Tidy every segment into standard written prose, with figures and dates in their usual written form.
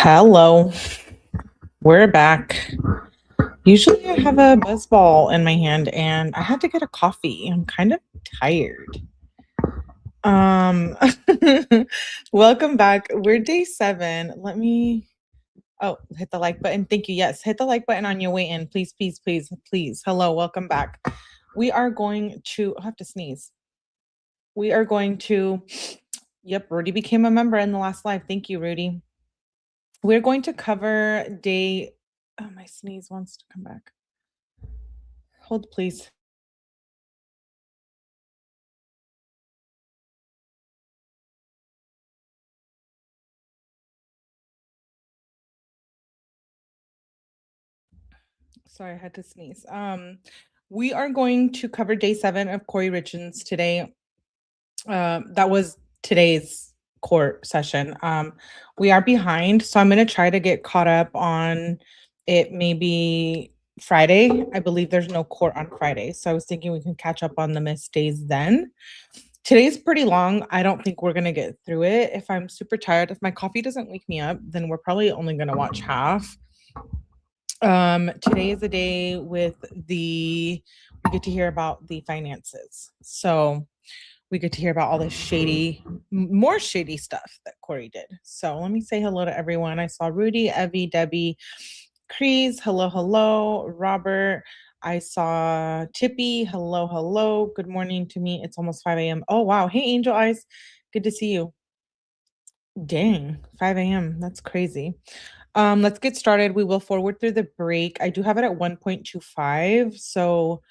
Hello, we're back. Usually I have a buzz ball in my hand and I had to get a coffee. I'm kind of tired. Welcome back. We're day 7. Let me hit the like button. Thank you. Yes, hit the like button on your way in. Please, please, please, please. Hello, welcome back. We are going to I have to sneeze. We are going to Rudy became a member in the last live. Thank you, Rudy. We're going to cover day. Oh, my sneeze wants to come back. Hold, please. Sorry, I had to sneeze. We are going to cover day 7 of Kouri Richins today. That was today's court session. We are behind, so I'm going to try to get caught up on it maybe Friday. I believe there's no court on Friday, so I was thinking we can catch up on the missed days then. Today's pretty long. I don't think we're going to get through it. If I'm super tired, if my coffee doesn't wake me up, then we're probably only going to watch half. Today is a day we get to hear about the finances. So we get to hear about all the more shady stuff that Kouri did. So let me say hello to everyone. I saw Rudy, Evie, Debbie, Crease. Hello, hello. Robert. I saw Tippy. Hello, hello. Good morning to me. It's almost 5 a.m. Oh, wow. Hey, Angel Eyes. Good to see you. Dang, 5 a.m. That's crazy. Let's get started. We will forward through the break. I do have it at 1.25. So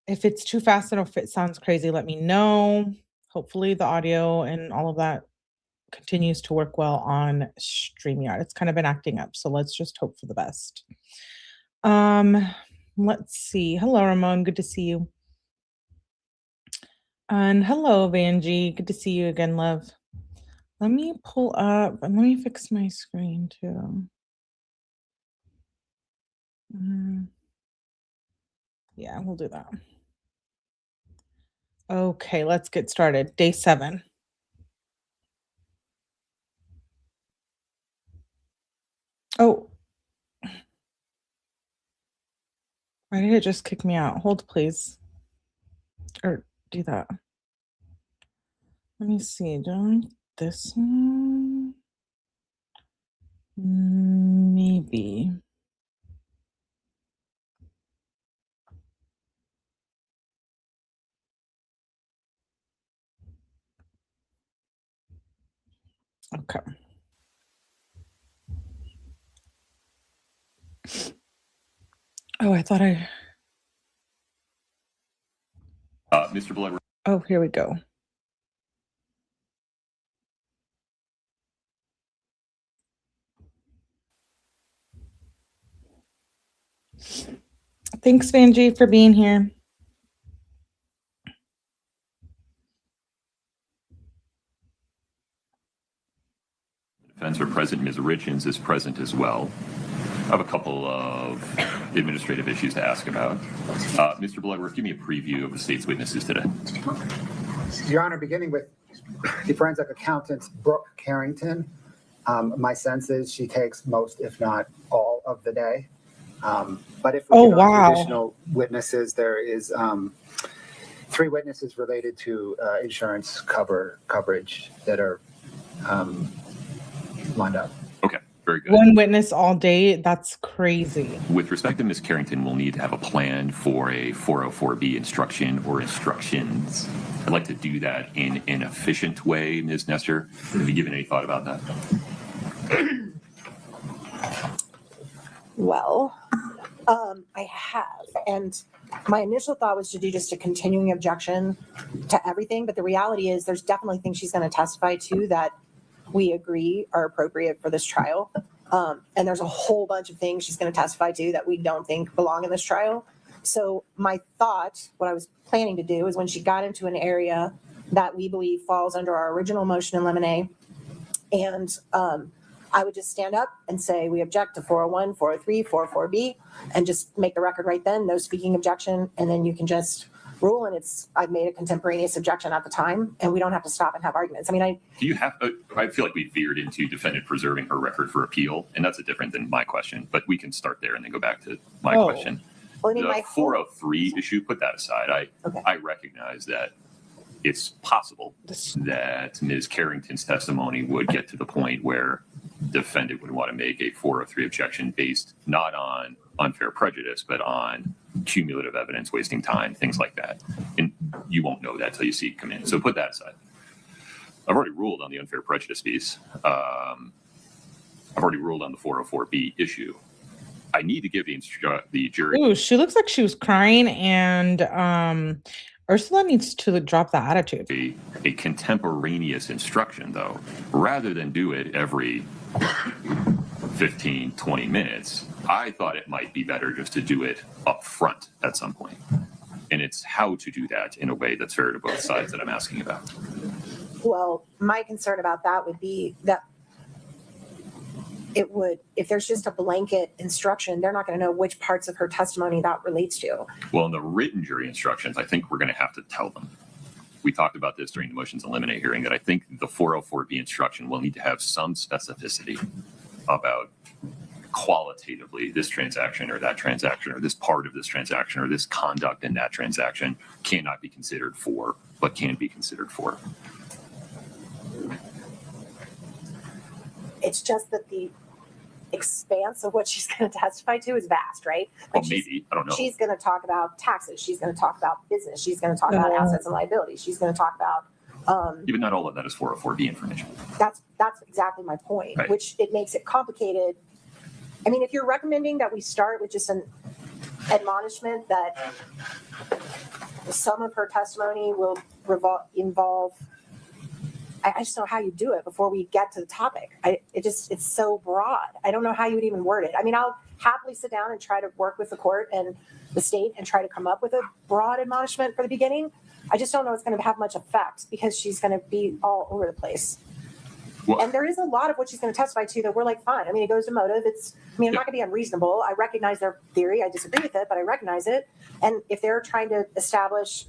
if it's too fast and if it sounds crazy, let me know. Hopefully the audio and all of that continues to work well on StreamYard. It's kind of been acting up. So let's just hope for the best. Let's see. Hello, Ramon. Good to see you. And hello, Vanjie. Good to see you again, love. Let me pull up and let me fix my screen too. Yeah, we'll do that. Okay, let's get started. Day 7. Oh. Why did it just kick me out? Hold, please. Or do that. Let me see. Don't this one? Maybe. Okay. Oh, I thought Mr. Blood. Oh, here we go. Thanks, Vanjie, for being here. Defense are present. Ms. Richins is present as well. I have a couple of administrative issues to ask about. Mr. Bloodworth, give me a preview of the state's witnesses today. Your Honor, beginning with the forensic accountant, Brooke Carrington, my sense is she takes most, if not all, of the day. But if we get on to additional witnesses, there is 3 witnesses related to insurance coverage that are lined up. Okay, very good. 1 witness all day. That's crazy. With respect to Ms. Carrington, we'll need to have a plan for a 404B instruction or instructions. I'd like to do that in an efficient way, Ms. Nestor. Have you given any thought about that? Well, I have, and my initial thought was to do just a continuing objection to everything, but the reality is there's definitely things she's going to testify to that we agree are appropriate for this trial, and there's a whole bunch of things she's going to testify to that we don't think belong in this trial. So my thought, what I was planning to do, is when she got into an area that we believe falls under our original motion in limine, and I would just stand up and say, we object to 401, 403, 404B, and just make the record right then, no speaking objection, and then you can just rule, and I've made a contemporaneous objection at the time, and we don't have to stop and have arguments. I mean, Do you have, I feel like we veered into defendant preserving her record for appeal, and that's a different than my question, but we can start there and then go back to my question. well, I mean, The my 403 issue, put that aside. Okay. I recognize that it's possible that Ms. Carrington's testimony would get to the point where defendant would want to make a 403 objection based not on unfair prejudice, but on cumulative evidence, wasting time, things like that. And you won't know that till you see it come in. So put that aside. I've already ruled on the unfair prejudice piece. I've already ruled on the 404B issue. I need to give the jury. Ooh, she looks like she was crying, and Ursula needs to drop the attitude. A contemporaneous instruction, though, rather than do it every 15, 20 minutes. I thought it might be better just to do it up front at some point. And it's how to do that in a way that's fair to both sides that I'm asking about. Well, my concern about that would be that it would, if there's just a blanket instruction, they're not going to know which parts of her testimony that relates to. Well, in the written jury instructions, I think we're going to have to tell them. We talked about this during the motions eliminate hearing, that I think the 404B instruction will need to have some specificity about qualitatively this transaction or that transaction or this part of this transaction or this conduct in that transaction cannot be considered for, but can be considered for. It's just that the expanse of what she's going to testify to is vast, right? Well, maybe, I don't know. She's going to talk about taxes. She's going to talk about business. She's going to talk about assets and liabilities. She's going to talk about. Even not all of that is 404B information. That's exactly my point, Right. Which it makes it complicated. I mean, if you're recommending that we start with just an admonishment that some of her testimony will involve. I just don't know how you do it before we get to the topic. It's so broad. I don't know how you would even word it. I mean, I'll happily sit down and try to work with the court and the state and try to come up with a broad admonishment for the beginning. I just don't know it's going to have much effect because she's going to be all over the place. Well, And there is a lot of what she's going to testify to that we're like, fine. I mean, it goes to motive. I'm not going to be unreasonable. I recognize their theory. I disagree with it, but I recognize it. And if they're trying to establish,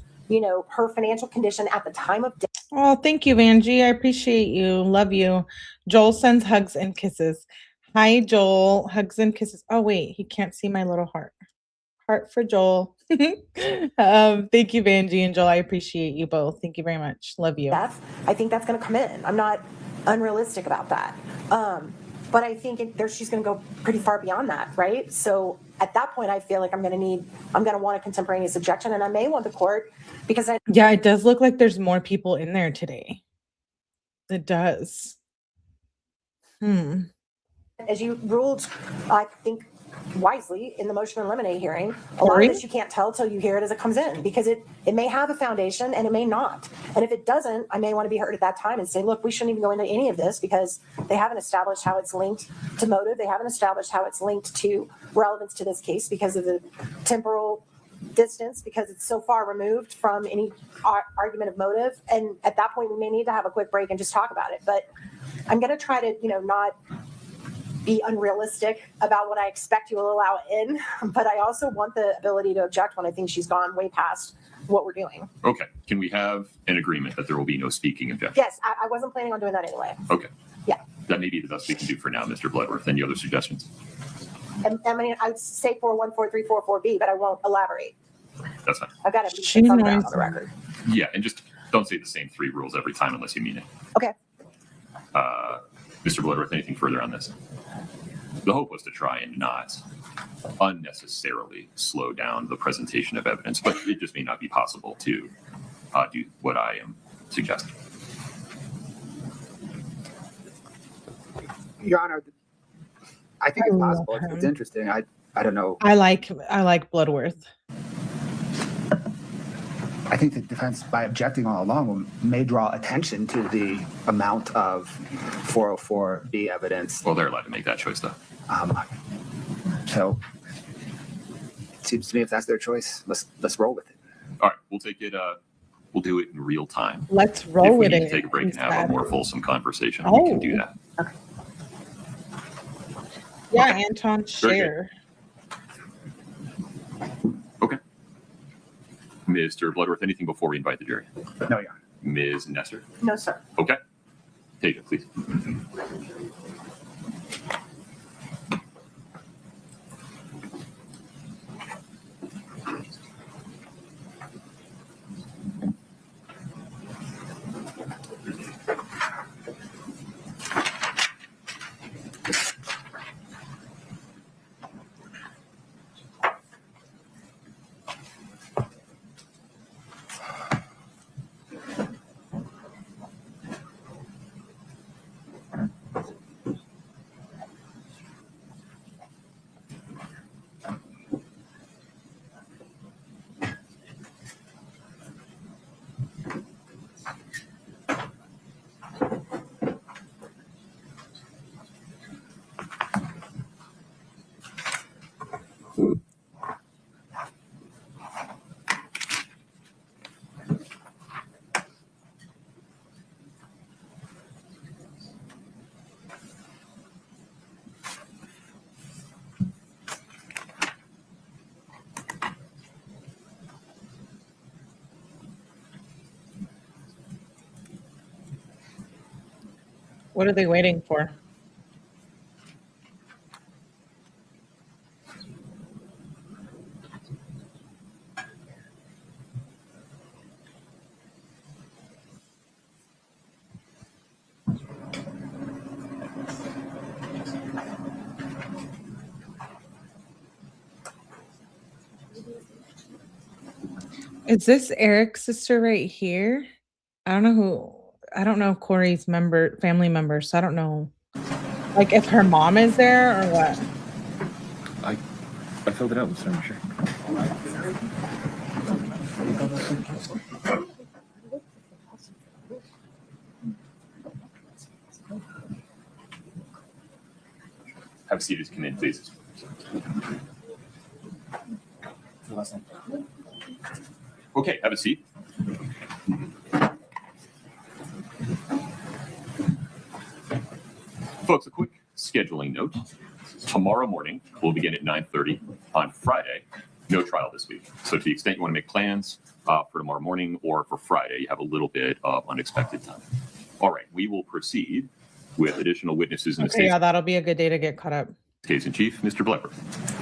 her financial condition at the time of death. Oh, thank you, Angie. I appreciate you. Love you. Joel sends hugs and kisses. Hi, Joel. Hugs and kisses. Oh, wait. He can't see my little heart. Heart for Joel. Thank you, Angie and Joel. I appreciate you both. Thank you very much. Love you. I think that's going to come in. I'm not unrealistic about that. But I think she's going to go pretty far beyond that, right? So at that point, I feel like I'm going to want a contemporaneous objection, and I may want the court because Yeah, it does look like there's more people in there today. It does. As you ruled, I think wisely in the motion to eliminate hearing, a lot of this you can't tell till you hear it as it comes in because it may have a foundation and it may not. And if it doesn't, I may want to be heard at that time and say, look, we shouldn't even go into any of this because they haven't established how it's linked to motive. They haven't established how it's linked to relevance to this case because of the temporal distance, because it's so far removed from any argument of motive. And at that point, we may need to have a quick break and just talk about it. But I'm going to try to, not be unrealistic about what I expect you will allow in, but I also want the ability to object when I think she's gone way past what we're doing. Okay. Can we have an agreement that there will be no speaking objection? Yes, I wasn't planning on doing that anyway. Okay. Yeah. That may be the best we can do for now, Mr. Bloodworth. Any other suggestions? And I mean, I'd say 4143444B, but I won't elaborate. That's fine. I've got to be on the record. Yeah, and just don't say the same three rules every time unless you mean it. Okay. Mr. Bloodworth, anything further on this? The hope was to try and not unnecessarily slow down the presentation of evidence, but it just may not be possible to do what I am suggesting. Your Honor, I think it's possible. It's interesting. I don't know. I like Bloodworth. I think the defense, by objecting all along, may draw attention to the amount of 404B evidence. Well, they're allowed to make that choice, though. So it seems to me if that's their choice, let's roll with it. All right, we'll take it. We'll do it in real time. Let's roll if we with need it. to take a break and have a more fulsome conversation, Oh. we can do that. Okay. Yeah, Okay. Anton, Very share. Okay. Mr. Bloodworth, anything before we invite the jury? No, Your Honor. Ms. Nestor? No, sir. Okay. Take it, please. What are they waiting for? Is this Eric's sister right here? I don't know Corey's family member, so I don't know. Like if her mom is there or what? I filled it out, so I'm sure. Have a seat as you come in, please. Okay, have a seat. Folks, a quick scheduling note. Tomorrow morning, we'll begin at 9:30. On Friday, no trial this week. So to the extent you want to make plans for tomorrow morning or for Friday, you have a little bit of unexpected time. All right, we will proceed with additional witnesses in the Okay, state's yeah, that'll be a good day to get caught up. case in chief. Mr. Bloodworth.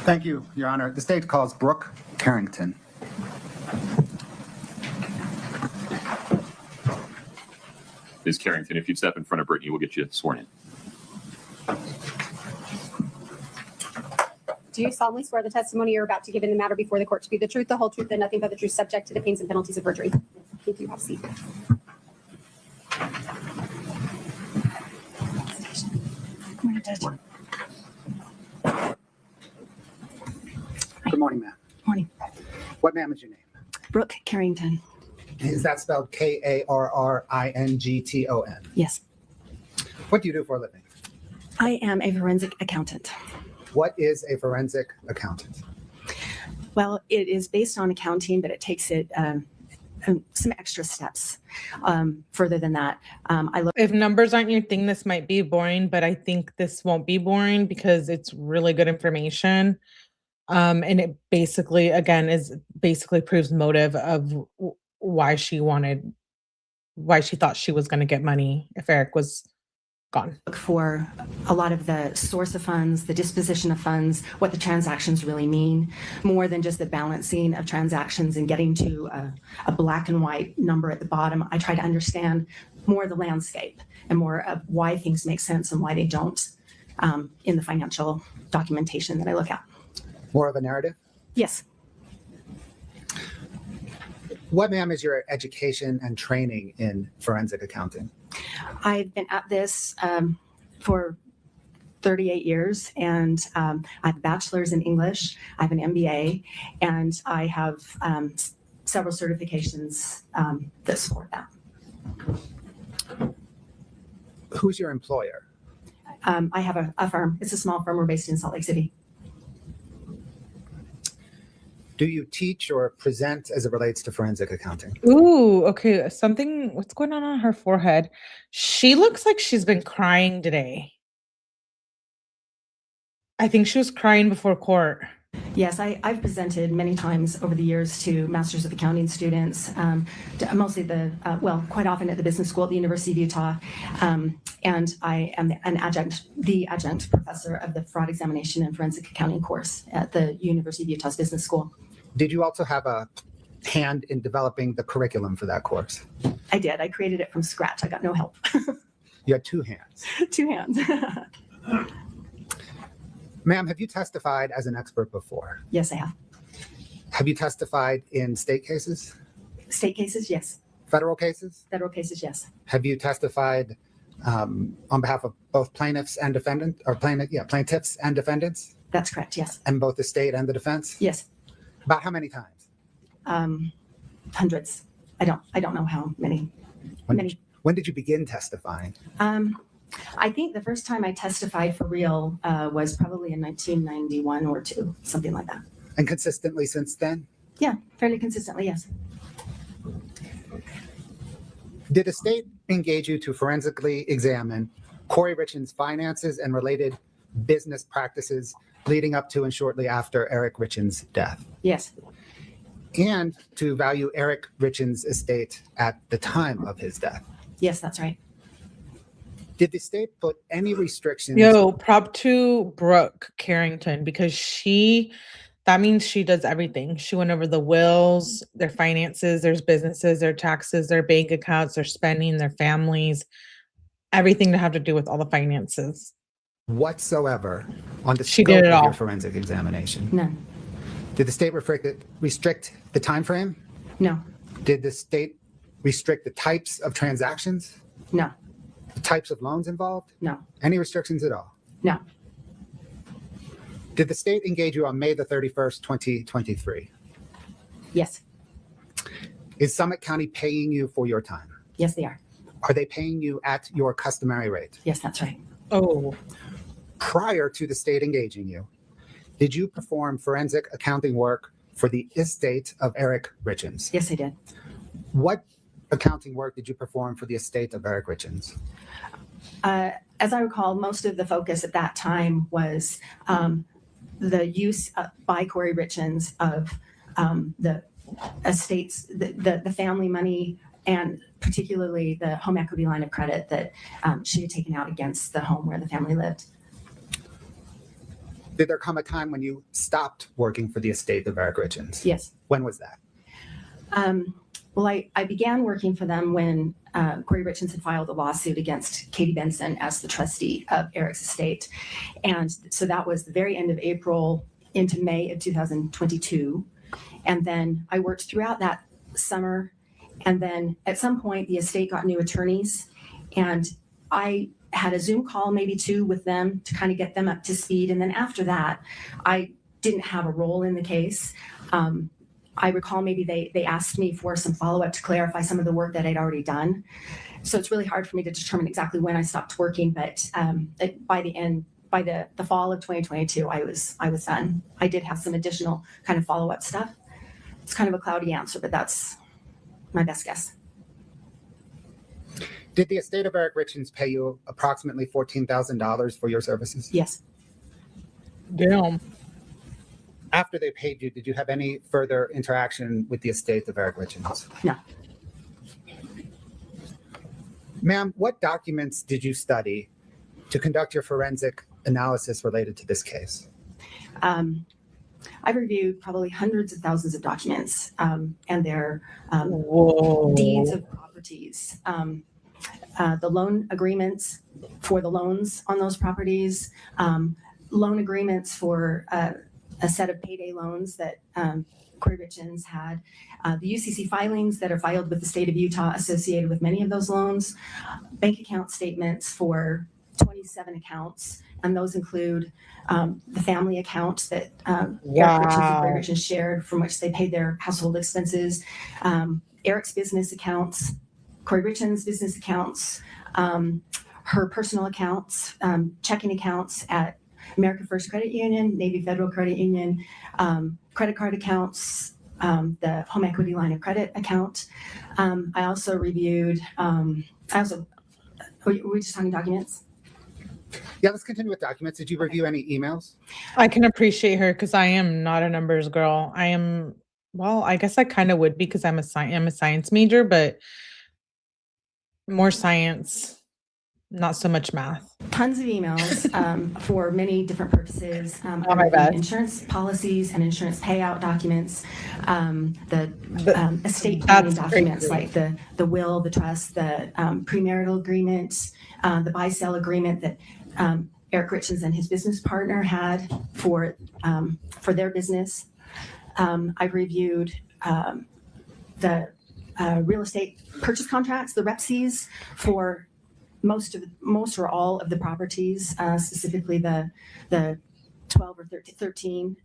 Thank you, Your Honor. The state calls Brooke Carrington. Ms. Carrington, if you'd step in front of Brittany, we'll get you sworn in. Do you solemnly swear the testimony you're about to give in the matter before the court to be the truth, the whole truth, and nothing but the truth, subject to the pains and penalties of perjury? Thank you. Have a seat. Good morning, ma'am. Morning. What, ma'am, is your name? Brooke Carrington. Is that spelled Karrington? Yes. What do you do for a living? I am a forensic accountant. What is a forensic accountant? Well, it is based on accounting, but it takes it some extra steps further than that. I look If numbers aren't your thing, this might be boring, but I think this won't be boring because it's really good information. And it basically, again, proves motive of why she thought she was going to get money if Eric was gone. for a lot of the source of funds, the disposition of funds, what the transactions really mean, more than just the balancing of transactions and getting to a black and white number at the bottom. I try to understand more of the landscape and more of why things make sense and why they don't in the financial documentation that I look at. More of a narrative? Yes. What, ma'am, is your education and training in forensic accounting? I've been at this for 38 years, and I have a bachelor's in English, I have an MBA, and I have several certifications that support that. Who's your employer? I have a firm. It's a small firm. We're based in Salt Lake City. Do you teach or present as it relates to forensic accounting? Ooh, okay. What's going on her forehead? She looks like she's been crying today. I think she was crying before court. Yes, I've presented many times over the years to Masters of Accounting students, mostly quite often at the business school at the University of Utah. And I am the adjunct professor of the fraud examination and forensic accounting course at the University of Utah's business school. Did you also have a hand in developing the curriculum for that course? I did. I created it from scratch. I got no help. You had two hands. 2 hands. Ma'am, have you testified as an expert before? Yes, I have. Have you testified in state cases? State cases, yes. Federal cases? Federal cases, yes. Have you testified on behalf of both plaintiffs and plaintiffs and defendants, That's correct, yes. and both the state and the defense? Yes. About how many times? Hundreds. I don't know how many. When did you begin testifying? I think the first time I testified for real was probably in 1991 or 2, something like that. And consistently since then? Yeah, fairly consistently, yes. Did the state engage you to forensically examine Kouri Richins' finances and related business practices leading up to and shortly after Eric Richins' death? Yes. And to value Eric Richins' estate at the time of his death? Yes, that's right. Did the state put any restrictions? Yo, prop to Brooke Carrington, because that means she does everything. She went over the wills, their finances, their businesses, their taxes, their bank accounts, their spending, their families, everything to have to do with all the finances. Whatsoever on the She scope did it of all. your forensic examination? None. Did the state restrict the time frame? No. Did the state restrict the types of transactions? No. The types of loans involved? No. Any restrictions at all? No. Did the state engage you on May the 31st, 2023? Yes. Is Summit County paying you for your time? Yes, they are. Are they paying you at your customary rate? Yes, that's right. Oh, Prior to the state engaging you, did you perform forensic accounting work for the estate of Eric Richins? Yes, I did. What accounting work did you perform for the estate of Eric Richins? As I recall, most of the focus at that time was the use by Kouri Richins of the estates, the family money, and particularly the home equity line of credit that she had taken out against the home where the family lived. Did there come a time when you stopped working for the estate of Eric Richins? Yes. When was that? Well, I began working for them when Kouri Richins had filed a lawsuit against Katie Benson as the trustee of Eric's estate. And so that was the very end of April into May of 2022. And then I worked throughout that summer. And then at some point, the estate got new attorneys. And I had a Zoom call, maybe 2, with them to kind of get them up to speed. And then after that, I didn't have a role in the case. I recall maybe they asked me for some follow-up to clarify some of the work that I'd already done. So it's really hard for me to determine exactly when I stopped working, but by the fall of 2022, I was done. I did have some additional kind of follow-up stuff. It's kind of a cloudy answer, but that's my best guess. Did the estate of Eric Richins pay you approximately $14,000 for your services? Yes. damn. After they paid you, did you have any further interaction with the estate of Eric Richins? No. Ma'am, what documents did you study to conduct your forensic analysis related to this case? I've reviewed probably hundreds of thousands of documents and their Whoa. deeds of properties, the loan agreements for the loans on those properties, loan agreements for a set of payday loans that Kouri Richins had, the UCC filings that are filed with the state of Utah associated with many of those loans, bank account statements for 27 accounts, and those include the family account that Eric Richins and Kouri Richins shared, from which they paid their household expenses, Eric's business accounts, Kouri Richins' business accounts, her personal accounts, checking accounts at American First Credit Union, Navy Federal Credit Union, credit card accounts, the home equity line of credit account. I also reviewed, were we just talking documents? Yeah, let's continue with documents. Did you review any emails? I can appreciate her because I am not a numbers girl. I am, well, I guess I kind of would be because I'm a science major, but more science, not so much math. Tons of emails for many different purposes. I my reviewed bad. insurance policies and insurance payout documents, the estate That's planning documents crazy. like the will, the trust, the premarital agreement, the buy-sell agreement that Eric Richins and his business partner had for their business. I reviewed the real estate purchase contracts, the REPCs for most or all of the properties, specifically the 12 or 13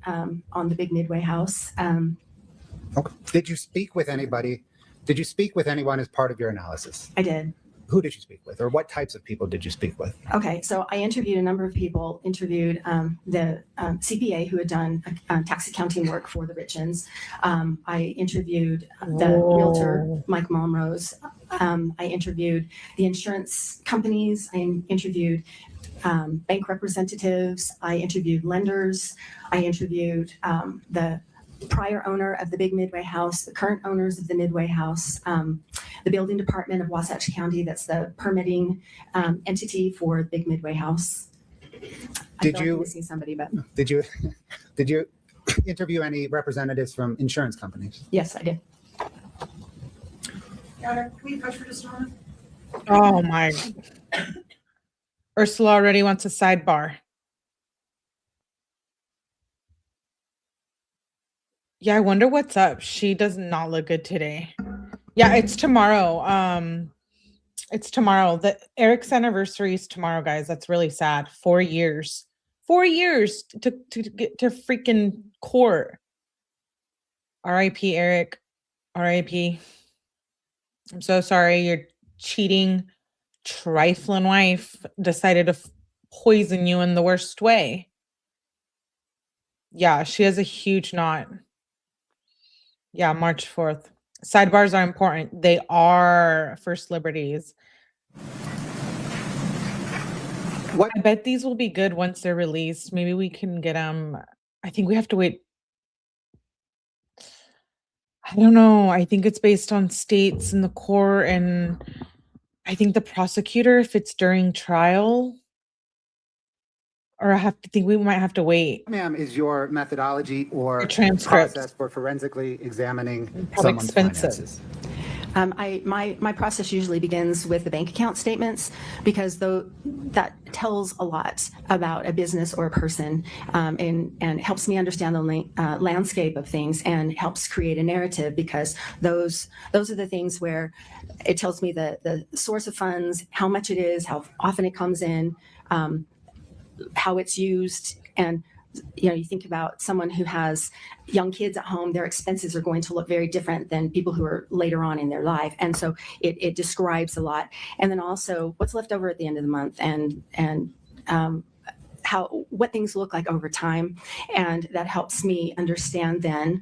on the Big Midway house. Okay. Did you speak with anybody? Did you speak with anyone as part of your analysis? I did. Who did you speak with, or what types of people did you speak with? Okay, so I interviewed a number of people, interviewed the CPA who had done tax accounting work for the Richins. I interviewed the realtor, Mike Momrose. I interviewed the insurance companies. I interviewed bank representatives. I interviewed lenders. I interviewed the prior owner of the Big Midway house, the current owners of the Midway house, the building department of Wasatch County, that's the permitting entity for Big Midway house. Did I feel you- like I'm missing somebody, but Did you interview any representatives from insurance companies? yes, I did. Can we push for just a moment? Oh my. Ursula already wants a sidebar. Yeah, I wonder what's up. She does not look good today. Yeah, it's tomorrow. It's tomorrow. The Eric's anniversary is tomorrow, guys. That's really sad. 4 years. 4 years to get to freaking court. R.I.P. Eric. R.I.P. I'm so sorry. Your cheating, trifling wife decided to poison you in the worst way. Yeah, she has a huge knot. Yeah, March 4th. Sidebars are important. They are First Liberties. What I bet these will be good once they're released. Maybe we can get them. I think we have to wait. I don't know. I think it's based on states in the court, and I think the prosecutor, if it's during trial, or I think we might have to wait. ma'am, is your methodology or Your transcripts. process for forensically examining Probably someone's expensive. finances? My process usually begins with the bank account statements because that tells a lot about a business or a person, and helps me understand the landscape of things and helps create a narrative, because those are the things where it tells me the source of funds, how much it is, how often it comes in, how it's used. And you think about someone who has young kids at home, their expenses are going to look very different than people who are later on in their life. And so it describes a lot. And then also what's left over at the end of the month, and what things look like over time. And that helps me understand then,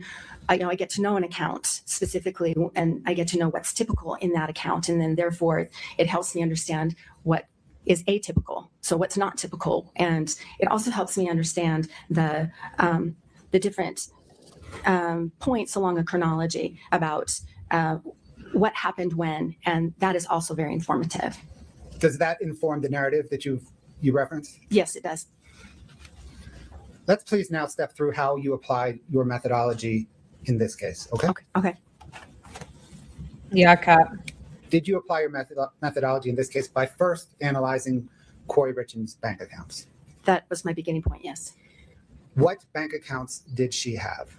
I get to know an account specifically, and I get to know what's typical in that account. And then therefore it helps me understand what is atypical, so what's not typical. And it also helps me understand the different points along a chronology about what happened when, and that is also very informative. Does that inform the narrative that you referenced? Yes, it does. Let's please now step through how you applied your methodology in this case, okay? Okay. Yeah, Kat. Did you apply your methodology in this case by first analyzing Kouri Richins' bank accounts? That was my beginning point, yes. What bank accounts did she have?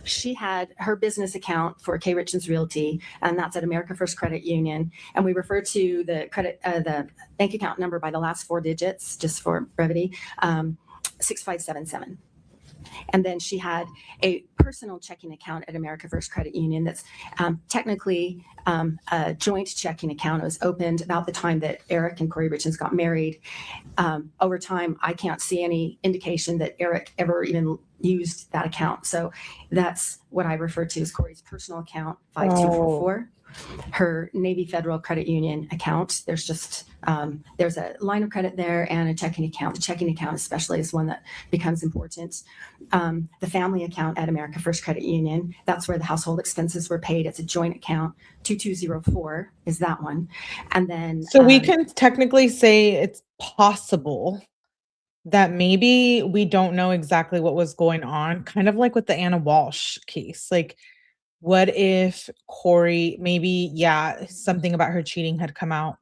She had her business account for K. Richins Realty, and that's at America First Credit Union. And we refer to the bank account number by the last 4 digits, just for brevity, 6577. And then she had a personal checking account at America First Credit Union that's technically a joint checking account. It was opened about the time that Eric and Kouri Richins got married. Over time, I can't see any indication that Eric ever even used that account. So that's what I refer to as Kouri's personal account, 5244. Her Navy Federal Credit Union account. There's just there's a line of credit there and a checking account. The checking account especially is one that becomes important. The family account at America First Credit Union, that's where the household expenses were paid. It's a joint account. 2204 is that one. And then So we can technically say it's possible that maybe we don't know exactly what was going on, kind of like with the Anna Walsh case. Like, what if Kouri, maybe, yeah, something about her cheating had come out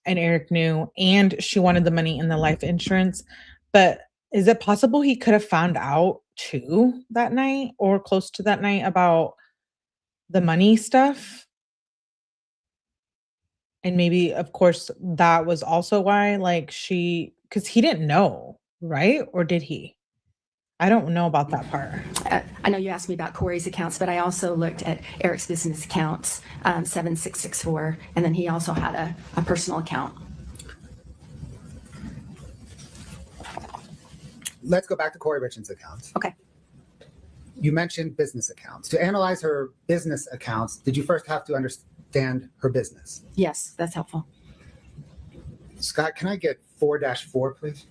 and Eric knew, and she wanted the money in the life insurance. But is it possible he could have found out too that night or close to that night about the money stuff? And maybe, of course, that was also why, like, because he didn't know, right? Or did he? I don't know about that part. I know you asked me about Kouri's accounts, but I also looked at Eric's business accounts, 7664, and then he also had a personal account. Let's go back to Kouri Richins' accounts. Okay. You mentioned business accounts. To analyze her business accounts, did you first have to understand her business? Yes, that's helpful. Scott, can I get 4-4, please?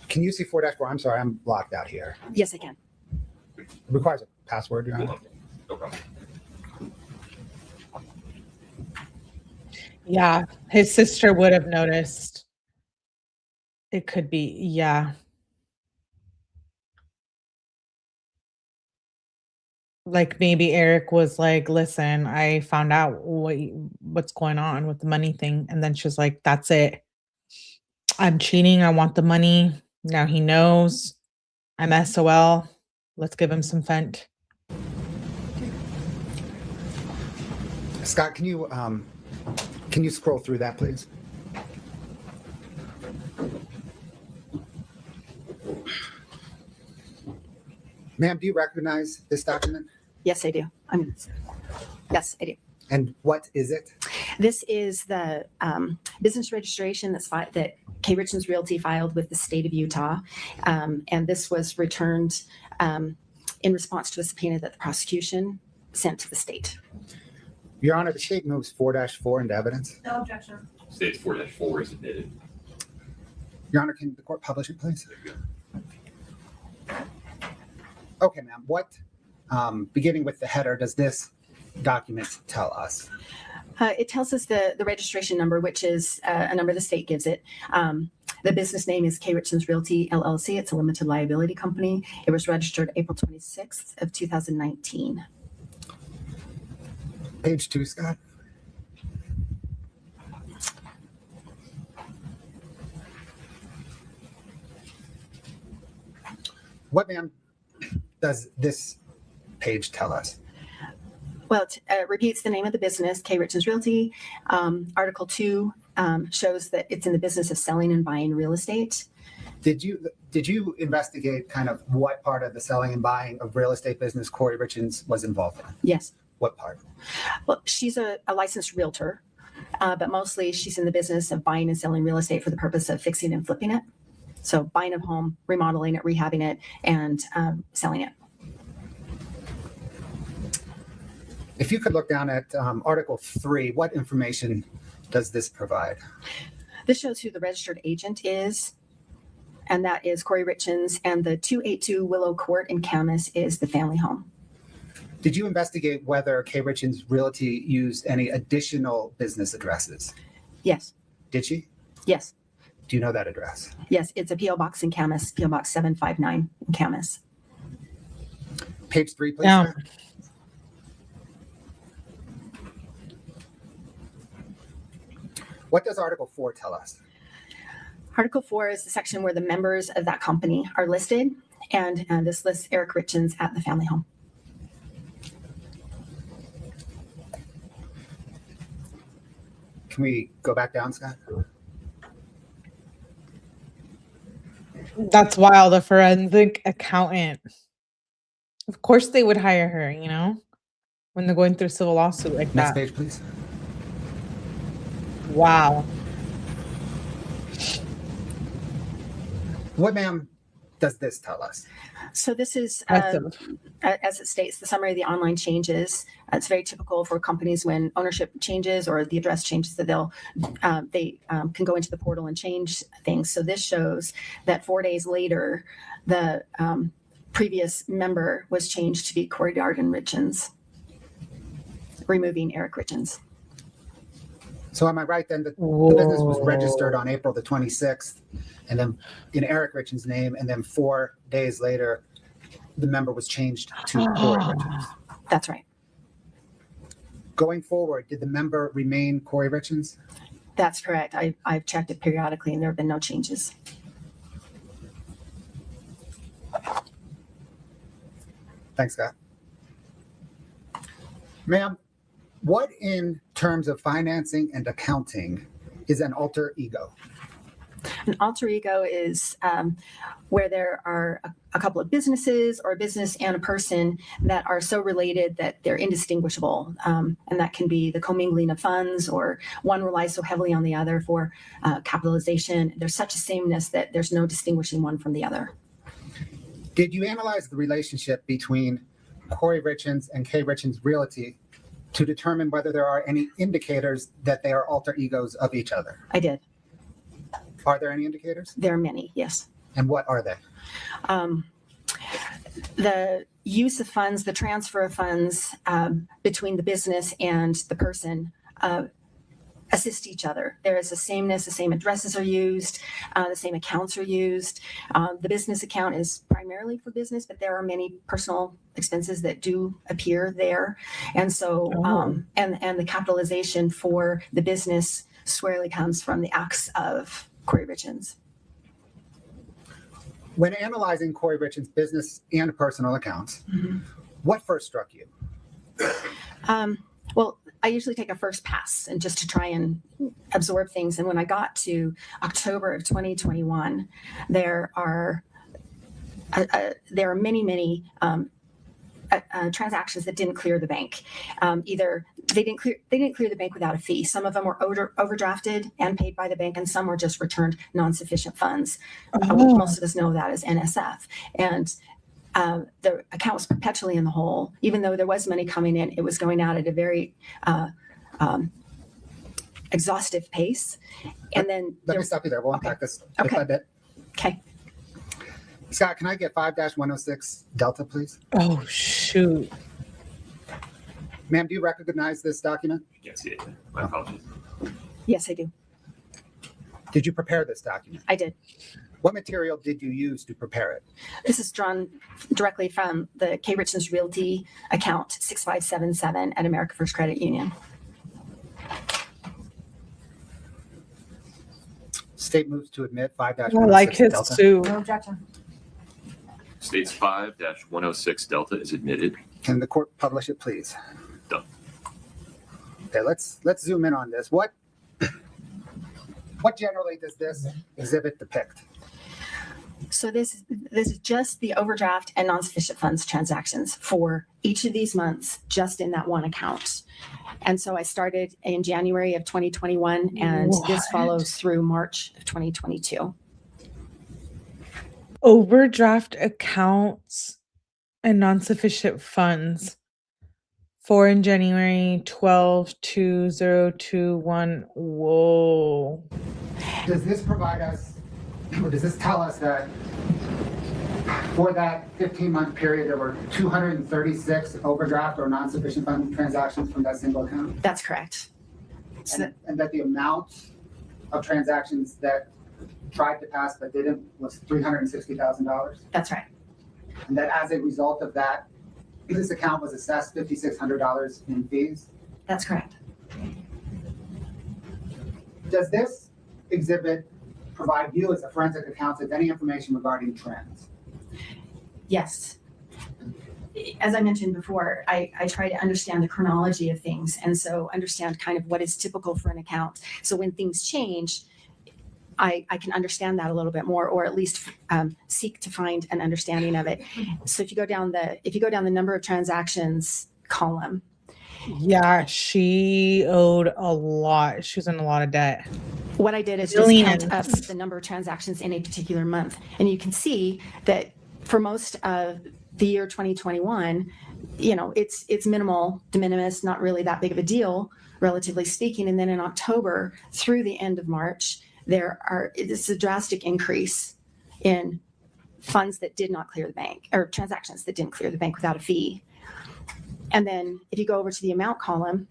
Can you see 4-4? I'm sorry, I'm blocked out here. Yes, I can. It requires a password, Your Honor. No problem. Yeah, his sister would have noticed. It could be, yeah. Like maybe Eric was like, listen, I found out what's going on with the money thing. And then she was like, that's it. I'm cheating. I want the money. Now he knows I'm SOL. Let's give him some fent. Scott, can you scroll through that, please? Ma'am, do you recognize this document? Yes, I do. Yes, I do. And what is it? This is the business registration that 𝗡 Richins Realty filed with the state of Utah. And this was returned in response to a subpoena that the prosecution sent to the state. Your Honor, the state moves 4-4 into evidence. No objection. States 4-4 is admitted. Your Honor, can the court publish it, please? There you go. Okay, ma'am. What, beginning with the header, does this document tell us? It tells us the registration number, which is a number the state gives it. The business name is 𝗡 Richins Realty LLC. It's a limited liability company. It was registered April 26th of 2019. Page 2, Scott. What, ma'am, does this page tell us? Well, it repeats the name of the business, 𝗡 Richins Realty. Article 2 shows that it's in the business of selling and buying real estate. Did you investigate kind of what part of the selling and buying of real estate business Kouri Richins was involved in? Yes. What part? Well, she's a licensed realtor, but mostly she's in the business of buying and selling real estate for the purpose of fixing and flipping it. So buying a home, remodeling it, rehabbing it, and selling it. If you could look down at Article 3, what information does this provide? This shows who the registered agent is, and that is Kouri Richins, and the 282 Willow Court in Camas is the family home. Did you investigate whether 𝗡 Richins Realty used any additional business addresses? Yes. Did she? Yes. Do you know that address? Yes, it's a P.O. Box in Camas, P.O. Box 759 in Camas. Page 3, please. Yeah. Sir. What does Article 4 tell us? Article 4 is the section where the members of that company are listed, and this lists Eric Richins at the family home. Can we go back down, Scott? That's wild. A forensic accountant. Of course they would hire her, when they're going through a civil lawsuit like Next that. page, please. Wow. What, ma'am, does this tell us? So this is, Impressive. as it states, the summary of the online changes. It's very typical for companies when ownership changes or the address changes that they can go into the portal and change things. So this shows that 4 days later, the previous member was changed to be Kouri Richins, removing Eric Richins. So am I right then that the business was registered on April the 26th and then in Eric Richins' name, and then 4 days later, the member was changed to Kouri Richins? That's right. Going forward, did the member remain Kouri Richins? That's correct. I've checked it periodically and there have been no changes. Thanks, Scott. Ma'am, what in terms of financing and accounting is an alter ego? An alter ego is where there are a couple of businesses or a business and a person that are so related that they're indistinguishable. And that can be the commingling of funds, or one relies so heavily on the other for capitalization. There's such a sameness that there's no distinguishing one from the other. Did you analyze the relationship between Kouri Richins and K. Richins Realty to determine whether there are any indicators that they are alter egos of each other? I did. Are there any indicators? There are many, yes. And what are they? The use of funds, the transfer of funds between the business and the person assist each other. There is a sameness, the same addresses are used, the same accounts are used. The business account is primarily for business, but there are many personal expenses that do appear there. And so, and the capitalization for the business squarely comes from the acts of Kouri Richins. When analyzing Kouri Richins' business and personal accounts, what first struck you? Well, I usually take a first pass and just to try and absorb things. And when I got to October of 2021, there are many transactions that didn't clear the bank. Either they didn't clear the bank without a fee. Some of them were overdrafted and paid by the bank, and some were just returned non-sufficient funds, which most of us know that as NSF. And the account was perpetually in the hole. Even though there was money coming in, it was going out at a very exhaustive pace. And then Let me stop you there. We'll unpack this bit by bit. Okay. Scott, can I get 5-106 Delta, please? Oh, shoot. Ma'am, do you recognize this document? Can't see it. My apologies. Yes, I do. Did you prepare this document? I did. What material did you use to prepare it? This is drawn directly from the K. Richins Realty account 6577 at America First Credit Union. State moves to admit 5-106 I like his Delta. suit. No objection. States 5-106 Delta is admitted. Can the court publish it, please? Done. Okay, let's zoom in on this. What generally does this exhibit depict? So this is just the overdraft and non-sufficient funds transactions for each of these months, just in that one account. And so I started in January of 2021, and this follows through March of 2022. Overdraft accounts and non-sufficient funds. 4 in January, 12-2021. Whoa. Does this provide us, or does this tell us that for that 15-month period, there were 236 overdraft or non-sufficient fund transactions from that single account? That's correct. So And that the amount of transactions that tried to pass but didn't was $360,000? that's right. And that as a result of that, this account was assessed $5,600 in fees? That's correct. Does this exhibit provide you as a forensic accountant any information regarding trends? Yes. As I mentioned before, I try to understand the chronology of things, and so understand kind of what is typical for an account. So when things change, I can understand that a little bit more, or at least seek to find an understanding of it. So if you go down the number of transactions column, Yeah, she owed a lot. She was in a lot of debt. What I did is just count up Billions. the number of transactions in a particular month. And you can see that for most of the year 2021, it's minimal, de minimis, not really that big of a deal, relatively speaking. And then in October through the end of March, it's a drastic increase in funds that did not clear the bank, or transactions that didn't clear the bank without a fee. And then if you go over to the amount column,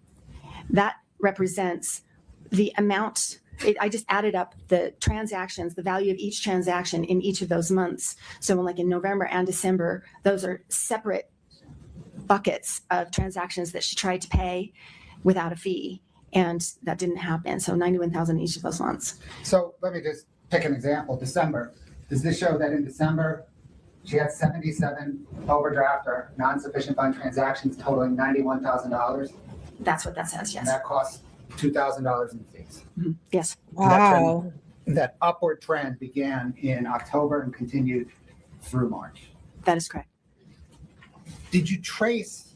that represents the amount. I just added up the transactions, the value of each transaction in each of those months. So like in November and December, those are separate buckets of transactions that she tried to pay without a fee. And that didn't happen. So 91,000 each of those months. So let me just pick an example. December. Does this show that in December, she had 77 overdraft or non-sufficient fund transactions totaling $91,000? That's what that says, And yes. that costs $2,000 in fees. Yes, Wow. That upward trend began in October and continued through March. that is correct. Did you trace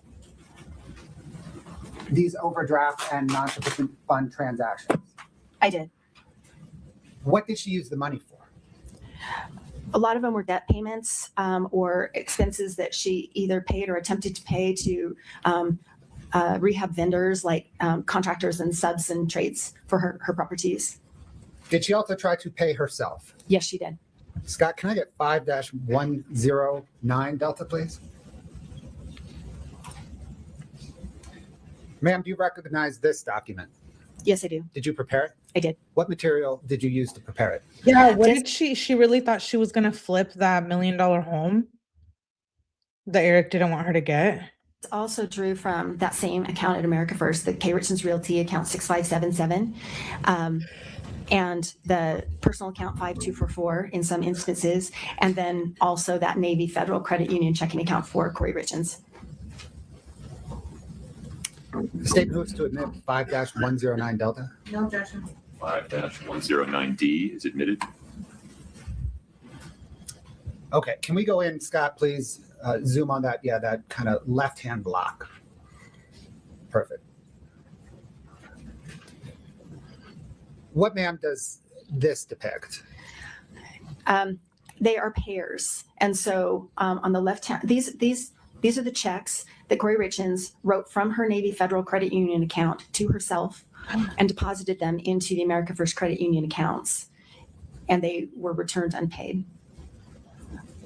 these overdraft and non-sufficient fund transactions? I did. What did she use the money for? A lot of them were debt payments or expenses that she either paid or attempted to pay to rehab vendors like contractors and subs and trades for her properties. Did she also try to pay herself? Yes, she did. Scott, can I get 5-109 Delta, please? Ma'am, do you recognize this document? Yes, I do. Did you prepare it? I did. What material did you use to prepare it? Yeah, what Just- did she really thought she was gonna flip that $1 million home that Eric didn't want her to get? It's also drew from that same account at America First, the Richins Realty account 6577, and the personal account 5244 in some instances, and then also that Navy Federal Credit Union checking account for Kouri Richins. The state moves to admit 5-109 Delta. No objection. 5-109D is admitted. Okay, can we go in, Scott, please? Zoom on that, yeah, that kind of left-hand block. Perfect. What, ma'am, does this depict? They are pairs, and so on the left hand, these are the checks that Kouri Richins wrote from her Navy Federal Credit Union account to herself and deposited them into the America First Credit Union accounts, and they were returned unpaid.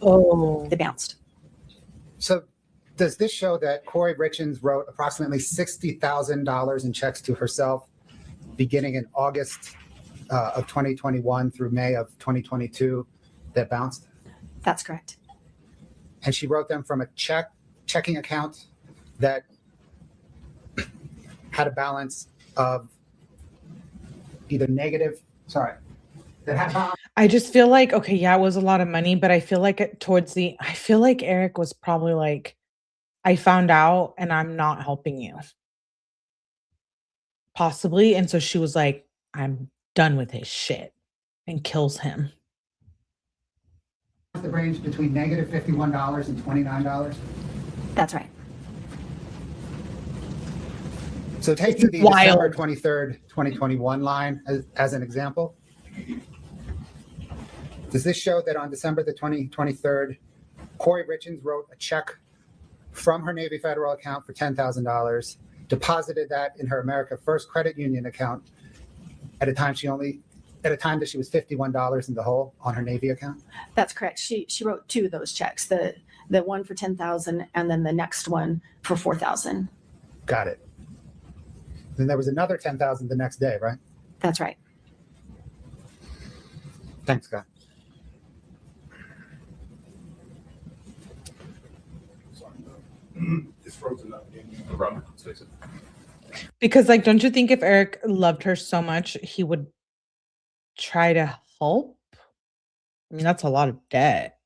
Oh. They bounced. So does this show that Kouri Richins wrote approximately $60,000 in checks to herself beginning in August of 2021 through May of 2022 that bounced? That's correct. And she wrote them from a checking account that had a balance of either negative, sorry, that had balance. I just feel like, okay, yeah, it was a lot of money, but I feel like I feel like Eric was probably like, I found out and I'm not helping you. Possibly. And so she was like, I'm done with his shit, and kills him. The range between negative $51 and $29. That's right. So take the Wild. December 23rd, 2021 line as an example. Does this show that on December the 23rd, Kouri Richins wrote a check from her Navy Federal account for $10,000, deposited that in her America First Credit Union account at a time that she was $51 in the hole on her Navy account? That's correct. She wrote two of those checks, the one for 10,000 and then the next one for 4,000. Got it. Then there was another 10,000 the next day, right? That's right. Thanks, Scott. It's frozen up. No problem. Let's fix it. Because, like, don't you think if Eric loved her so much, he would try to help? I mean, that's a lot of debt.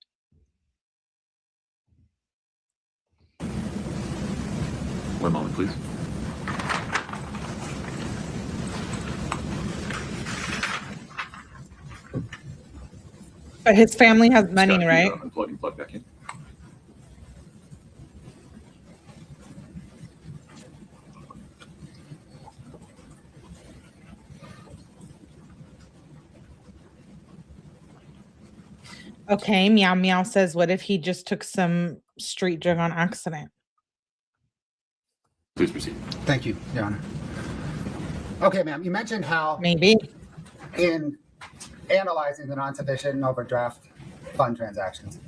One moment, please. But his family has money, Scott, can right? you, unplug and plug back in. Okay, Meow Meow says, what if he just took some street drug on accident? Please proceed. Thank you, Your Honor. Okay, ma'am, you mentioned how Maybe. in analyzing the non-sufficient overdraft fund transactions,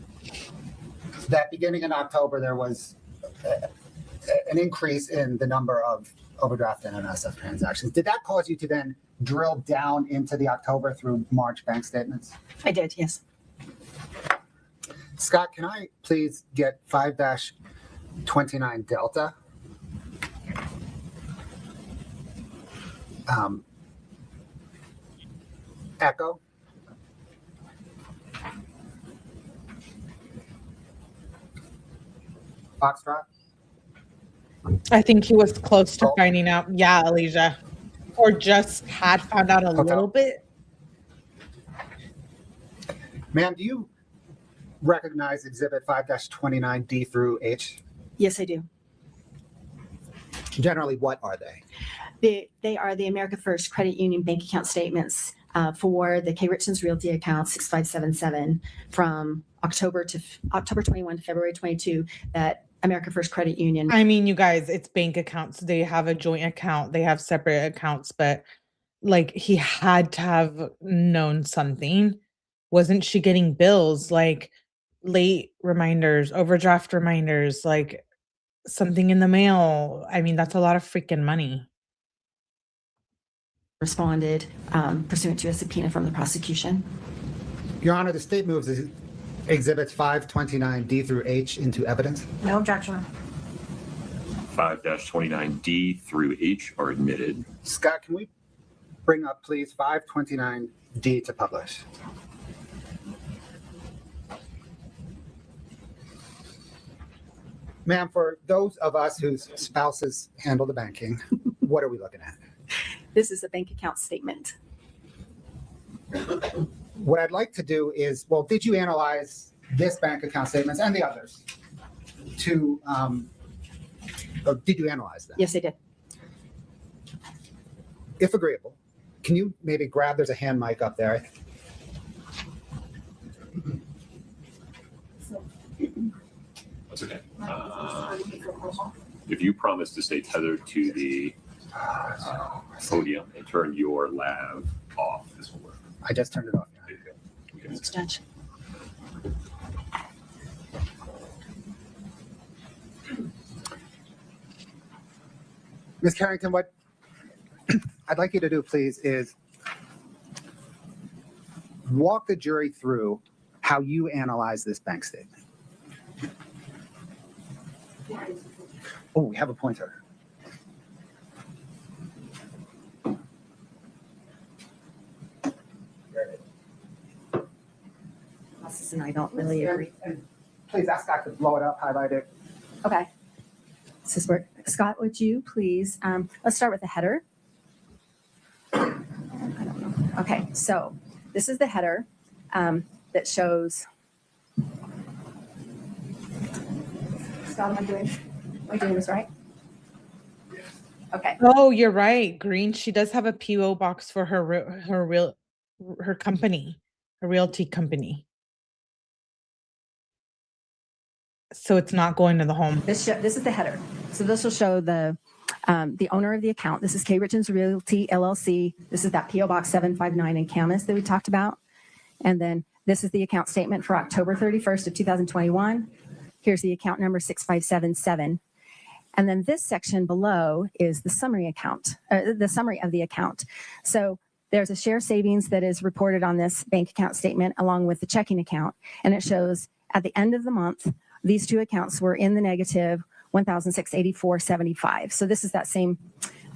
that beginning in October, there was an increase in the number of overdraft and NSF transactions. Did that cause you to then drill down into the October through March bank statements? I did, yes. Scott, can I please get 5-29 Delta? Echo. Foxtrot. I think he was close to Oh. finding out. Yeah, Alicia. Or just had found out a Hotel. little bit. Ma'am, do you recognize Exhibit 5-29D through H? Yes, I do. Generally, what are they? They are the America First Credit Union bank account statements for the Richins Realty account 6577 from October 21 to February 22 that America First Credit Union. I mean, you guys, it's bank accounts. They have a joint account. They have separate accounts, but like he had to have known something. Wasn't she getting bills like late reminders, overdraft reminders, like something in the mail? I mean, that's a lot of freaking money. Responded pursuant to a subpoena from the prosecution. Your Honor, the state moves Exhibits 5-29D through H into evidence. No objection. 5-29D through H are admitted. Scott, can we bring up, please, 5-29D to publish? Ma'am, for those of us whose spouses handle the banking, what are we looking at? This is a bank account statement. What I'd like to do is, well, did you analyze this bank account statements and the others to, or did you analyze them? Yes, I did. If agreeable, can you maybe grab, there's a hand mic up there. That's okay. If you promise to stay tethered to the podium and turn your lav off, this will work. I just turned it off. There you go. We can- It's Judge. Ms. Carrington, what I'd like you to do, please, is walk the jury through how you analyze this bank statement. Oh, we have a pointer. And I don't really agree. And please ask Scott to blow it up, highlight it. Okay. This is where, Scott, would you please, let's start with the header. I don't know. Okay, so this is the header that shows. Scott, am I doing this right? Okay. Oh, you're right. Green. She does have a PO box for her company, her realty company. So it's not going to the home. This is the header. So this will show the owner of the account. This is Richins Realty LLC. This is that PO Box 759 in Camas that we talked about. And then this is the account statement for October 31st of 2021. Here's the account number 6577. And then this section below is the summary account, the summary of the account. So there's a share savings that is reported on this bank account statement along with the checking account. And it shows at the end of the month, these two accounts were in the negative $1,684.75. So this is that same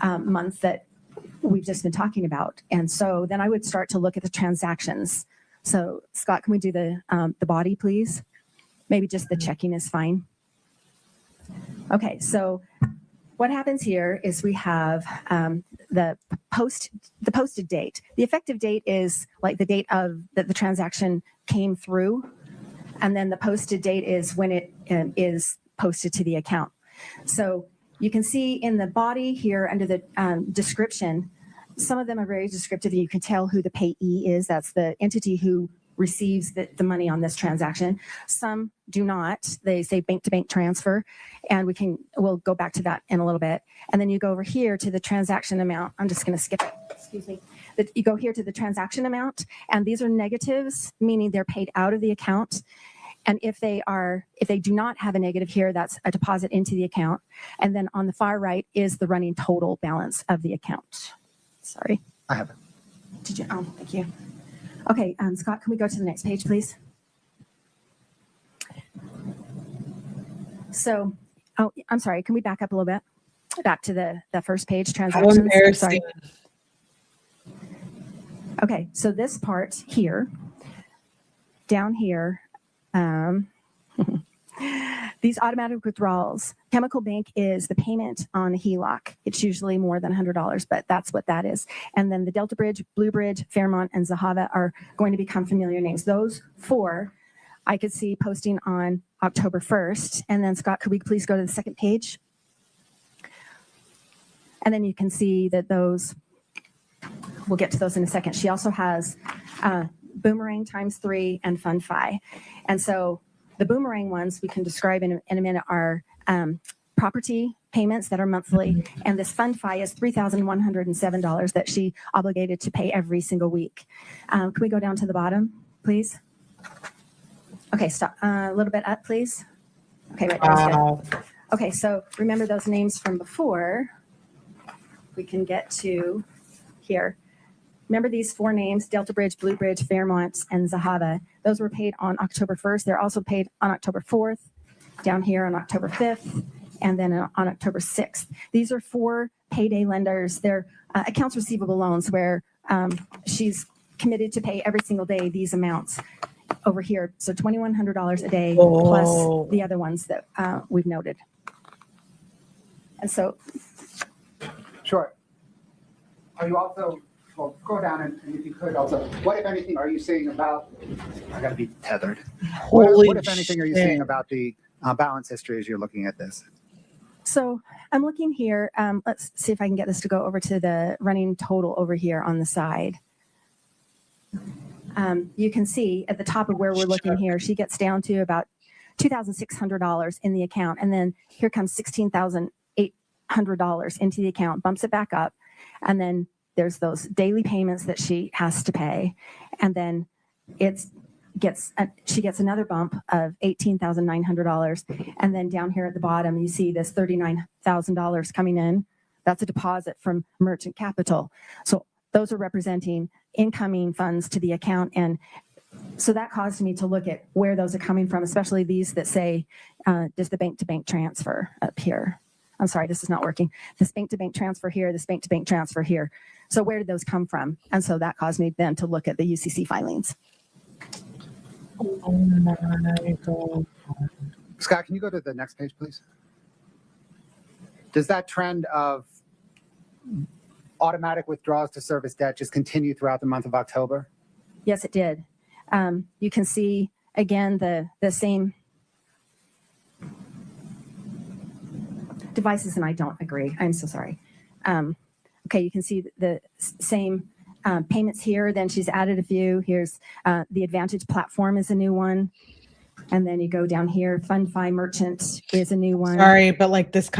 month that we've just been talking about. And so then I would start to look at the transactions. So Scott, can we do the body, please? Maybe just the checking is fine. Okay, so what happens here is we have the posted date. The effective date is like the date of that the transaction came through. And then the posted date is when it is posted to the account. So you can see in the body here under the description, some of them are very descriptive. You can tell who the payee is. That's the entity who receives the money on this transaction. Some do not. They say bank-to-bank transfer, and we'll go back to that in a little bit. And then you go over here to the transaction amount. I'm just going to skip it. Excuse me. You go here to the transaction amount, and these are negatives, meaning they're paid out of the account. And if they do not have a negative here, that's a deposit into the account. And then on the far right is the running total balance of the account. Sorry. I have it. Did you? Oh, thank you. Okay, Scott, can we go to the next page, please? So, I'm sorry. Can we back up a little bit? Back to the first page, How transactions. embarrassing. Sorry. Okay, so this part here, down here, these automatic withdrawals. Chemical Bank is the payment on a HELOC. It's usually more than $100, but that's what that is. And then the Delta Bridge, Blue Bridge, Fairmont, and 𝗲𝗲𝗵𝗶 are going to become familiar names. Those four I could see posting on October 1st. And then Scott, could we please go to the second page? And then you can see that those, we'll get to those in a second. She also has Boomerang ×3 and Fund-Fi. And so the Boomerang ones we can describe in a minute are property payments that are monthly. And this Fund-Fi is $3,107 that she obligated to pay every single week. Can we go down to the bottom, please? Okay, stop. A little bit up, please. Okay, right, that was good. Okay, so remember those names from before. We can get to here. Remember these four names, Delta Bridge, Blue Bridge, Fairmont, and 𝗲𝗲𝗵𝗶. Those were paid on October 1st. They're also paid on October 4th, down here on October 5th, and then on October 6th. These are four payday lenders. They're accounts receivable loans where she's committed to pay every single day these amounts over here. So $2,100 a day plus the other ones that we've noted. And so. Sure. Are you also, well, go down and if you could also, what, if anything, are you seeing about, I got to be tethered. What, if anything, are you seeing about the balance history as you're looking at this? So I'm looking here. Let's see if I can get this to go over to the running total over here on the side. You can see at the top of where we're looking here, she gets down to about $2,600 in the account. And then here comes $16,800 into the account, bumps it back up. And then there's those daily payments that she has to pay. And then she gets another bump of $18,900. And then down here at the bottom, you see this $39,000 coming in. That's a deposit from merchant capital. So those are representing incoming funds to the account. And so that caused me to look at where those are coming from, especially these that say, does the bank-to-bank transfer up here? I'm sorry, this is not working. This bank-to-bank transfer here, this bank-to-bank transfer here. So where did those come from? And so that caused me then to look at the UCC filings. Oh my God. Scott, can you go to the next page, please? Does that trend of automatic withdrawals to service debt just continue throughout the month of October? Yes, it did. You can see, again, the same devices, and I don't agree. I'm so sorry. Okay, you can see the same payments here. Then she's added a few. Here's the Advantage platform is a new one. And then you go down here, Fund-Fi Merchant is a new one. Sorry, but like this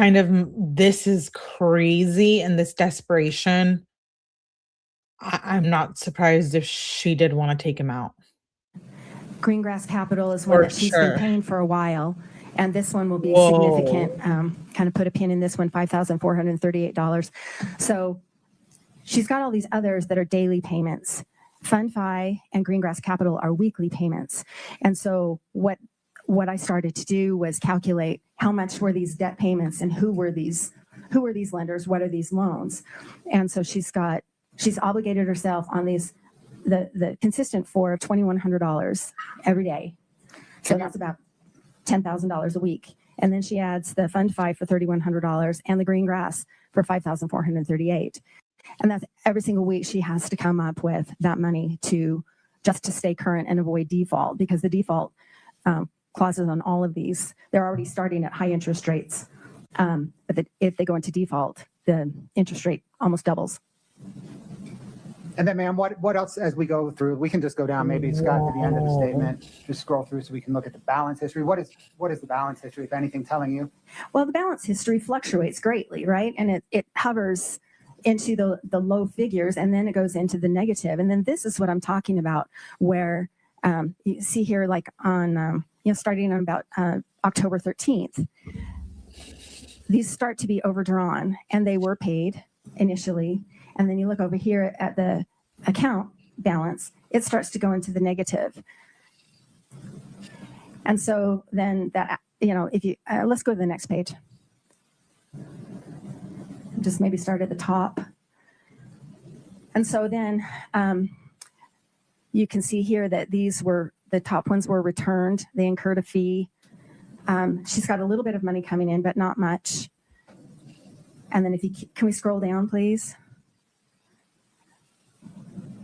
is crazy, and this desperation. I'm not surprised if she did want to take him out. Greengrass Capital is one that she's been paying for a while. And this one will be significant. Kind of put a pin in this one, $5,438. So she's got all these others that are daily payments. Fund-Fi and Greengrass Capital are weekly payments. And so what I started to do was calculate how much were these debt payments and who were these lenders, what are these loans? And so she's obligated herself on the consistent for $2,100 every day. So that's about $10,000 a week. And then she adds the Fund-Fi for $3,100 and the Greengrass for $5,438. And that's every single week she has to come up with that money just to stay current and avoid default, because the default clauses on all of these, they're already starting at high interest rates. But if they go into default, the interest rate almost doubles. And then, ma'am, what else as we go through? We can just go down, maybe Scott, to the end of the statement, just scroll through so we can look at the balance history. What is the balance history, if anything, telling you? Well, the balance history fluctuates greatly, right? And it hovers into the low figures, and then it goes into the negative. And then this is what I'm talking about, where you see here, like on, starting on about October 13th, these start to be overdrawn, and they were paid initially. And then you look over here at the account balance, it starts to go into the negative. And so then that, if you, let's go to the next page. Just maybe start at the top. And so then you can see here that the top ones were returned. They incurred a fee. She's got a little bit of money coming in, but not much. And then can we scroll down, please?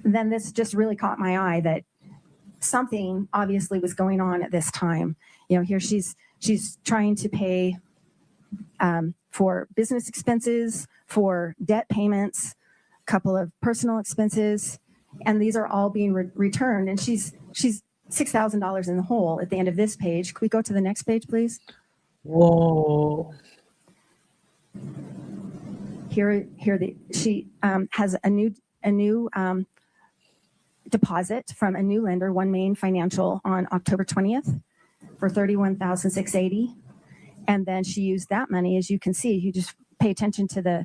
Then this just really caught my eye that something obviously was going on at this time. Here she's trying to pay for business expenses, for debt payments, a couple of personal expenses, and these are all being returned. And she's $6,000 in the hole at the end of this page. Can we go to the next page, please? Whoa. She has a new deposit from a new lender, One Main Financial, on October 20th for $31,680. And then she used that money, as you can see, you just pay attention to the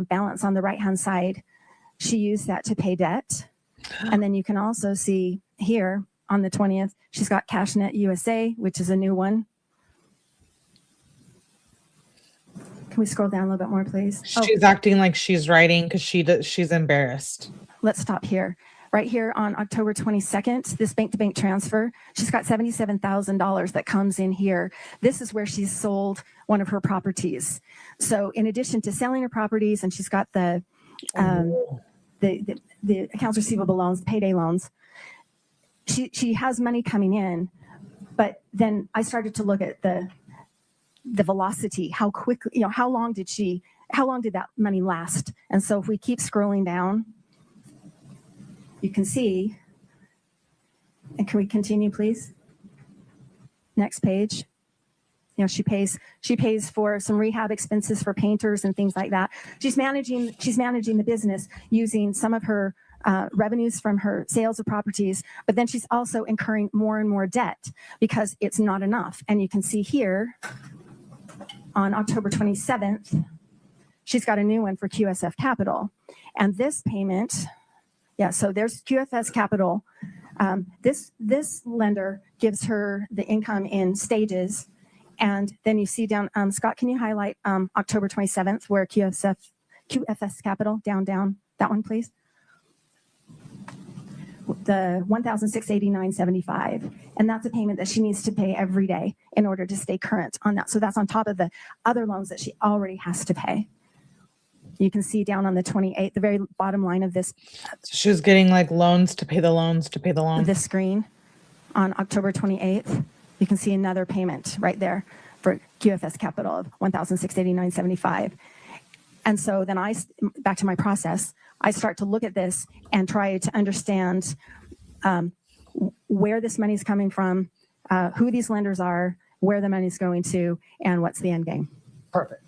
balance on the right-hand side. She used that to pay debt. And then you can also see here on the 20th, she's got CashNet USA, which is a new one. Can we scroll down a little bit more, please? She's acting like she's writing because she's embarrassed. Let's stop here. Right here on October 22nd, this bank-to-bank transfer, she's got $77,000 that comes in here. This is where she's sold one of her properties. So in addition to selling her properties, and she's got the accounts receivable loans, payday loans, she has money coming in. But then I started to look at the velocity, how quickly, how long did that money last? And so if we keep scrolling down, you can see, and can we continue, please? Next page. She pays for some rehab expenses for painters and things like that. She's managing the business using some of her revenues from her sales of properties, but then she's also incurring more and more debt because it's not enough. And you can see here on October 27th, she's got a new one for QSF Capital. And this payment, so there's QFS Capital. This lender gives her the income in stages. And then you see down, Scott, can you highlight October 27th where QFS Capital, down, that one, please? The $1,689.75. And that's a payment that she needs to pay every day in order to stay current on that. So that's on top of the other loans that she already has to pay. You can see down on the 28th, the very bottom line of this. She was getting like loans to pay the loans to pay the loans. This screen on October 28th, you can see another payment right there for QFS Capital of $1,689.75. And so then back to my process, I start to look at this and try to understand where this money is coming from, who these lenders are, where the money is going to, and what's the end game. Perfect.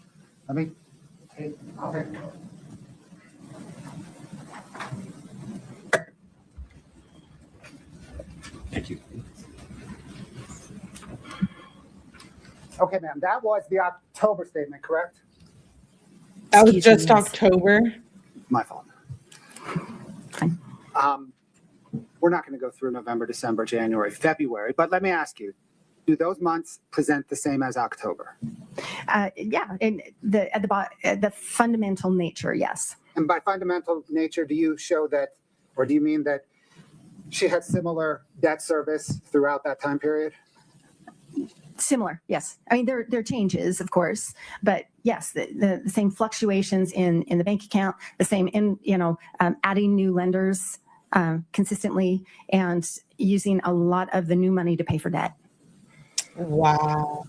Okay. Thank you. Okay, ma'am, that was the October statement, correct? That was Excuse just me, yes. October. My fault. Fine. We're not going to go through November, December, January, February, but let me ask you, do those months present the same as October? In the fundamental nature, yes. And by fundamental nature, do you show that, or do you mean that she had similar debt service throughout that time period? Similar, yes. I mean, there are changes, of course, but yes, the same fluctuations in the bank account, the same adding new lenders consistently, and using a lot of the new money to pay for debt. Wow.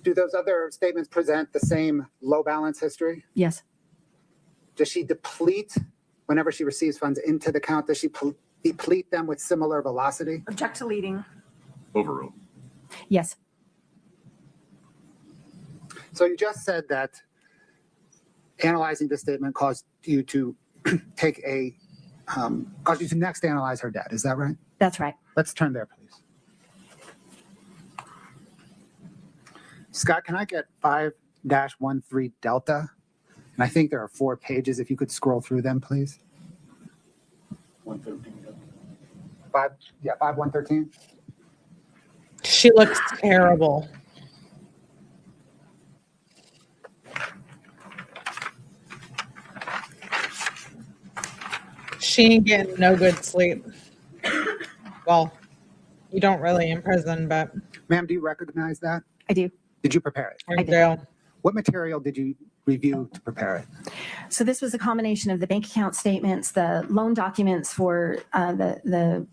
Do those other statements present the same low balance history? Yes. Does she deplete whenever she receives funds into the account, does she deplete them with similar velocity? Object to leading. Overruled. Yes, So you just said that analyzing this statement caused you to caused you to next analyze her debt. Is that right? that's right. Let's turn there, please. Scott, can I get 5-13 delta? And I think there are 4 pages. If you could scroll through them, please. 5-113. She looks terrible. She ain't getting no good sleep. Well, you don't really in prison, but Ma'am, do you recognize that? I do. Did you prepare it? in did. jail. What material did you review to prepare it? So this was a combination of the bank account statements, the loan documents for the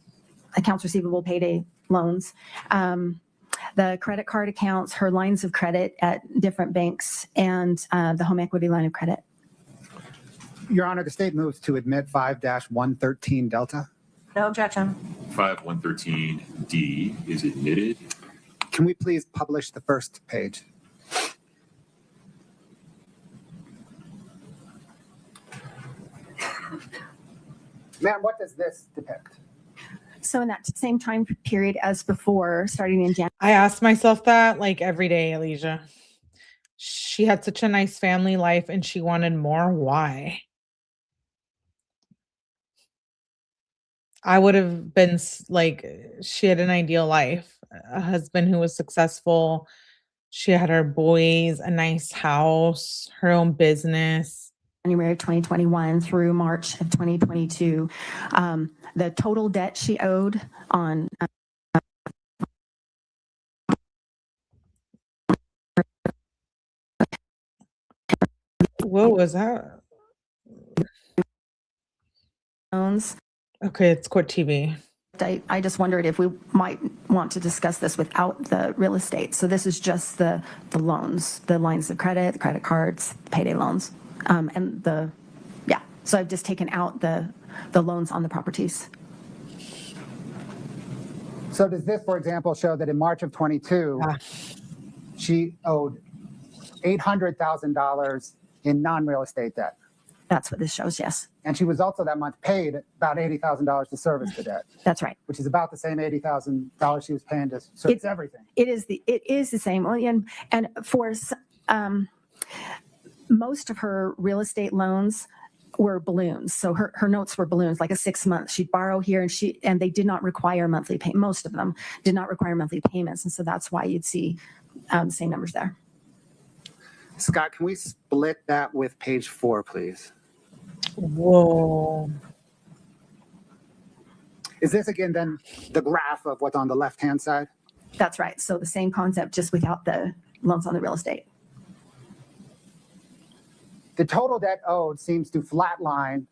accounts receivable payday loans, the credit card accounts, her lines of credit at different banks, and the home equity line of credit. Your Honor, the state moves to admit 5-113 delta. No objection. 5-113D is admitted. Can we please publish the first page? Ma'am, what does this depict? So in that same time period as before, starting in January, I ask myself that like every day, Alicia. She had such a nice family life and she wanted more. Why? I would have been like, she had an ideal life, a husband who was successful. She had her boys, a nice house, her own business. of 2021 through March of 2022. The total debt she owed on What was that? loans, Okay, it's court TV. I just wondered if we might want to discuss this without the real estate. So this is just the loans, the lines of credit, the credit cards, payday loans, and so I've just taken out the loans on the properties. So does this, for example, show that in March of 22, Ah. she owed $800,000 in non-real estate debt? That's what this shows, yes. And she was also that month paid about $80,000 to service the debt, That's right. which is about the same $80,000 she was paying to service everything. It is the same. Well, and for most of her real estate loans were balloons. So her notes were balloons, like a 6 month. She'd borrow here and they did not require monthly pay. Most of them did not require monthly payments. And so that's why you'd see the same numbers there. Scott, can we split that with page 4, please? Whoa. Is this again then the graph of what's on the left-hand side? That's right. So the same concept, just without the loans on the real estate. The total debt owed seems to flatline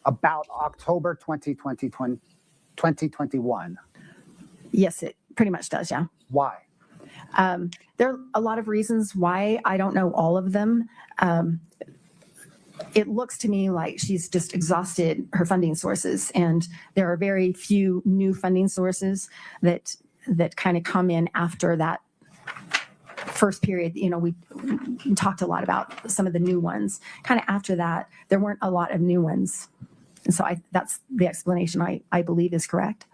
about October 2021. Yes, it pretty much does. Yeah. Why? There are a lot of reasons why. I don't know all of them. It looks to me like she's just exhausted her funding sources, and there are very few new funding sources that kind of come in after that first period. We talked a lot about some of the new ones. Kind of after that, there weren't a lot of new ones, and so that's the explanation I believe is correct.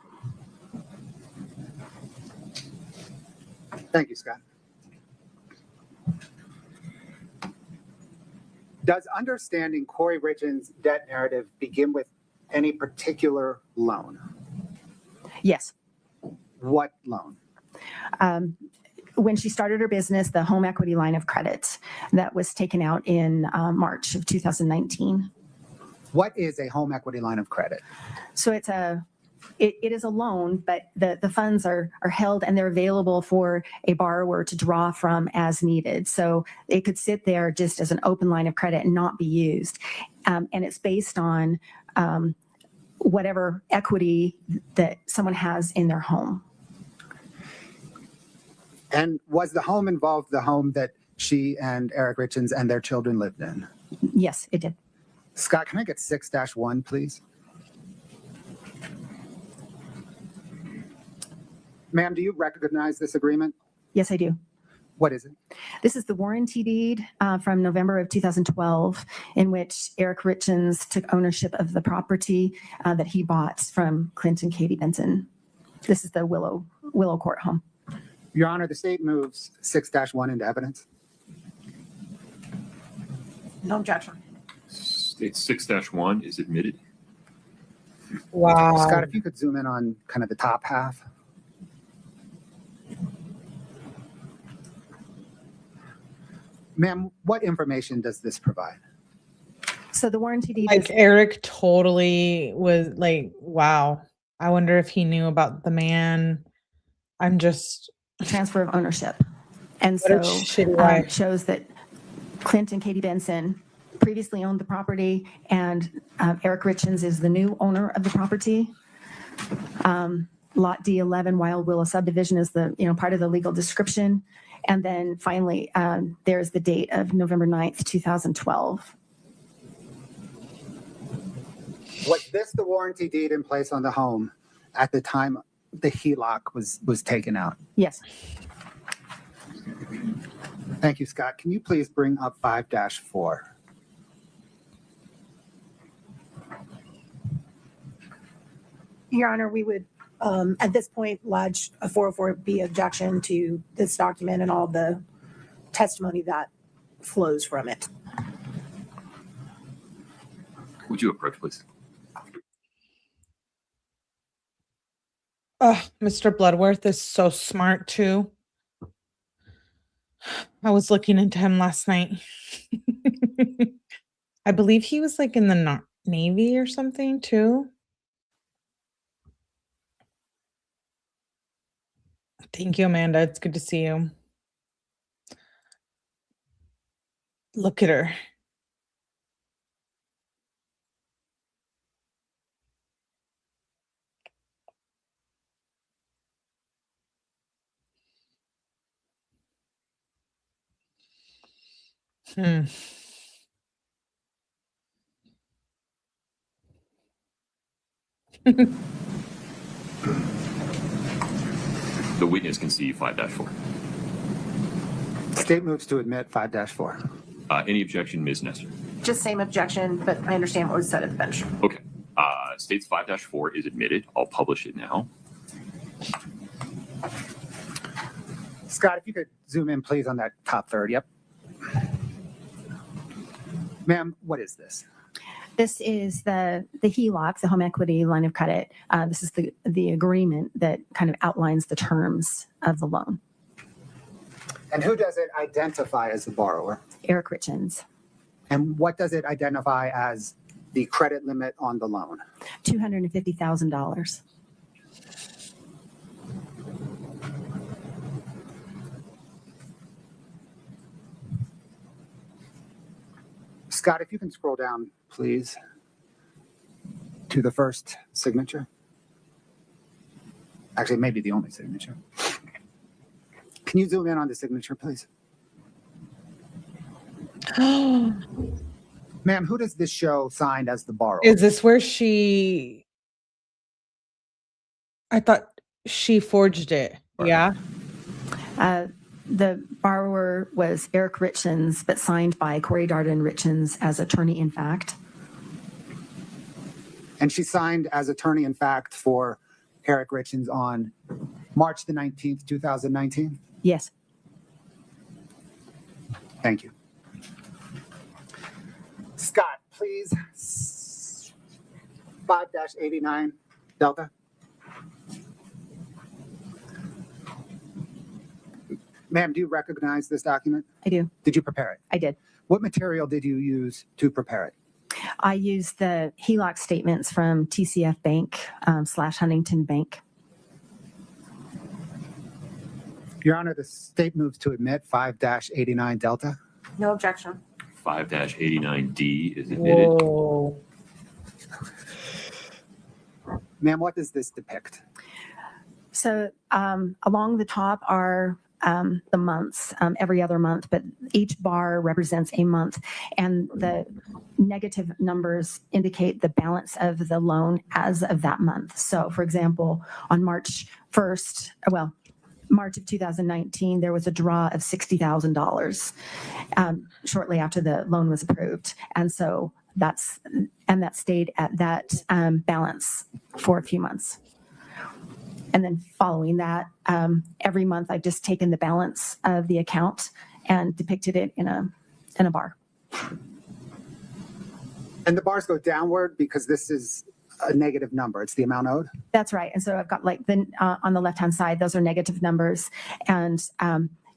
Thank you, Scott. Does understanding Kouri Richins' debt narrative begin with any particular loan? Yes. What loan? When she started her business, the home equity line of credit that was taken out in March of 2019. What is a home equity line of credit? So it is a loan, but the funds are held and they're available for a borrower to draw from as needed. So it could sit there just as an open line of credit and not be used. And it's based on whatever equity that someone has in their home. And was the home involved the home that she and Eric Richins and their children lived in? Yes, it did. Scott, can I get 6-1, please? Ma'am, do you recognize this agreement? Yes, I do. What is it? This is the warranty deed from November of 2012, in which Eric Richins took ownership of the property that he bought from Clinton Katie Benson. This is the Willow Court home. Your Honor, the state moves 6-1 into evidence. No objection. State 6-1 is admitted. Wow. Scott, if you could zoom in on kind of the top half. Ma'am, what information does this provide? So the warranty deed Like is Eric totally was like, wow. I wonder if he knew about the man. I'm just transfer of ownership. And What a so shitty wife. shows that Clint and Katie Benson previously owned the property, and Eric Richins is the new owner of the property. Lot D11 Wild Willow subdivision is the part of the legal description. And then finally, there's the date of November 9th, 2012. Was this the warranty deed in place on the home at the time the HELOC was taken out? Yes. Thank you, Scott. Can you please bring up 5-4? Your Honor, we would, at this point, lodge a 404B objection to this document and all the testimony that flows from it. Would you approach, please? oh, Mr. Bloodworth is so smart too. I was looking into him last night. I believe he was like in the Navy or something too. Thank you, Amanda. It's good to see you. Look at her. Hmm. The witness can see 5-4. State moves to admit 5-4. Any objection, Ms. Nestor? Just same objection, but I understand what was said at the bench. Okay. States 5-4 is admitted. I'll publish it now. Scott, if you could zoom in, please, on that top third. Yep. Ma'am, what is this? This is the HELOC, the home equity line of credit. This is the agreement that kind of outlines the terms of the loan. And who does it identify as the borrower? Eric Richins, And what does it identify as the credit limit on the loan? $250,000. Scott, if you can scroll down, please, to the first signature. Actually, maybe the only signature. Can you zoom in on the signature, please? Ma'am, who does this show signed as the borrower? Is this where she? I thought she forged it. Yeah. The borrower was Eric Richins, but signed by Kouri Darden Richins as attorney in fact. And she signed as attorney in fact for Eric Richins on March the 19th, 2019? Yes. Thank you. Scott, please. 5-89 Delta. Ma'am, do you recognize this document? I do. Did you prepare it? I did. What material did you use to prepare it? I used the HELOC statements from TCF Bank / Huntington Bank. Your Honor, the state moves to admit 5-89 Delta. No objection. 5-89D is admitted. Whoa. Ma'am, what does this depict? So along the top are the months, every other month, but each bar represents a month. And the negative numbers indicate the balance of the loan as of that month. So for example, on March 1st, well, March of 2019, there was a draw of $60,000 shortly after the loan was approved. And so that stayed at that balance for a few months. And then following that, every month I've just taken the balance of the account and depicted it in a bar. And the bars go downward because this is a negative number. It's the amount owed. That's right. And so I've got like on the left-hand side, those are negative numbers. And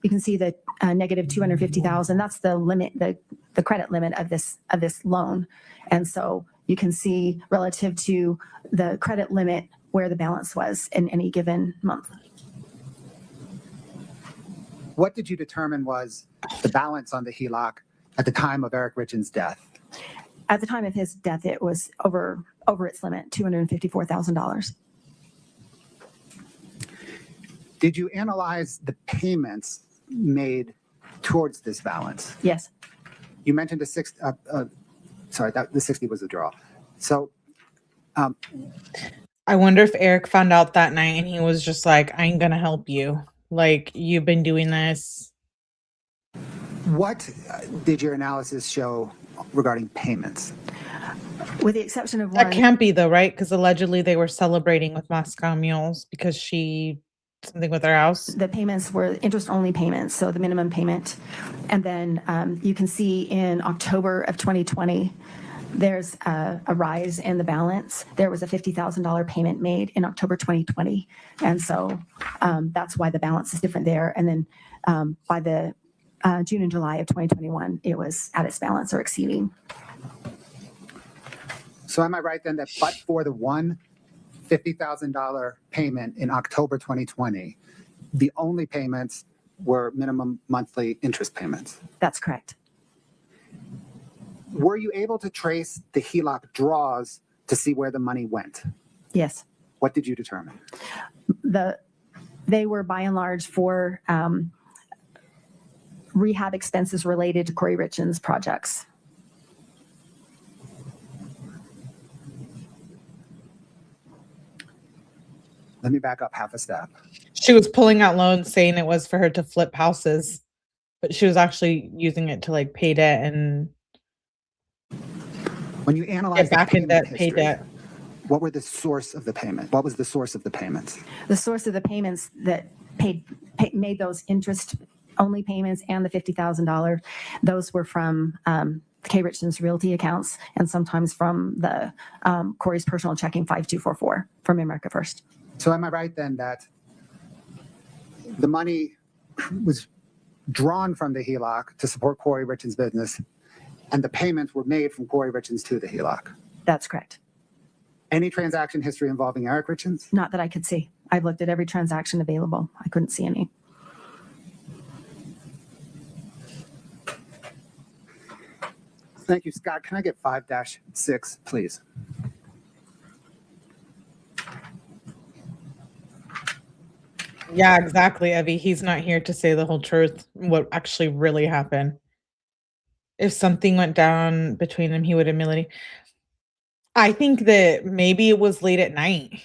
you can see the negative 250,000. That's the limit, the credit limit of this loan. And so you can see relative to the credit limit where the balance was in any given month. What did you determine was the balance on the HELOC at the time of Eric Richins' death? At the time of his death, it was over its limit, $254,000. Did you analyze the payments made towards this balance? Yes. You mentioned the 60 was the draw. So I wonder if Eric found out that night and he was just like, I ain't gonna help you. Like, you've been doing this. what did your analysis show regarding payments? With the exception of one. That can't be though, right? Because allegedly they were celebrating with Moscow Mules because something with her house. The payments were interest-only payments, so the minimum payment. And then you can see in October of 2020, there's a rise in the balance. There was a $50,000 payment made in October 2020. And so that's why the balance is different there. And then by the June and July of 2021, it was at its balance or exceeding. So am I right then that but for the one $50,000 payment in October 2020, the only payments were minimum monthly interest payments? That's correct. Were you able to trace the HELOC draws to see where the money went? Yes. What did you determine? They were by and large for rehab expenses related to Kouri Richins projects. Let me back up half a step. She was pulling out loans saying it was for her to flip houses, but she was actually using it to like pay debt and When you analyze get back the in payment debt, pay history, debt. what were the source of the payment? What was the source of the payments? The source of the payments that made those interest-only payments and the $50,000, those were from K. Richins Realty accounts and sometimes from the Kouri's personal checking 5244 from America First. So am I right then that the money was drawn from the HELOC to support Kouri Richins' business and the payments were made from Kouri Richins to the HELOC? That's correct. Any transaction history involving Eric Richins? Not that I could see. I've looked at every transaction available. I couldn't see any. Thank you, Scott. Can I get 5-6, please? Yeah, exactly, Evie. He's not here to say the whole truth, what actually really happened. If something went down between them, he would admit. I think that maybe it was late at night.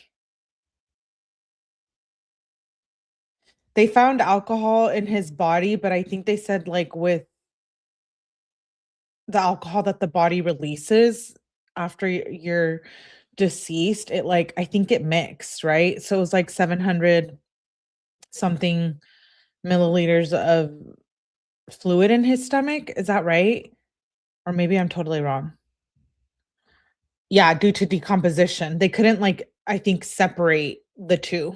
They found alcohol in his body, but I think they said like with the alcohol that the body releases after you're deceased, it like, I think it mixed, right? So it was like 700 something milliliters of fluid in his stomach. Is that right? Or maybe I'm totally wrong. Yeah, due to decomposition. They couldn't like, I think, separate the two.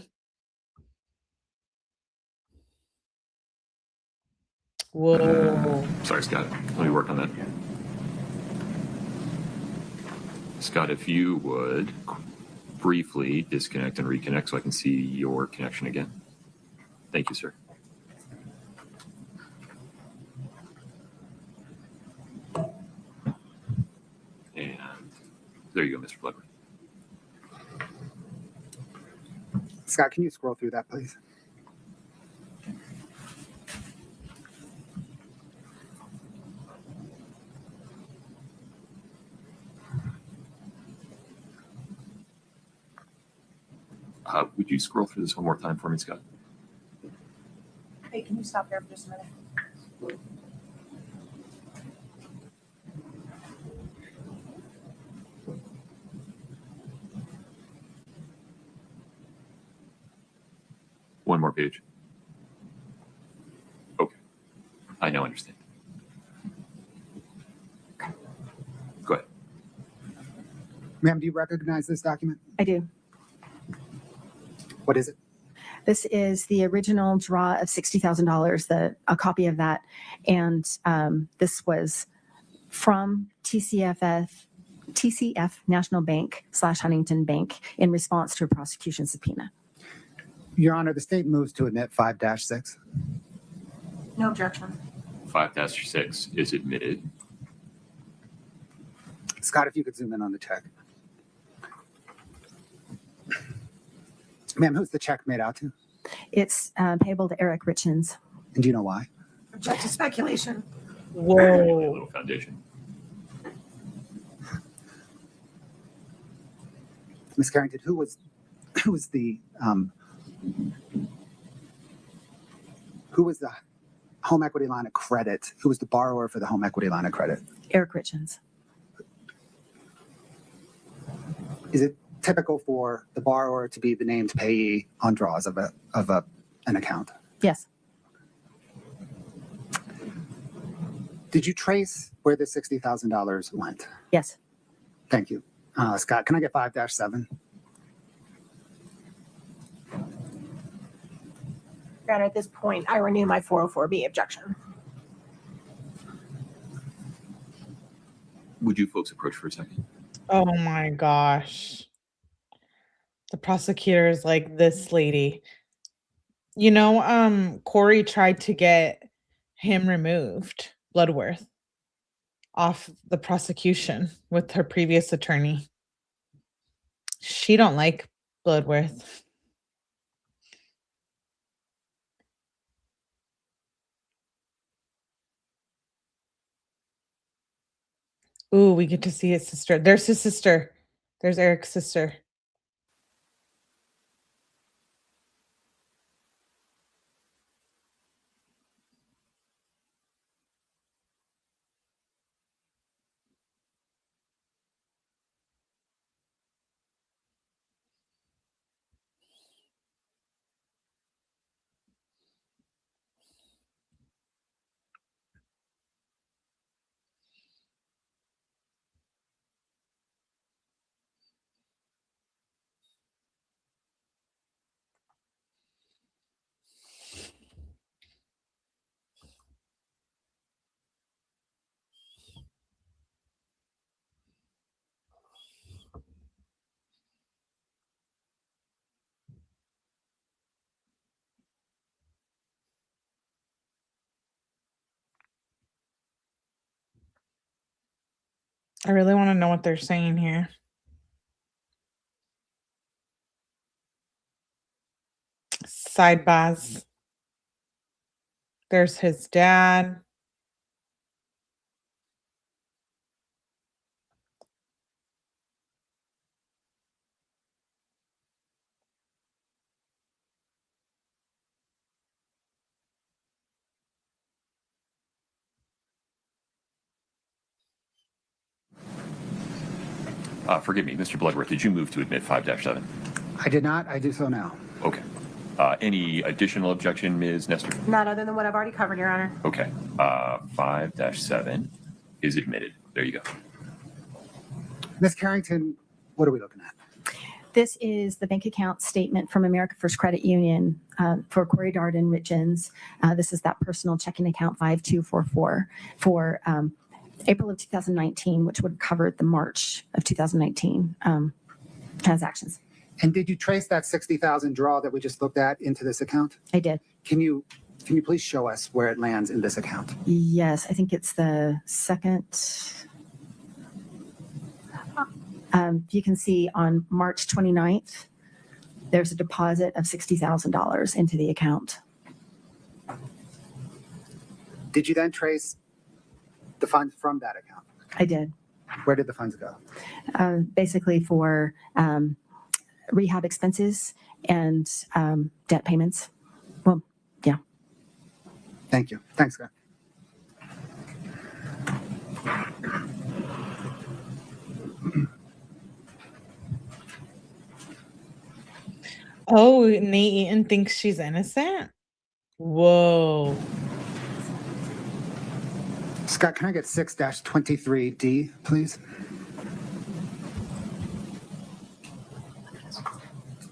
Whoa. Sorry, Scott. Let me work on that. Scott, if you would briefly disconnect and reconnect so I can see your connection again. Thank you, sir. And there you go, Mr. Bloodworth. Scott, can you scroll through that, please? Would you scroll through this one more time for me, Scott? Hey, can you stop there for just a minute? One more page. Okay. I now understand. Go ahead. Ma'am, do you recognize this document? I do. What is it? This is the original draw of $60,000, a copy of that. And this was from TCF National Bank / Huntington Bank in response to a prosecution subpoena. Your Honor, the state moves to admit 5-6. No objection. 5-6 is admitted. Scott, if you could zoom in on the check. Ma'am, who's the check made out to? It's payable to Eric Richins. And do you know why? Object to speculation. A Whoa. little foundation. Ms. Carrington, who was the home equity line of credit? Who was the borrower for the home equity line of credit? Eric Richins. Is it typical for the borrower to be the named payee on draws of an account? Yes. Did you trace where the $60,000 went? Yes. Thank you. Scott, can I get 5-7? Your Honor, at this point, I renew my 404B objection. Would you folks approach for a second? Oh my gosh. The prosecutor is like this lady. You know, Kouri tried to get him removed, Bloodworth, off the prosecution with her previous attorney. She don't like Bloodworth. Ooh, we get to see his sister. There's his sister. There's Eric's sister. I really want to know what they're saying here. Sidebars. There's his dad. Forgive me, Mr. Bloodworth, did you move to admit 5-7? I did not. I do so now. Okay. Any additional objection, Ms. Nestor? Not other than what I've already covered, Your Honor. Okay. 5-7 is admitted. There you go. Ms. Carrington, what are we looking at? This is the bank account statement from America First Credit Union for Kouri Darden Richins. This is that personal checking account 5244 for April of 2019, which would cover the March of 2019 transactions. And did you trace that 60,000 draw that we just looked at into this account? I did. Can you please show us where it lands in this account? Yes, I think it's the second. You can see on March 29th, there's a deposit of $60,000 into the account. Did you then trace the funds from that account? I did. Where did the funds go? Basically for rehab expenses and debt payments. Well, yeah. Thank you. Thanks, Scott. Oh, Nate Eaton thinks she's innocent? Whoa. Scott, can I get 6-23D, please?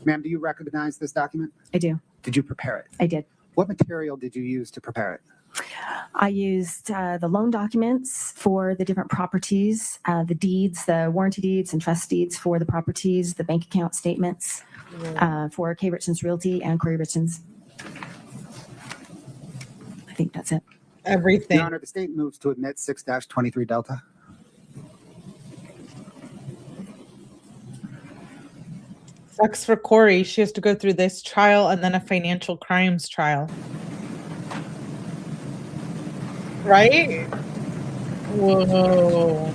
Ma'am, do you recognize this document? I do. Did you prepare it? I did. What material did you use to prepare it? I used the loan documents for the different properties, the deeds, the warranty deeds and trust deeds for the properties, the bank account statements for 𝗡𝗵 Realty and Kouri Richins. I think that's it. Everything. Your Honor, the state moves to admit 6-23 Delta. Sucks for Kouri. She has to go through this trial and then a financial crimes trial. Right? Whoa.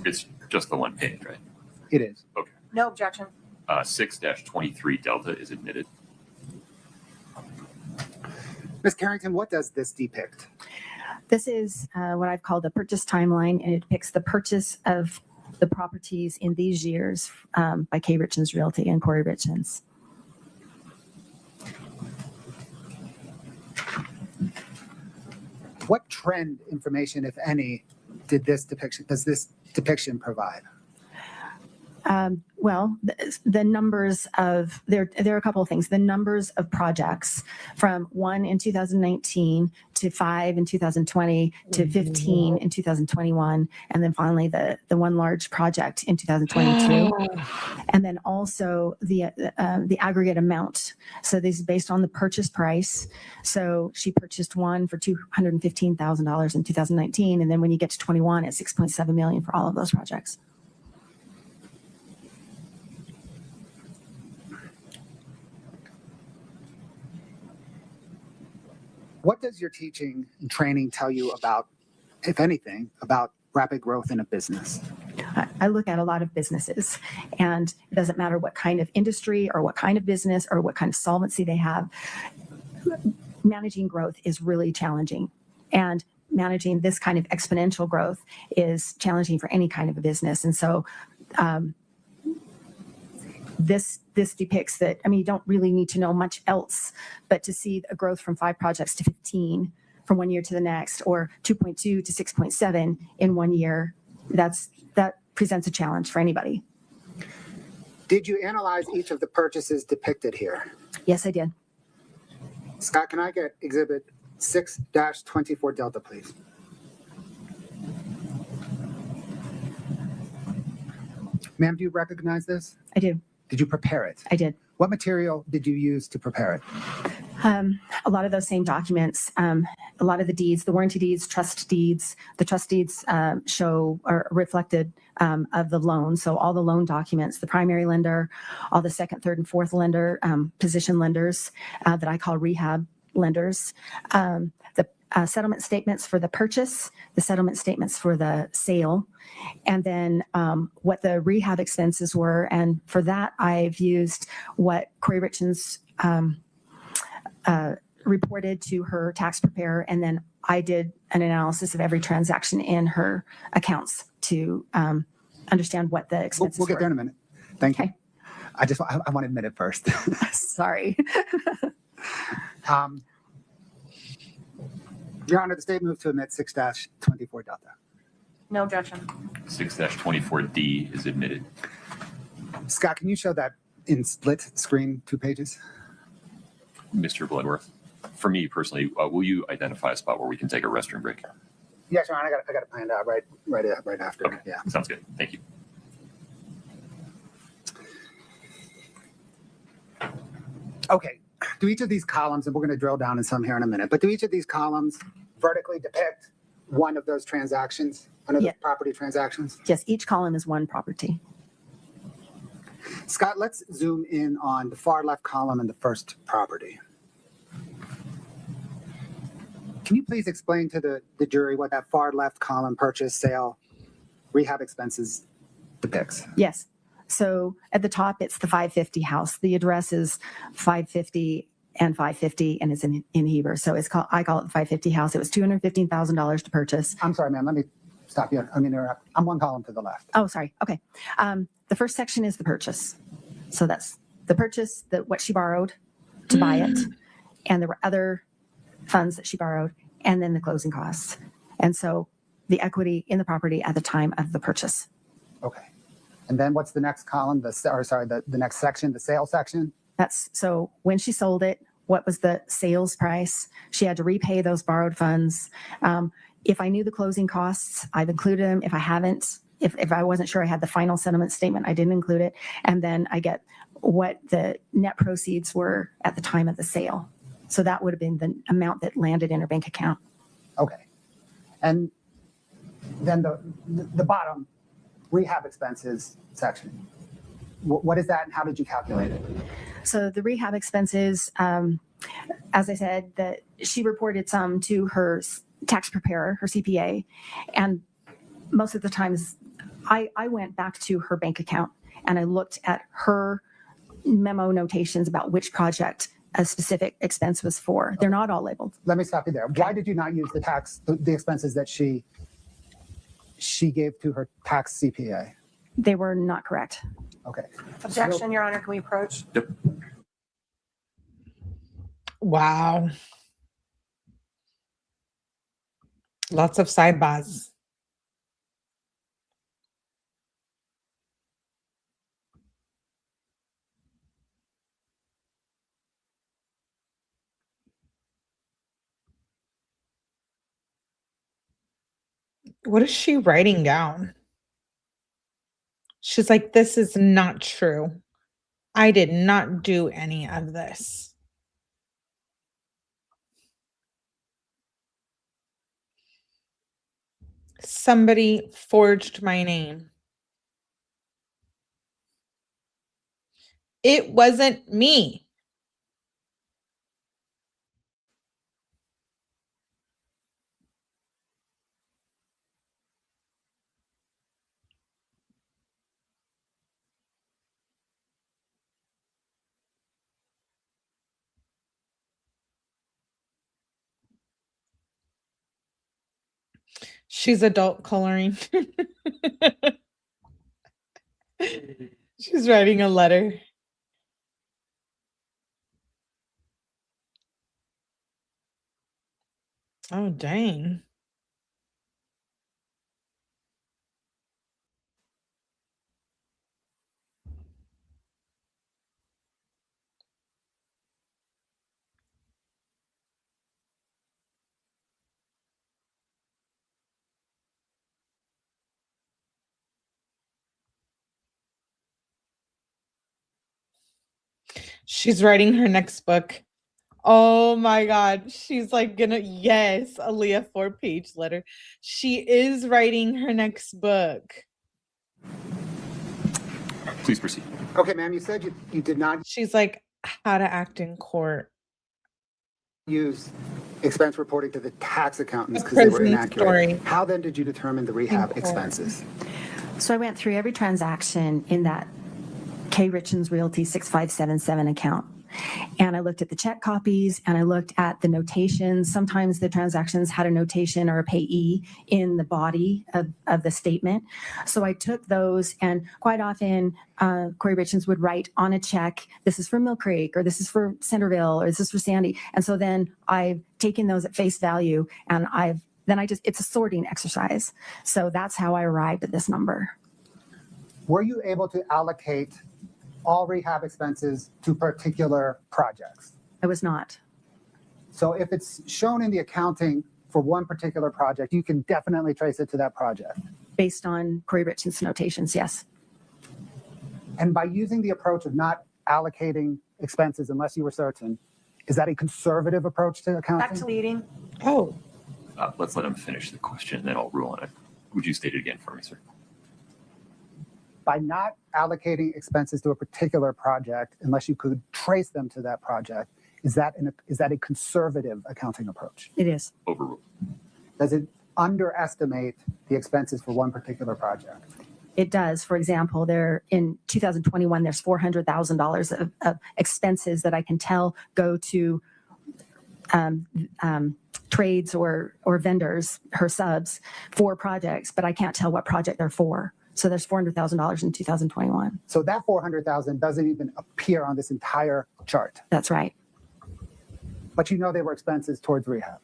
It's just the one page, right? It is. No objection. 6-23 Delta is admitted. Ms. Carrington, what does this depict? This is what I've called a purchase timeline, and it depicts the purchase of the properties in these years by 𝗡𝗵 Realty and Kouri Richins. What trend information, if any, does this depiction provide? Well, the numbers of, there are a couple of things. The numbers of projects from 1 in 2019 to 5 in 2020 to 15 in 2021, and then finally the one large project in 2022. And then also the aggregate amount. So this is based on the purchase price. So she purchased one for $215,000 in 2019, and then when you get to 21, it's $6.7 million for all of those projects. What does your teaching and training tell you about, if anything, about rapid growth in a business? I look at a lot of businesses, and it doesn't matter what kind of industry or what kind of business or what kind of solvency they have. Managing growth is really challenging, and managing this kind of exponential growth is challenging for any kind of a business. And so this depicts that, I mean, you don't really need to know much else, but to see a growth from 5 projects to 15 from one year to the next, or 2.2 to 6.7 in 1 year, that presents a challenge for anybody. Did you analyze each of the purchases depicted here? Yes, I did. Scott, can I get exhibit 6-24 Delta, please? Ma'am, do you recognize this? I do. Did you prepare it? I did. What material did you use to prepare it? A lot of those same documents, a lot of the deeds, the warranty deeds, trust deeds. The trust deeds show or reflected of the loan. So all the loan documents, the primary lender, all the second, third, and fourth lender, position lenders that I call rehab lenders, the settlement statements for the purchase, the settlement statements for the sale, and then what the rehab expenses were. And for that, I've used what Kouri Richins reported to her tax preparer, and then I did an analysis of every transaction in her accounts to understand what the expenses We'll get were. there in a minute. Thank you. Okay. I want to admit it first. Sorry. Your Honor, the state moves to admit 6-24 Delta. No objection. 6-24D is admitted. Scott, can you show that in split screen 2 pages? Mr. Bloodworth, for me personally, will you identify a spot where we can take a restroom break? Yes, Your Honor, I got it planned out right after. Okay. Yeah. Sounds good. Thank you. Okay. Do each of these columns, and we're going to drill down in some here in a minute, but do each of these columns vertically depict one of those transactions, one of Yeah. those property transactions? Yes, each column is one property. Scott, let's zoom in on the far left column and the first property. Can you please explain to the jury what that far left column, purchase, sale, rehab expenses, depicts. Yes. So at the top, it's the 550 house. The address is 550 and 550, and it's in Heber. So I call it the 550 house. It was $215,000 to purchase. I'm sorry, ma'am, let me stop you. I mean, interrupt. I'm one column to the left. Oh, sorry. Okay. The first section is the purchase. So that's the purchase, what she borrowed to buy it. And there were other funds that she borrowed, and then the closing costs. And so the equity in the property at the time of the purchase. Okay. And then what's the next column? The next section, the sales section? So when she sold it, what was the sales price? She had to repay those borrowed funds. If I knew the closing costs, I've included them. If I haven't, if I wasn't sure I had the final settlement statement, I didn't include it. And then I get what the net proceeds were at the time of the sale. So that would have been the amount that landed in her bank account. Okay. And then the bottom, rehab expenses section. What is that and how did you calculate it? So the rehab expenses, as I said, that she reported some to her tax preparer, her CPA, and most of the times I went back to her bank account and I looked at her memo notations about which project a specific expense was for. They're not all labeled. Let me stop you there. Why did you not use the expenses that she gave to her tax CPA? They were not correct. Okay. Objection, Your Honor, can we approach? Yep. Wow. Lots of sidebars. What is she writing down? She's like, this is not true. I did not do any of this. Somebody forged my name. It wasn't me. She's adult coloring. She's writing a letter. Oh, dang. She's writing her next book. Oh my God. She's like yes, Aaliyah 4-page letter. She is writing her next book. Please proceed. Okay, ma'am, you said you did not She's like, how to act in court. use expense reporting to the tax accountants because they were Prison inaccurate. story. How then did you determine the rehab court. expenses? So I went through every transaction in that Richins Realty 6577 account. And I looked at the check copies and I looked at the notations. Sometimes the transactions had a notation or a payee in the body of the statement. So I took those, and quite often Kouri Richins would write on a check, this is for Mill Creek, or this is for Centerville, or this is for Sandy. And so then I've taken those at face value, and it's a sorting exercise. So that's how I arrived at this number. Were you able to allocate all rehab expenses to particular projects? I was not. So if it's shown in the accounting for one particular project, you can definitely trace it to that project. Based on Kouri Richins' notations, yes. And by using the approach of not allocating expenses unless you were certain, is that a conservative approach to accounting? Back to leading. Oh, Let's let him finish the question, then I'll rule on it. Would you state it again for me, sir? By not allocating expenses to a particular project unless you could trace them to that project, is that a conservative accounting approach? It is. Overruled. Does it underestimate the expenses for one particular project? It does. For example, there in 2021, there's $400,000 of expenses that I can tell go to trades or vendors, her subs, for projects, but I can't tell what project they're for. So there's $400,000 in 2021. So that 400,000 doesn't even appear on this entire chart, That's right. but you know they were expenses towards rehab.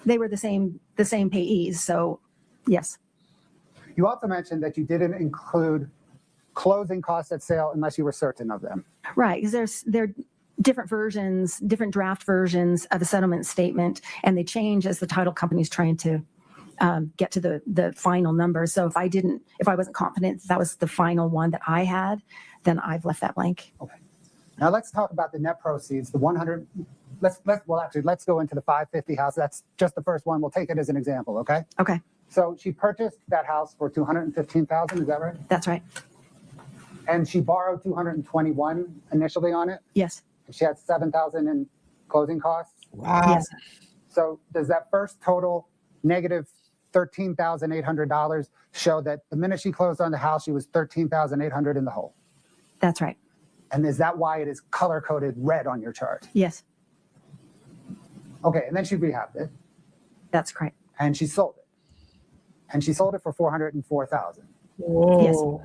They were the same payees. So yes, You also mentioned that you didn't include closing costs at sale unless you were certain of them. right. Because there are different versions, different draft versions of a settlement statement, and they change as the title company's trying to get to the final number. So if I wasn't confident that was the final one that I had, then I've left that blank. Okay. Now let's talk about the net proceeds, the 100, let's go into the 550 house. That's just the first one. We'll take it as an example, okay? Okay, So she purchased that house for $215,000, is that right? that's right. And she borrowed $221 initially on it. Yes, She had $7,000 in closing costs. Wow. yes, So does that first total negative $13,800 show that the minute she closed on the house, she was $13,800 in the hole? that's right. And is that why it is color coded red on your chart? Yes, Okay, and then she rehabbed it that's correct. and she sold it. And she sold it for $404,000. Whoa.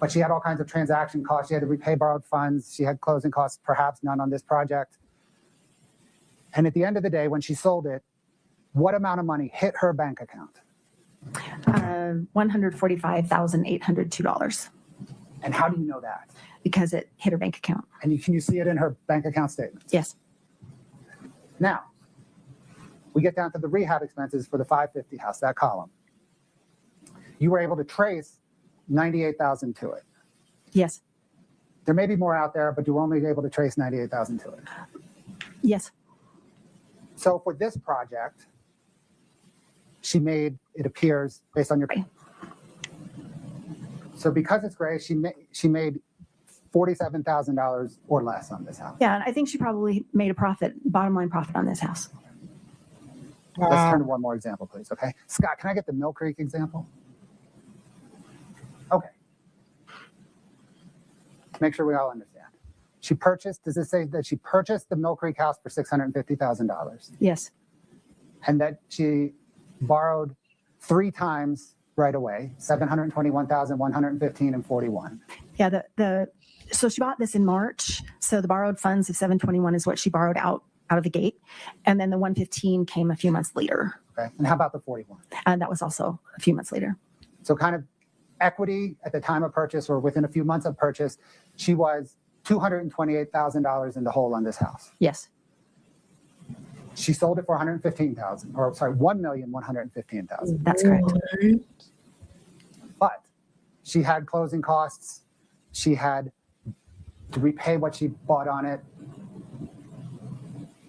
But she had all kinds of transaction costs. She had to repay borrowed funds. She had closing costs, perhaps none on this project. And at the end of the day, when she sold it, what amount of money hit her bank account? $145,802 And how do you know that? because it hit her bank account. And can you see it in her bank account statements? Yes, Now, we get down to the rehab expenses for the 550 house, that column. You were able to trace $98,000 to it. yes, There may be more out there, but you were only able to trace $98,000 to it. yes, So for this project, she made, it appears, based on your. Right. So because it's gray, she made $47,000 or less on this house. yeah. And I think she probably made a profit, bottom line profit on this house. Let's Wow. turn to one more example, please. Okay, Scott, can I get the Mill Creek example? Okay. Make sure we all understand. She purchased. Does it say that she purchased the Mill Creek house for $650,000, Yes, and that she borrowed 3 times right away, $721,115 and $41. yeah. So she bought this in March. So the borrowed funds of 721 is what she borrowed out of the gate, and then the 115 came a few months later, Okay, and how about the 41? and that was also a few months later. So kind of equity at the time of purchase or within a few months of purchase, she was $228,000 in the hole on this house. Yes, She sold it for $115,000, or sorry, $1,115,000. that's correct. But she had closing costs. She had to repay what she bought on it.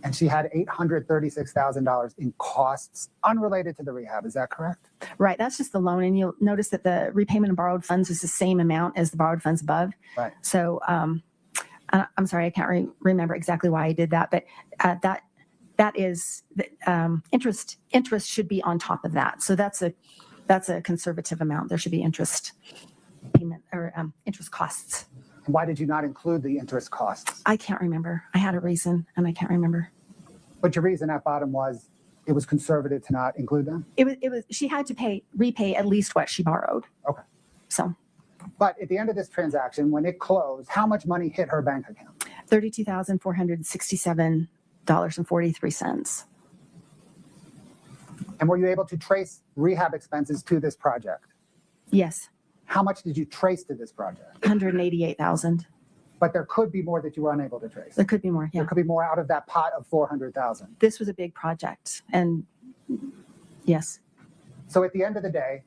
And she had $836,000 in costs unrelated to the rehab. Is that correct? Right. That's just the loan. And you'll notice that the repayment of borrowed funds is the same amount as the borrowed funds above. Right. So I'm sorry, I can't remember exactly why I did that, but that is interest should be on top of that. So that's a conservative amount. There should be interest payment or interest costs. And why did you not include the interest costs? I can't remember. I had a reason and I can't remember. But your reason at bottom was it was conservative to not include them? It was she had to repay at least what she borrowed. Okay. So But at the end of this transaction, when it closed, how much money hit her bank account? $32,467.43. And were you able to trace rehab expenses to this project? Yes, How much did you trace to this project? $188,000. But there could be more that you were unable to trace. There could be more. Yeah. There could be more out of that pot of $400,000. This was a big project, and yes, So at the end of the day,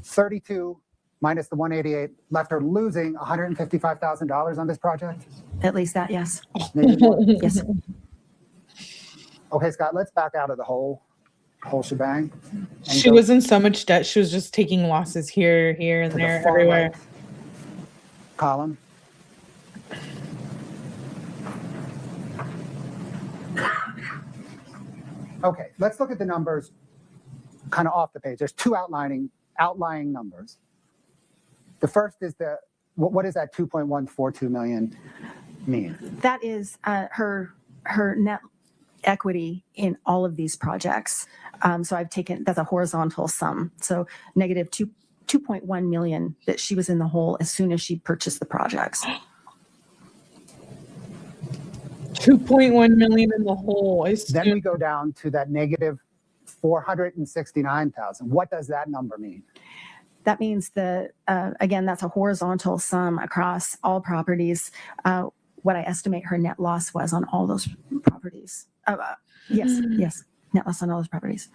32 minus the 188 left her losing $155,000 on this project. at least that. Yes, Maybe more. yes. Okay, Scott, let's back out of the whole shebang. and She go was in so much debt. She was just taking losses here, and to the there, far everywhere. right column. Okay, let's look at the numbers kind of off the page. There's two outlying numbers. The first is what does that 2.142 million mean? That is her net equity in all of these projects. So I've taken, that's a horizontal sum. So negative 2.1 million that she was in the hole as soon as she purchased the projects. 2.1 million in the hole. Then we go down to that negative 469,000. What does that number mean? That means again, that's a horizontal sum across all properties. What I estimate her net loss was on all those properties. Yes, net loss on all those properties.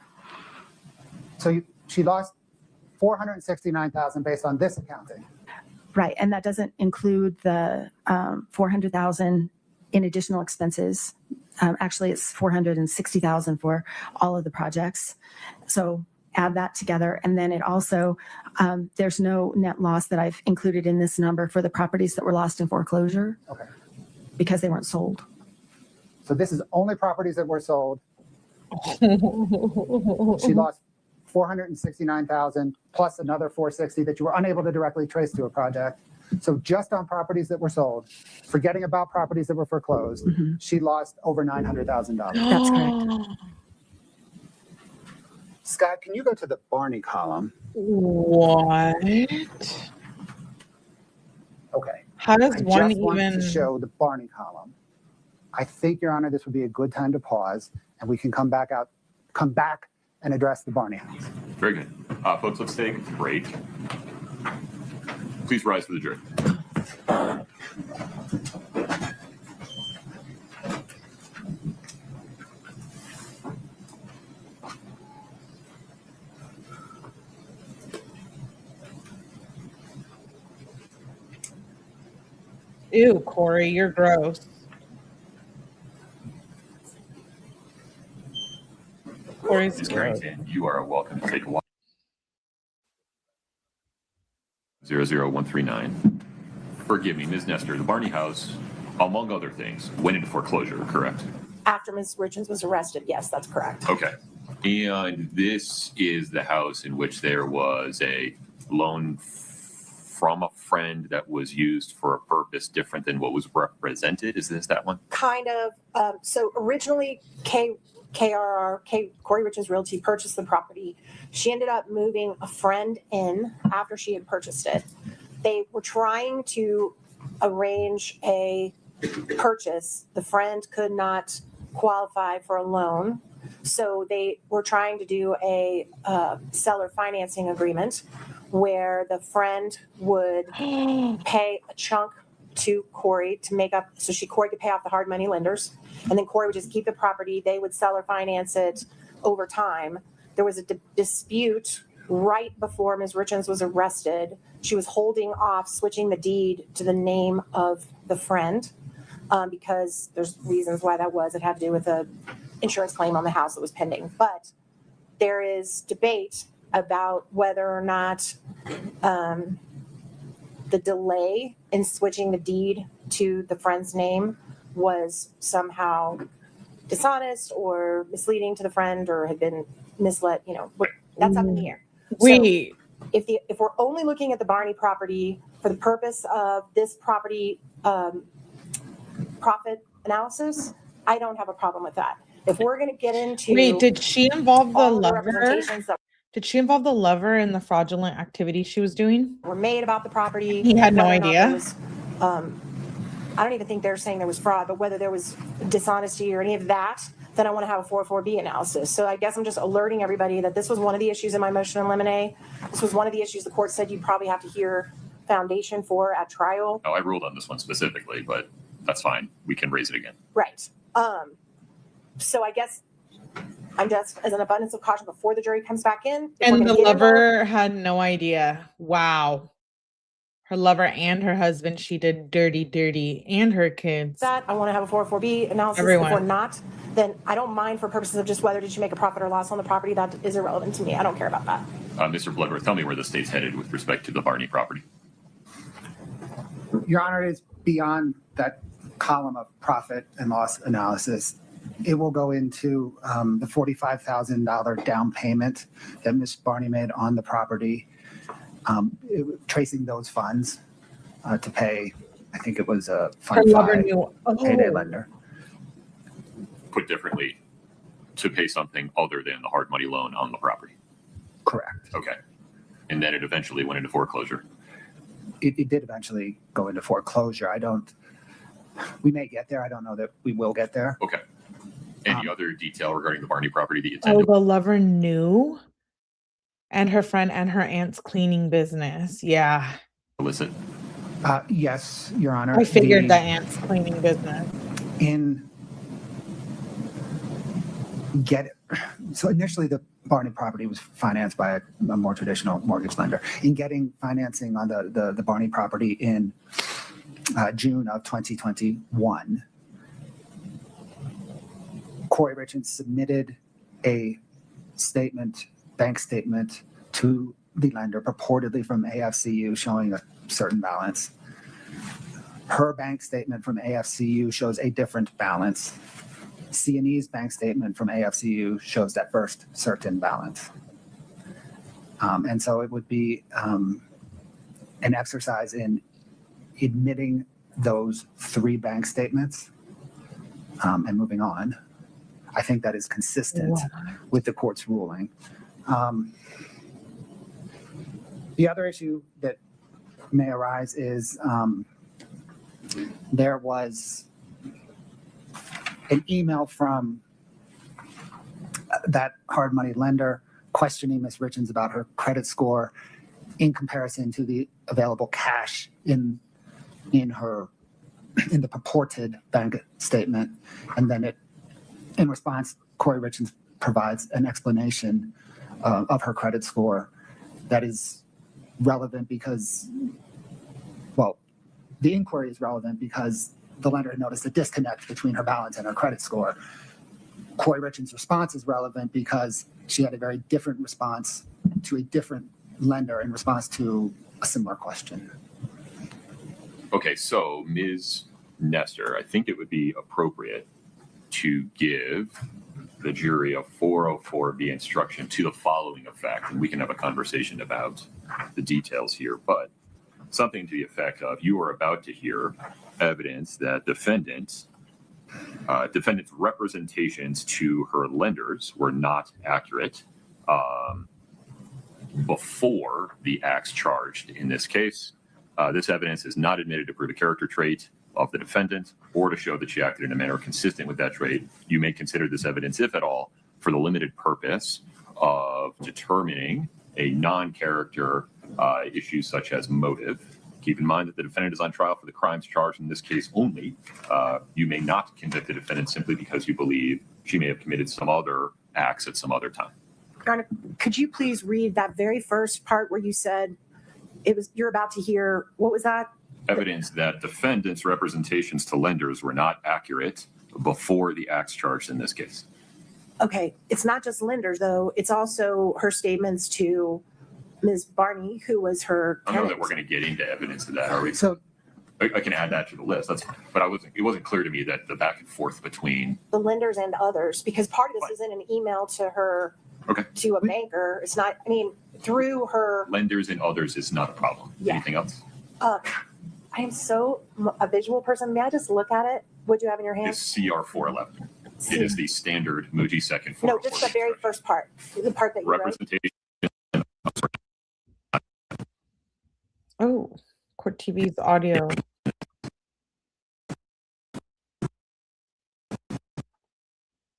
So she lost 469,000 based on this accounting. Right, and that doesn't include the 400,000 in additional expenses. Actually, it's 460,000 for all of the projects. So add that together, and then it also there's no net loss that I've included in this number for the properties that were lost in foreclosure. Okay. Because they weren't sold. So this is only properties that were sold. She lost 469,000 plus another 460 that you were unable to directly trace to a project. So just on properties that were sold, forgetting about properties that were foreclosed, she lost over $900,000. That's correct. Scott, can you go to the Barney column? What? Okay. How does I one just want even to show the Barney column. I think, Your Honor, this would be a good time to pause, and we can come back and address the Barney house. Very good. Folks, let's take a break. Please rise for the jury. Ew, Kouri, you're gross. Kouri's Ms. gross. Carrington, you are welcome to take a walk. 00139. Forgive me, Ms. Nestor, the Barney house, among other things, went into foreclosure, correct? After Ms. Richins was arrested, yes, that's correct. Okay. And this is the house in which there was a loan from a friend that was used for a purpose different than what was represented. Is this that one? Kind of. So originally, Kouri Richins Realty purchased the property. She ended up moving a friend in after she had purchased it. They were trying to arrange a purchase. The friend could not qualify for a loan. So they were trying to do a seller financing agreement where the friend would pay a chunk to Kouri to make up, so Kouri could pay off the hard money lenders, and then Kouri would just keep the property. They would seller finance it over time. There was a dispute right before Ms. Richins was arrested. She was holding off switching the deed to the name of the friend because there's reasons why that was. It had to do with a insurance claim on the house that was pending. But there is debate about whether or not the delay in switching the deed to the friend's name was somehow dishonest or misleading to the friend or had been misled. That's up in the air. Wait. So if we're only looking at the Barney property for the purpose of this property profit analysis, I don't have a problem with that. If we're going to get into Did she involve the all the lover? representations that Did she involve the lover in the fraudulent activity she was doing? were made about the property, He had no whether or not idea. there was, I don't even think they're saying there was fraud, but whether there was dishonesty or any of that, then I want to have a 404B analysis. So I guess I'm just alerting everybody that this was one of the issues in my motion in limine. This was one of the issues the court said you'd probably have to hear foundation for at trial. Oh, I ruled on this one specifically, but that's fine. We can raise it again. Right. So I guess I'm just, as an abundance of caution before the jury comes back in. if we're And gonna the get involved- lover had no idea. Wow. Her lover and her husband, she did dirty, and her kids. that I want to have a 404B analysis. Everyone. If we're not, then I don't mind for purposes of just whether did you make a profit or loss on the property. That is irrelevant to me. I don't care about that. Mr. Bloodworth, tell me where the state's headed with respect to the Barney property. Your Honor, it's beyond that column of profit and loss analysis. It will go into the $45,000 down payment that Ms. Barney made on the property, tracing those funds to pay, I think it was a Her Fund lover 5 knew. payday Oh. lender. Put differently, to pay something other than the hard money loan on the property. Correct. Okay. And then it eventually went into foreclosure. It did eventually go into foreclosure. We may get there. I don't know that we will get there. Okay. Any other detail regarding the Barney property that you Oh, intend the lover knew. And her friend and her aunt's cleaning business. Yeah. to elicit? Yes, Your Honor. I figured the aunt's cleaning business. So initially the Barney property was financed by a more traditional mortgage lender. In getting financing on the Barney property in June of 2021, Kouri Richins submitted a bank statement to the lender purportedly from AFCU showing a certain balance. Her bank statement from AFCU shows a different balance. C&E's bank statement from AFCU shows that first certain balance. And so it would be an exercise in admitting those three bank statements and moving on. I think that is consistent with the court's ruling. The other issue that may arise is there was an email from that hard money lender questioning Ms. Richins about her credit score in comparison to the available cash in the purported bank statement. And then in response, Kouri Richins provides an explanation of her credit score that is relevant because, well, the inquiry is relevant because the lender had noticed a disconnect between her balance and her credit score. Kouri Richins' response is relevant because she had a very different response to a different lender in response to a similar question. Okay, so Ms. Nestor, I think it would be appropriate to give the jury a 404B instruction to the following effect, and we can have a conversation about the details here, but something to the effect of, you are about to hear evidence that defendant's representations to her lenders were not accurate before the acts charged in this case. This evidence is not admitted to prove a character trait of the defendant or to show that she acted in a manner consistent with that trait. You may consider this evidence, if at all, for the limited purpose of determining a non-character issue such as motive. Keep in mind that the defendant is on trial for the crimes charged in this case only. You may not convict the defendant simply because you believe she may have committed some other acts at some other time. Your Honor, could you please read that very first part where you said you're about to hear, what was that? Evidence that defendant's representations to lenders were not accurate before the acts charged in this case. Okay, it's not just lenders though, it's also her statements to Ms. Barney, who was her I don't know that tenant. we're going to get into evidence of that, are we? So I can add that to the list. But it wasn't clear to me that the back and forth between. The lenders and others, because part of this is in an email to her, to a banker. It's not, through her. Lenders and others is not a problem. Yeah. Anything else? I am so a visual person. May I just look at it? What do you have in your hand? It's CR 411. It is the standard Muji second No, just the very first part, the part that you wrote. representation. Oh, Court TV's audio.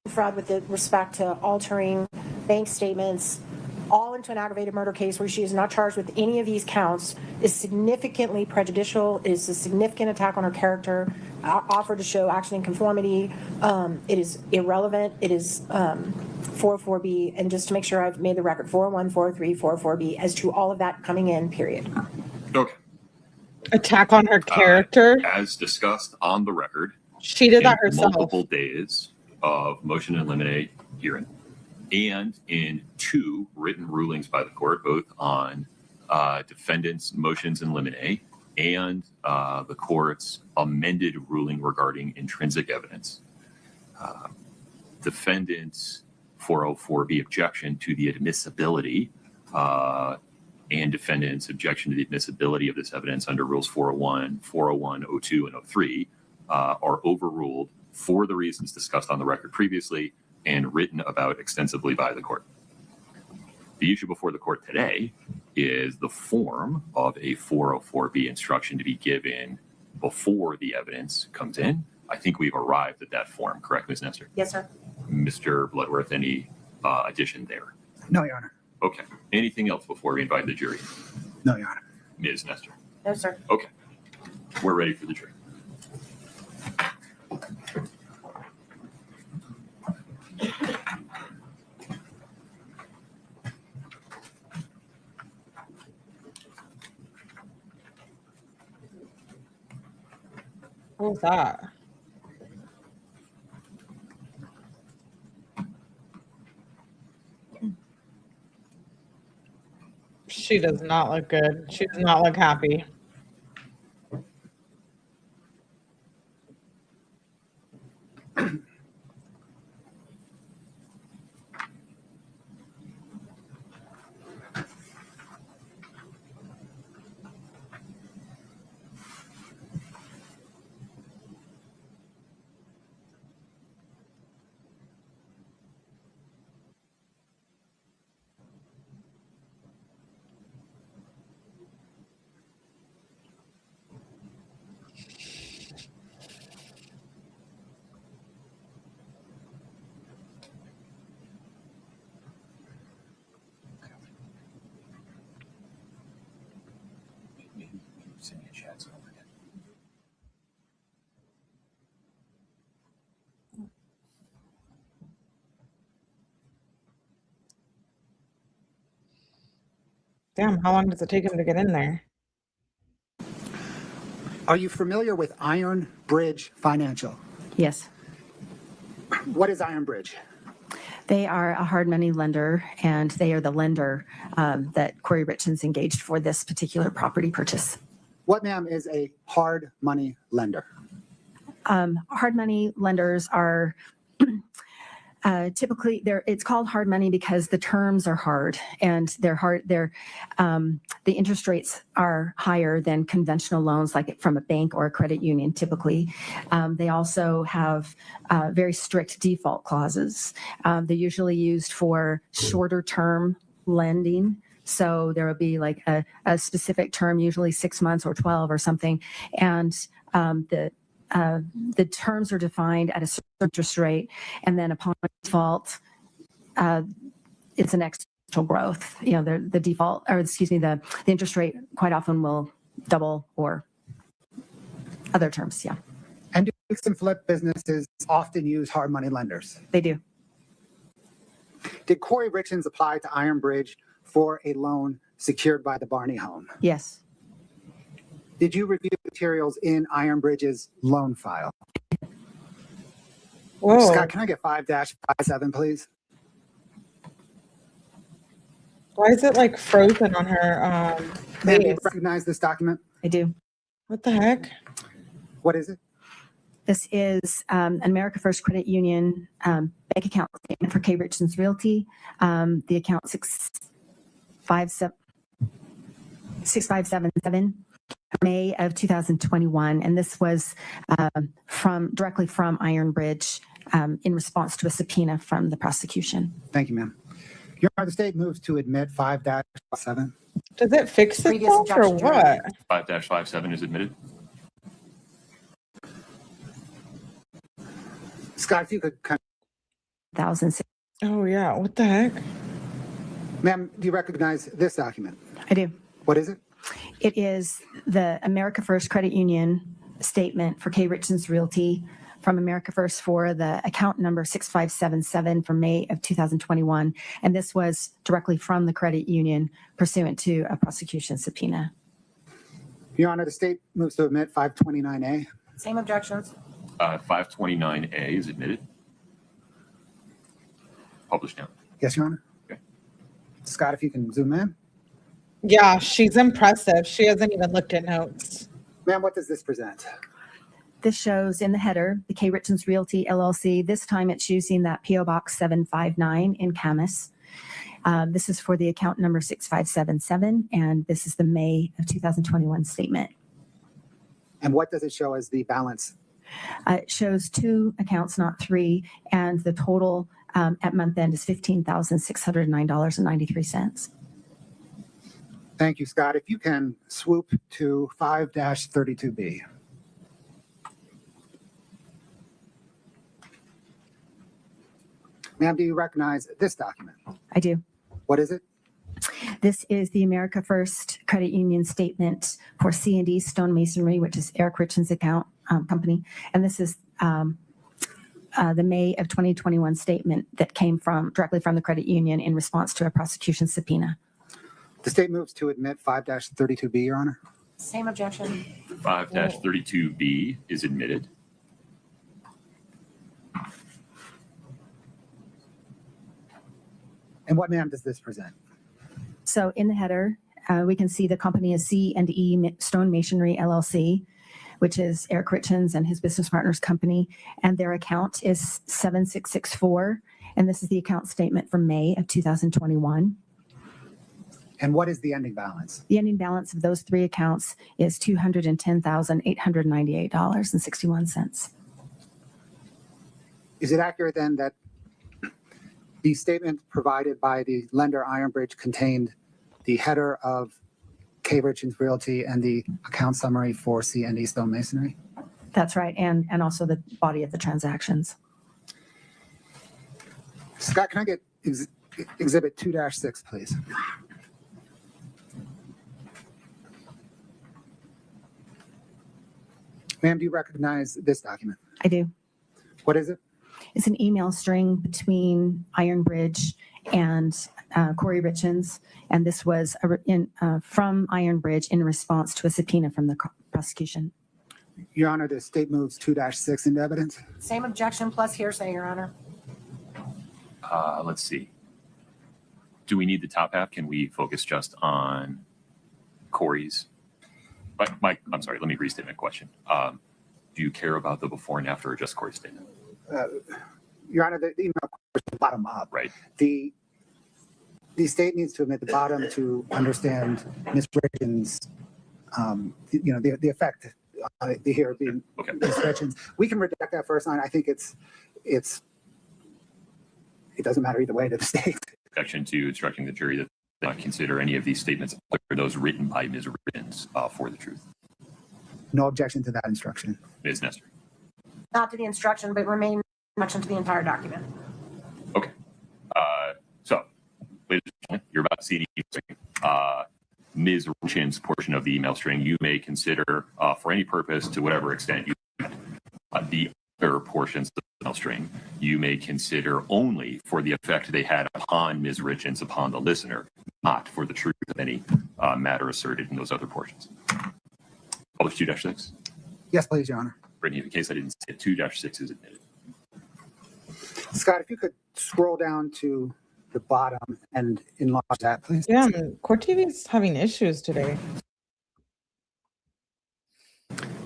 Fraud with respect to altering bank statements, all into an aggravated murder case where she is not charged with any of these counts, is significantly prejudicial. It is a significant attack on her character, offered to show action in conformity. It is irrelevant. It is 404B. And just to make sure I've made the record, 401, 403, 404B as to all of that coming in, period. Okay. Attack on her character. As discussed on the record. She did that in herself. Multiple days of motion to eliminate hearing, and in two written rulings by the court, both on defendant's motions in limine and the court's amended ruling regarding intrinsic evidence. defendant's 404B objection to the admissibility and defendant's objection to the admissibility of this evidence under rules 401, 401, 02, and 03 are overruled for the reasons discussed on the record previously and written about extensively by the court. The issue before the court today is the form of a 404B instruction to be given before the evidence comes in. I think we've arrived at that form, correct, Ms. Nestor? Yes, sir. Mr. Bloodworth, any addition there? No, Your Honor. Okay. Anything else before we invite the jury? No, Your Honor. Ms. Nestor? No, sir. Okay. We're ready for the jury. What was that? She does not look good. She does not look happy. Damn, how long does it take him to get in there? Are you familiar with Iron Bridge Financial? Yes. What is Iron Bridge? They are a hard money lender, and they are the lender that Kouri Richins engaged for this particular property purchase. What, ma'am, is a hard money lender? Hard money lenders are typically it's called hard money because the terms are hard, and the interest rates are higher than conventional loans like from a bank or a credit union typically. They also have very strict default clauses. They're usually used for shorter term lending. So there will be like a specific term, usually 6 months or 12 or something. And the terms are defined at a certain interest rate, and then upon default, it's an exponential growth. You know, the default, or excuse me, the interest rate quite often will double or other terms. Yeah, And do fix and flip businesses often use hard money lenders? they do. Did Kouri Richins apply to Iron Bridge for a loan secured by the Barney home? Yes, Did you review materials in Iron Bridge's loan file? Whoa. Scott, can I get 5-57, please? Why is it like frozen on her Ma'am, do you face? recognize this document? I do. What the heck? What is it? This is an America First Credit Union bank account statement for Kouri Richins Realty. The account 6577, May of 2021, and this was directly from Iron Bridge in response to a subpoena from the prosecution. Thank you, ma'am. Your Honor, the state moves to admit 5-7. Does it fix Previous itself or objection, Your what? 5-57 is admitted. Scott, if you could, 2006. Oh yeah, what the heck? ma'am, do you recognize this document? I do. What is it? It is the America First Credit Union statement for Kouri Richins Realty from America First for the account number 6577 from May of 2021. And this was directly from the credit union pursuant to a prosecution subpoena. Your Honor, the state moves to admit 529A. Same objections. 529A is admitted. Published now. Yes, Your Honor. Okay. Scott, if you can zoom in. Yeah, she's impressive. She hasn't even looked at notes. Ma'am, what does this present? This shows in the header, the Richins Realty LLC. This time it's using that PO Box 759 in Camas. This is for the account number 6577, and this is the May of 2021 statement. And what does it show as the balance? It shows 2 accounts, not 3, and the total at month end is $15,609.93. Thank you, Scott. If you can swoop to 5-32B. Ma'am, do you recognize this document? I do. What is it? This is the America First Credit Union statement for C&D Stonemasonry, which is Eric Richins' account company. And this is the May of 2021 statement that came directly from the credit union in response to a prosecution subpoena. The state moves to admit 5-32B, Your Honor. Same objection. 5-32B is admitted. And what, ma'am, does this present? So in the header, we can see the company is C&E Stonemasonry LLC, which is Eric Richins and his business partner's company, and their account is 7664, and this is the account statement from May of 2021. And what is the ending balance? The ending balance of those 3 accounts is $210,898.61. Is it accurate then that the statement provided by the lender Ironbridge contained the header of Richins Realty and the account summary for C&E Stonemasonry? That's right, and also the body of the transactions. Scott, can I get Exhibit 2-6, please? Ma'am, do you recognize this document? I do. What is it? It's an email string between Ironbridge and Kouri Richins, and this was from Ironbridge in response to a subpoena from the prosecution. Your Honor, the state moves 2-6 into evidence. Same objection plus hearsay, Your Honor. Let's see. Do we need the top half? Can we focus just on Kouri's? Mike, I'm sorry, let me restate my question. Do you care about the before and after or just Kouri's statement? Your Honor, the email is bottom up. Right. The state needs to admit the bottom to understand Ms. Richins, the effect here being Okay. Ms. Richins. We can redact that first line. I think it doesn't matter either way to the state. Objection to instructing the jury that they not consider any of these statements or those written by Ms. Richins for the truth. No objection to that instruction. Ms. Nestor. Not to the instruction, but remain objection to the entire document. Okay. So, ladies and gentlemen, you're about to see Ms. Richins' portion of the email string. You may consider, for any purpose, to whatever extent you the other portions of the email string, you may consider only for the effect they had upon Ms. Richins, upon the listener, not for the truth of any matter asserted in those other portions. Publish 2-6. Yes, please, Your Honor. Brittany, in case I didn't say it, 2-6 is admitted. Scott, if you could scroll down to the bottom and enlarge that, please. Yeah, Court TV is having issues today.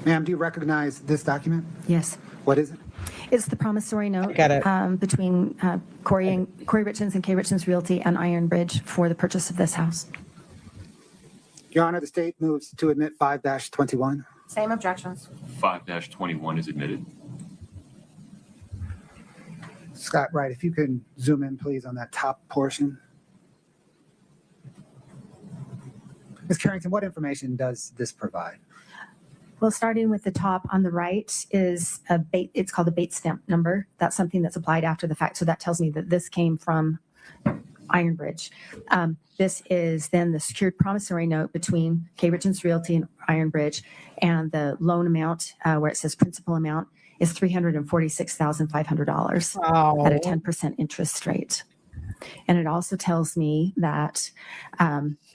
Ma'am, do you recognize this document? Yes. What is it? It's the promissory note Got it. between Kouri Richins and Richins Realty and Ironbridge for the purchase of this house. Your Honor, the state moves to admit 5-21. Same objections. 5-21 is admitted. Scott, right, if you can zoom in, please, on that top portion. Ms. Carrington, what information does this provide? Well, starting with the top on the right is it's called a bait stamp number. That's something that's applied after the fact. So that tells me that this came from Ironbridge. This is then the secured promissory note between Richins Realty and Ironbridge, and the loan amount where it says principal amount is $346,500 Wow. at a 10% interest rate. And it also tells me that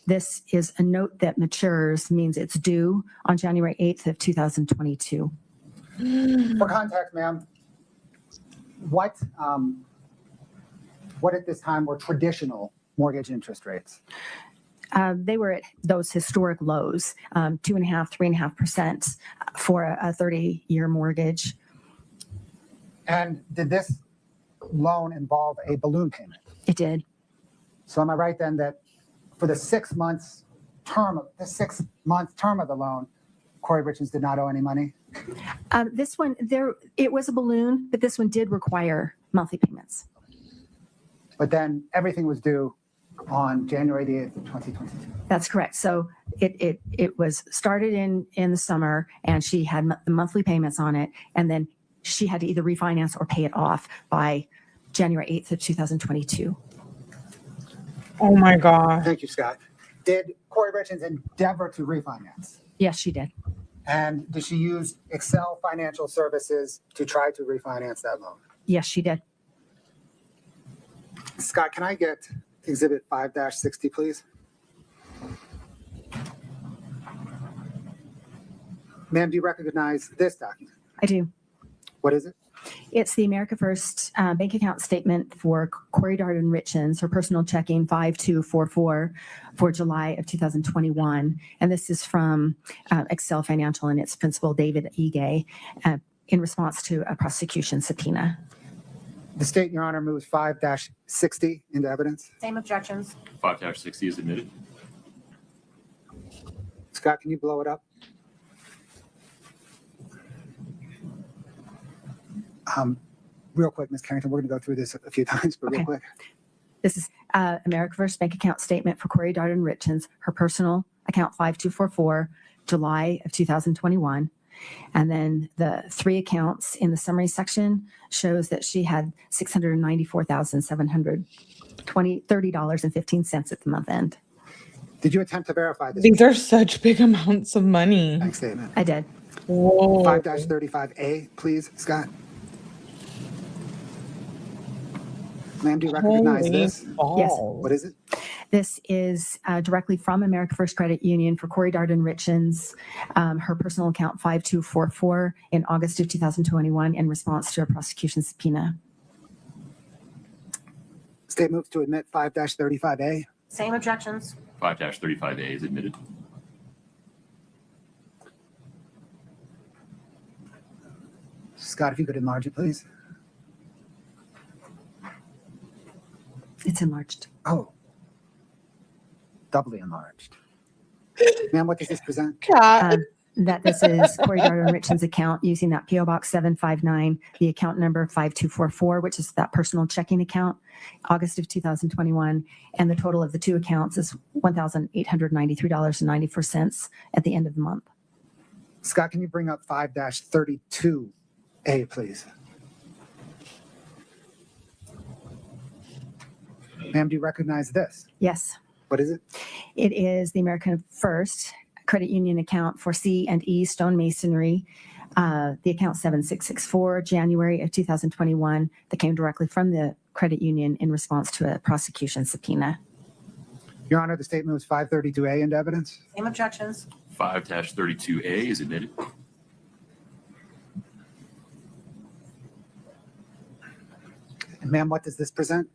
this is a note that matures, means it's due on January 8th of 2022. For context, ma'am, what at this time were traditional mortgage interest rates? They were at those historic lows, 2.5%, 3.5% for a 30-year mortgage. And did this loan involve a balloon payment? It did. So am I right then that for the 6 months term, of the loan, Kouri Richins did not owe any money? This one, it was a balloon, but this one did require monthly payments. But then everything was due on January the 8th, 2022. That's correct. So it was started in the summer, and she had the monthly payments on it, and then she had to either refinance or pay it off by January 8th of 2022. Oh my God. Thank you, Scott. Did Kouri Richins endeavor to refinance? Yes, she did. And did she use Excel Financial Services to try to refinance that loan? Yes, she did. Scott, can I get Exhibit 5-60, please? Ma'am, do you recognize this document? I do. What is it? It's the America First bank account statement for Kouri Darden Richins, her personal checking 5244 for July of 2021. And this is from Excel Financial and its principal, David Ige, in response to a prosecution subpoena. The state, Your Honor, moves 5-60 into evidence. Same objections. 5-60 is admitted. Scott, can you blow it up? Real quick, Ms. Carrington, we're going to go through this a few times, but real Okay. quick. This is America First bank account statement for Kouri Darden Richins, her personal account 5244, July of 2021. And then the three accounts in the summary section shows that she had $694,730.15 at the month end. Did you attempt to verify this These are such big amounts of money. bank statement? I did. Whoa. 5-35A, please, Scott. Ma'am, do you recognize Holy this? balls. What is it? This is directly from America First Credit Union for Kouri Darden Richins, her personal account 5244 in August of 2021 in response to a prosecution subpoena. State moves to admit 5-35A. Same objections. 5-35A is admitted. Scott, if you could enlarge it, please. It's enlarged. Oh. Doubly enlarged. Ma'am, what does this present? Cat. That this is Kouri Darden Richins' account using that PO Box 759, the account number 5244, which is that personal checking account, August of 2021. And the total of the two accounts is $1,893.94 at the end of the month. Scott, can you bring up 5-32A, please? Ma'am, do you recognize this? Yes, What is it? it is the American First Credit Union account for C&E Stonemasonry, the account 7664, January of 2021, that came directly from the credit union in response to a prosecution subpoena. Your Honor, the state moves 532A into evidence. Same objections. 5-32A is admitted. And ma'am, what does this present?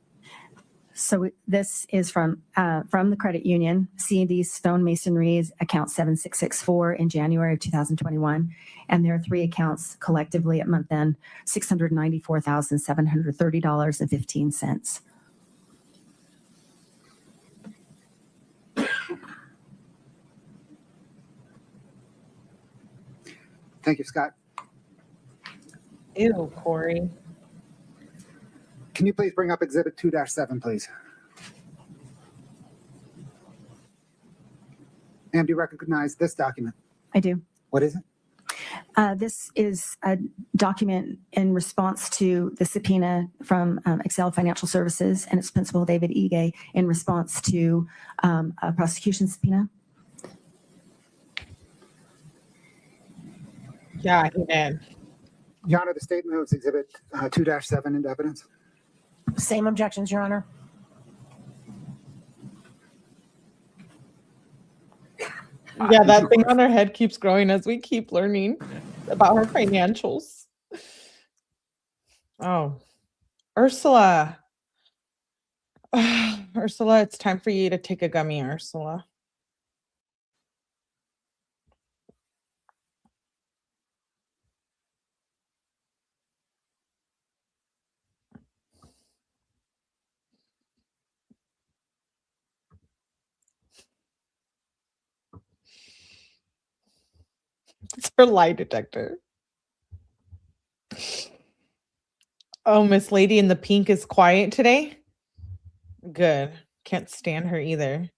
So this is from the credit union, C&D Stonemasonry's account 7664 in January of 2021. And there are three accounts collectively at month end, $694,730.15. Thank you, Scott. Ew, Kouri. Can you please bring up Exhibit 2-7, please? Ma'am, do you recognize this document? I do. What is it? This is a document in response to the subpoena from Excel Financial Services and its principal, David Ige, in response to a prosecution subpoena. Yeah, he did. Your Honor, the state moves Exhibit 2-7 into evidence. Same objections, Your Honor. Yeah, that thing on her head keeps growing as we keep learning about her financials. Oh, Ursula. Ursula, it's time for you to take a gummy, Ursula. Her lie detector. Oh, Miss Lady in the pink is quiet today. Good. Can't stand her either.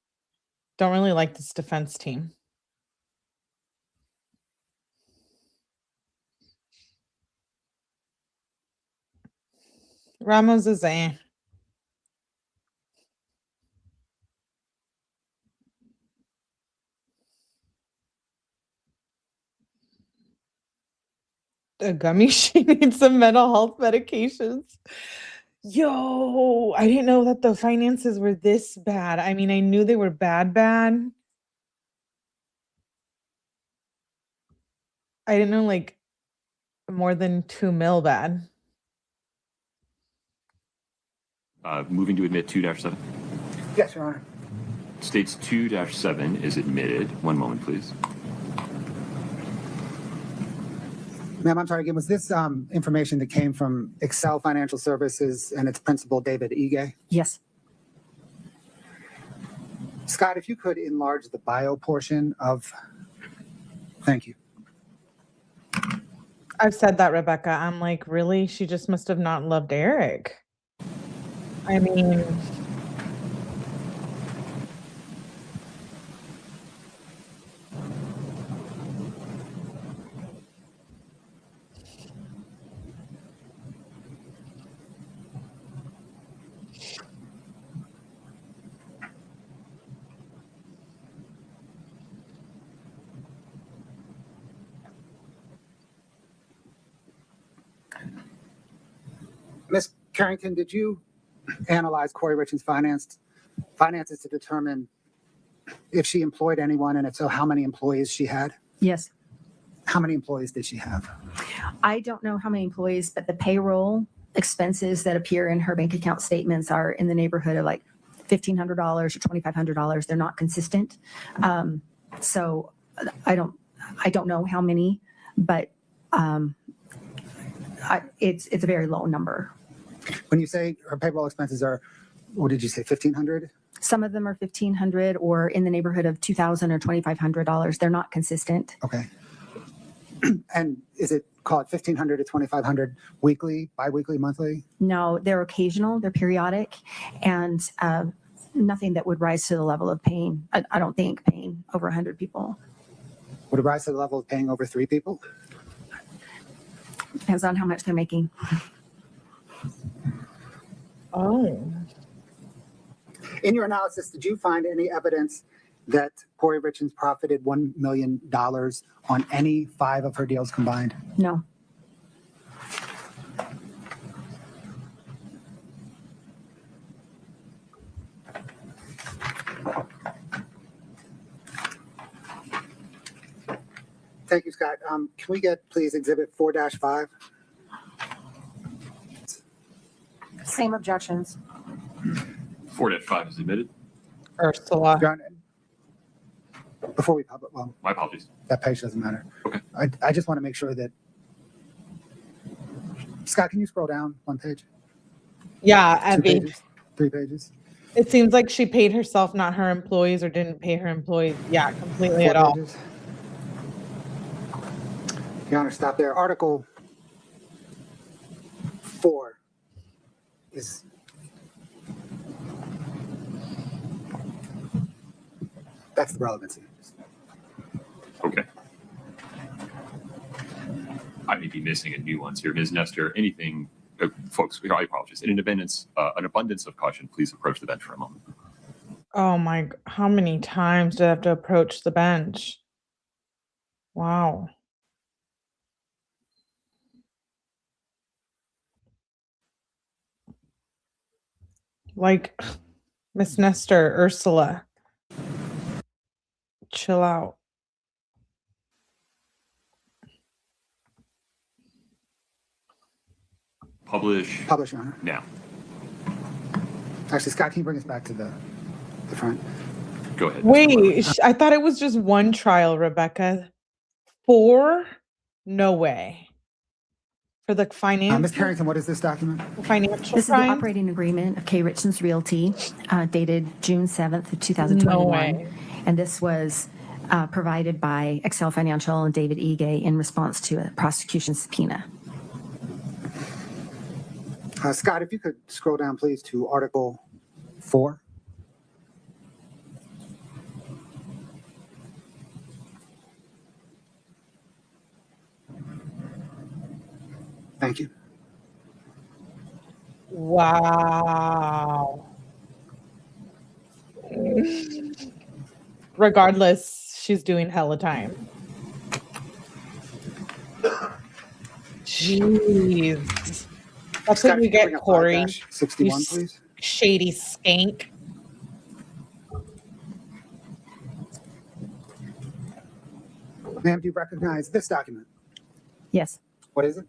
Don't really like this defense team. Ramos is eh. A gummy. She needs some mental health medications. Yo, I didn't know that the finances were this bad. I mean, I knew they were bad. I didn't know like more than 2 mil bad. Moving to admit 2-7. Yes, Your Honor. States 2-7 is admitted. One moment, please. Ma'am, I'm sorry again, was this information that came from Excel Financial Services and its principal, David Ige? Yes. Scott, if you could enlarge the bio portion of, thank you. I've said that, Rebecca. I'm like, really? She just must have not loved Eric. I mean, Ms. Carrington, did you analyze Kouri Richins' finances to determine if she employed anyone, and if so, how many employees she had? Yes. How many employees did she have? I don't know how many employees, but the payroll expenses that appear in her bank account statements are in the neighborhood of like $1,500 or $2,500. They're not consistent. So I don't know how many, but it's a very low number. When you say her payroll expenses are, what did you say, 1,500? Some of them are $1,500 or in the neighborhood of $2,000 or $2,500. They're not consistent. Okay. And is it, call it 1,500 to 2,500 weekly, biweekly, monthly? No, they're occasional, they're periodic, and nothing that would rise to the level of paying. I don't think paying over 100 people. Would it rise to the level of paying over 3 people? Depends on how much they're making. oh, In your analysis, did you find any evidence that Kouri Richins profited $1 million on any 5 of her deals combined? No. Thank you, Scott. Can we get, please, Exhibit 4-5? Same objections. 4-5 is admitted. Ursula. Your Honor, before we publish, well, My apologies. that page doesn't matter. Okay. I just want to make sure that, Scott, can you scroll down 1 page? Yeah, 2 Abby. pages? 3 pages? It seems like she paid herself, not her employees, or didn't pay her employees. Yeah, completely 4 at all. pages? Your Honor, stop there. Article 4 is, that's the relevancy. Okay. I may be missing a nuance here. Ms. Nestor, anything, folks, I apologize. In an abundance of caution, please approach the bench for a moment. Oh my, how many times do I have to approach the bench? Wow. Like, Miss Nestor, Ursula, chill out. Publish Publish, Your Honor. now. Actually, Scott, can you bring us back to the front? Go ahead. Wait, I thought it was just 1 trial, Rebecca. 4? No way. For the Ms. finance, Carrington, what is this document? financial This is the crime? operating agreement of K. Richins Realty, dated June 7th of No 2021. way. And this was provided by Excel Financial and David Ige in response to a prosecution subpoena. Scott, if you could scroll down, please, to Article 4. Thank you. Wow. Regardless, she's doing hella time. Jeez. That's Scott, when if you could get bring up Kouri, 5-61, you please. shady skank. Ma'am, do you recognize this document? Yes, What is it?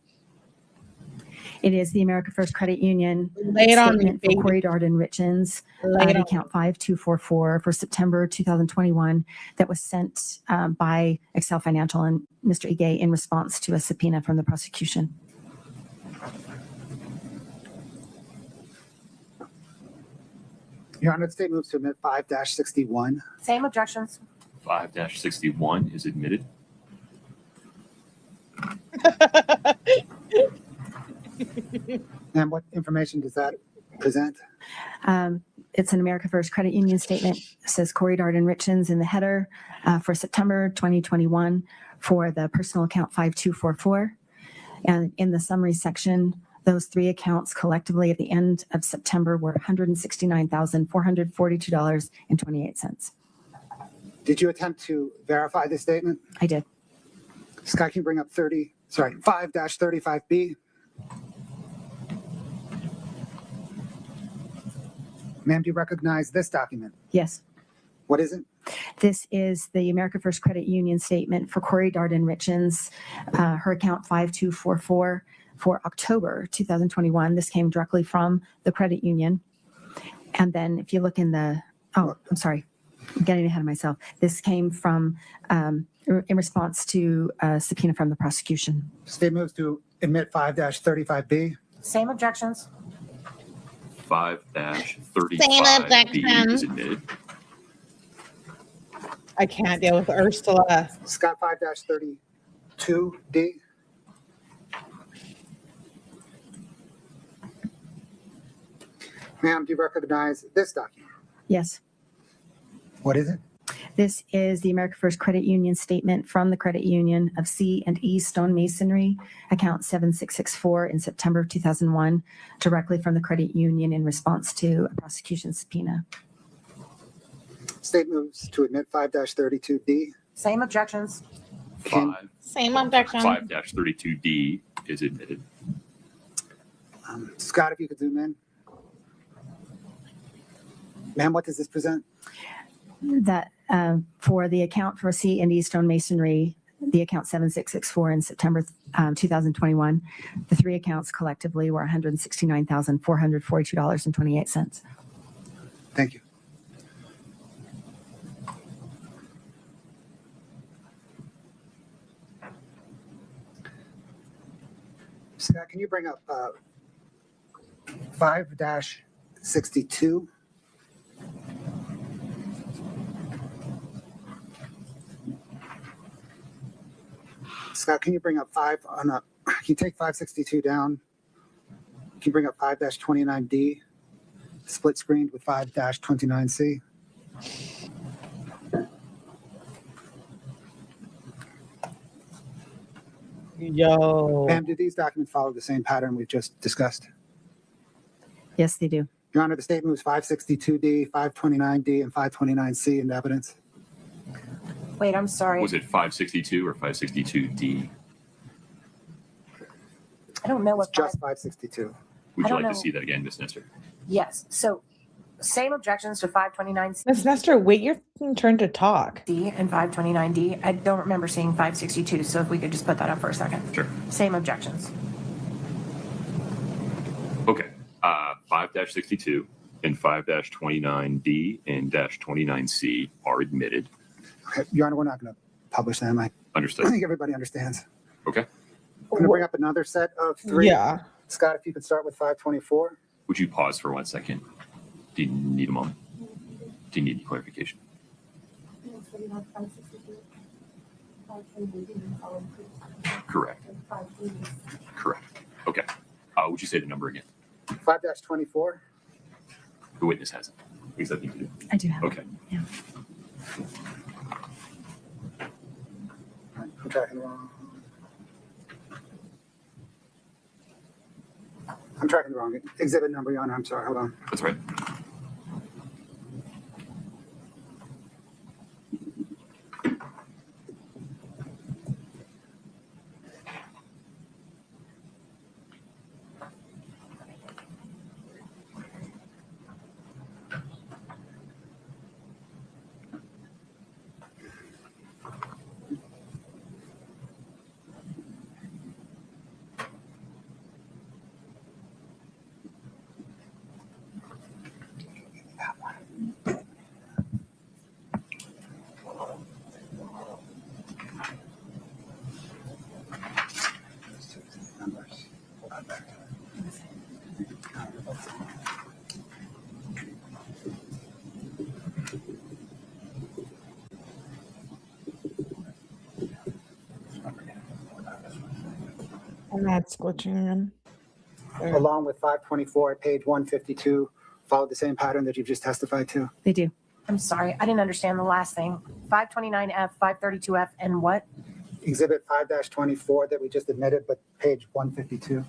it is the America First Credit Union Lay it on me, statement for baby. Kouri 𝗠𝗲𝗏𝗆 Richins, Lay it on account 5244 for September 2021 that was sent by Excel Financial and Mr. Ige in response to a subpoena from the prosecution. Your Honor, the state moves to admit 5-61. Same objections. 5-61 is admitted. And what information does that present? It's an America First Credit Union statement. It says Kouri 𝗠𝗲𝗏𝗆 Richins in the header for September 2021 for the personal account 5244. And in the summary section, those three accounts collectively at the end of September were $169,442.28. Did you attempt to verify this statement? I did. Scott, can you bring up 5-35B? Ma'am, do you recognize this document? Yes. What is it? This is the America First Credit Union statement for Kouri 𝗠𝗏𝗏𝗆 Richins, her account 5244 for October 2021. This came directly from the credit union. And then if you look in the, oh, I'm sorry, I'm getting ahead of myself. This came from, in response to a subpoena from the prosecution. State moves to admit 5-35B. Same objections. 5-35B is admitted. I can't deal with Ursula. Scott, 5-32D. Ma'am, do you recognize this document? Yes. What is it? This is the America First Credit Union statement from the credit union of 𝗶𝗲𝗍 Stonemasonry, account 7664 in September of 2001, directly from the credit union in response to a prosecution subpoena. State moves to admit 5-32D. Same objections. Can, Same objection. 5-32D is admitted. Scott, if you could zoom in. Ma'am, what does this present? That for the account for 𝗶𝗲𝗍 Stonemasonry, the account 7664 in September 2021, the three accounts collectively were $169,442.28. Thank you. Scott, can you bring up 5-62? Scott, can you bring up can you take 562 down? Can you bring up 5-29D, split screened with 5-29C? Yo. Ma'am, do these documents follow the same pattern we've just discussed? Yes, they do. Your Honor, the state moves 562D, 529D, and 529C into evidence. Wait, I'm sorry. Was it 562 or 562D? I don't know It's what. just 562. Would I you don't like to know. see that again, Ms. Nestor? Yes. So same objections to 529C Ms. Nestor, wait your turn to talk. and 529D. I don't remember seeing 562. So if we could just put that up for a second. Sure. Same objections. Okay. 5-62 and 5-29D and -29C are admitted. Okay, Your Honor, we're not going to publish them. I Understood. think everybody understands. Okay. I'm going to bring up another set of three. Yeah. Scott, if you could start with 524. Would you pause for 1 second? Do you need a moment? Do you need clarification? Correct. Correct. Okay. Would you say the number again? 5-24. The witness has it. Because I think you do. I do have. Okay. Yeah. I'm tracking wrong. I'm tracking the wrong exhibit number, Your Honor. I'm sorry. Hold on. That's right. And that's glitching again. There. Along with 524 at page 152, followed the same pattern that you've just testified to. They do. I'm sorry, I didn't understand the last thing. 529F, 532F, and what? Exhibit 5-24 that we just admitted, but page 152.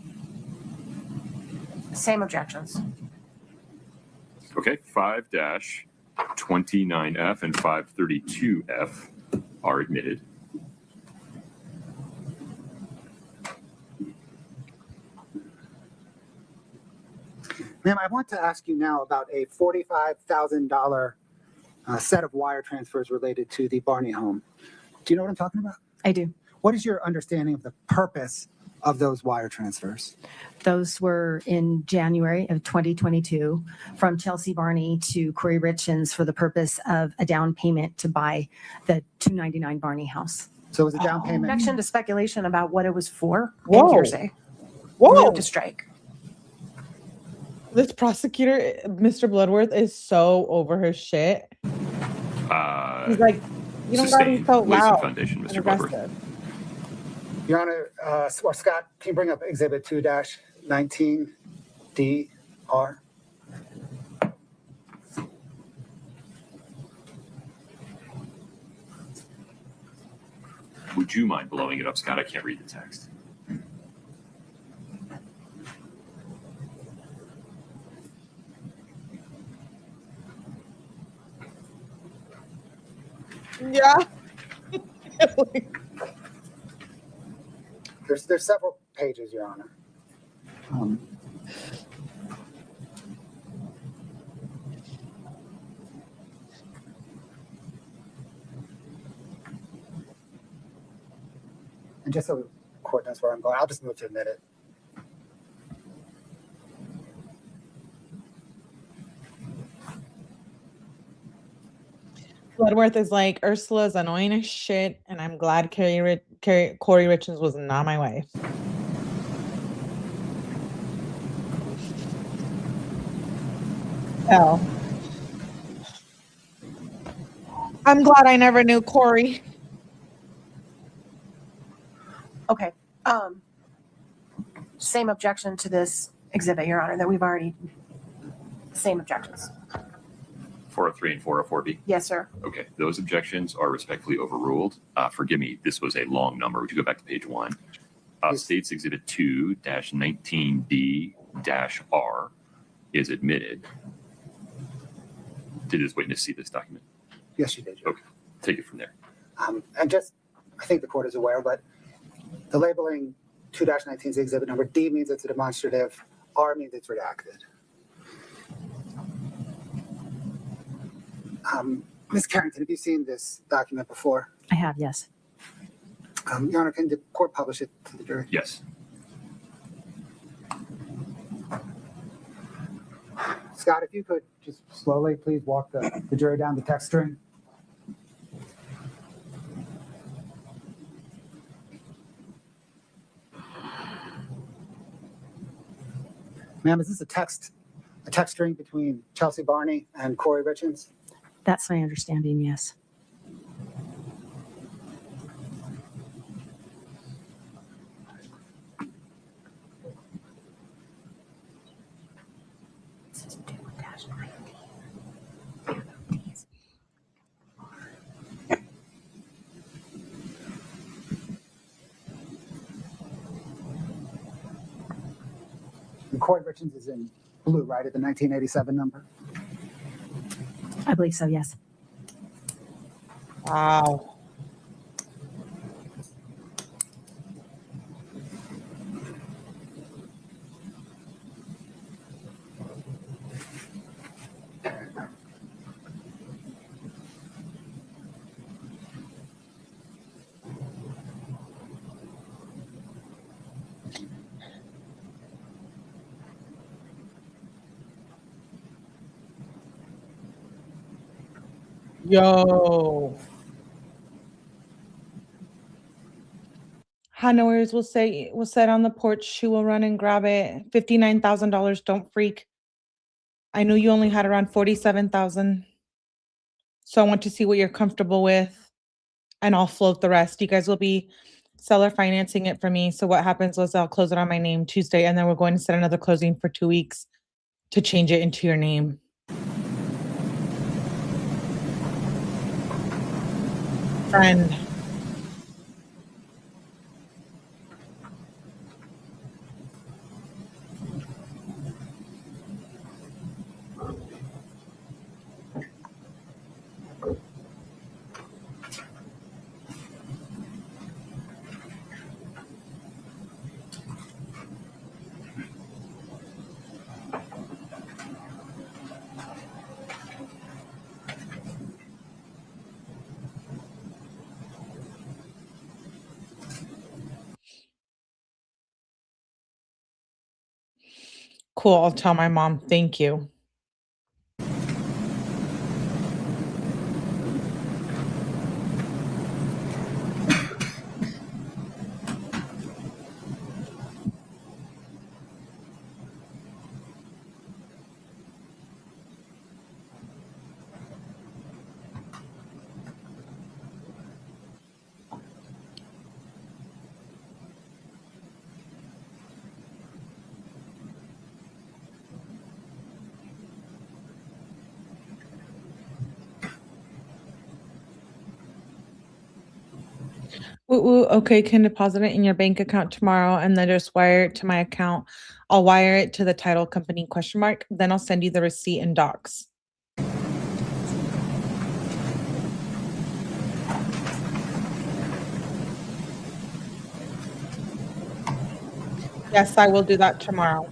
Same objections. Okay. 5-29F and 532F are admitted. Ma'am, I want to ask you now about a $45,000 set of wire transfers related to the Barney home. Do you know what I'm talking about? I do. What is your understanding of the purpose of those wire transfers? Those were in January of 2022 from 𝗠𝗲𝗹𝗆𝗆 Barney to Kouri Richins for the purpose of a down payment to buy the 299 Barney house. So it was a down payment. Objection to speculation about what it was for Whoa. and hearsay. Whoa. Move to strike. This prosecutor, Mr. Bloodworth, is so over her shit. He's like, you don't gotta be so Sustained. Lacy loud Foundation, and Mr. Bloodworth. aggressive. Your Honor, or Scott, can you bring up exhibit 2-19DR? Would you mind blowing it up, Scott? I can't read the text. Yeah. There's several pages, Your Honor. And just so the court knows where I'm going, I'll just move to admit it. Bloodworth is like, Ursula's annoying as shit, and I'm glad Kouri Richins was not my wife. Oh. I'm glad I never knew Kouri. Okay. Same objection to this exhibit, Your Honor, that we've already, same objections. 403 and 404B. Yes, sir. Okay, those objections are respectfully overruled. Forgive me, this was a long number. Would you go back to page 1? States Exhibit 2-19D-R is admitted. Did this witness see this document? Yes, you did, Your Honor. Okay, take it from there. And just, I think the court is aware, but the labeling 2-19 is the exhibit number. D means it's a demonstrative. R means it's redacted. Ms. Carrington, have you seen this document before? I have, yes. Your Honor, can the court publish it to the jury? Yes. Scott, if you could just slowly, please walk the jury down the text string. Ma'am, is this a text string between 𝗠𝗲𝗹𝗆𝗆 Barney and Kouri Richins? That's my understanding, yes. And Cory Richins is in blue, right, at the 1987 number? I believe so, yes. Wow. Yo. Hanoers will say will sit on the porch. She will run and grab it. $59,000. Don't freak. I knew you only had around 47,000. So I want to see what you're comfortable with, and I'll float the rest. You guys will be seller financing it for me. So what happens was I'll close it on my name Tuesday, and then we're going to set another closing for 2 weeks to change it into your name. Friend. Cool. I'll tell my mom. Thank you. Woo woo. Okay, can deposit it in your bank account tomorrow and then just wire it to my account. I'll wire it to the title company ? Then I'll send you the receipt and docs. Yes, I will do that tomorrow.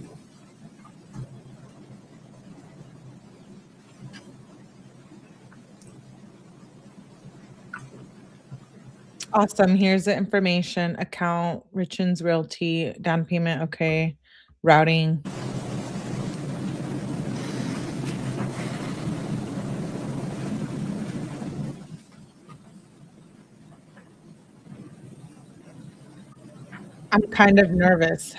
Awesome. Here's the information. Account, Richins Realty, down payment. Okay. Routing. I'm kind of nervous.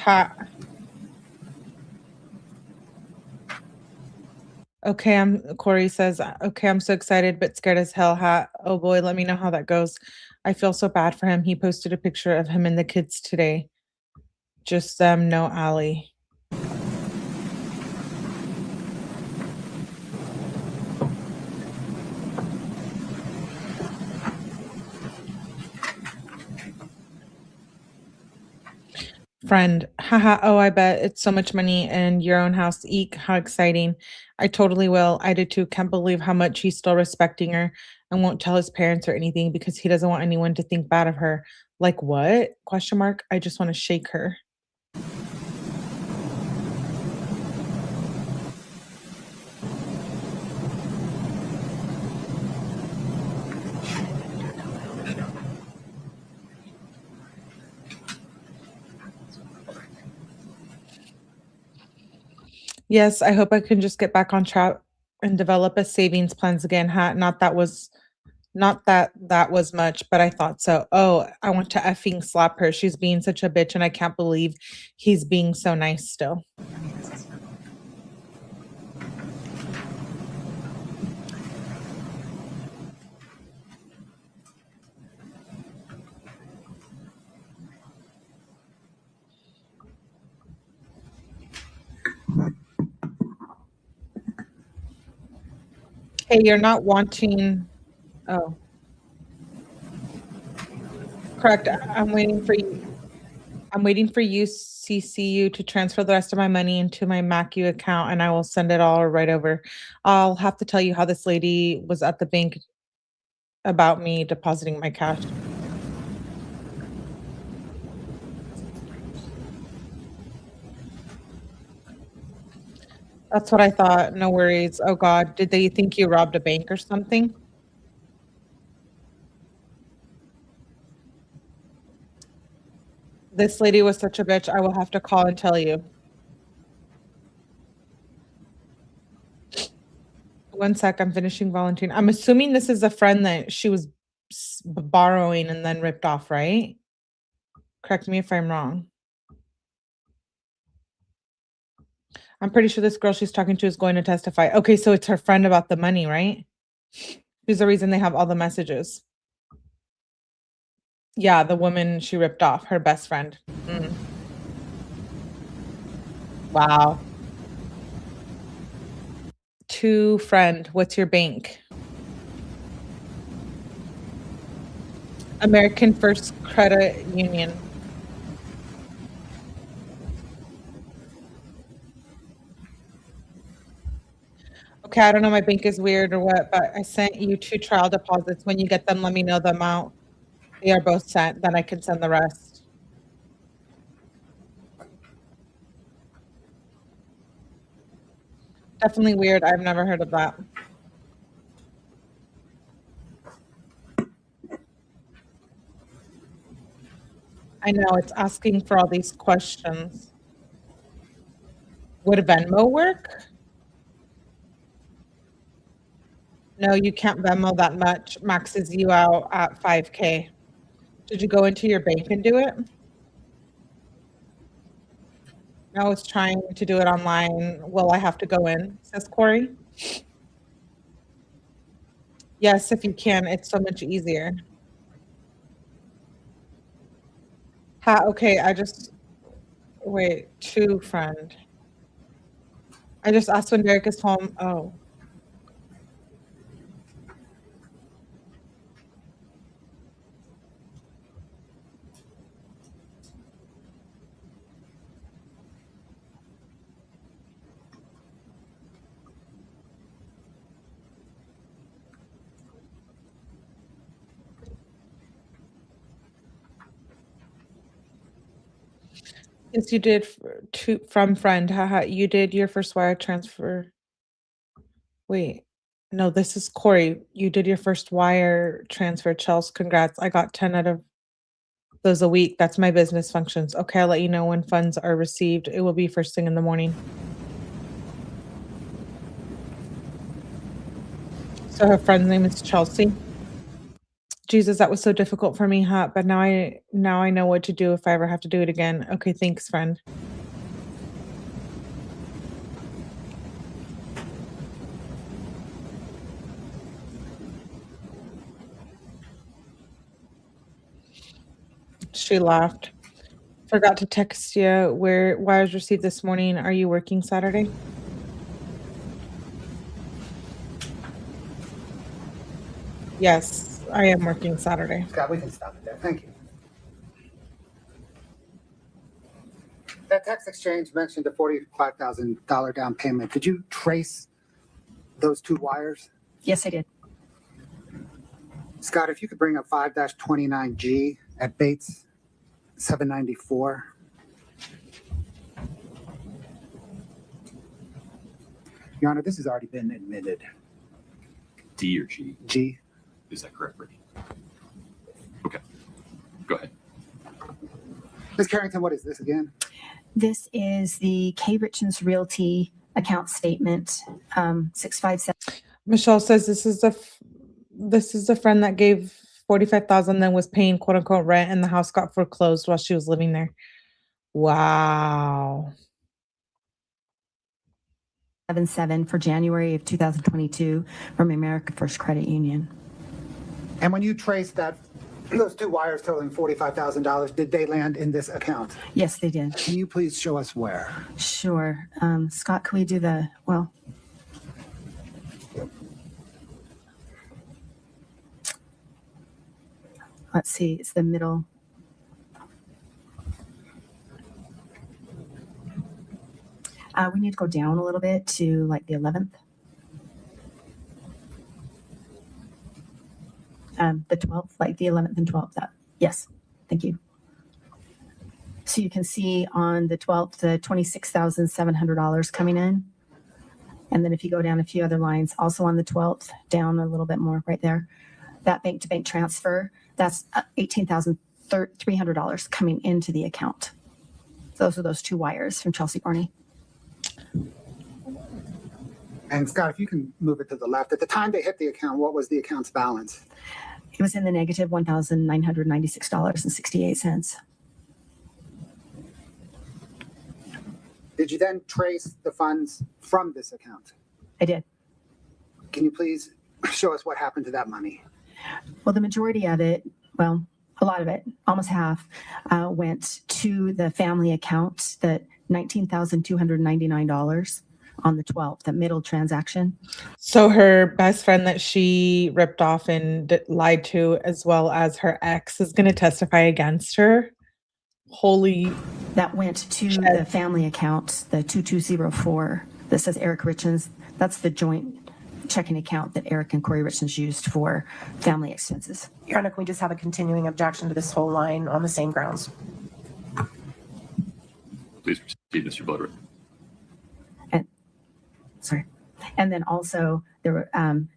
Okay, Kouri says, okay, I'm so excited, but scared as hell. Oh boy, let me know how that goes. I feel so bad for him. He posted a picture of him and the kids today. Just them, no Allie. Friend, haha, oh, I bet it's so much money and your own house. Eek, how exciting. I totally will. I did too. Can't believe how much he's still respecting her and won't tell his parents or anything because he doesn't want anyone to think bad of her. Like what? ? I just want to shake her. Yes, I hope I can just get back on track and develop a savings plans again. Not that was much, but I thought so. Oh, I want to effing slap her. She's being such a bitch, and I can't believe he's being so nice still. Hey, you're not wanting. Oh, correct. I'm waiting for you. I'm waiting for UCCU to transfer the rest of my money into my MacU account and I will send it all right over. I'll have to tell you how this lady was at the bank about me depositing my cash. That's what I thought. No worries. Oh God, did they think you robbed a bank or something? This lady was such a bitch. I will have to call and tell you. One sec, I'm finishing volunteering. I'm assuming this is a friend that she was borrowing and then ripped off, right? Correct me if I'm wrong. I'm pretty sure this girl she's talking to is going to testify. Okay, so it's her friend about the money, right? Who's the reason they have all the messages? Yeah, the woman she ripped off, her best friend. Wow. To friend, what's your bank? American First Credit Union. Okay, I don't know, my bank is weird or what, but I sent you 2 trial deposits. When you get them, let me know the amount. They are both sent, then I can send the rest. Definitely weird. I've never heard of that. I know, it's asking for all these questions. Would Venmo work? No, you can't Venmo that much. Maxes you out at 5K. Did you go into your bank and do it? No, it's trying to do it online. Will I have to go in, says Corey. Yes, if you can, it's so much easier. Okay, wait, to friend. I just asked when Derek is home. Oh. Yes, you did from friend. Haha, you did your first wire transfer. Wait, no, this is Corey. You did your first wire transfer. Chels, congrats. I got 10 out of those a week. That's my business functions. Okay, I'll let you know when funds are received. It will be first thing in the morning. So her friend's name is Chelsea. Jesus, that was so difficult for me, huh? But now I know what to do if I ever have to do it again. Okay, thanks, friend. She laughed. Forgot to text you where wires received this morning. Are you working Saturday? Yes, I am working Saturday. Scott, we can stop it there. Thank you. That text exchange mentioned a $45,000 down payment. Did you trace those 2 wires? Yes, I did. Scott, if you could bring up 5-29G at Bates 794. Your Honor, this has already been admitted. D or G? G. Is that correct, Ricky? Okay. Go ahead. Ms. Carrington, what is this again? This is the Richins Realty account statement, 657. Michelle says this is the friend that gave 45,000, then was paying quote unquote rent, and the house got foreclosed while she was living there. Wow. 77 for January of 2022 from American First Credit Union. And when you traced those 2 wires totaling $45,000, did they land in this account? Yes, they did. Can you please show us where? Sure. Scott, can we do let's see, it's the middle. We need to go down a little bit to like the 11th. The 12th, like the 11th and 12th. Yes, thank you. So you can see on the 12th, the $26,700 coming in. And then if you go down a few other lines, also on the 12th, down a little bit more right there, that bank-to-bank transfer, that's $18,300 coming into the account. Those are those two wires from 𝗠𝗲𝗹𝗆𝗆. And Scott, if you can move it to the left. At the time they hit the account, what was the account's balance? It was in the negative $1,996.68. Did you then trace the funds from this account? I did. Can you please show us what happened to that money? Well, the majority of it, well, a lot of it, almost half, went to the family account, the $19,299 on the 12th, the middle transaction. So her best friend that she ripped off and lied to, as well as her ex, is going to testify against her. Holy. That went to the family account, the 2204 that says Eric Richins. That's the joint checking account that Eric and Kouri Richins used for family expenses. Your Honor, can we just have a continuing objection to this whole line on the same grounds? Please proceed, Mr. Bloodworth. Sorry. And then also there were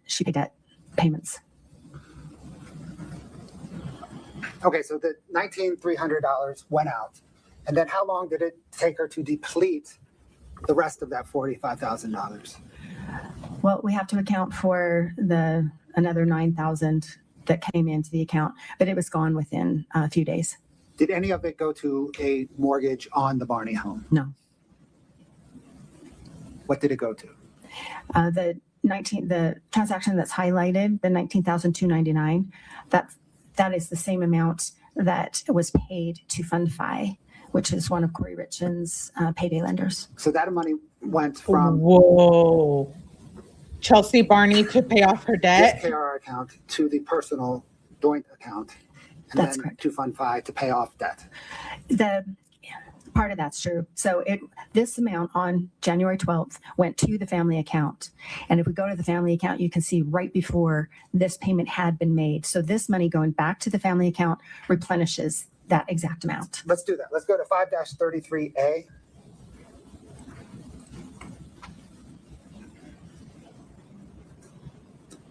she paid debt payments. Okay, so the $19,300 went out. And then how long did it take her to deplete the rest of that $45,000? Well, we have to account for the another $9,000 that came into the account, but it was gone within a few days. Did any of it go to a mortgage on the Barney home? No. What did it go to? The transaction that's highlighted, the $19,299, that is the same amount that was paid to 𝗠𝗲𝗆, which is one of Kouri Richins' payday lenders. So that money went from Whoa. 𝗠𝗲𝗆𝗆𝗆 to pay off her this debt. KR account to the personal joint account, and That's then correct. to 𝗠𝗲𝗆 to pay off debt. The part of that's true. So this amount on January 12th went to the family account. And if we go to the family account, you can see right before this payment had been made. So this money going back to the family account replenishes that exact amount. Let's do that. Let's go to 5-33A.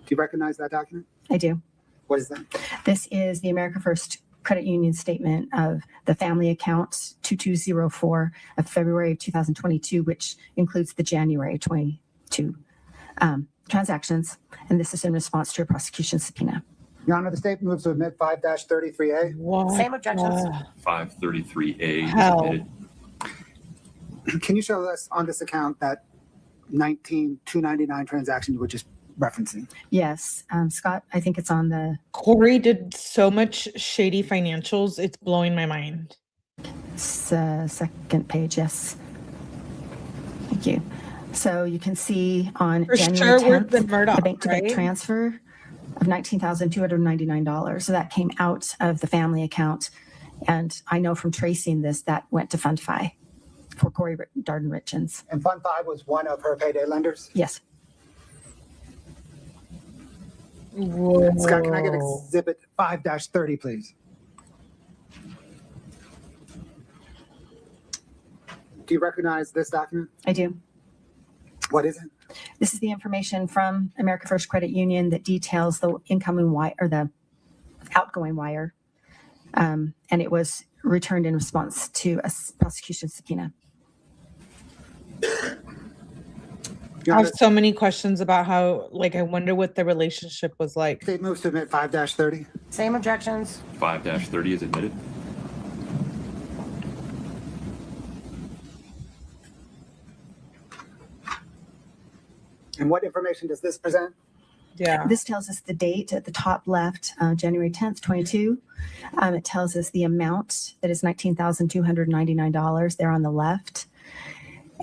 Do you recognize that document? I do. What is that? This is the America First Credit Union statement of the family account 2204 of February of 2022, which includes the January 22 transactions. And this is in response to a prosecution subpoena. Your Honor, the state moves to admit 5-33A. What Same objections. the 533A is Hell. admitted. Can you show us on this account that 19,299 transaction you were just referencing? Yes, Scott, I think it's on the Kouri did so much shady financials. It's blowing my mind. second page. Yes. Thank you. So you can see on For January sure, we're 10th, the Murdoch, bank-to-bank right? transfer of $19,299. So that came out of the family account. And I know from tracing this, that went to 𝗠𝗲𝗆 for Kouri Darden Richins. And 𝗠𝗲𝗆 was one of her payday lenders? Yes. Whoa. Scott, can I get exhibit 5-30, please? Do you recognize this document? I do. What is it? This is the information from America First Credit Union that details the incoming wire or the outgoing wire. And it was returned in response to a prosecution subpoena. Your I Honor, have so many questions about how, like, I wonder what the relationship was like. state moves to admit 5-30. Same objections. 5-30 is admitted. And what information does this present? Yeah. This tells us the date at the top left, January 10th, 22. It tells us the amount that is $19,299 there on the left.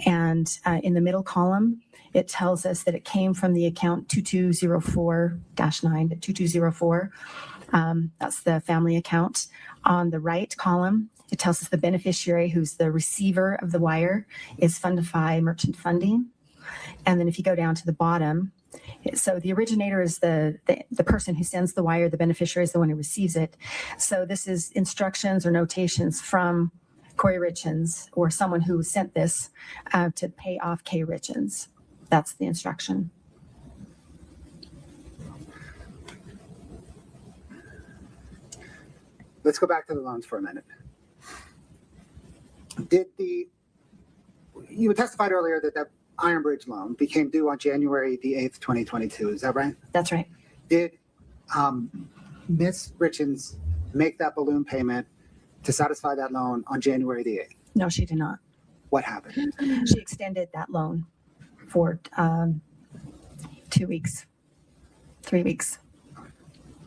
And in the middle column, it tells us that it came from the account 2204-9, 2204. That's the family account. On the right column, it tells us the beneficiary, who's the receiver of the wire, is Fundify Merchant Funding. And then if you go down to the bottom, so the originator is the person who sends the wire, the beneficiary is the one who receives it. So this is instructions or notations from Kouri Richins or someone who sent this to pay off K. Richins. That's the instruction. Let's go back to the loans for a minute. You testified earlier that that Iron Bridge loan became due on January the 8th, 2022. Is that right? That's right. Did Ms. Richins make that balloon payment to satisfy that loan on January the 8th? No, she did not. What happened? She extended that loan for 2 weeks, 3 weeks.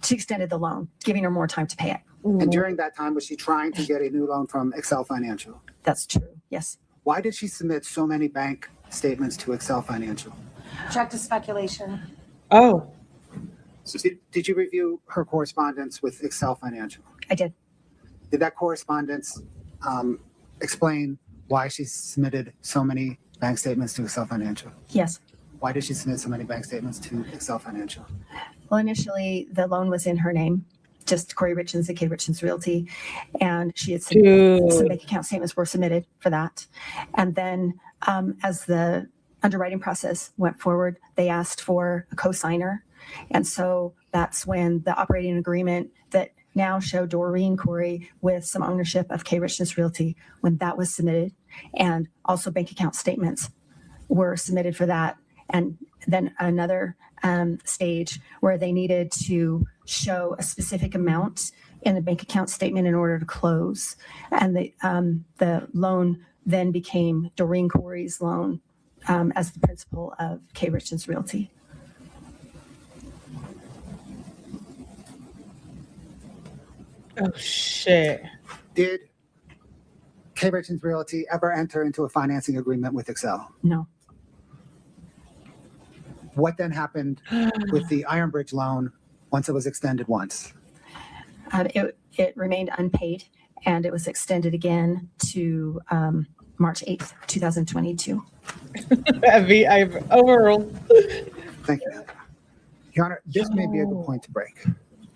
She extended the loan, giving her more time to pay it. And during that time, was she trying to get a new loan from Excel Financial? That's true. Yes. Why did she submit so many bank statements to Excel Financial? Check to speculation. Oh, Did you review her correspondence with Excel Financial? I did. Did that correspondence explain why she submitted so many bank statements to Excel Financial? Yes. Why did she submit so many bank statements to Excel Financial? Well, initially the loan was in her name, just Kouri Richins, K. Richins Realty, and she had some bank account statements were submitted for that. And then as the underwriting process went forward, they asked for a co-signer. And so that's when the operating agreement that now showed Doreen Kouri with some ownership of K. Richins Realty, when that was submitted, and also bank account statements were submitted for that. And then another stage where they needed to show a specific amount in the bank account statement in order to close. And the loan then became Doreen Kouri's loan as the principal of K. Richins Realty. oh shit. Did K. Richins Realty ever enter into a financing agreement with Excel? No. What then happened with the Iron Bridge loan once it was extended once? It remained unpaid, and it was extended again to March 8th, 2022. I've overruled. Thank you. Your Honor, this may be a good point to break.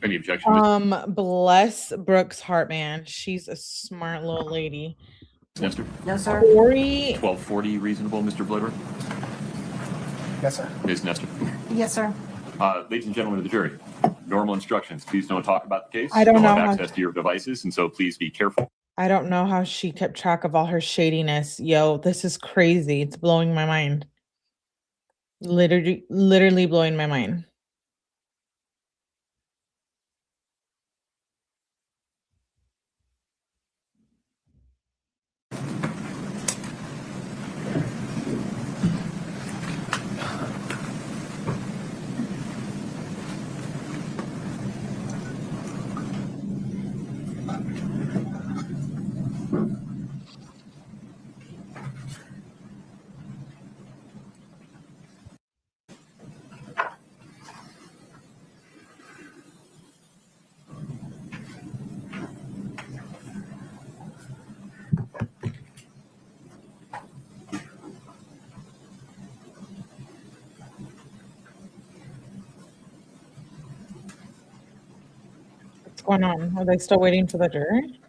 Any objection? Ms. Bless Brooks' heart, man. She's a smart little lady. Nestor? No, sir. Kouri, 1240 reasonable, Mr. Blibber? Yes, sir. Ms. Nestor? Yes, sir. Ladies and gentlemen of the jury, normal instructions. Please don't talk about the case. I don't You'll know have how- access to your devices, and so please be careful. I don't know how she kept track of all her shadiness. Yo, this is crazy. It's blowing my mind. Literally blowing my mind. What's going on? Are they still waiting for the jury?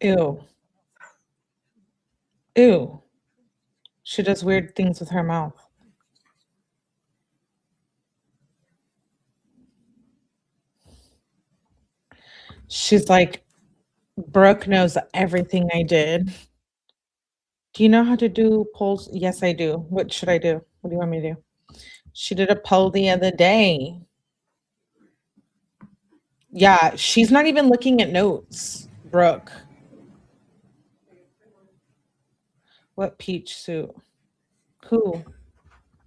Ew. Ew. She does weird things with her mouth. She's like, Brooke knows everything I did. Do you know how to do polls? Yes, I do. What should I do? What do you want me to do? She did a poll the other day. Yeah, she's not even looking at notes, Brooke. What peach suit? Who?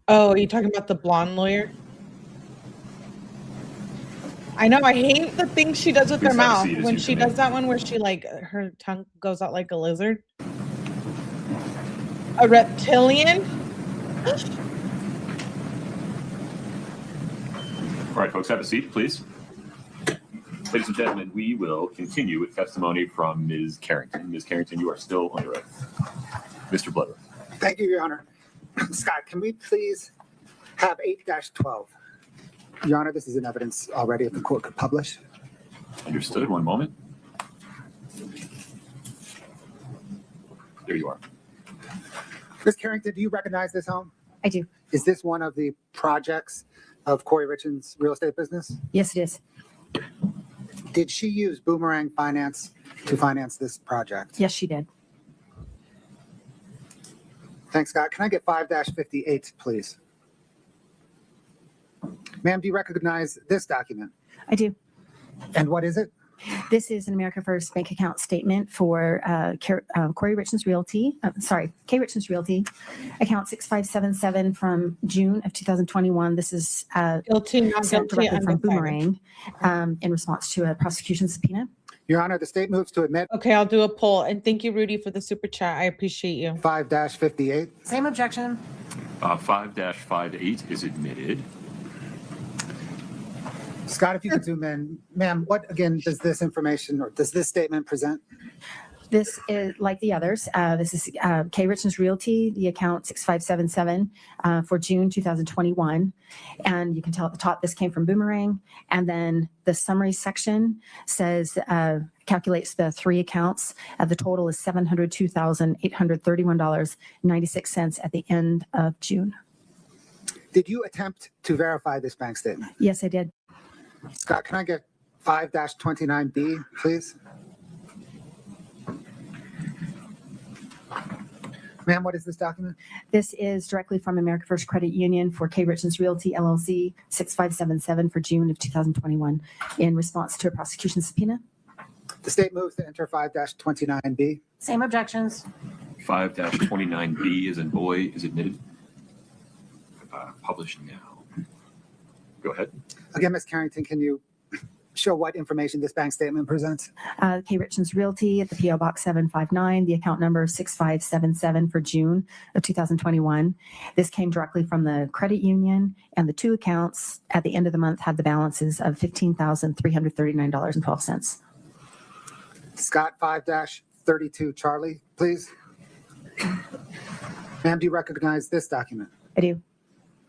Oh, are you talking about the blonde lawyer? I know, I hate the things she does with her Please have a mouth. seat as When you she come in. does that one where she like, her tongue goes out like a lizard. A reptilian? All right, folks, have a seat, please. Ladies and gentlemen, we will continue with testimony from Ms. Carrington. Ms. Carrington, you are still on your oath. Mr. Bloodworth. Thank you, Your Honor. Scott, can we please have 8-12? Your Honor, this is in evidence already if the court could publish. Understood. One moment. There you are. Ms. Carrington, do you recognize this home? I do. Is this one of the projects of Kouri Richins' real estate business? Yes, it is. Did she use Boomerang Finance to finance this project? Yes, she did. Thanks, Scott. Can I get 5-58, please? Ma'am, do you recognize this document? I do. And what is it? This is an America First bank account statement for Kouri Richins Realty. K Richins Realty, account 6577 from June of 2021. This is Guilty, not sent guilty, directly from undecided. Boomerang in response to a prosecution subpoena. Your Honor, the state moves to admit Okay, I'll do a poll. And thank you, Rudy, for the super chat. I appreciate you. 5-58. Same objection. 5-58 is admitted. Scott, if you could zoom in. Ma'am, what again does this information or does this statement present? This is like the others. This is K Richins Realty, the account 6577 for June 2021. And you can tell at the top this came from Boomerang. And then the summary section says, calculates the three accounts. The total is $702,831.96 at the end of June. Did you attempt to verify this bank statement? Yes, I did. Scott, can I get 5-29B, please? Ma'am, what is this document? This is directly from America First Credit Union for K Richins Realty LLC 6577 for June of 2021 in response to a prosecution subpoena. The state moves to enter 5-29B. Same objections. 5-29B as in boy is admitted. Published now. Go ahead. Again, Ms. Carrington, can you show what information this bank statement presents? K Richins Realty at the PO Box 759, the account number 6577 for June of 2021. This came directly from the credit union, and the two accounts at the end of the month had the balances of $15,339.12. Scott, 5-32 Charlie, please. Ma'am, do you recognize this document? I do.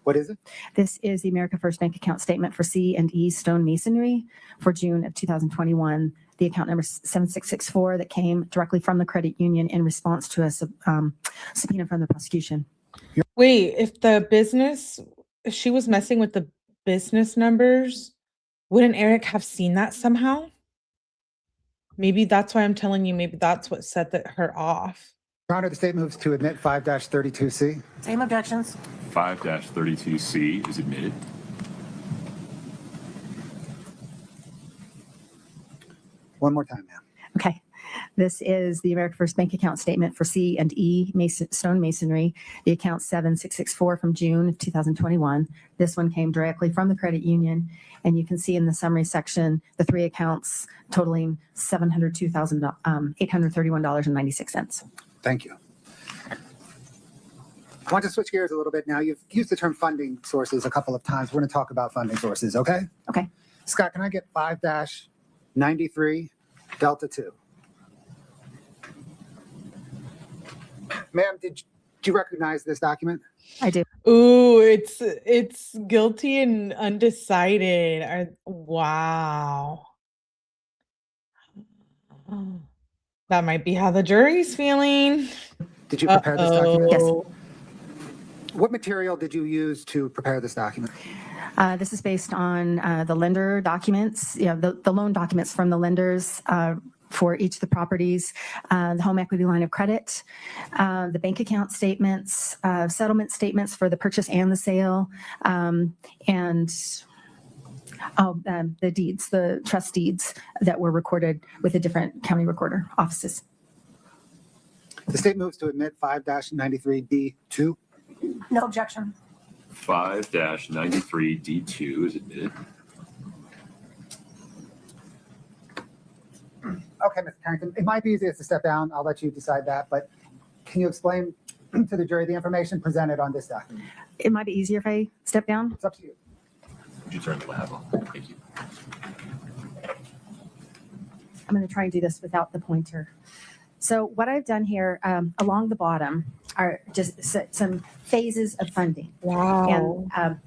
What is it? This is the America First bank account statement for 𝗶&E Stone Masonry for June of 2021. The account number 7664 that came directly from the credit union in response to a subpoena from the prosecution. Wait, if she was messing with the business numbers, wouldn't Eric have seen that somehow? Maybe that's why I'm telling you, maybe that's what set her off. Your Honor, the state moves to admit 5-32C. Same objections. 5-32C is admitted. One more time, ma'am. Okay. This is the America First bank account statement for 𝗶&E Stone Masonry, the account 7664 from June of 2021. This one came directly from the credit union, and you can see in the summary section the three accounts totaling $702,831.96. Thank you. I want to switch gears a little bit now. You've used the term funding sources a couple of times. We're going to talk about funding sources, okay? Okay. Scott, can I get 5-93 Delta 2? Ma'am, did you recognize this document? I do. Ooh, it's guilty and undecided. Wow. That might be how the jury's feeling. Did you prepare this document? Yes. What material did you use to prepare this document? This is based on the lender documents, the loan documents from the lenders for each of the properties, the home equity line of credit, the bank account statements, settlement statements for the purchase and the sale, and The deeds, the trust deeds that were recorded with the different county recorder offices. The state moves to admit 5-93D2. No objection. 5-93D2 is admitted. Okay, Mr. Carrington, it might be easiest to step down. I'll let you decide that, but can you explain to the jury the information presented on this document? It might be easier if I step down. It's up to you. Would you turn the lab on? Thank you. I'm going to try and do this without the pointer. So what I've done here along the bottom are just some phases of funding. Wow. And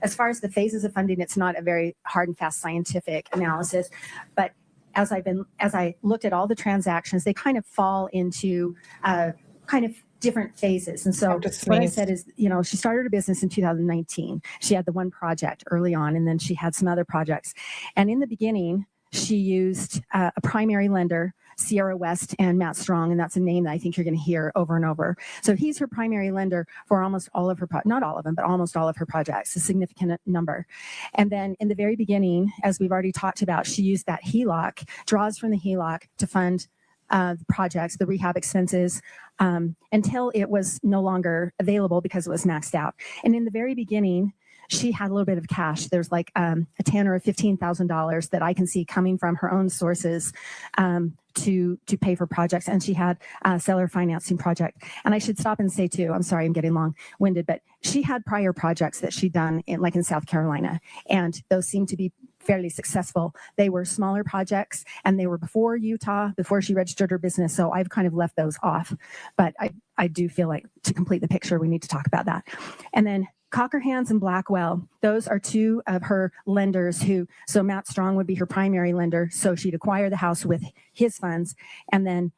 as far as the phases of funding, it's not a very hard and fast scientific analysis, but as I looked at all the transactions, they kind of fall into kind of different phases. And so what I said is, she started her business in 2019. She had the one project early on, and then she had some other projects. And in the beginning, she used a primary lender, Sierra West and Matt Strong, and that's a name that I think you're going to hear over and over. So he's her primary lender for almost all of her, not all of them, but almost all of her projects, a significant number. And then in the very beginning, as we've already talked about, she used that HELOC, draws from the HELOC to fund the projects, the rehab expenses, until it was no longer available because it was maxed out. And in the very beginning, she had a little bit of cash. There's like a $10,000 or $15,000 that I can see coming from her own sources to pay for projects. And she had a seller financing project. And I should stop and say too, I'm sorry, I'm getting long-winded, but she had prior projects that she'd done in South Carolina. And those seemed to be fairly successful. They were smaller projects and they were before Utah, before she registered her business. So I've kind of left those off. But I do feel like to complete the picture, we need to talk about that. And then 𝗠𝗲𝗃𝗄𝗵 and Blackwell, those are two of her lenders so Matt Strong would be her primary lender. So she'd acquire the house with his funds. And then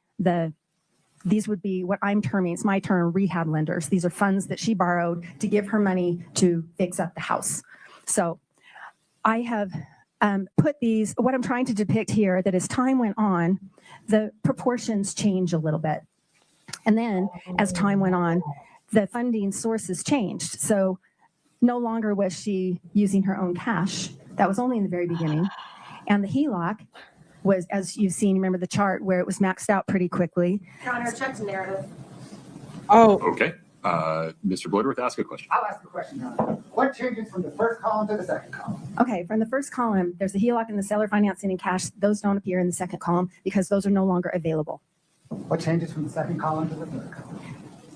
these would be what I'm terming, it's my term, rehab lenders. These are funds that she borrowed to give her money to fix up the house. So I have put these, what I'm trying to depict here, that as time went on, the proportions change a little bit. And then as time went on, the funding sources changed. So no longer was she using her own cash. That was only in the very beginning. And the HELOC was, as you've seen, remember the chart where it was maxed out pretty quickly. Your Honor, check the narrative. Oh, Okay. Mr. Bloodworth, ask a question. I'll ask the question, Your Honor. What changes from the first column to the second column? Okay, from the first column, there's the HELOC and the seller financing and cash. Those don't appear in the second column because those are no longer available. What changes from the second column to the third column?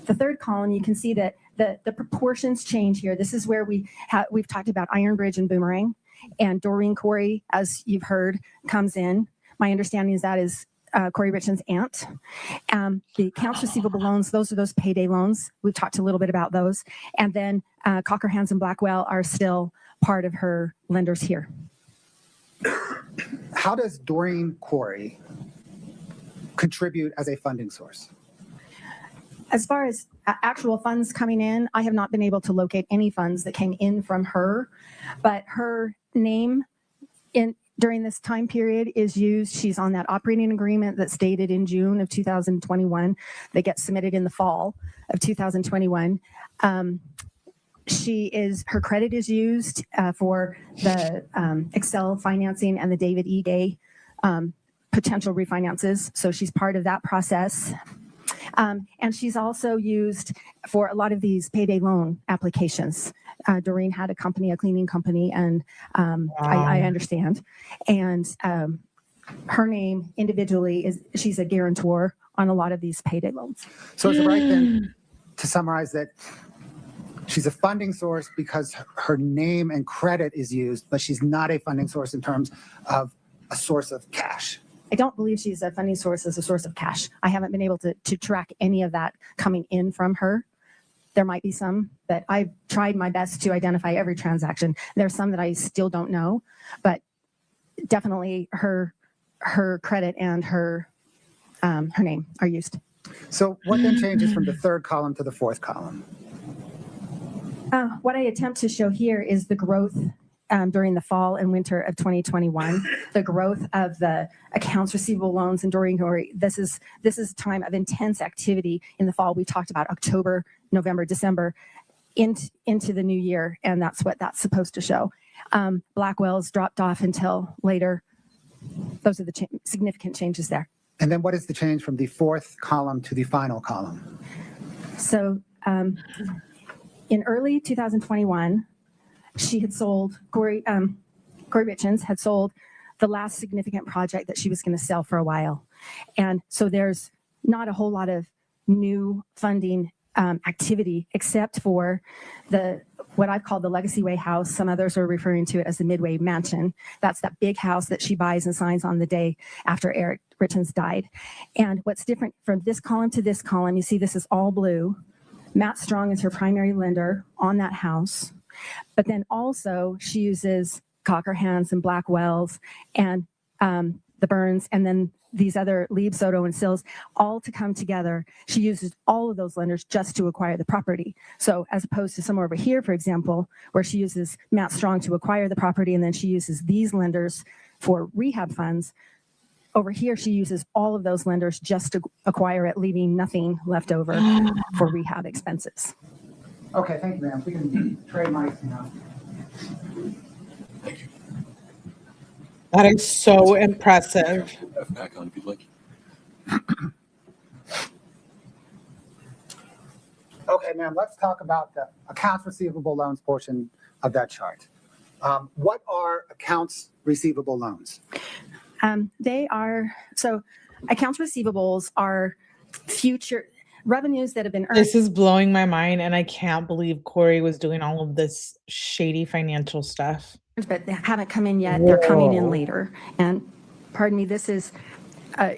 The third column, you can see that the proportions change here. This is where we've talked about Iron Bridge and Boomerang, and Doreen Kouri, as you've heard, comes in. My understanding is that is Kouri Richins' aunt. The accounts receivable loans, those are those payday loans. We've talked a little bit about those. And then 𝗠𝗃𝗃𝗄𝗵 and Blackwell are still part of her lenders here. How does Doreen Kouri contribute as a funding source? As far as actual funds coming in, I have not been able to locate any funds that came in from her, but her name during this time period is used. She's on that operating agreement that's dated in June of 2021 that gets submitted in the fall of 2021. Her credit is used for the Excel financing and the David E. Gay potential refinances. So she's part of that process. And she's also used for a lot of these payday loan applications. Doreen had a company, a cleaning company, and I understand. And her name individually she's a guarantor on a lot of these payday loans. So is it right then to summarize that she's a funding source because her name and credit is used, but she's not a funding source in terms of a source of cash? I don't believe she's a funding source as a source of cash. I haven't been able to track any of that coming in from her. There might be some, but I've tried my best to identify every transaction. There's some that I still don't know, but definitely her credit and her name are used. So what then changes from the third column to the fourth column? What I attempt to show here is the growth during the fall and winter of 2021, the growth of the accounts receivable loans and Doreen Kouri. This is a time of intense activity in the fall. We talked about October, November, December. into the new year, and that's what that's supposed to show. Blackwell's dropped off until later. Those are the significant changes there. And then what is the change from the fourth column to the final column? So in early 2021, she had sold, Kouri Richins had sold the last significant project that she was going to sell for a while. And so there's not a whole lot of new funding activity except for what I've called the Legacy Way house. Some others are referring to it as the Midway Mansion. That's that big house that she buys and signs on the day after Eric Richins died. And what's different from this column to this column, you see this is all blue. Matt Strong is her primary lender on that house. But then also she uses Cockerhans and Blackwells and the Burns, and then these other Lieb, Soto, and Sills, all to come together. She uses all of those lenders just to acquire the property. So as opposed to somewhere over here, for example, where she uses Matt Strong to acquire the property, and then she uses these lenders for rehab funds, over here she uses all of those lenders just to acquire it, leaving nothing left over for rehab expenses. Okay, thank you, ma'am. We can trade mics now. That is so impressive. Back on if you'd like. Okay, ma'am, let's talk about the accounts receivable loans portion of that chart. What are accounts receivable loans? So accounts receivables are future revenues that have been earned. This is blowing my mind, and I can't believe Kouri was doing all of this shady financial stuff. But they haven't come in yet. They're coming in Whoa. later. And pardon me, this is,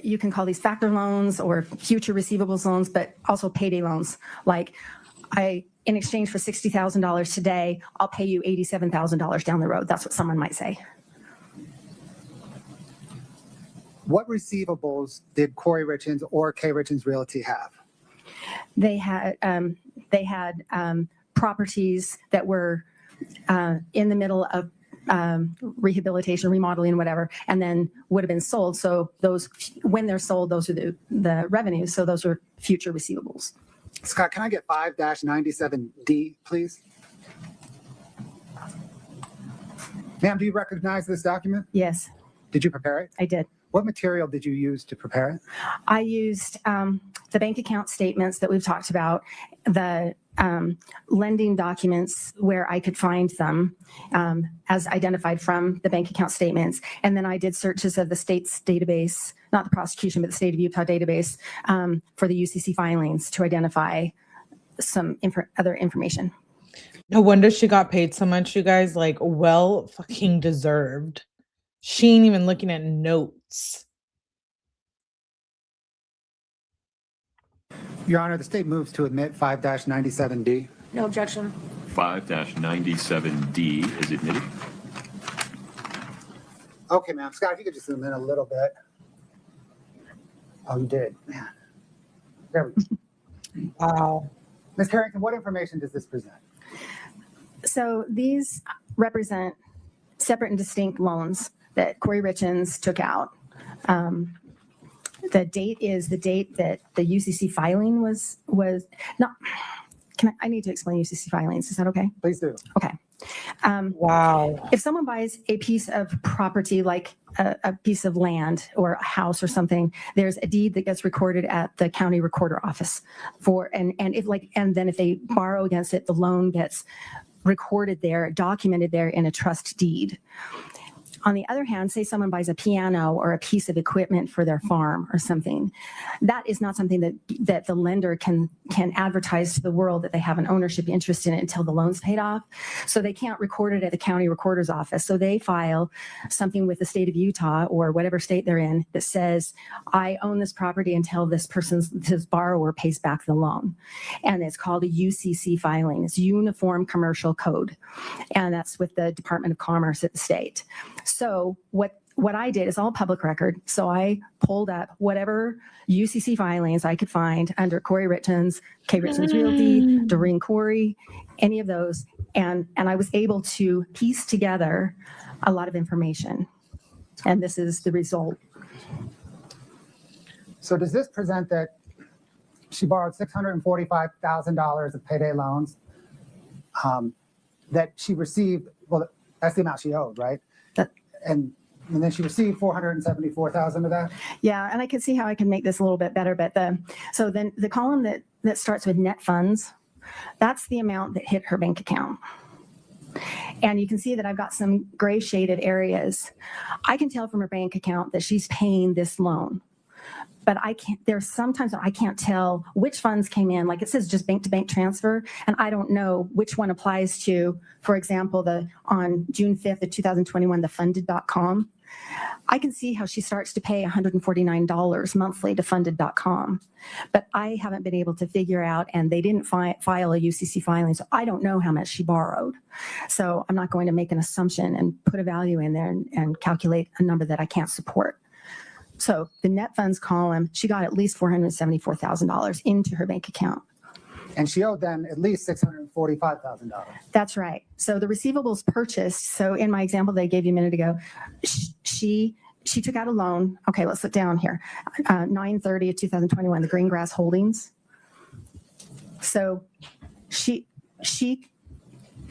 you can call these factor loans or future receivables loans, but also payday loans. Like in exchange for $60,000 today, I'll pay you $87,000 down the road. That's what someone might say. What receivables did Kouri Richins or K. Richins Realty have? They had properties that were in the middle of rehabilitation, remodeling, whatever, and then would have been sold. So those, when they're sold, those are the revenues. So those are future receivables. Scott, can I get 5-97D, please? Ma'am, do you recognize this document? Yes, Did you prepare it? I did. What material did you use to prepare it? I used the bank account statements that we've talked about, the lending documents where I could find them as identified from the bank account statements. And then I did searches of the state's database, not the prosecution, but the state of Utah database for the UCC filings to identify some other information. No wonder she got paid so much, you guys. Like, well fucking deserved. She ain't even looking at notes. Your Honor, the state moves to admit 5-97D. No objection. 5-97D is admitted. Okay, ma'am. Scott, if you could just zoom in a little bit. Oh, you did. Man. There we go. Wow. Ms. Harrington, what information does this present? So these represent separate and distinct loans that Kouri Richins took out. The date is the date that the UCC filing was not. I need to explain UCC filings. Is that okay? Please do. Okay. Wow. If someone buys a piece of property, like a piece of land or a house or something, there's a deed that gets recorded at the county recorder office and then if they borrow against it, the loan gets recorded there, documented there in a trust deed. On the other hand, say someone buys a piano or a piece of equipment for their farm or something, that is not something that the lender can advertise to the world that they have an ownership interest in it until the loan's paid off. So they can't record it at the county recorder's office. So they file something with the state of Utah or whatever state they're in that says, I own this property until this borrower pays back the loan. And it's called a UCC filing. It's Uniform Commercial Code. And that's with the Department of Commerce at the state. So what I did is all public record. So I pulled up whatever UCC filings I could find under Kouri Richins, K. Richins Realty, Doreen Kouri, any of those. And I was able to piece together a lot of information. And this is the result. So does this present that she borrowed $645,000 of payday loans that she received, well, that's the amount she owed, right? That- And then she received 474,000 of that? Yeah, and I can see how I can make this a little bit better, but so then the column that starts with net funds, that's the amount that hit her bank account. And you can see that I've got some gray shaded areas. I can tell from her bank account that she's paying this loan. But there's sometimes I can't tell which funds came in. Like it says just bank to bank transfer, and I don't know which one applies to, for example, on June 5th of 2021, the funded.com. I can see how she starts to pay $149 monthly to funded.com, but I haven't been able to figure out, and they didn't file a UCC filing, so I don't know how much she borrowed. So I'm not going to make an assumption and put a value in there and calculate a number that I can't support. So the net funds column, she got at least $474,000 into her bank account. And she owed them at least $645,000. That's right. So the receivables purchased. So in my example they gave you a minute ago, she took out a loan. Okay, let's look down here. 9/30 of 2021, the Greengrass Holdings. So she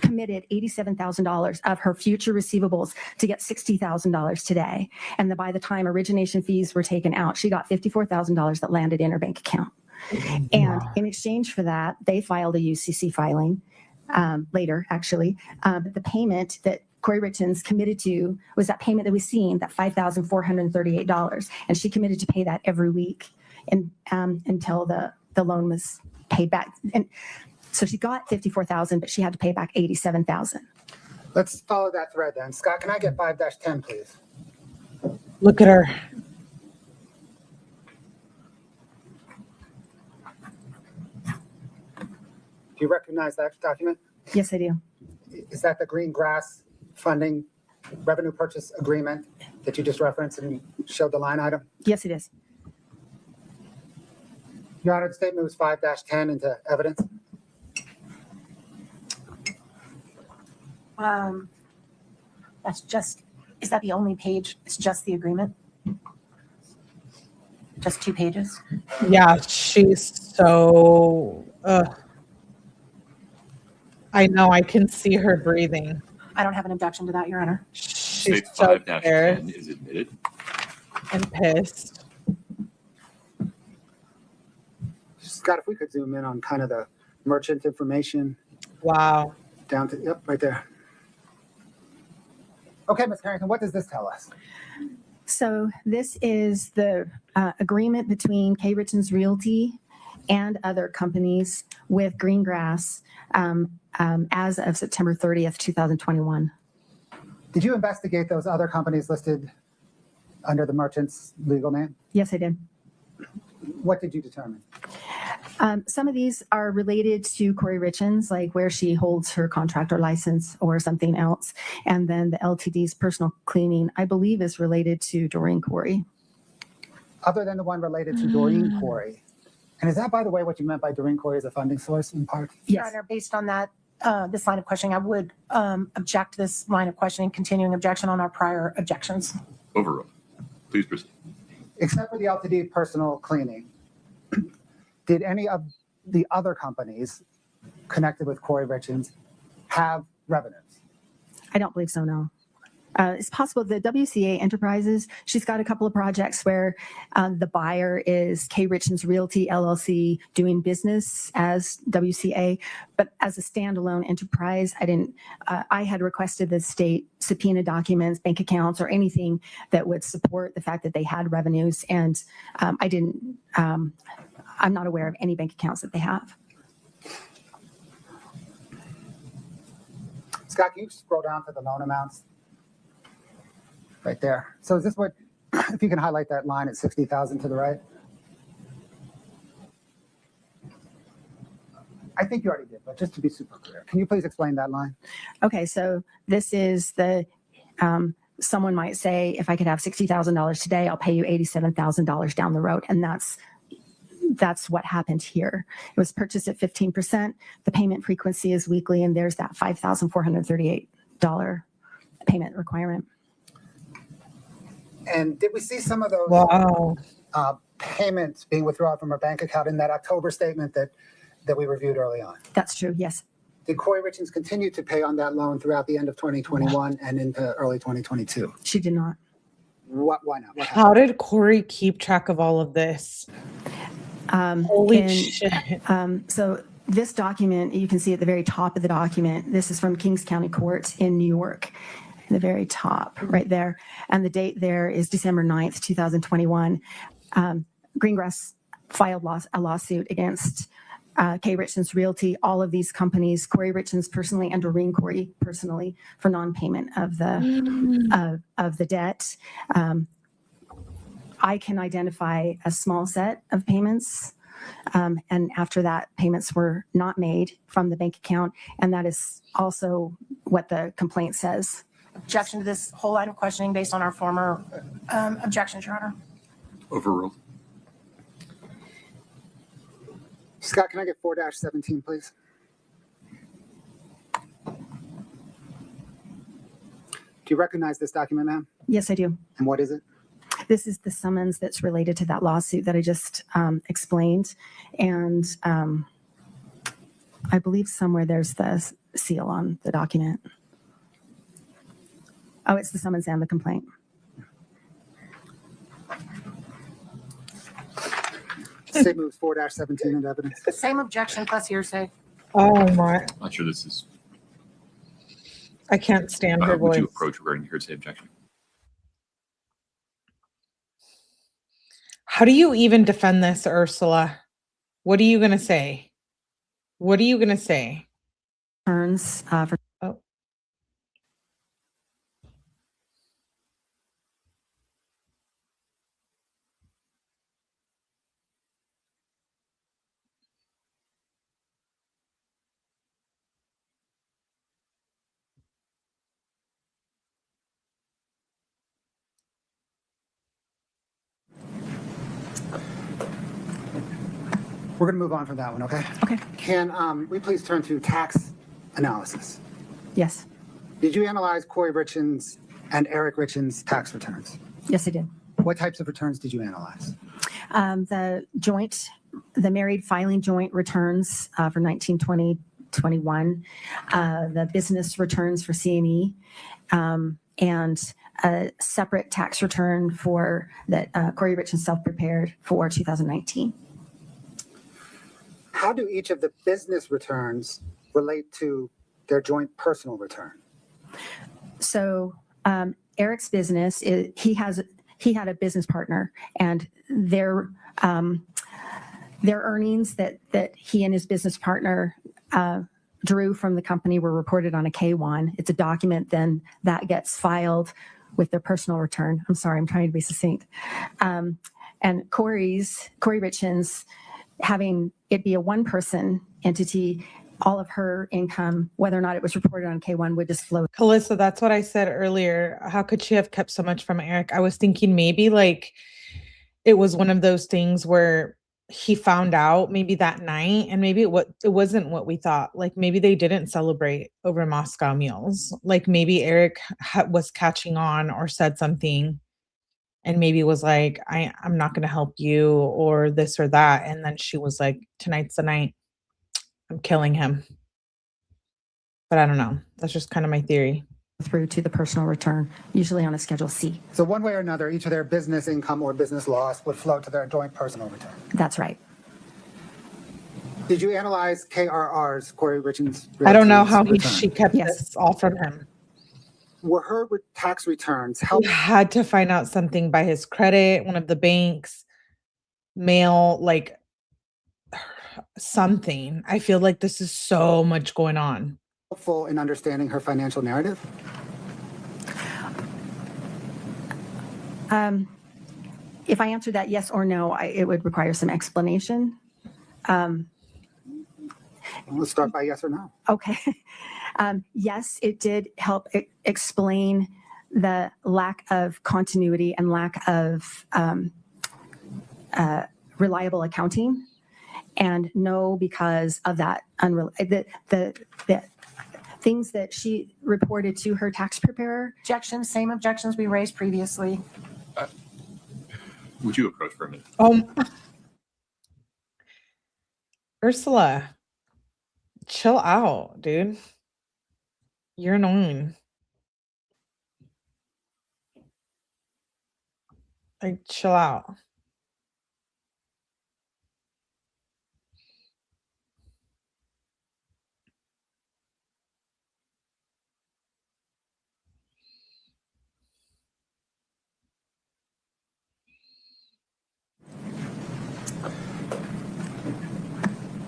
committed $87,000 of her future receivables to get $60,000 today. And by the time origination fees were taken out, she got $54,000 that landed in her bank account. And in exchange for that, they filed a UCC filing later, actually. But the payment that Kouri Richins committed to was that payment that we've seen, that $5,438. And she committed to pay that every week until the loan was paid back. And so she got $54,000, but she had to pay back $87,000. Let's follow that thread then. Scott, can I get 5-10, please? Look at her. Do you recognize that document? Yes, I do. Is that the green grass funding revenue purchase agreement that you just referenced and showed the line item? Yes, it is. Your Honor, the statement was 5-10 into evidence. Is that the only page? It's just the agreement? Just 2 pages? Yeah, she's so. I know. I can see her breathing. I don't have an objection to that, Your Honor. She's State so 5-10 scared is admitted. and pissed. Scott, if we could zoom in on kind of the merchant information Wow. down to, yep, right there. Okay, Ms. Carrington, what does this tell us? So this is the agreement between K. Richins Realty and other companies with Greengrass as of September 30th, 2021. Did you investigate those other companies listed under the merchant's legal name? Yes, I did. What did you determine? Some of these are related to Kouri Richins, like where she holds her contractor license or something else. And then the LTD's personal cleaning, I believe, is related to Doreen Kouri. Other than the one related to Doreen Kouri. And is that, by the way, what you meant by Doreen Kouri as a funding source in part? Your Yes. Honor, based on that, this line of questioning, I would object to this line of questioning, continuing objection on our prior objections. Overruled. Please proceed. Except for the LTD personal cleaning, did any of the other companies connected with Kouri Richins have revenues? I don't believe so, no. It's possible the WCA Enterprises, she's got a couple of projects where the buyer is K. Richins Realty LLC doing business as WCA, but as a standalone enterprise, I had requested the state subpoena documents, bank accounts, or anything that would support the fact that they had revenues, and I'm not aware of any bank accounts that they have. Scott, can you scroll down to the loan amounts? Right there. So is this what, if you can highlight that line at 60,000 to the right? I think you already did, but just to be super clear, can you please explain that line? Okay, so this is someone might say, if I could have $60,000 today, I'll pay you $87,000 down the road. And that's what happened here. It was purchased at 15%. The payment frequency is weekly, and there's that $5,438 payment requirement. And did we see some of those Wow. payments being withdrawn from her bank account in that October statement that we reviewed early on? That's true, yes. Did Kouri Richins continue to pay on that loan throughout the end of 2021 and into early 2022? She did not. Why not? What How happened? did Kouri keep track of all of this? Um, Holy in- shit. So this document, you can see at the very top of the document, this is from Kings County Court in New York, in the very top, right there. And the date there is December 9th, 2021. Greengrass filed a lawsuit against Richins Realty, all of these companies, Kouri Richins personally and Doreen Kouri personally, for non-payment of the debt. I can identify a small set of payments, and after that, payments were not made from the bank account, and that is also what the complaint says. Objection to this whole line of questioning based on our former objections, Your Honor. Overruled. Scott, can I get 4-17, please? Do you recognize this document, ma'am? Yes, I do. And what is it? This is the summons that's related to that lawsuit that I just explained. And I believe somewhere there's the seal on the document. Oh, it's the summons and the complaint. State moves 4-17 into evidence. Same objection plus hearsay. Oh my, I'm not sure this is. I can't stand her Would voice. you approach regarding the hearsay objection? How do you even defend this, Ursula? What are you going to say? What are you going to say? Turns for Oh. We're going to move on from that one, okay? Okay. Can we please turn to tax analysis? yes, Did you analyze Kouri Richins and Eric Richins' tax returns? yes, I did. What types of returns did you analyze? The married filing joint returns for 1920, 21, the business returns for C&E, and a separate tax return for that Kouri Richins self-prepared for 2019. How do each of the business returns relate to their joint personal return? So Eric's business, he had a business partner, and their earnings that he and his business partner drew from the company were reported on a K-1. It's a document then that gets filed with their personal return. I'm sorry, I'm trying to be succinct. And Kouri Richins, having it be a one-person entity, all of her income, whether or not it was reported on K-1, would just flow. Calissa, that's what I said earlier. How could she have kept so much from Eric? I was thinking maybe like it was one of those things where he found out maybe that night, and maybe it wasn't what we thought. Like maybe they didn't celebrate over Moscow meals. Like maybe Eric was catching on or said something, and maybe was like, I'm not going to help you or this or that. And then she was like, tonight's the night. I'm killing him. But I don't know. That's just kind of my theory. Through to the personal return, usually on a Schedule C. So one way or another, each of their business income or business loss would flow to their joint personal return. That's right. Did you analyze KRR's, Kouri Richins? I don't know Realty's how return? she kept Yes. this all from him. Were her tax returns He helped? had to find out something by his credit, one of the banks, mail, like something. I feel like this is so much going on. Helpful in understanding her financial narrative? If I answered that yes or no, it would require some explanation. Let's start by yes or no. Okay. Yes, it did help explain the lack of continuity and lack of reliable accounting. And no, because of that, the things that she reported to her tax preparer. Objections, same objections we raised previously. Would you approach for a minute? Ursula, chill out, dude. You're annoying. Like, chill out.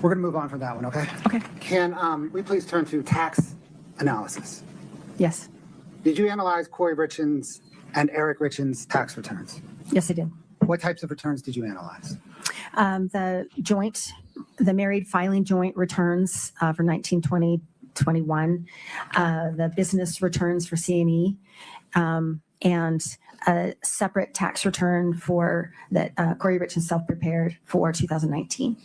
We're going to move on from that one, okay? Okay. Can we please turn to tax analysis? Yes. Did you analyze Kouri Richins and Eric Richins' tax returns? Yes, I did. What types of returns did you analyze? The married filing joint returns for 1920, 21, the business returns for C&E, and a separate tax return for that Kouri Richins self-prepared for 2019.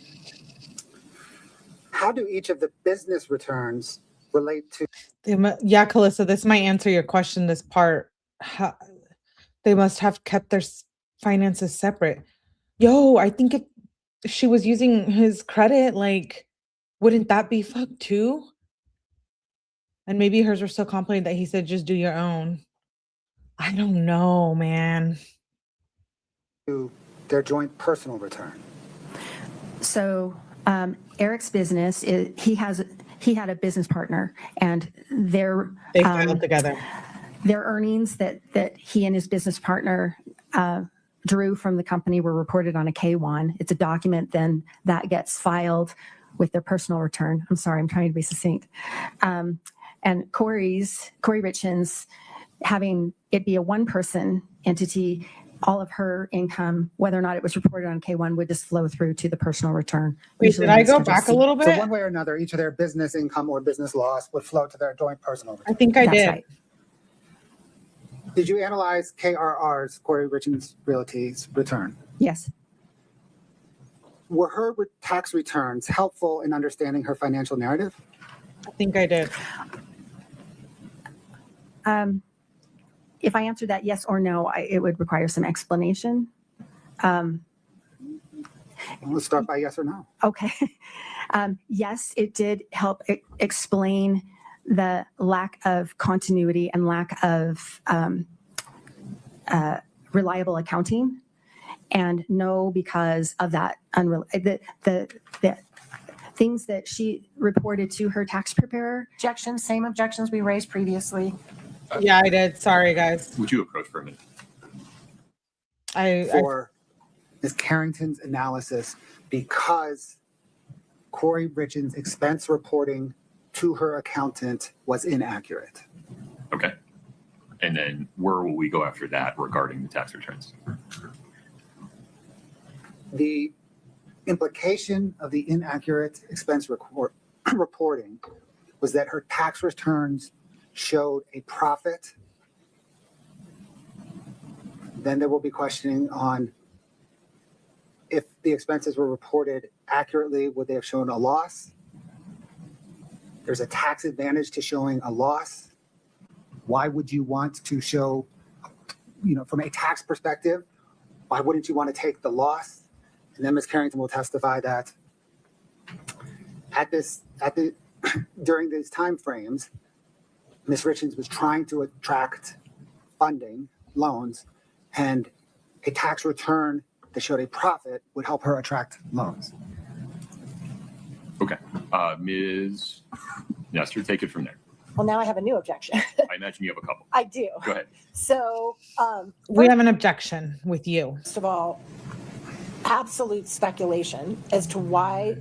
How do each of the business returns relate to? Yeah, Calissa, this might answer your question. This part, they must have kept their finances separate. Yo, I think if she was using his credit, like, wouldn't that be fucked too? And maybe hers were so complicated that he said, just do your own. I don't know, man. To their joint personal return? So Eric's business, he had a business partner, and They filed together. their earnings that he and his business partner drew from the company were reported on a K-1. It's a document then that gets filed with their personal return. I'm sorry, I'm trying to be succinct. And Kouri Richins, having it be a one-person entity, all of her income, whether or not it was reported on K-1, would just flow through to the personal return. Wait, Usually did I on go Schedule back a C. little So bit? one way or another, each of their business income or business loss would flow to their joint personal I return. think I That's did. right. Did you analyze KRR's, Kouri Richins Realty's return? Yes. Were her tax returns helpful in understanding her financial narrative? I think I did. If I answered that yes or no, it would require some explanation. Let's start by yes or no. Okay. Yes, it did help explain the lack of continuity and lack of reliable accounting. And no, because of that, the things that she reported to her tax preparer. Objections, same objections we raised previously. Yeah, I did. Sorry, guys. Would you approach for a minute? For Ms. Carrington's analysis, because Kouri Richins' expense reporting to her accountant was inaccurate. Okay. And then where will we go after that regarding the tax returns? The implication of the inaccurate expense reporting was that her tax returns showed a profit. Then there will be questioning on if the expenses were reported accurately, would they have shown a loss? There's a tax advantage to showing a loss. Why would you want to show, from a tax perspective, why wouldn't you want to take the loss? And then Ms. Carrington will testify that during these time frames, Ms. Richins was trying to attract funding, loans, and a tax return that showed a profit would help her attract loans. Okay. Ms. Nestor, take it from there. Well, now I have a new objection. I imagine you have a couple. I do. Go ahead. So, We have an objection with you. first of all, absolute speculation as to why.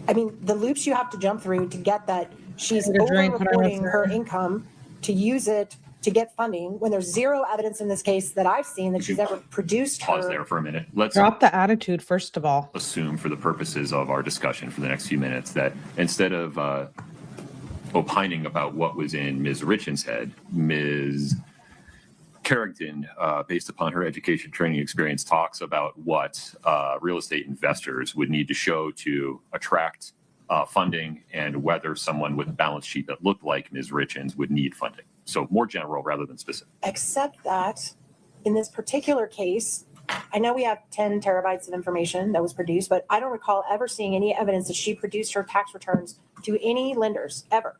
I mean, the loops you have to jump through to get that she's Take a drink, put on over-reporting a- her income to use it to get funding when there's zero evidence in this case that I've seen that she's ever produced Pause her. there for a minute. Let's Drop the attitude, first of all. assume for the purposes of our discussion for the next few minutes that instead of opining about what was in Ms. Richins' head, Ms. Carrington, based upon her education, training, experience, talks about what real estate investors would need to show to attract funding and whether someone with a balance sheet that looked like Ms. Richins would need funding. So more general rather than specific. Except that in this particular case, I know we have 10 terabytes of information that was produced, but I don't recall ever seeing any evidence that she produced her tax returns do any lenders ever.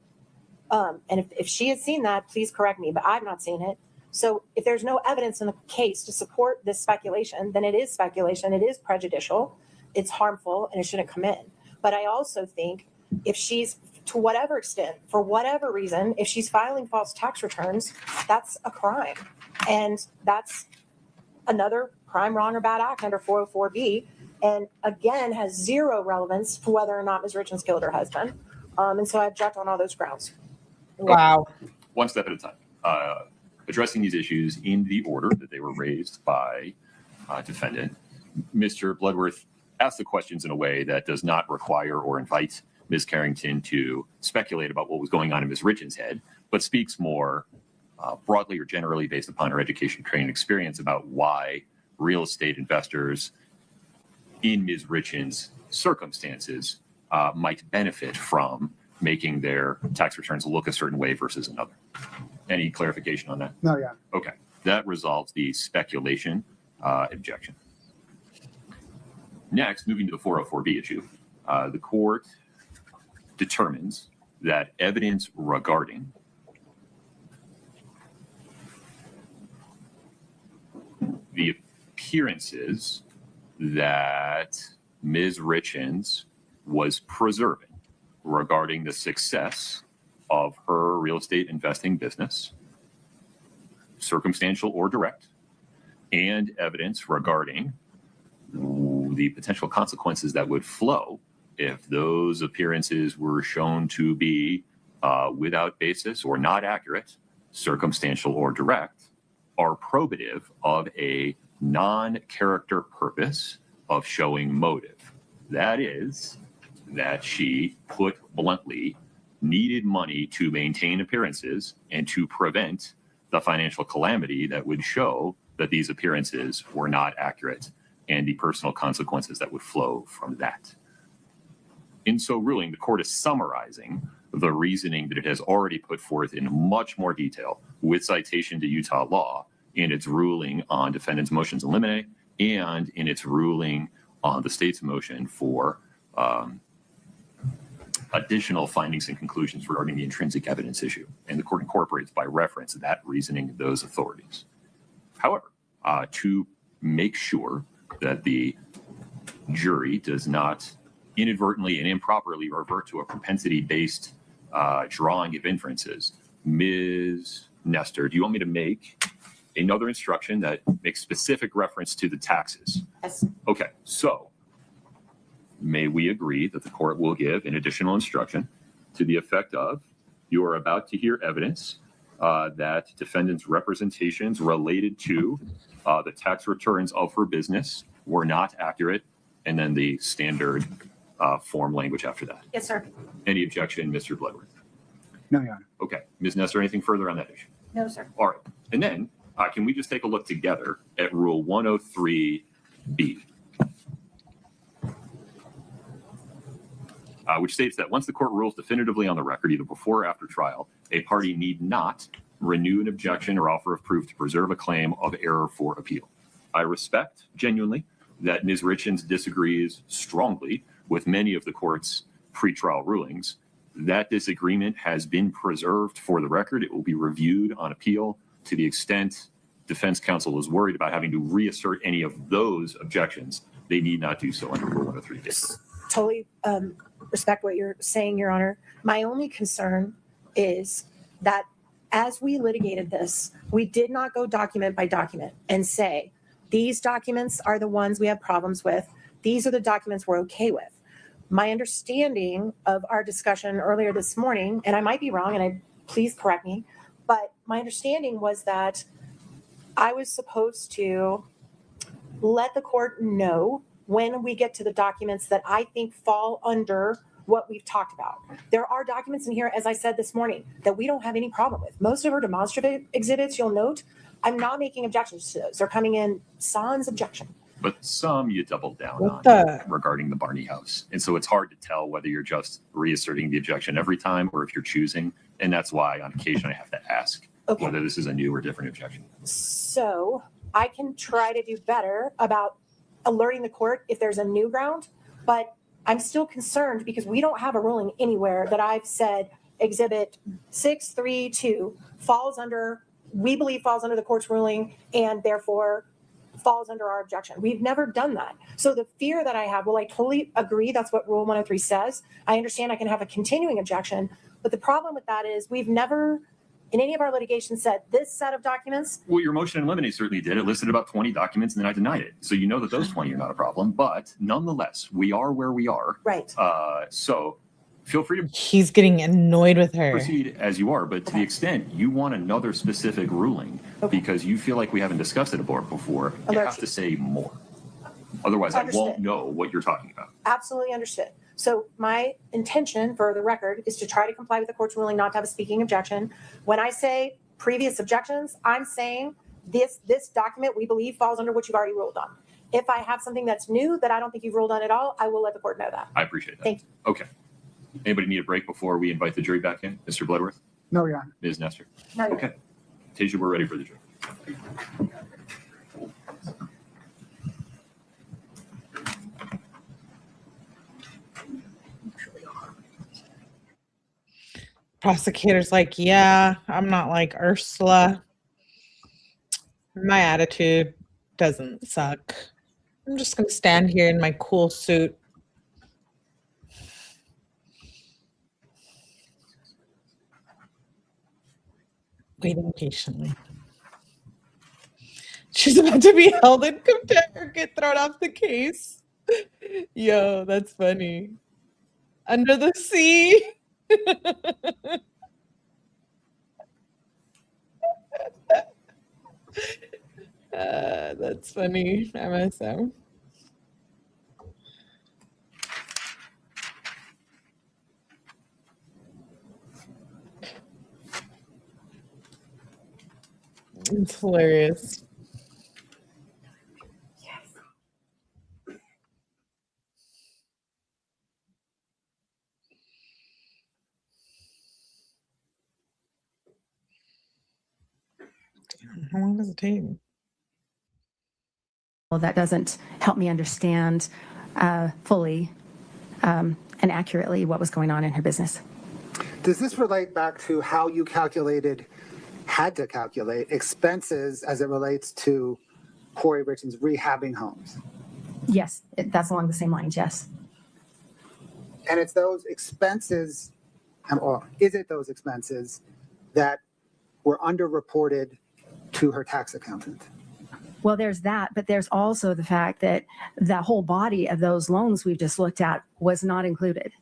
And if she has seen that, please correct me, but I've not seen it. So if there's no evidence in the case to support this speculation, then it is speculation, it is prejudicial, it's harmful, and it shouldn't come in. But I also think if she's, to whatever extent, for whatever reason, if she's filing false tax returns, that's a crime. And that's another crime, wrong, or bad act under 404B. And again, has zero relevance to whether or not Ms. Richins killed her husband. And so I object on all those grounds. Wow. One step at a time. Addressing these issues in the order that they were raised by defendant, Mr. Bloodworth asked the questions in a way that does not require or invite Ms. Carrington to speculate about what was going on in Ms. Richins' head, but speaks more broadly or generally based upon her education, training, experience about why real estate investors in Ms. Richins' circumstances might benefit from making their tax returns look a certain way versus another. Any clarification on that? No, yeah. Okay, that resolves the speculation objection. Next, moving to the 404B issue, the court determines that evidence regarding the appearances that Ms. Richins was preserving regarding the success of her real estate investing business, circumstantial or direct, and evidence regarding the potential consequences that would flow if those appearances were shown to be without basis or not accurate, circumstantial or direct, are probative of a non-character purpose of showing motive. That is, that she, put bluntly, needed money to maintain appearances and to prevent the financial calamity that would show that these appearances were not accurate and the personal consequences that would flow from that. In so ruling, the court is summarizing the reasoning that it has already put forth in much more detail with citation to Utah law in its ruling on defendant's motions in limine and in its ruling on the state's motion for additional findings and conclusions regarding the intrinsic evidence issue. And the court incorporates by reference that reasoning of those authorities. However, to make sure that the jury does not inadvertently and improperly revert to a propensity-based drawing of inferences, Ms. Nestor, do you want me to make another instruction that makes specific reference to the taxes? Yes. Okay, so may we agree that the court will give an additional instruction to the effect of, you are about to hear evidence that defendant's representations related to the tax returns of her business were not accurate, and then the standard form language after that. Yes, sir. Any objection, Mr. Bloodworth? No, Your Honor. Okay, Ms. Nestor, anything further on that issue? No, sir. All right, and then can we just take a look together at Rule 103B? Which states that once the court rules definitively on the record, either before or after trial, a party need not renew an objection or offer of proof to preserve a claim of error for appeal. I respect genuinely that Ms. Richins disagrees strongly with many of the court's pretrial rulings. That disagreement has been preserved for the record. It will be reviewed on appeal. To the extent defense counsel is worried about having to reassert any of those objections, they need not do so under Rule 103B. Totally respect what you're saying, Your Honor. My only concern is that as we litigated this, we did not go document by document and say, these documents are the ones we have problems with. These are the documents we're okay with. My understanding of our discussion earlier this morning, and I might be wrong, and please correct me, but my understanding was that I was supposed to let the court know when we get to the documents that I think fall under what we've talked about. There are documents in here, as I said this morning, that we don't have any problem with. Most of our demonstrative exhibits, you'll note, I'm not making objections to those. They're coming in sans objection. But some you doubled down What on the- regarding the Barney house. And so it's hard to tell whether you're just reasserting the objection every time or if you're choosing. And that's why on occasion I have to ask Okay. whether this is a new or different objection. So I can try to do better about alerting the court if there's a new ground, but I'm still concerned because we don't have a ruling anywhere that I've said exhibit 632 we believe falls under the court's ruling and therefore falls under our objection. We've never done that. So the fear that I have, well, I totally agree. That's what Rule 103 says. I understand I can have a continuing objection, but the problem with that is we've never in any of our litigation said this set of documents. Well, your motion in limine certainly did. It listed about 20 documents and then I denied it. So you know that those 20 are not a problem, but nonetheless, we are where we are. Right. So feel free to He's getting annoyed with her. proceed as you are, but to the extent you want another specific ruling because you feel like we haven't discussed it before, you have to say more. Otherwise, I won't know what you're talking about. Absolutely understood. So my intention for the record is to try to comply with the court's ruling not to have a speaking objection. When I say previous objections, I'm saying this document we believe falls under what you've already ruled on. If I have something that's new that I don't think you've ruled on at all, I will let the court know that. I appreciate that. Thank you. Okay. Anybody need a break before we invite the jury back in? Mr. Bloodworth? No, Your Honor. Ms. Nestor? No, you're Okay. Tasia, we're ready for the jury. Prosecutor's like, yeah, I'm not like Ursula. My attitude doesn't suck. I'm just going to stand here in my cool suit. Waiting patiently. She's about to be held in contempt or get thrown off the case. Yo, that's funny. Under the sea. That's funny, MSM. It's hilarious. How long does it take? Well, that doesn't help me understand fully and accurately what was going on in her business. Does this relate back to how you had to calculate expenses as it relates to Kouri Richins rehabbing homes? Yes, that's along the same lines, yes. And it's those expenses, or is it those expenses that were underreported to her tax accountant? Well, there's that, but there's also the fact that the whole body of those loans we've just looked at was not included.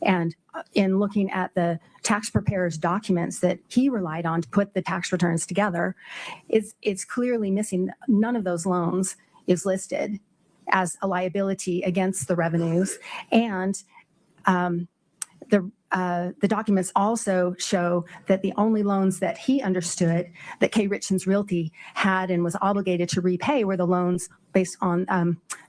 And in looking at the tax preparer's documents that he relied on to put the tax returns together, it's clearly missing. None of those loans is listed as a liability against the revenues. And the documents also show that the only loans that he understood that Richins Realty had and was obligated to repay were the loans based on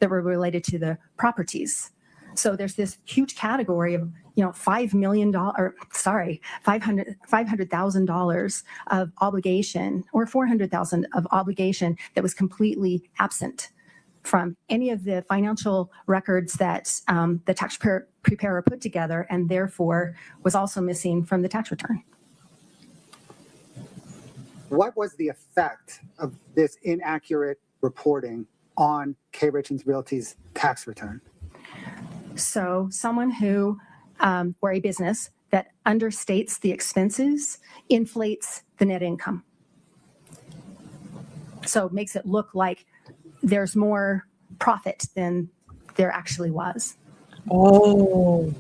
that were related to the properties. So there's this huge category of, $5 million, $500,000 of obligation, or $400,000 of obligation that was completely absent from any of the financial records that the tax preparer put together, and therefore was also missing from the tax return. What was the effect of this inaccurate reporting on Richins Realty's tax return? So someone who, or a business that understates the expenses, inflates the net income. So it makes it look like there's more profit than there actually was. Oh,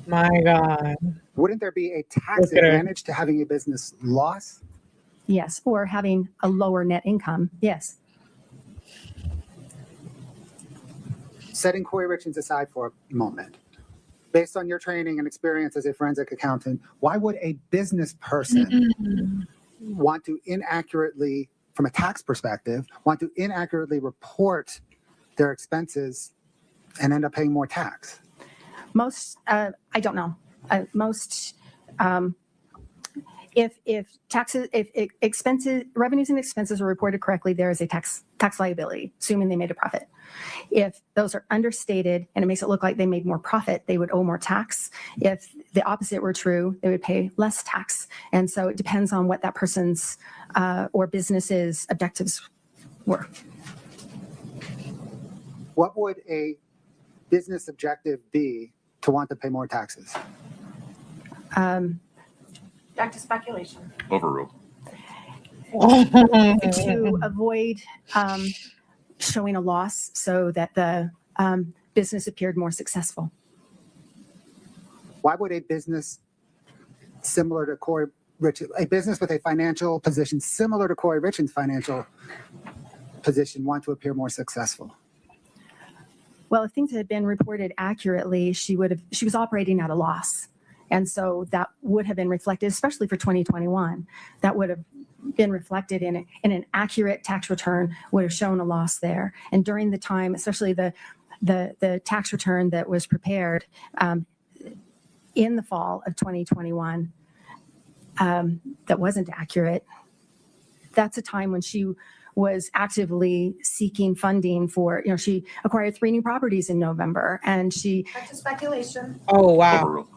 my God. Wouldn't there be a tax Look at her. advantage to having a business loss? Yes, or having a lower net income, yes. Setting Kouri Richins aside for a moment, based on your training and experience as a forensic accountant, why would a business person want to inaccurately, from a tax perspective, want to inaccurately report their expenses and end up paying more tax? Most, I don't know. If taxes, if expenses, revenues and expenses are reported correctly, there is a tax liability, assuming they made a profit. If those are understated and it makes it look like they made more profit, they would owe more tax. If the opposite were true, they would pay less tax. And so it depends on what that person's or business's objectives were. What would a business objective be to want to pay more taxes? Back to speculation. Overruled. To avoid showing a loss so that the business appeared more successful. Why would a business similar to Kouri Richins, a business with a financial position similar to Kouri Richins' financial position, want to appear more successful? Well, if things had been reported accurately, she was operating at a loss. And so that would have been reflected, especially for 2021, that would have been reflected in an accurate tax return, would have shown a loss there. And during the time, especially the tax return that was prepared in the fall of 2021, that wasn't accurate, that's a time when she was actively seeking funding for, she acquired 3 new properties in November, and Back to speculation. Oh, wow. Overruled.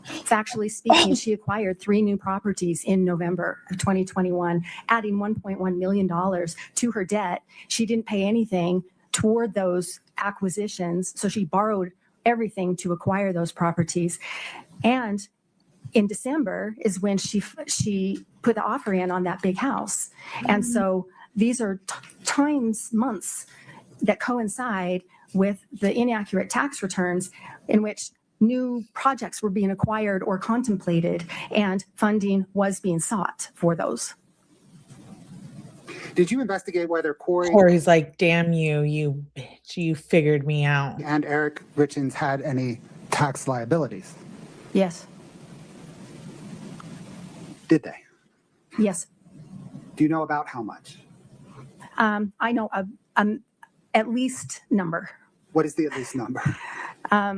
factually speaking, she acquired 3 new properties in November of 2021, adding $1.1 million to her debt. She didn't pay anything toward those acquisitions, so she borrowed everything to acquire those properties. And in December is when she put the offer in on that big house. And so these are months that coincide with the inaccurate tax returns in which new projects were being acquired or contemplated, and funding was being sought for those. Did you investigate whether Kouri Corey's like, damn you, you bitch, you figured me out. and Eric Richins had any tax liabilities? Yes, Did they? yes. Do you know about how much? I know at least number. What is the at least number? Let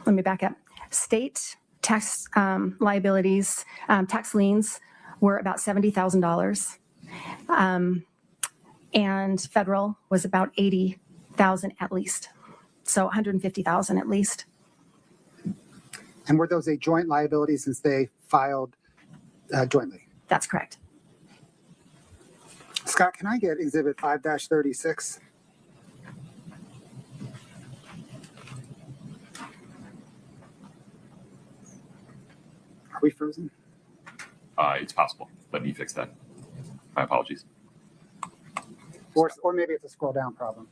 me back up. State tax liabilities, tax liens were about $70,000. And federal was about $80,000 at least. So $150,000 at least. And were those a joint liability since they filed jointly? That's correct. Scott, can I get Exhibit 5-36? Are we frozen? It's possible. Let me fix that. My apologies. Or maybe it's a scroll down problem.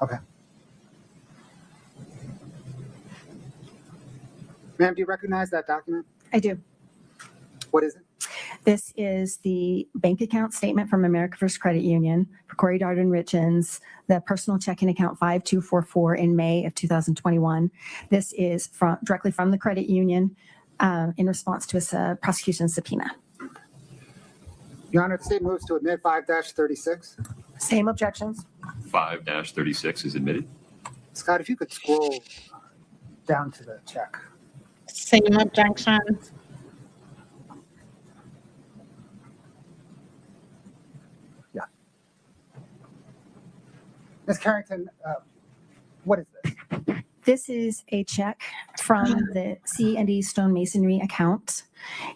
Okay. Ma'am, do you recognize that document? I do. What is it? This is the bank account statement from America First Credit Union for Kouri Darden Richins, the personal checking account 5244 in May of 2021. This is directly from the credit union in response to a prosecution subpoena. Your Honor, the state moves to admit 5-36. Same objections. 5-36 is admitted. Scott, if you could scroll down to the check. Same objections. Ms. Carrington, what is this? This is a check from the C&E Stonemasonry account,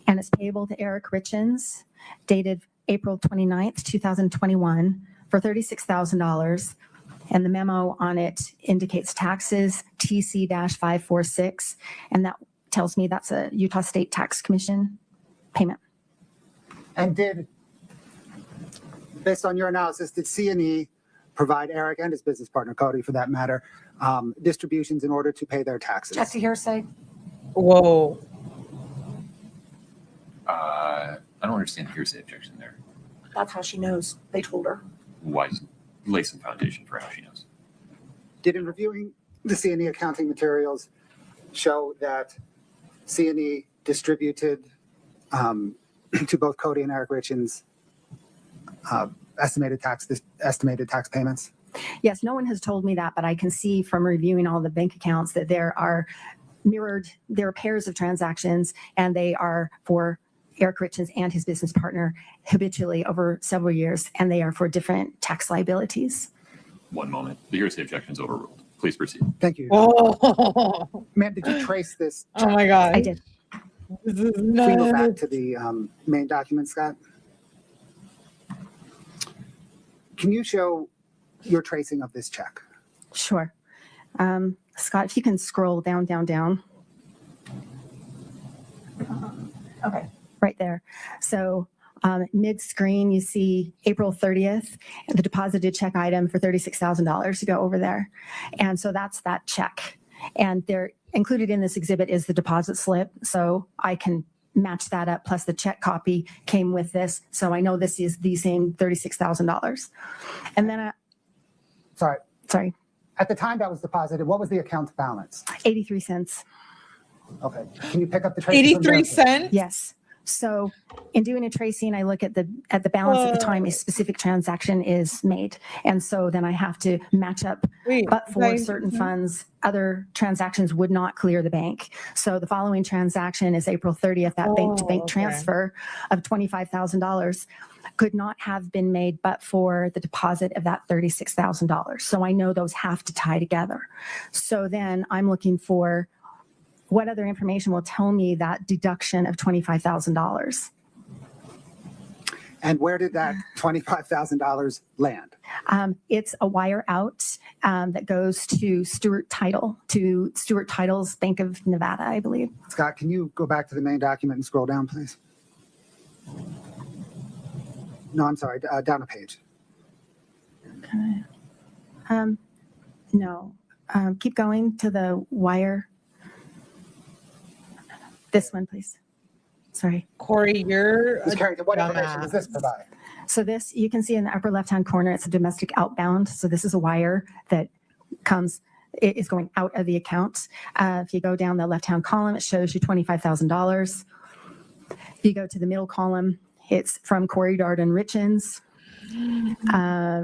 and it's payable to Eric Richins, dated April 29th, 2021, for $36,000. And the memo on it indicates taxes 𝗶𝗶𝗵𝗆, and that tells me that's a Utah State Tax Commission payment. And based on your analysis, did C&E provide Eric and his business partner, Kouri for that matter, distributions in order to pay their taxes? Jessie hearsay. Whoa. I don't understand the hearsay objection there. That's how she knows. They told her. Why lay some foundation for how she knows? Did in reviewing the C&E accounting materials show that C&E distributed to both Cody and Eric Richins estimated tax payments? Yes, no one has told me that, but I can see from reviewing all the bank accounts that there are pairs of transactions, and they are for Eric Richins and his business partner habitually over several years, and they are for different tax liabilities. One moment. The hearsay objection is overruled. Please proceed. Thank you. Oh, Ma'am, did you trace this? oh my God. I did. This is Can we go back nuts. to the main document, Scott? Can you show your tracing of this check? Sure. Scott, if you can scroll down, down, down. Okay, right there. So mid-screen, you see April 30th, the deposited check item for $36,000 to go over there. And so that's that check. And they're included in this exhibit is the deposit slip. So I can match that up, plus the check copy came with this. So I know this is the same $36,000. And then, sorry, At the time that was deposited, what was the account balance? 83 cents. Okay. Can you pick up the tracing? from 83 there? cents? Yes. So in doing a tracing, I look at the balance at the time a specific transaction is made. And so then I have to match up, Wait, but for guys, certain funds, other transactions would not clear the bank. So the following transaction is April 30th, that bank-to-bank okay. transfer of $25,000 could not have been made but for the deposit of that $36,000. So I know those have to tie together. So then I'm looking for what other information will tell me that deduction of $25,000. And where did that $25,000 land? It's a wire out that goes to Stewart Title's Bank of Nevada, I believe. Scott, can you go back to the main document and scroll down, please? No, I'm sorry, down a page. Okay. No. Keep going to the wire. This one, please. Sorry. Corey, you're Ms. a Carrington, what information dumbass. does this provide? So this, you can see in the upper left-hand corner, it's a domestic outbound. So this is a wire that it is going out of the account. If you go down the left-hand column, it shows you $25,000. If you go to the middle column, it's from Kouri Darden Richins.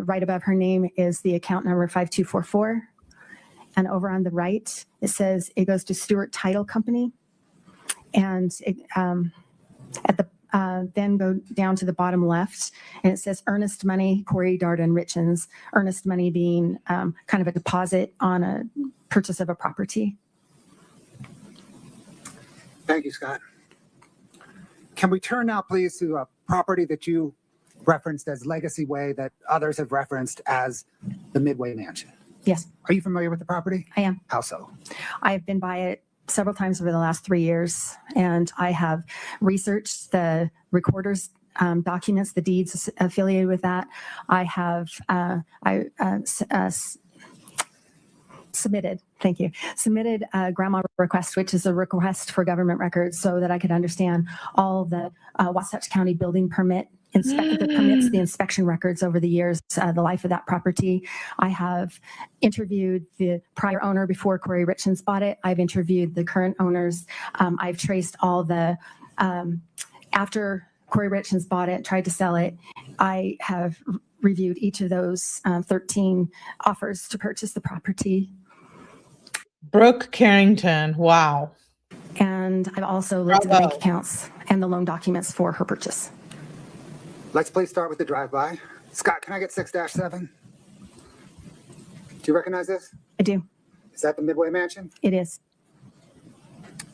Right above her name is the account number 5244. And over on the right, it says it goes to Stewart Title Company. And then go down to the bottom left, and it says earnest money, Kouri Darden Richins. Earnest money being kind of a deposit on a purchase of a property. Thank you, Scott. Can we turn now, please, to a property that you referenced as Legacy Way that others have referenced as the Midway Mansion? Yes, Are you familiar with the property? I am. How so? I have been by it several times over the last 3 years, and I have researched the recorder's documents, the deeds affiliated with that. I have submitted a grandma request, which is a request for government records so that I could understand all the Wasatch County building permit the permits, the inspection records over the years, the life of that property. I have interviewed the prior owner before Kouri Richins bought it. I've interviewed the current owners. I've traced all the, after Kouri Richins bought it, tried to sell it, I have reviewed each of those 13 offers to purchase the property. Brooke Carrington. Wow. And I've also looked at the bank Bravo. accounts and the loan documents for her purchase. Let's please start with the drive-by. Scott, can I get 6-7? Do you recognize this? I do. Is that the Midway Mansion? It is.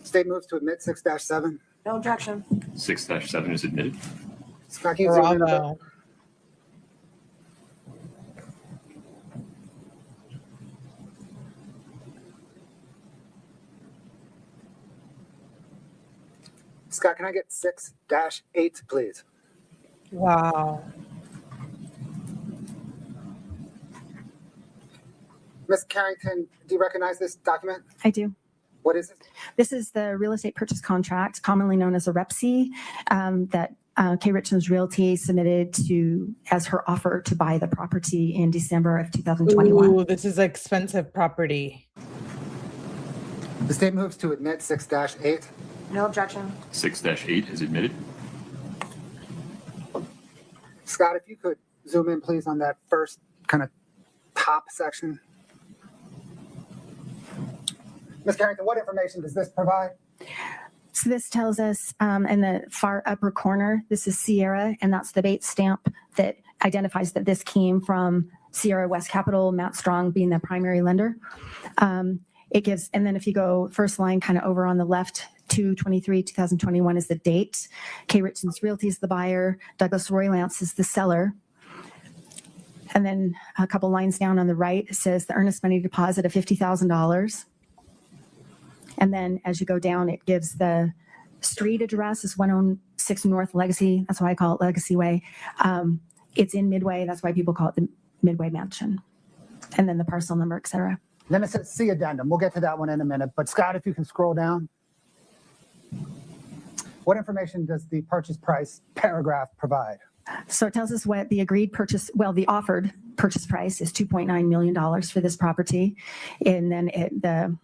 State moves to admit 6-7. No objection. 6-7 is admitted. Scott, can you zoom in a bit? Bravo. Scott, can I get 6-8, please? Wow. Ms. Carrington, do you recognize this document? I do. What is it? This is the real estate purchase contract, commonly known as a 𝗝𝗆𝗆𝗆, that 𝗪 Richins Realty submitted as her offer to buy the property in December of 2021. Ooh, this is expensive property. The state moves to admit 6-8. No objection. 6-8 is admitted. Scott, if you could zoom in, please, on that first kind of top section. Ms. Carrington, what information does this provide? So this tells us in the far upper corner, this is Sierra, and that's the date stamp that identifies that this came from Sierra West Capital, Matt Strong being the primary lender. It gives, and then if you go first line kind of over on the left, 2/23/2021 is the date. Richins Realty is the buyer. Douglas Roy Lance is the seller. And then a couple lines down on the right, it says the earnest money deposit of $50,000. And then as you go down, it gives the street address is 106 North Legacy. That's why I call it Legacy Way. It's in Midway. That's why people call it the Midway Mansion. And then the parcel number, et cetera. Then it says C addendum. We'll get to that one in a minute. But Scott, if you can scroll down. What information does the purchase price paragraph provide? So it tells us what the agreed purchase, well, the offered purchase price is $2.9 million for this property. And then the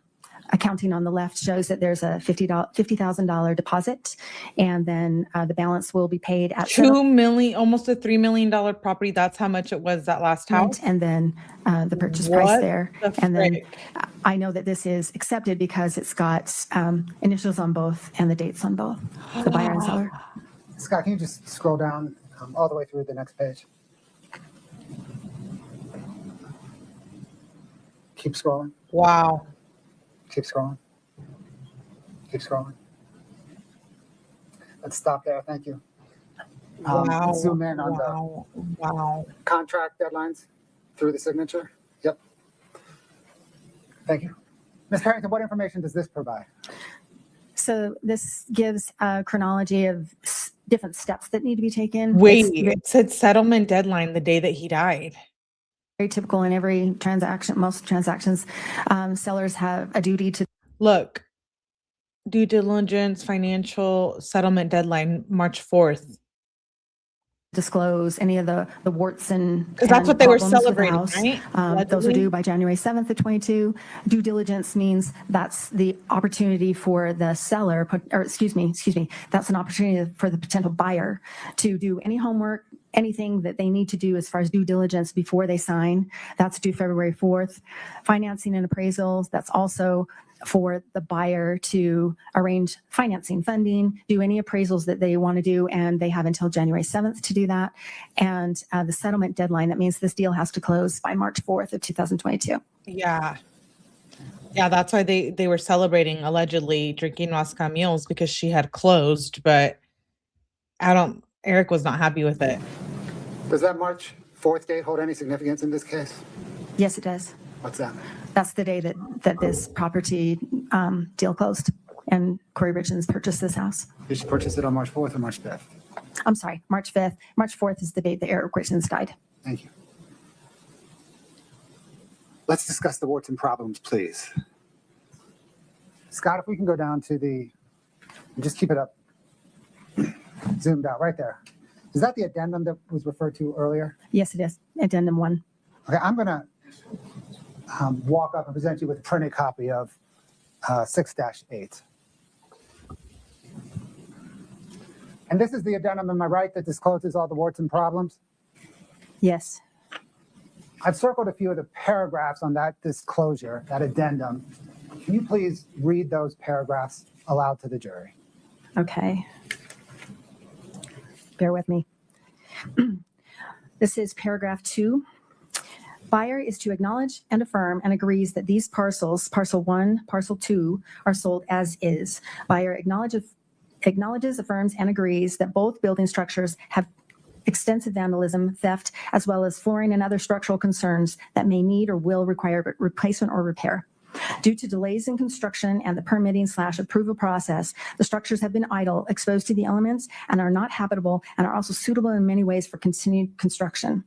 accounting on the left shows that there's a $50,000 deposit, and then the balance will be paid at $2 million, almost a $3 million property. That's how much it was that last house. and then the purchase price What there. the And then frick? I know that this is accepted because it's got initials on both and the dates on both, the buyer and seller. Scott, can you just scroll down all the way through the next page? Keep scrolling. Wow. Keep scrolling. Keep scrolling. Let's stop there. Thank you. Wow. Let's zoom in on Wow. the contract deadlines through the signature. Yep. Thank you. Ms. Carrington, what information does this provide? So this gives a chronology of different steps that need to be taken. Wait, It's it said settlement deadline the day that he died. very typical in every transaction. Most transactions, sellers have a duty to Look, due diligence, financial settlement deadline, March 4th. disclose any of the warts and Because that's what they were problems with the celebrating, house. right? Those are Allegedly. due by January 7th of 22. Due diligence means that's the opportunity for the seller, or excuse me, that's an opportunity for the potential buyer to do any homework, anything that they need to do as far as due diligence before they sign. That's due February 4th. Financing and appraisals, that's also for the buyer to arrange financing, funding, do any appraisals that they want to do, and they have until January 7th to do that. And the settlement deadline, that means this deal has to close by March 4th of 2022. Yeah. Yeah, that's why they were celebrating, allegedly drinking 𝗏𝗏𝗏𝗏𝗏𝗏𝗏𝗏𝗏 because she had closed, but Eric was not happy with it. Does that March 4th date hold any significance in this case? Yes, it does. What's that? That's the day that this property deal closed and Kouri Richins purchased this house. Did she purchase it on March 4th or March 5th? I'm sorry, March 5th. March 4th is the date that Eric Richins died. Thank you. Let's discuss the warts and problems, please. Scott, if we can go down to just keep it up, zoomed out right there. Is that the addendum that was referred to earlier? Yes, it is. Addendum 1. Okay, I'm going to walk up and present you with a printed copy of 6-8. And this is the addendum, am I right, that discloses all the warts and problems? Yes. I've circled a few of the paragraphs on that disclosure, that addendum. Can you please read those paragraphs aloud to the jury? Okay. Bear with me. This is paragraph 2. Buyer is to acknowledge and affirm and agrees that these parcels, parcel 1, parcel 2, are sold as is. Buyer acknowledges, affirms, and agrees that both building structures have extensive vandalism, theft, as well as flooring and other structural concerns that may need or will require replacement or repair. Due to delays in construction and the permitting/approval process, the structures have been idle, exposed to the elements, and are not habitable, and are also suitable in many ways for continued construction.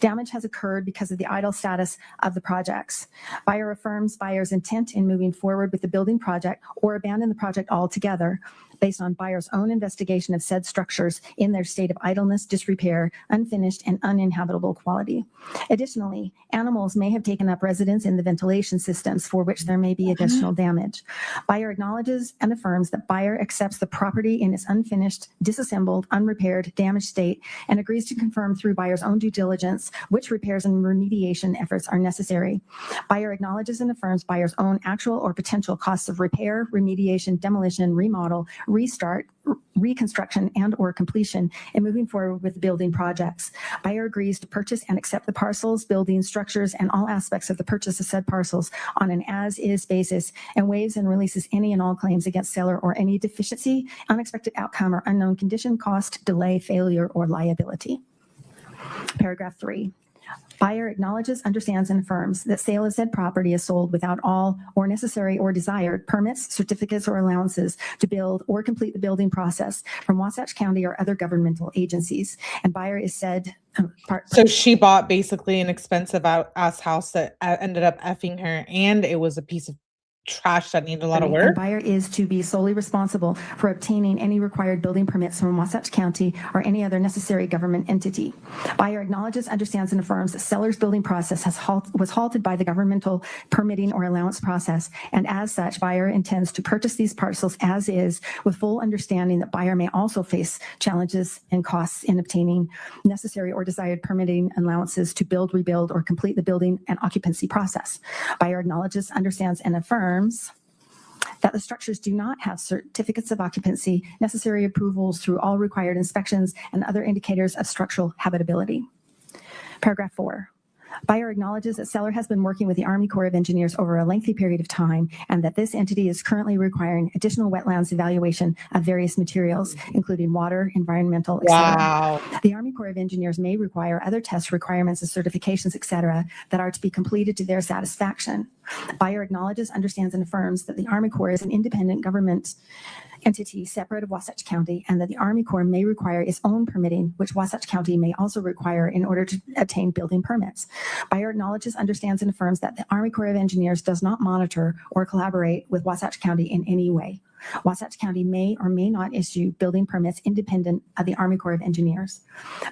Damage has occurred because of the idle status of the projects. Buyer affirms buyer's intent in moving forward with the building project or abandon the project altogether. based on buyer's own investigation of said structures in their state of idleness, disrepair, unfinished, and uninhabitable quality. Additionally, animals may have taken up residence in the ventilation systems for which there may be additional damage. Buyer acknowledges and affirms that buyer accepts the property in its unfinished, disassembled, unrepaired, damaged state and agrees to confirm through buyer's own due diligence which repairs and remediation efforts are necessary. Buyer acknowledges and affirms buyer's own actual or potential costs of repair, remediation, demolition, remodel, restart, reconstruction, and or completion in moving forward with building projects. Buyer agrees to purchase and accept the parcels, buildings, structures, and all aspects of the purchase of said parcels on an as-is basis and waives and releases any and all claims against seller or any deficiency, unexpected outcome, or unknown condition, cost, delay, failure, or liability. Paragraph 3. Buyer acknowledges, understands, and affirms that sale of said property is sold without all or necessary or desired permits, certificates, or allowances to build or complete the building process from Wasatch County or other governmental agencies. And buyer is said So she bought basically an expensive ass house that ended up effing her, and it was a piece of trash that needed a lot of and work. buyer is to be solely responsible for obtaining any required building permits from Wasatch County or any other necessary government entity. Buyer acknowledges, understands, and affirms that seller's building process was halted by the governmental permitting or allowance process, and as such, buyer intends to purchase these parcels as is, with full understanding that buyer may also face challenges and costs in obtaining necessary or desired permitting allowances to build, rebuild, or complete the building and occupancy process. Buyer acknowledges, understands, and affirms that the structures do not have certificates of occupancy, necessary approvals through all required inspections, and other indicators of structural habitability. Paragraph 4. Buyer acknowledges that seller has been working with the Army Corps of Engineers over a lengthy period of time, and that this entity is currently requiring additional wetlands evaluation of various materials, including water, environmental, etc. Wow. The Army Corps of Engineers may require other test requirements and certifications, etc., that are to be completed to their satisfaction. Buyer acknowledges, understands, and affirms that the Army Corps is an independent government entity separate of Wasatch County, and that the Army Corps may require its own permitting, which Wasatch County may also require in order to obtain building permits. Buyer acknowledges, understands, and affirms that the Army Corps of Engineers does not monitor or collaborate with Wasatch County in any way. Wasatch County may or may not issue building permits independent of the Army Corps of Engineers.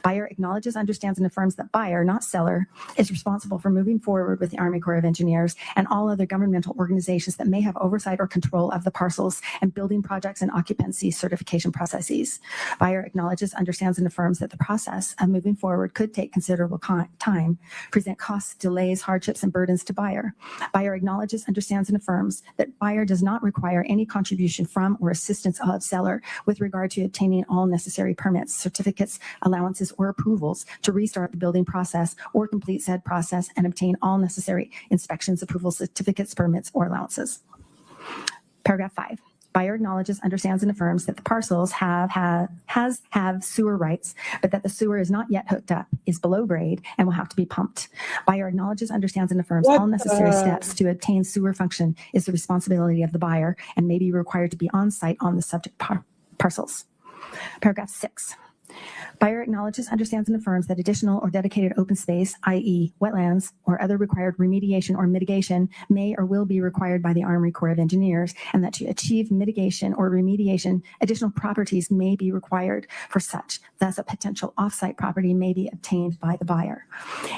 Buyer acknowledges, understands, and affirms that buyer, not seller, is responsible for moving forward with the Army Corps of Engineers and all other governmental organizations that may have oversight or control of the parcels and building projects and occupancy certification processes. Buyer acknowledges, understands, and affirms that the process of moving forward could take considerable time, present costs, delays, hardships, and burdens to buyer. Buyer acknowledges, understands, and affirms that buyer does not require any contribution from or assistance of seller with regard to obtaining all necessary permits, certificates, allowances, or approvals to restart the building process or complete said process and obtain all necessary inspections, approvals, certificates, permits, or allowances. Paragraph 5. Buyer acknowledges, understands, and affirms that the parcels have sewer rights, but that the sewer is not yet hooked up, is below grade, and will have to be pumped. Buyer acknowledges, understands, and affirms all necessary steps to obtain sewer function is the responsibility of the buyer and may be required to be on site on the subject parcels. Paragraph 6. Buyer acknowledges, understands, and affirms that additional or dedicated open space, i.e. wetlands, or other required remediation or mitigation may or will be required by the Army Corps of Engineers, and that to achieve mitigation or remediation, additional properties may be required for such. Thus, a potential offsite property may be obtained by the buyer.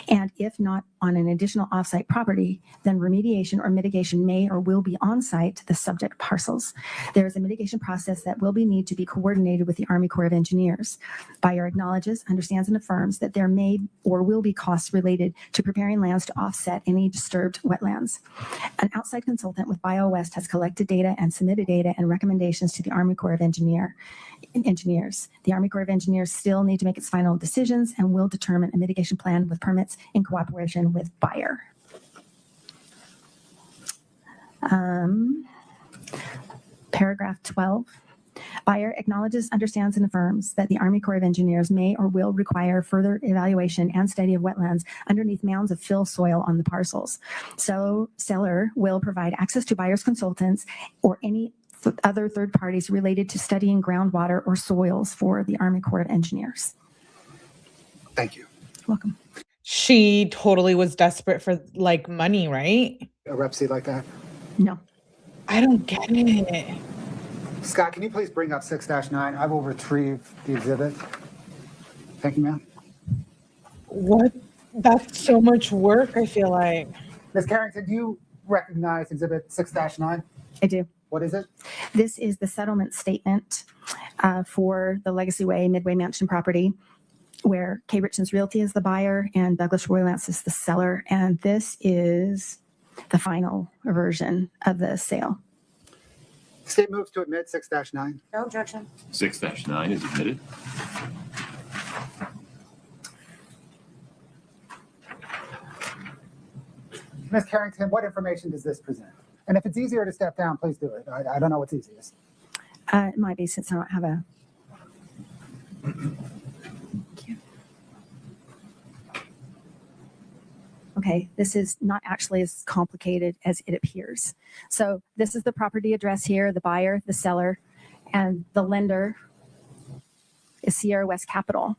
And if not on an additional offsite property, then remediation or mitigation may or will be on site to the subject parcels. There is a mitigation process that will need to be coordinated with the Army Corps of Engineers. Buyer acknowledges, understands, and affirms that there may or will be costs related to preparing lands to offset any disturbed wetlands. An outside consultant with BioWest has collected data and submitted data and recommendations to the Army Corps of Engineers. The Army Corps of Engineers still need to make its final decisions and will determine a mitigation plan with permits in cooperation with buyer. Paragraph 12. Buyer acknowledges, understands, and affirms that the Army Corps of Engineers may or will require further evaluation and study of wetlands underneath mounds of fill soil on the parcels. So seller will provide access to buyer's consultants or any other third parties related to studying groundwater or soils for the Army Corps of Engineers. Thank you. Welcome. She totally was desperate for like money, right? A rep seat like that? No. I don't get it. Scott, can you please bring up 6-9? I will retrieve the exhibit. Thank you, ma'am. What? That's so much work, I feel like. Ms. Carrington, do you recognize exhibit 6-9? I do. What is it? This is the settlement statement for the Legacy Way Midway Mansion property, where Richins Realty is the buyer and Douglas Roylance is the seller. And this is the final version of the sale. State moves to admit 6-9. No objection. 6-9 is admitted. Ms. Carrington, what information does this present? And if it's easier to step down, please do it. I don't know what's easiest. It might be since I don't have a. Okay, this is not actually as complicated as it appears. So this is the property address here, the buyer, the seller, and the lender is Sierra West Capital.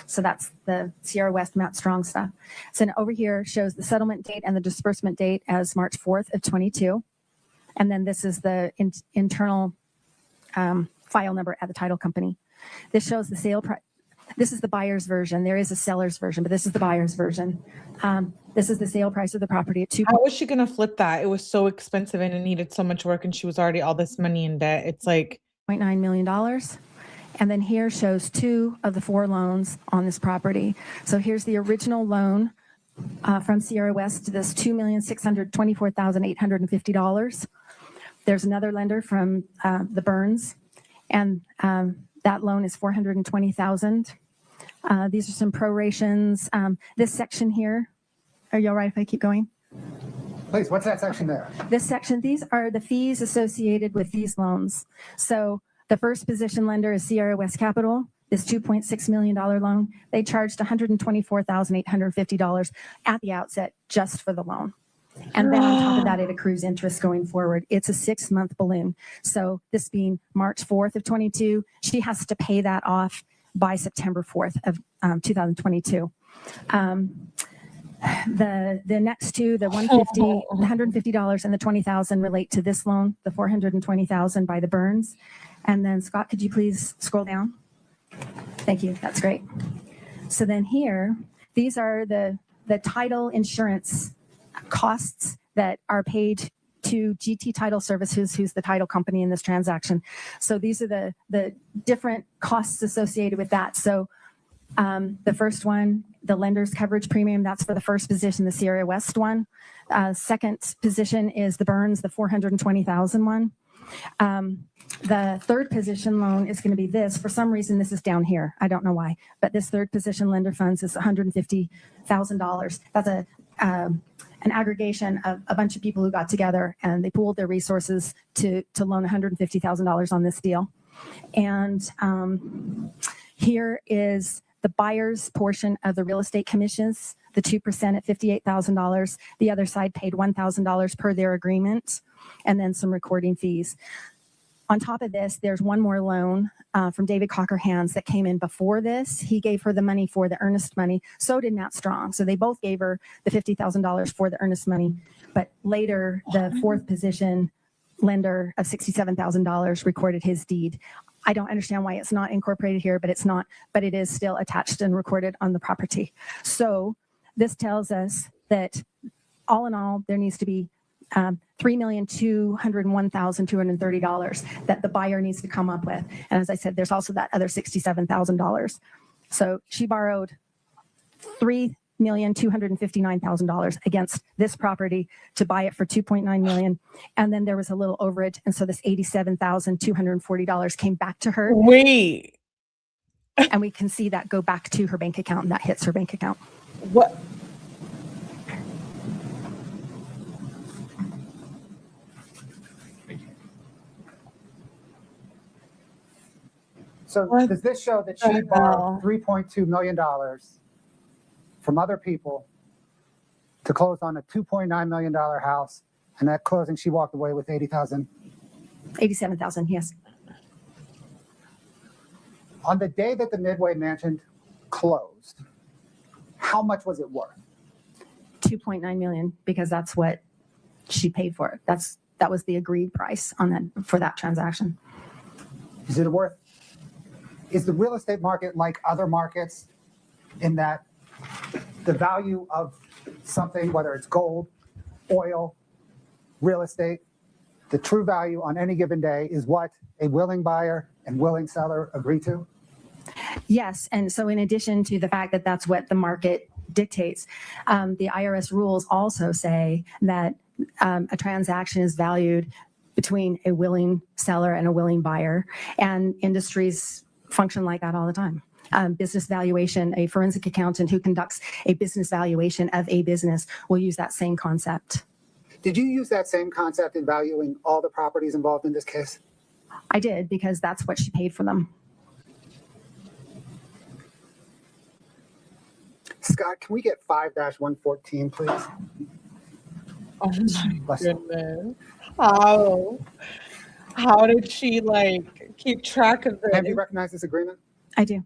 So that's the Sierra West Matt Strong stuff. So now over here shows the settlement date and the disbursement date as March 4th of 22. And then this is the internal file number at the title company. This shows the sale price. This is the buyer's version. There is a seller's version, but this is the buyer's version. This is the sale price of the property at 2. How was she going to flip that? It was so expensive and it needed so much work and she was already all this money in debt. It's like $2.9 million. And then here shows 2 of the 4 loans on this property. So here's the original loan from Sierra West to this $2,624,850. There's another lender from the Burns, and that loan is $420,000. These are some prorations. This section here, are you all right if I keep going? Please, what's that section there? This section, these are the fees associated with these loans. So the first position lender is Sierra West Capital, this $2.6 million loan. They charged $124,850 at the outset just for the loan. And then on top of that, it accrues interest going forward. It's a 6-month balloon. So this being March 4th of 22, she has to pay that off by September 4th of 2022. The next two, the $150 and the $20,000 relate to this loan, the $420,000 by the Burns. And then Scott, could you please scroll down? Thank you. That's great. So then here, these are the title insurance costs that are paid to GT Title Services, who's the title company in this transaction. So these are the different costs associated with that. So the first one, the lender's coverage premium, that's for the first position, the Sierra West one. Second position is the Burns, the $420,000 one. The third position loan is going to be this. For some reason, this is down here. I don't know why, but this third position lender funds is $150,000. That's an aggregation of a bunch of people who got together and they pooled their resources to loan $150,000 on this deal. And here is the buyer's portion of the real estate commissions, the 2% at $58,000. The other side paid $1,000 per their agreement, and then some recording fees. On top of this, there's one more loan from David Cocker Hands that came in before this. He gave her the money for the earnest money. So did Matt Strong. So they both gave her the $50,000 for the earnest money. But later, the fourth position lender of $67,000 recorded his deed. I don't understand why it's not incorporated here, but it's not. But it is still attached and recorded on the property. So this tells us that all in all, there needs to be $3,201,230 that the buyer needs to come up with. And as I said, there's also that other $67,000. So she borrowed $3,259,000 against this property to buy it for $2.9 million. And then there was a little overage. And so this $87,240 came back to her. wait, And we can see that go back to her bank account, and that hits her bank account. what? So What does this show that the she borrowed hell? $3.2 million from other people to close on a $2.9 million house, and that closing she walked away with $80,000? 87,000, yes. On the day that the Midway Mansion closed, how much was it worth? 2.9 million, because that's what she paid for it. That was the agreed price on that for that transaction. Is it worth? Is the real estate market like other markets in that the value of something, whether it's gold, oil, real estate, the true value on any given day is what a willing buyer and willing seller agree to? Yes, and so in addition to the fact that that's what the market dictates, the IRS rules also say that a transaction is valued between a willing seller and a willing buyer, and industries function like that all the time. Business valuation, a forensic accountant who conducts a business valuation of a business will use that same concept. Did you use that same concept in valuing all the properties involved in this case? I did, because that's what she paid for them. Scott, can we get 5-114, please? Oh my Bless you. goodness. How did she like keep track of Have you this? recognized this agreement? I do.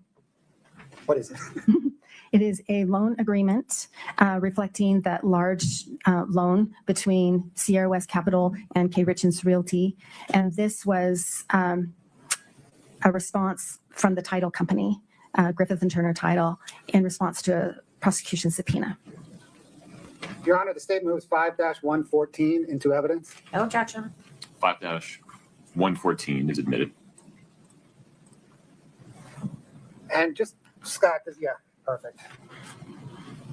What is it? It is a loan agreement reflecting that large loan between Sierra West Capital and Richins Realty. And this was a response from the title company, Griffith and Turner Title, in response to a prosecution subpoena. Your Honor, the state moves 5-114 into evidence. No objection. 5-114 is admitted. And just, Scott, yeah, perfect.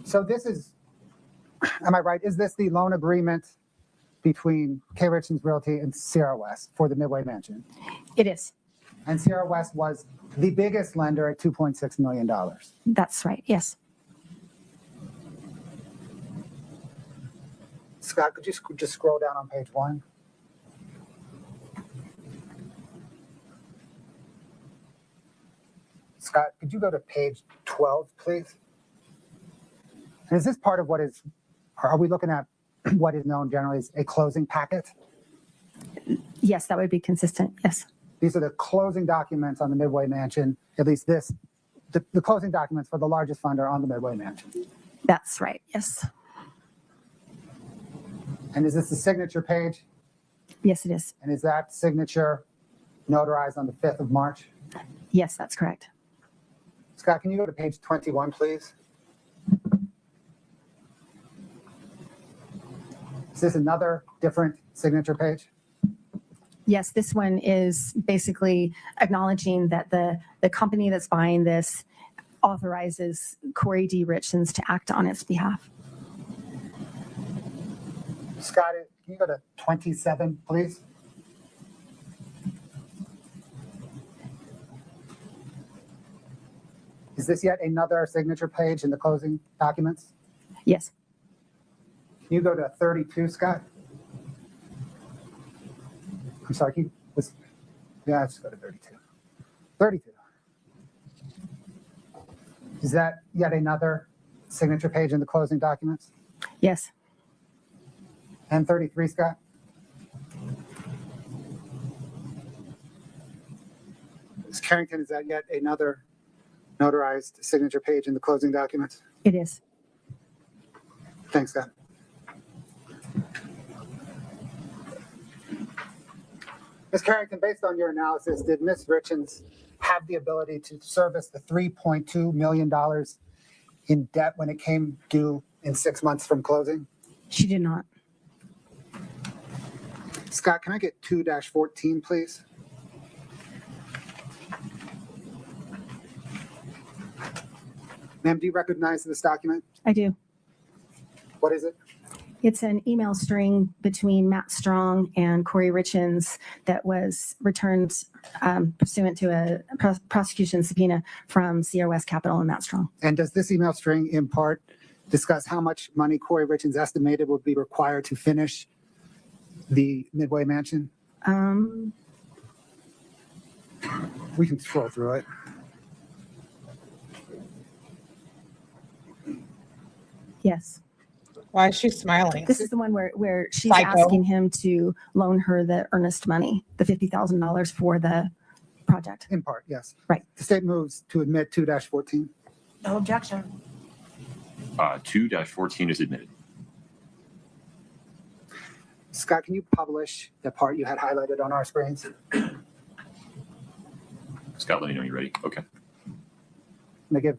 So this is, am I right? Is this the loan agreement between Richins Realty and Sierra West for the Midway Mansion? It is. And Sierra West was the biggest lender at $2.6 million. That's right. Yes. Scott, could you just scroll down on page 1? Scott, could you go to page 12, please? And is this part of what is, are we looking at what is known generally as a closing packet? Yes, that would be consistent. Yes. These are the closing documents on the Midway Mansion, at least this, the closing documents for the largest funder on the Midway Mansion. That's right. Yes. And is this the signature page? Yes, it is. And is that signature notarized on the 5th of March? Yes, that's correct. Scott, can you go to page 21, please? Is this another different signature page? Yes, this one is basically acknowledging that the company that's buying this authorizes Kouri D. Richins to act on its behalf. Scott, can you go to 27, please? Is this yet another signature page in the closing documents? Yes. Can you go to 32, Scott? I'm sorry, yeah, let's go to 32. 32. Is that yet another signature page in the closing documents? Yes. And 33, Scott? Ms. Carrington, is that yet another notarized signature page in the closing documents? It is. Thanks, Scott. Ms. Carrington, based on your analysis, did Ms. Richins have the ability to service the $3.2 million in debt when it came due in 6 months from closing? She did not. Scott, can I get 2-14, please? Ma'am, do you recognize this document? I do. What is it? It's an email string between Matt Strong and Kouri Richins that was returned pursuant to a prosecution subpoena from Sierra West Capital and Matt Strong. And does this email string in part discuss how much money Kouri Richins estimated would be required to finish the Midway Mansion? We can scroll through it. Yes. Why is she smiling? This is the one where she's Psycho. asking him to loan her the earnest money, the $50,000 for the project. In part, yes. Right. The state moves to admit 2-14. No objection. 2-14 is admitted. Scott, can you publish the part you had highlighted on our screens? Scott, let me know you're ready. Okay. I'm gonna give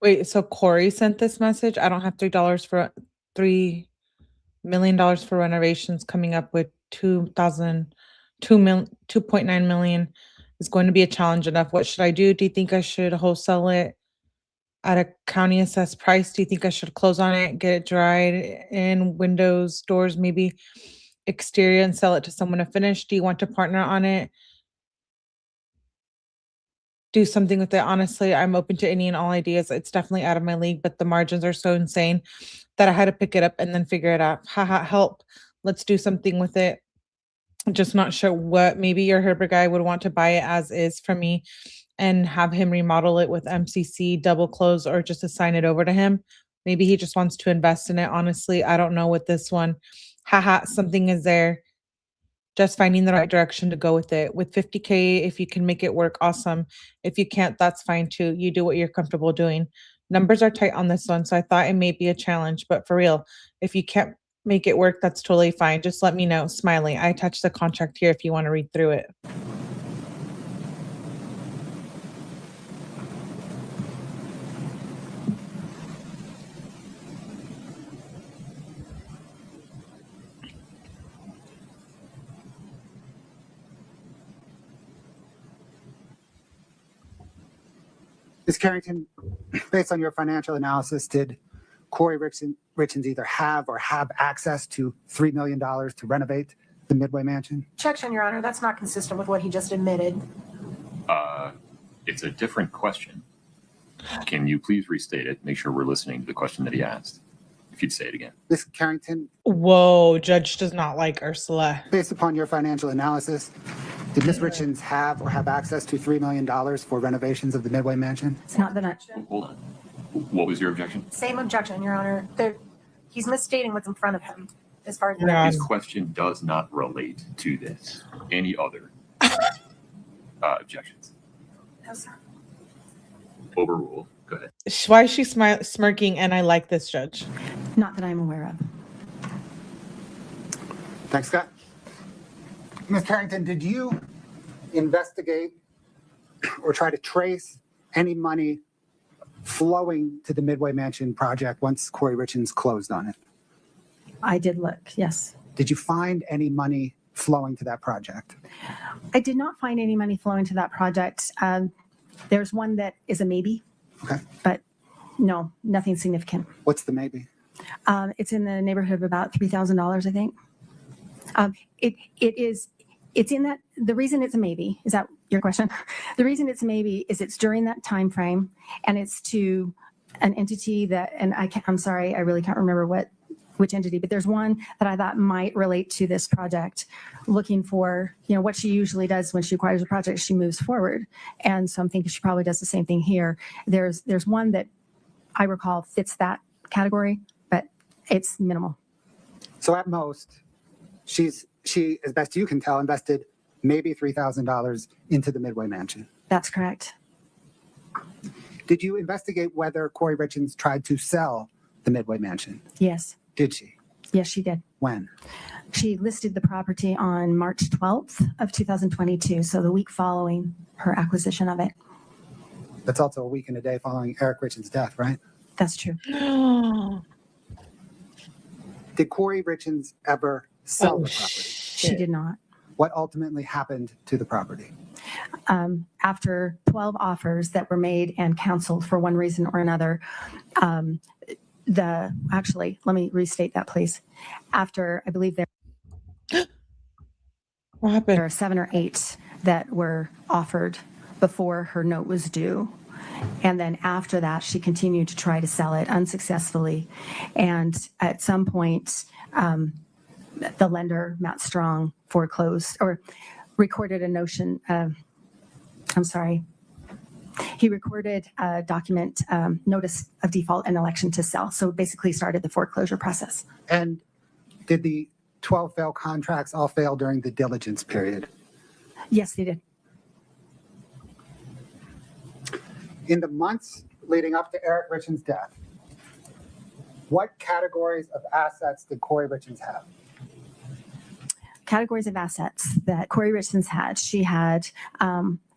Wait, so Kouri sent this message? I don't have $3 million for renovations coming up with 2.9 million is going to be a challenge enough. What should I do? Do you think I should wholesale it at a county assessed price? Do you think I should close on it, get it dried in windows, doors, maybe exterior, and sell it to someone to finish? Do you want to partner on it? Do something with it. Honestly, I'm open to any and all ideas. It's definitely out of my league, but the margins are so insane that I had to pick it up and then figure it out. Haha, help. Let's do something with it. I'm just not sure what. Maybe your Herber guy would want to buy it as is from me and have him remodel it with MCC, double close, or just assign it over to him. Maybe he just wants to invest in it. Honestly, I don't know with this one. Haha, something is there. Just finding the right direction to go with it. With 50K, if you can make it work, awesome. If you can't, that's fine too. You do what you're comfortable doing. Numbers are tight on this one, so I thought it may be a challenge, but for real, if you can't make it work, that's totally fine. Just let me know. Smiley. I attached the contract here if you want to read through it. Ms. Carrington, based on your financial analysis, did Kouri Richins either have or have access to $3 million to renovate the Midway Mansion? Objection, Your Honor, that's not consistent with what he just admitted. It's a different question. Can you please restate it? Make sure we're listening to the question that he asked. If you'd say it again. Ms. Carrington, Whoa, judge does not like Ursula. based upon your financial analysis, did Ms. Richins have or have access to $3 million for renovations of the Midway Mansion? It's not that I, Hold on. What was your objection? Same objection, Your Honor. He's misstating what's in front of him as far as. Yeah. His question does not relate to this. Any other objections? No, sir. Overruled. Go ahead. Why is she smirking? And I like this, judge. not that I'm aware of. Thanks, Scott. Ms. Carrington, did you investigate or try to trace any money flowing to the Midway Mansion project once Kouri Richins closed on it? I did look, yes. Did you find any money flowing to that project? I did not find any money flowing to that project. There's one that is a maybe, Okay. but no, nothing significant. What's the maybe? It's in the neighborhood of about $3,000, I think. It's in that, the reason it's a maybe, is that your question? The reason it's a maybe is it's during that time frame, and it's to an entity that, and I'm sorry, I really can't remember which entity, but there's one that I thought might relate to this project, looking for, what she usually does when she acquires a project, she moves forward. And so I'm thinking she probably does the same thing here. There's one that I recall fits that category, but it's minimal. So at most, she, as best you can tell, invested maybe $3,000 into the Midway Mansion. That's correct. Did you investigate whether Kouri Richins tried to sell the Midway Mansion? Yes. Did she? Yes, she did. When? She listed the property on March 12th of 2022, so the week following her acquisition of it. That's also a week and a day following Eric Richins' death, right? That's true. Did Kouri Richins ever sell Oh, the property? She did not. What ultimately happened to the property? After 12 offers that were made and canceled for one reason or another, actually, let me restate that, please. After, I believe What there happened? are 7 or 8 that were offered before her note was due. And then after that, she continued to try to sell it unsuccessfully. And at some point, the lender, Matt Strong, foreclosed or recorded a notion, he recorded a document, notice of default and election to sell. So basically started the foreclosure process. And did the 12 failed contracts all fail during the diligence period? Yes, they did. In the months leading up to Eric Richins' death, what categories of assets did Kouri Richins have? Categories of assets that Kouri Richins had.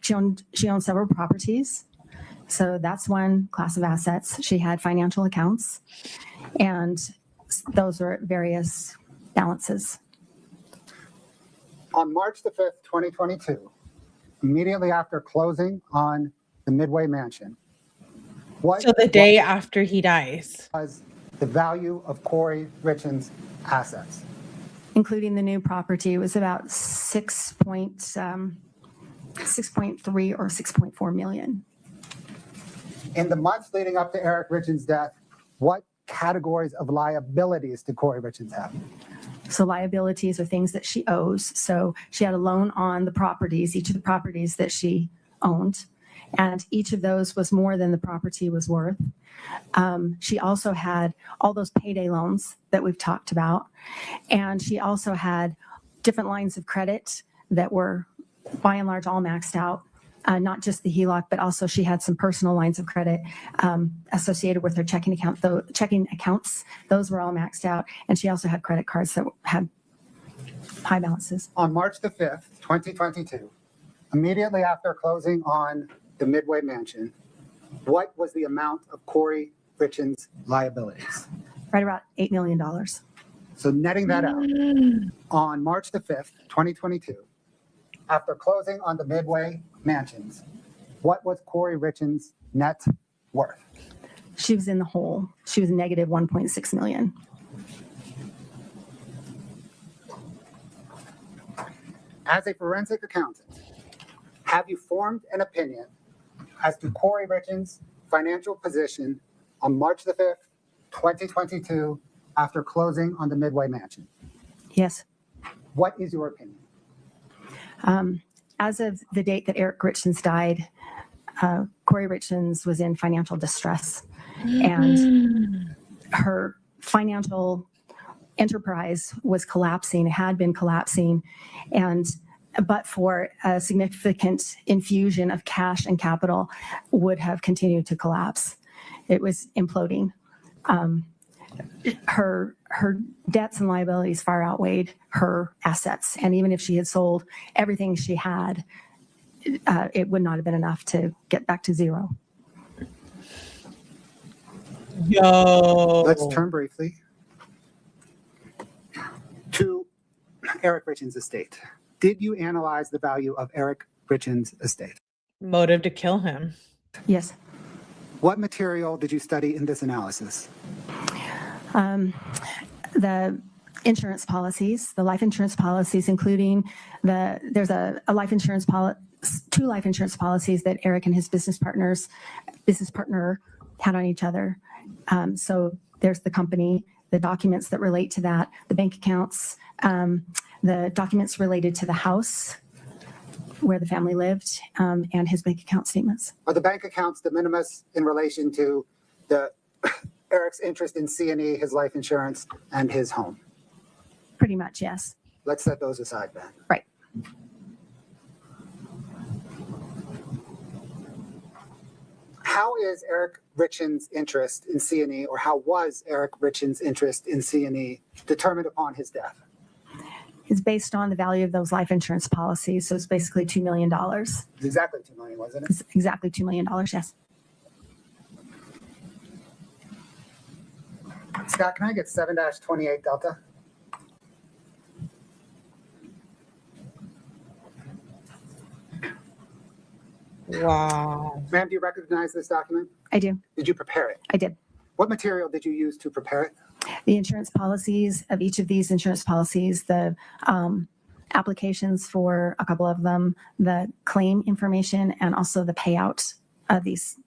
She owned several properties. So that's one class of assets. She had financial accounts, and those were various balances. On March the 5th, 2022, immediately after closing on the Midway Mansion, what So the day after he dies. was the value of Kouri Richins' assets? Including the new property, it was about 6.3 or 6.4 million. In the months leading up to Eric Richins' death, what categories of liabilities did Kouri Richins have? So liabilities are things that she owes. So she had a loan on the properties, each of the properties that she owned, and each of those was more than the property was worth. She also had all those payday loans that we've talked about, and she also had different lines of credit that were by and large all maxed out. Not just the HELOC, but also she had some personal lines of credit associated with her checking accounts. Those were all maxed out. And she also had credit cards that had high balances. On March the 5th, 2022, immediately after closing on the Midway Mansion, what was the amount of Kouri Richins' liabilities? Right about $8 million. So netting that out, on March the 5th, 2022, after closing on the Midway Mansions, what was Kouri Richins' net worth? She was in the hole. She was negative 1.6 million. As a forensic accountant, have you formed an opinion as to Kouri Richins' financial position on March the 5th, 2022, after closing on the Midway Mansion? Yes. What is your opinion? As of the date that Eric Richins died, Kouri Richins was in financial distress, and her financial enterprise was collapsing, had been collapsing, but for a significant infusion of cash and capital would have continued to collapse. It was imploding. Her debts and liabilities far outweighed her assets. And even if she had sold everything she had, it would not have been enough to get back to zero. Yo. Let's turn briefly to Eric Richins' estate. Did you analyze the value of Eric Richins' estate? Motive to kill him. Yes. What material did you study in this analysis? The insurance policies, the life insurance policies, including there's a life insurance two life insurance policies that Eric and his business partner had on each other. So there's the company, the documents that relate to that, the bank accounts, the documents related to the house where the family lived, and his bank account statements. Are the bank accounts de minimis in relation to Eric's interest in 𝗠𝗲𝗍, his life insurance, and his home? Pretty much, yes. Let's set those aside then. Right. How is Eric Richins' interest in 𝗠𝗍𝗍, or how was Eric Richins' interest in 𝗠𝗍𝗍 determined upon his death? It's based on the value of those life insurance policies. So it's basically $2 million. It's exactly $2 million, wasn't it? It's exactly $2 million, yes. Scott, can I get 7-28 Delta? Wow. Ma'am, do you recognize this document? I do. Did you prepare it? I did. What material did you use to prepare it? The insurance policies of each of these insurance policies, the applications for a couple of them, the claim information, and also the payout of these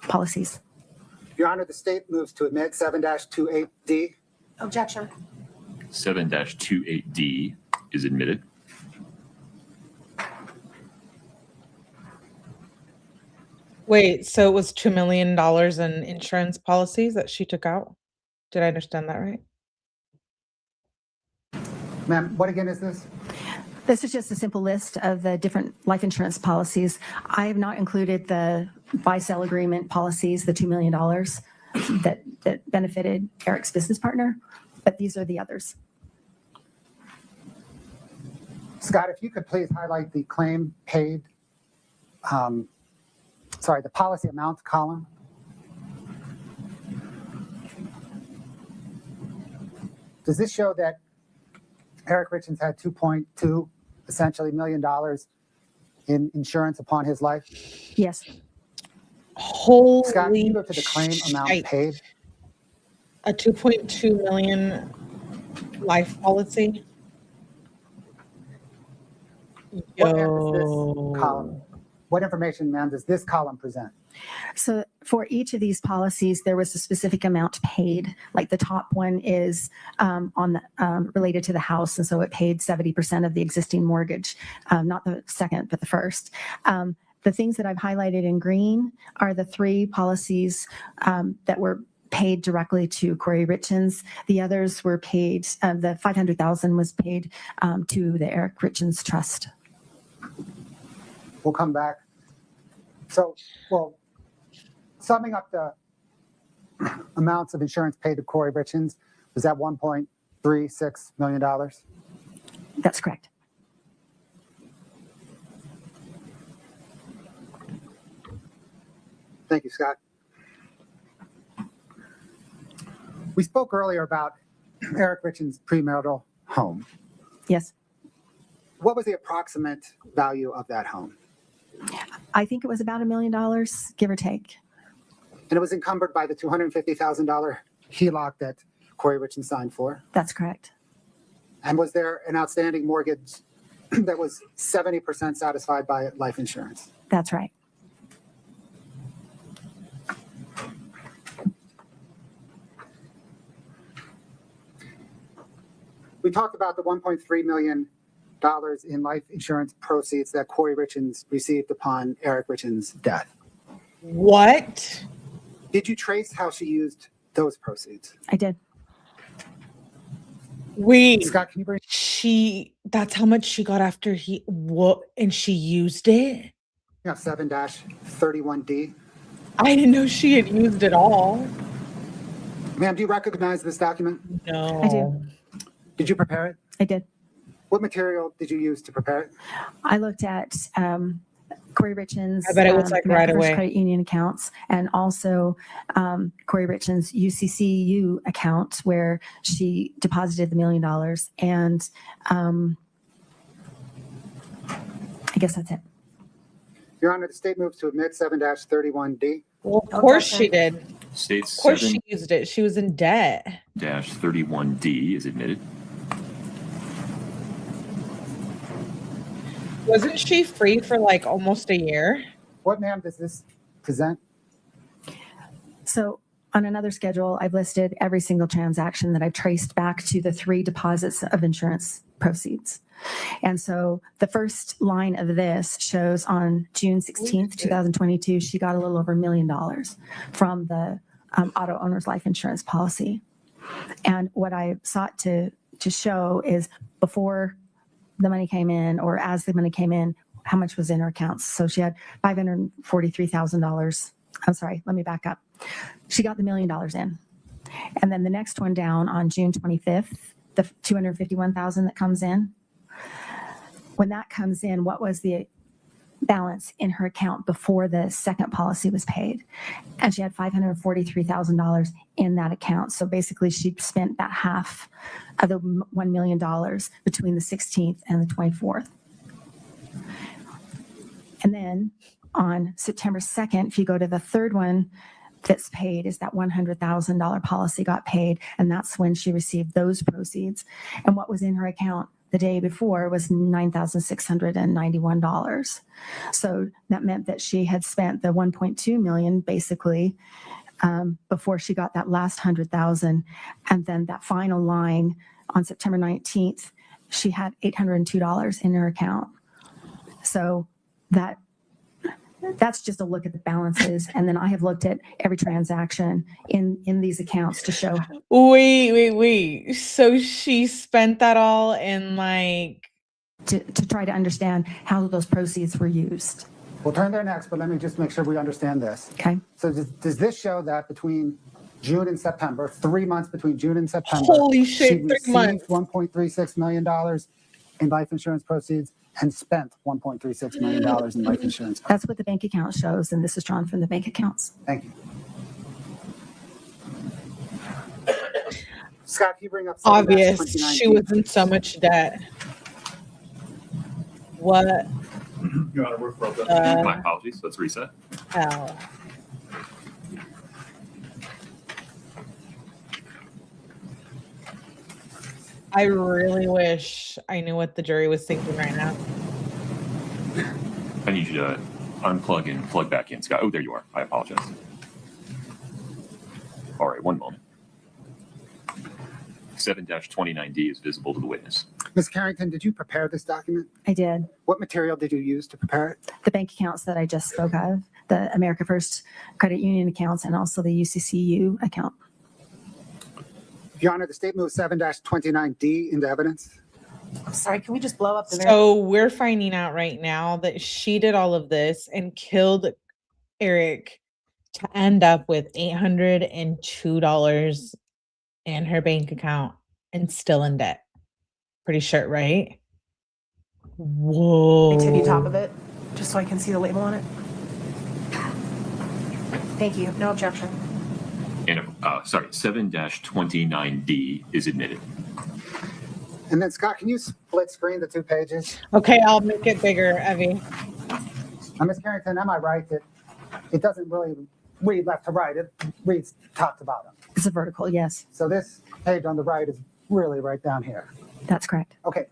policies. Your Honor, the state moves to admit 7-28D. Objection. 7-28D is admitted. Wait, so it was $2 million in insurance policies that she took out? Did I understand that right? Ma'am, what again is this? This is just a simple list of the different life insurance policies. I have not included the buy-sell agreement policies, the $2 million that benefited Eric's business partner, but these are the others. Scott, if you could please highlight the claim paid, the policy amount column. Does this show that Eric Richins had $2.2 essentially $1 million in insurance upon his life? Yes, Holy Scott, can you go to the claim amount shite. paid? A 2.2 million life policy? What, ma'am, does this column, what information, ma'am, does this column present? so for each of these policies, there was a specific amount paid. Like the top one is related to the house, and so it paid 70% of the existing mortgage, not the second, but the first. The things that I've highlighted in green are the 3 policies that were paid directly to Kouri Richins. The others were paid, the $500,000 was paid to the Eric Richins Trust. We'll come back. So, well, summing up the amounts of insurance paid to Kouri Richins, was that $1.36 million? That's correct. Thank you, Scott. We spoke earlier about Eric Richins' premarital home. Yes. What was the approximate value of that home? I think it was about $1 million, give or take. And it was encumbered by the $250,000 HELOC that Kouri Richins signed for. That's correct. And was there an outstanding mortgage that was 70% satisfied by life insurance? That's right. We talked about the $1.3 million in life insurance proceeds that Kouri Richins received upon Eric Richins' death. What? Did you trace how she used those proceeds? I did. Wait, Scott, can you bring? that's how much she got after and she used it? Yeah, 7-31D. I didn't know she had used it all. Ma'am, do you recognize this document? No. I do. Did you prepare it? I did. What material did you use to prepare it? I looked at Kouri Richins' I bet it was like right American First away. Credit Union accounts, and also Kouri Richins' UCCU account where she deposited the $1 million. And I guess that's it. Your Honor, the state moves to admit 7-31D. Well, of course she did. States Of course she used it. She was in debt. 7-31D is admitted. Wasn't she free for like almost a year? What, ma'am, does this present? So on another schedule, I've listed every single transaction that I've traced back to the 3 deposits of insurance proceeds. And so the first line of this shows on June 16th, 2022, she got a little over $1 million from the auto owner's life insurance policy. And what I sought to show is before the money came in, or as the money came in, how much was in her accounts. So she had $543,000. I'm sorry, let me back up. She got the $1 million in. And then the next one down on June 25th, the $251,000 that comes in. When that comes in, what was the balance in her account before the second policy was paid? And she had $543,000 in that account. So basically she spent about half of the $1 million between the 16th and the 24th. And then on September 2nd, if you go to the third one that's paid, is that $100,000 policy got paid. And that's when she received those proceeds. And what was in her account the day before was $9,691. So that meant that she had spent the $1.2 million basically before she got that last $100,000. And then that final line on September 19th, she had $802 in her account. So that that's just a look at the balances. And then I have looked at every transaction in these accounts to show. Wait. So she spent that all in like, To try to understand how those proceeds were used. We'll turn there next, but let me just make sure we understand this. Okay. So does this show that between June and September, 3 months between June and September, holy shit, she 3 received months. $1.36 million in life insurance proceeds and spent $1.36 million in life insurance? That's what the bank account shows, and this is drawn from the bank accounts. Thank you. Scott, can you bring up Obvious. 7-29? She was in so much debt. What Your Honor, we're broken. My apologies. Let's reset. hell? I really wish I knew what the jury was thinking right now. I need you to unplug and plug back in, Scott. Oh, there you are. I apologize. All right, one moment. 7-29D is visible to the witness. Ms. Carrington, did you prepare this document? I did. What material did you use to prepare it? The bank accounts that I just spoke of, the America First Credit Union accounts, and also the UCCU account. Your Honor, the state moved 7-29D into evidence. I'm sorry, can we just blow up the So we're finding out right now that she did all of this and killed Eric to end up with $802 in her bank account and still in debt. Pretty sure, right? Whoa. tippy top of it, just so I can see the label on it? Thank you, no objection. And, 7-29D is admitted. And then Scott, can you split screen the 2 pages? Okay, I'll make it bigger, Evie. Now, Ms. Carrington, am I right that it doesn't really read left to right? It reads top to bottom. It's a vertical, yes, So this page on the right is really right down here. that's correct. Okay.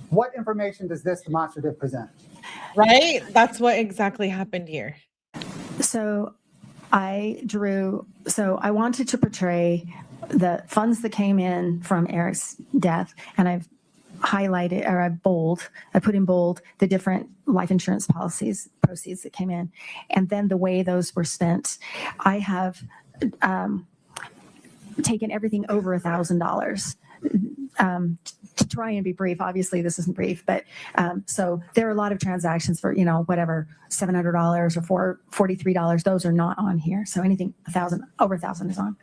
What information does this demonstrative present? Right? That's what exactly happened here. So I wanted to portray the funds that came in from Eric's death, and I've highlighted, or I put in bold the different life insurance proceeds that came in, and then the way those were spent. I have taken everything over $1,000 to try and be brief. Obviously, this isn't brief, but so there are a lot of transactions for whatever $700 or $43. Those are not on here. So anything over 1,000 is on.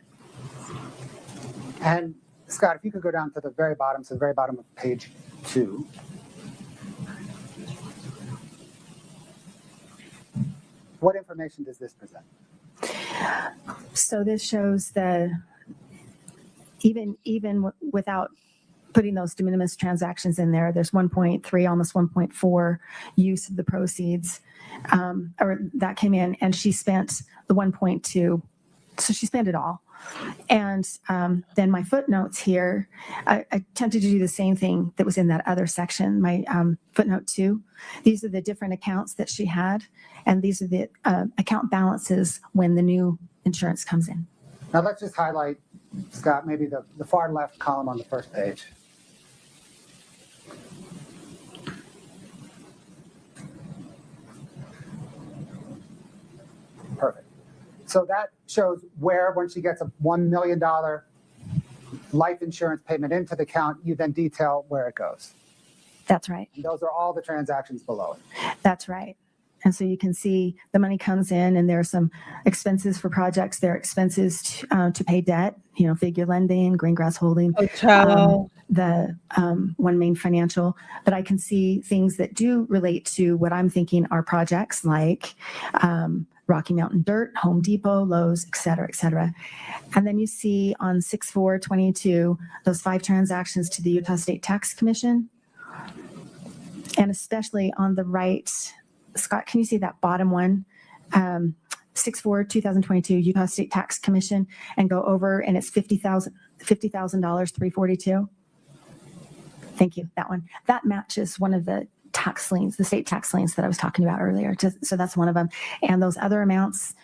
And Scott, if you could go down to the very bottom, so the very bottom of page 2. What information does this present? So this shows even without putting those de minimis transactions in there, there's 1.3, almost 1.4 use of the proceeds, or that came in, and she spent the 1.2. So she spent it all. And then my footnotes here, I attempted to do the same thing that was in that other section, my footnote 2. These are the different accounts that she had, and these are the account balances when the new insurance comes in. Now let's just highlight, Scott, maybe the far left column on the first page. Perfect. So that shows where, when she gets a $1 million life insurance payment into the account, you then detail where it goes. That's right. And those are all the transactions below it. That's right. And so you can see the money comes in, and there are some expenses for projects. There are expenses to pay debt, Figure Lending, Green Grass Holding, Hotel. the One Main Financial. But I can see things that do relate to what I'm thinking are projects like Rocky Mountain Dirt, Home Depot, Lowe's, et cetera, et cetera. And then you see on 6/4/22, those 5 transactions to the Utah State Tax Commission. And especially on the right, Scott, can you see that bottom one? 6/4/2022, Utah State Tax Commission, and go over, and it's $50,000, $342. Thank you, that one. That matches one of the tax liens, the state tax liens that I was talking about earlier. So that's one of them. And those other amounts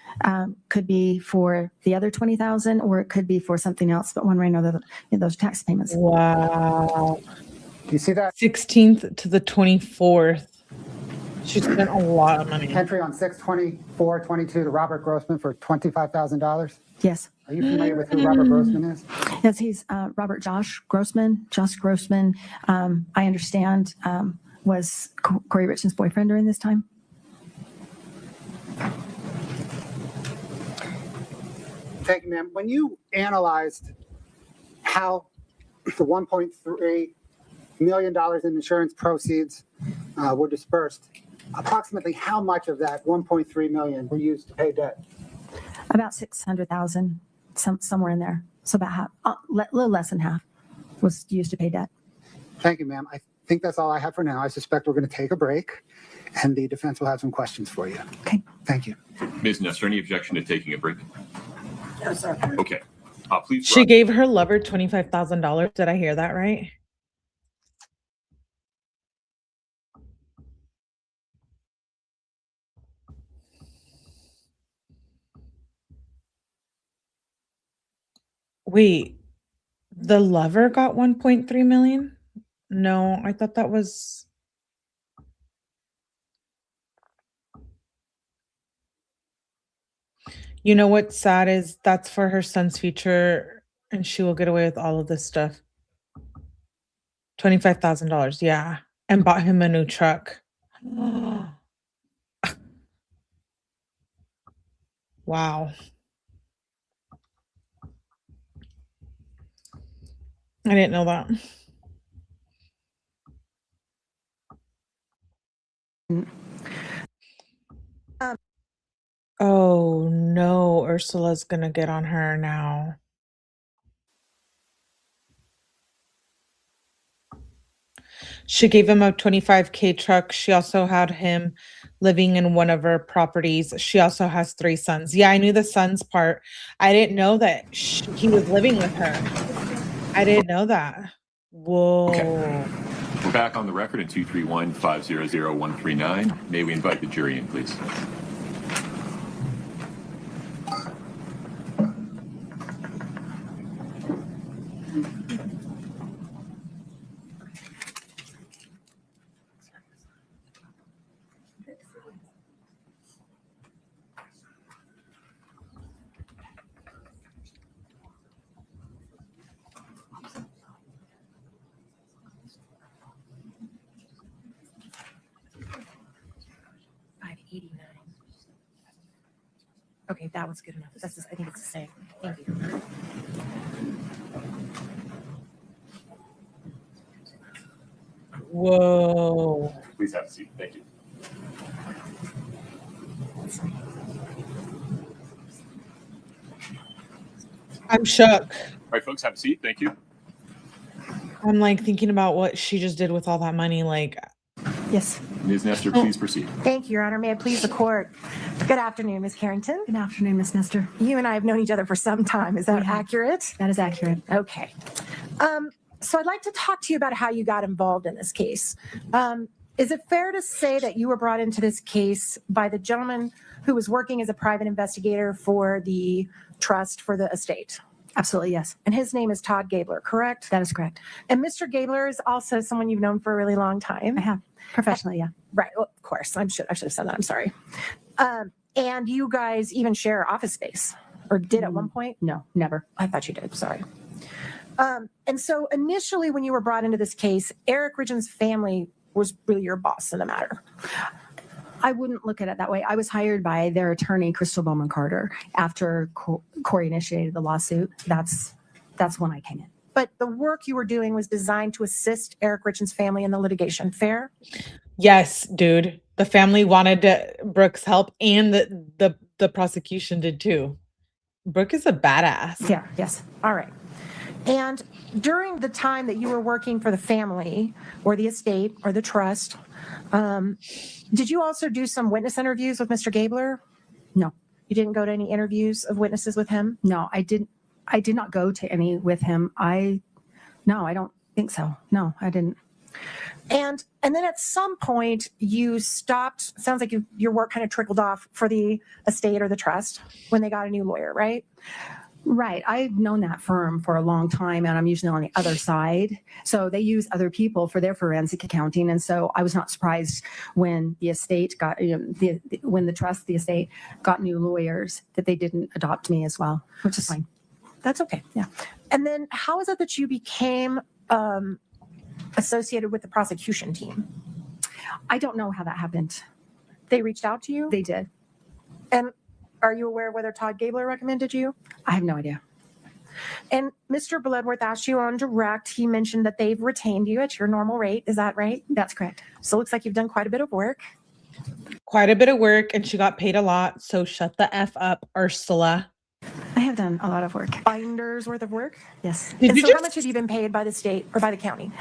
could be for the other $20,000, or it could be for something else. But one way or another, those are tax payments. Wow. Do you see that? 16th to the 24th. She spent a lot of money. Entry on 6/24/22 to Robert Grossman for $25,000. Yes. Are you familiar with who Robert Grossman is? Yes, he's Robert Josh Grossman. Josh Grossman, I understand, was Kouri Richins' boyfriend during this time. Thank you, ma'am. When you analyzed how the $1.3 million in insurance proceeds were dispersed, approximately how much of that $1.3 million were used to pay debt? About 600,000, somewhere in there. So about half, a little less than half was used to pay debt. Thank you, ma'am. I think that's all I have for now. I suspect we're going to take a break, and the defense will have some questions for you. Okay. Thank you. Ms. Nestor, any objection to taking a break? No, sir. Okay. Please. She gave her lover $25,000. Did I hear that right? Wait, the lover got 1.3 million? No, I thought that was. You know what's sad is that's for her son's future, and she will get away with all of this stuff. $25,000, yeah, and bought him a new truck. Wow. I didn't know that. Oh no, Ursula's gonna get on her now. She gave him a 25K truck. She also had him living in one of her properties. She also has 3 sons. Yeah, I knew the sons part. I didn't know that he was living with her. I didn't know that. Whoa. Okay. We're back on the record at 231-500-139. May we invite the jury in, please? Okay, that was good enough. I think it's the same. Thank you. Whoa. Please have a seat. Thank you. I'm shook. All right, folks, have a seat. Thank you. I'm like thinking about what she just did with all that money. Like, Yes. Ms. Nestor, please proceed. Thank you, Your Honor. May I please the court? Good afternoon, Ms. Carrington. Good afternoon, Ms. Nestor. You and I have known each other for some time. Is that We have. accurate? That is accurate. Okay. So I'd like to talk to you about how you got involved in this case. Is it fair to say that you were brought into this case by the gentleman who was working as a private investigator for the trust for the estate? Absolutely, yes. And his name is 𝗠𝗲𝗹𝗆𝗆, correct? That is correct. And Mr. Gabler is also someone you've known for a really long time. I have. Professionally, yeah. Right. Well, of course. I should have said that. I'm sorry. And you guys even share office space, or did at one point? No, never. I thought you did. Sorry. And so initially, when you were brought into this case, Eric Richins' family was really your boss in the matter. I wouldn't look at it that way. I was hired by their attorney, Crystal Bowman-Carter, after Kouri initiated the lawsuit. That's when I came in. But the work you were doing was designed to assist Eric Richins' family in the litigation. Fair? yes, dude. The family wanted Brooke's help, and the prosecution did too. Brooke is a badass. Yeah, yes. All right. And during the time that you were working for the family or the estate or the trust, did you also do some witness interviews with Mr. Gabler? No. You didn't go to any interviews of witnesses with him? No, I did not go to any with him. No, I don't think so. No, I didn't. And then at some point you stopped. Sounds like your work kind of trickled off for the estate or the trust when they got a new lawyer, right? Right. I've known that firm for a long time, and I'm usually on the other side. So they use other people for their forensic accounting. And so I was not surprised when the estate got, when the estate got new lawyers, that they didn't adopt me as well, which is fine. That's okay. Yeah. And then how is it that you became associated with the prosecution team? I don't know how that happened. They reached out to you? They did. And are you aware whether 𝗠𝗲𝗹𝗆𝗆𝗆𝗆 recommended you? I have no idea. And Mr. Bloodworth asked you on direct, he mentioned that they've retained you at your normal rate. Is that right? That's correct. So it looks like you've done quite a bit of work. Quite a bit of work, and she got paid a lot. So shut the F up, Ursula. I have done a lot of work. Binders worth of work. Yes. Did And you so how just much have you been paid by the state or by the county?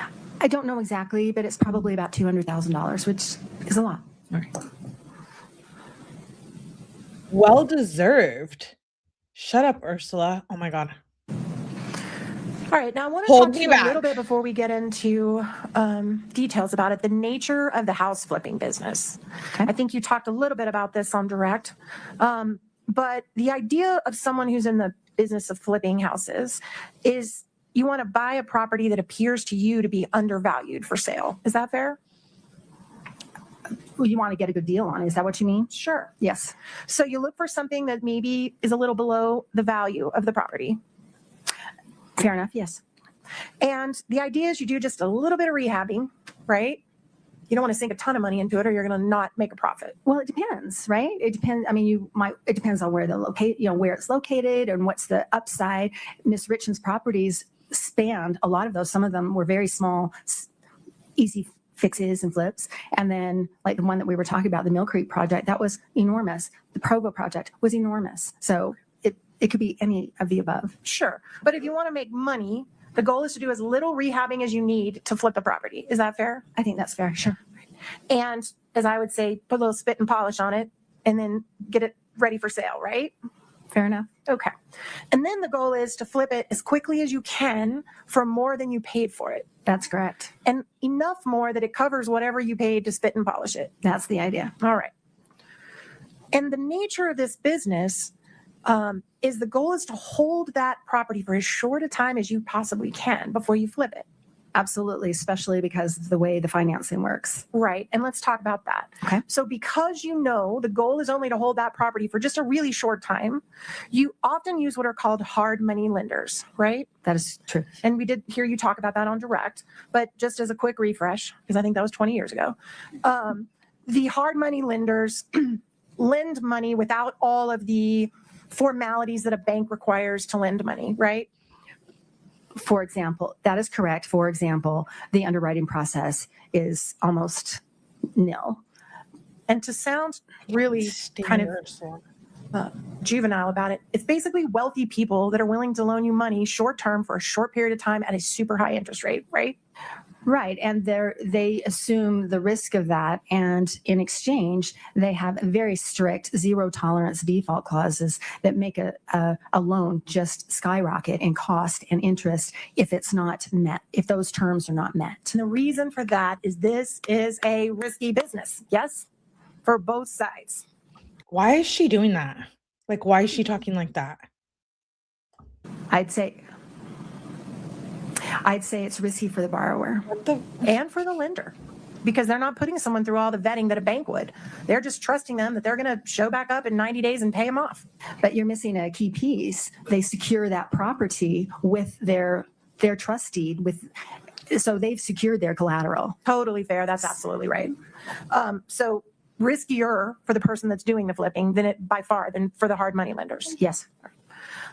I don't know exactly, but it's probably about $200,000, which is a lot. well deserved? Shut up, Ursula. Oh my God. All right, now I want to Hold talk to me you back. a little bit before we get into details about it, the nature of the house flipping business. Okay. I think you talked a little bit about this on direct, but the idea of someone who's in the business of flipping houses is you want to buy a property that appears to you to be undervalued for sale. Is that fair? Well, you want to get a good deal on it. Is that what you mean? Sure. Yes. So you look for something that maybe is a little below the value of the property. Fair enough. Yes. And the idea is you do just a little bit of rehabbing, right? You don't want to sink a ton of money into it or you're going to not make a profit. Well, it depends, right? It depends. I mean, it depends on where where it's located and what's the upside. Miss Richins' properties spanned a lot of those. Some of them were very small, easy fixes and flips. And then like the one that we were talking about, the Mill Creek project, that was enormous. The Provo project was enormous. So it could be any of the above. Sure. But if you want to make money, the goal is to do as little rehabbing as you need to flip the property. Is that fair? I think that's fair. Sure. And as I would say, put a little spit and polish on it and then get it ready for sale, right? Fair enough. Okay. And then the goal is to flip it as quickly as you can for more than you paid for it. That's correct. And enough more that it covers whatever you paid to spit and polish it. That's the idea. All right. And the nature of this business is the goal is to hold that property for as short a time as you possibly can before you flip it. Absolutely, especially because of the way the financing works. Right. And let's talk about that. Okay. So because you know the goal is only to hold that property for just a really short time, you often use what are called hard money lenders, right? That is true. And we did hear you talk about that on direct, but just as a quick refresh, because I think that was 20 years ago, the hard money lenders lend money without all of the formalities that a bank requires to lend money, right? For example, that is correct. For example, the underwriting process is almost nil. And to sound really kind of juvenile about it, it's basically wealthy people that are willing to loan you money short term for a short period of time at a super high interest rate, right? Right. And they assume the risk of that. And in exchange, they have very strict zero tolerance default clauses that make a loan just skyrocket in cost and interest if it's not met, if those terms are not met. And the reason for that is this is a risky business, yes? For both sides. Why is she doing that? Like, why is she talking like that? I'd say it's risky for the borrower. What the? And for the lender, because they're not putting someone through all the vetting that a bank would. They're just trusting them that they're going to show back up in 90 days and pay them off. But you're missing a key piece. They secure that property with their trust deed so they've secured their collateral. Totally fair. That's absolutely right. So riskier for the person that's doing the flipping than for the hard money lenders. Yes.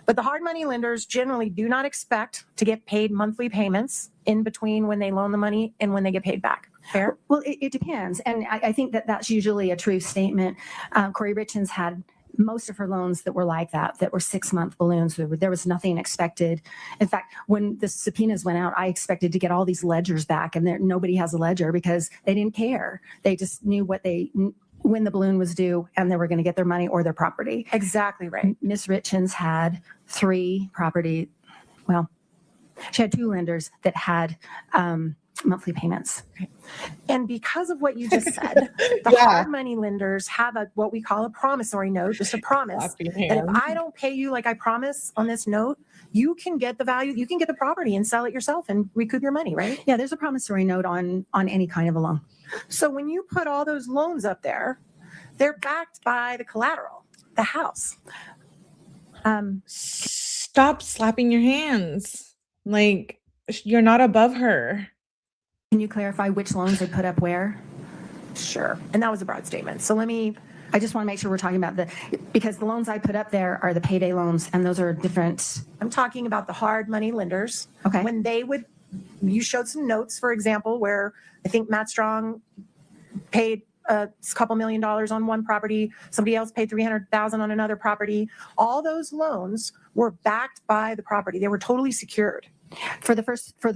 But the hard money lenders generally do not expect to get paid monthly payments in between when they loan the money and when they get paid back. Fair? Well, it depends. And I think that's usually a true statement. Kouri Richins had most of her loans that were like that were 6-month balloons. There was nothing expected. In fact, when the subpoenas went out, I expected to get all these ledgers back, and nobody has a ledger because they didn't care. They just knew when the balloon was due, and they were going to get their money or their property. Exactly right. Miss Richins had 3 property. Well, she had 2 lenders that had monthly payments. And because of what you just said, the Yeah. hard money lenders have what we call a promissory note, just a promise Slap your that if hand. I don't pay you like I promise on this note, you can get the value, you can get the property and sell it yourself and recoup your money, right? Yeah, there's a promissory note on any kind of a loan. So when you put all those loans up there, they're backed by the collateral, the house. Stop slapping your hands. Like, you're not above her. Can you clarify which loans they put up where? Sure. And that was a broad statement. So I just want to make sure we're talking about because the loans I put up there are the payday loans, and those are different. I'm talking about the hard money lenders. Okay. When you showed some notes, for example, where I think Matt Strong paid a couple $1 million on one property, somebody else paid $300,000 on another property. All those loans were backed by the property. They were totally secured. For the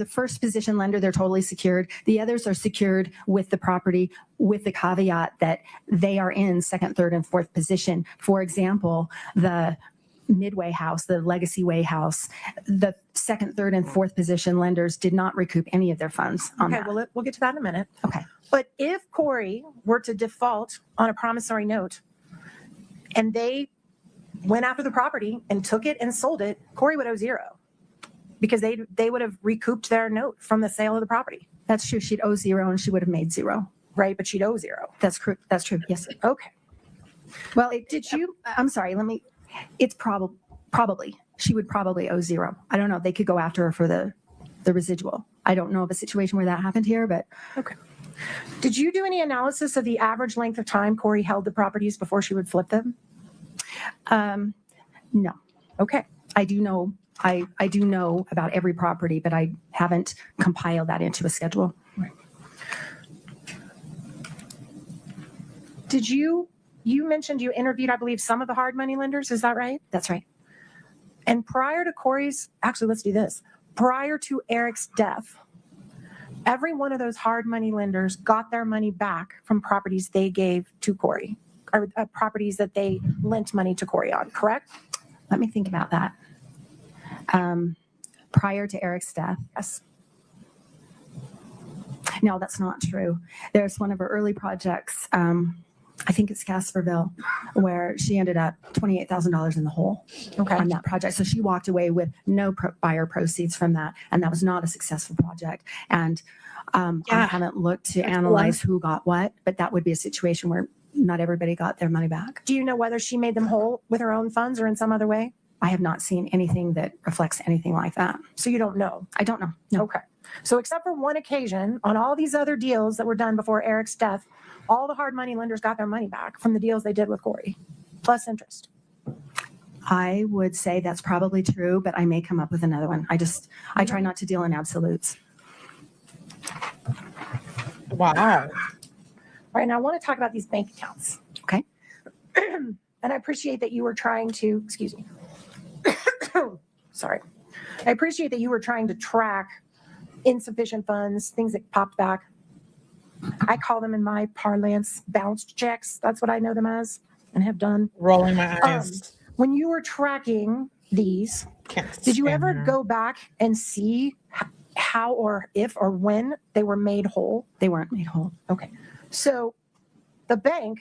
first position lender, they're totally secured. The others are secured with the property, with the caveat that they are in second, third, and fourth position. For example, the Midway house, the Legacy Way house, the second, third, and fourth position lenders did not recoup any of their funds on Okay, that. well, we'll get to that in a minute. Okay. But if Kouri were to default on a promissory note and they went after the property and took it and sold it, Kouri would owe zero because they would have recouped their note from the sale of the property, That's true. She'd owe zero and she would have made zero. right? But she'd owe zero. That's true. That's true. Yes. Okay. Well, I'm sorry. It's probably, she would probably owe zero. I don't know. They could go after her for the residual. I don't know of a situation where that happened here, but. Okay. Did you do any analysis of the average length of time Kouri held the properties before she would flip them? No. Okay. I do know about every property, but I haven't compiled that into a schedule. Did you mentioned you interviewed, I believe, some of the hard money lenders. Is that right? That's right. And prior to let's do this. Prior to Eric's death, every one of those hard money lenders got their money back from properties they gave to Kouri, or properties that they lent money to Kouri on, correct? Let me think about that. Prior to Eric's death. Yes. No, that's not true. There's one of her early projects, I think it's 𝗏𝗄𝗆𝗆, where she ended up $28,000 in the hole on that project. So she walked away with no buyer proceeds from that, and that was not a successful project. And I haven't looked to analyze who got what, but that would be a situation where not everybody got their money back. Do you know whether she made them whole with her own funds or in some other way? I have not seen anything that reflects anything like that. So you don't know? I don't know. No. Okay. So except for one occasion, on all these other deals that were done before Eric's death, all the hard money lenders got their money back from the deals they did with Kouri, plus interest. I would say that's probably true, but I may come up with another one. I try not to deal in absolutes. Wow. All right, now I want to talk about these bank accounts. Okay. And I appreciate that you were trying to, excuse me. Sorry. I appreciate that you were trying to track insufficient funds, things that popped back. I call them in my parlance bounced checks. That's what I know them as and have done. Rolling my eyes. When you were tracking these, Can't did you stand ever her. go back and see how or if or when they were made whole? They weren't made whole. Okay. So the bank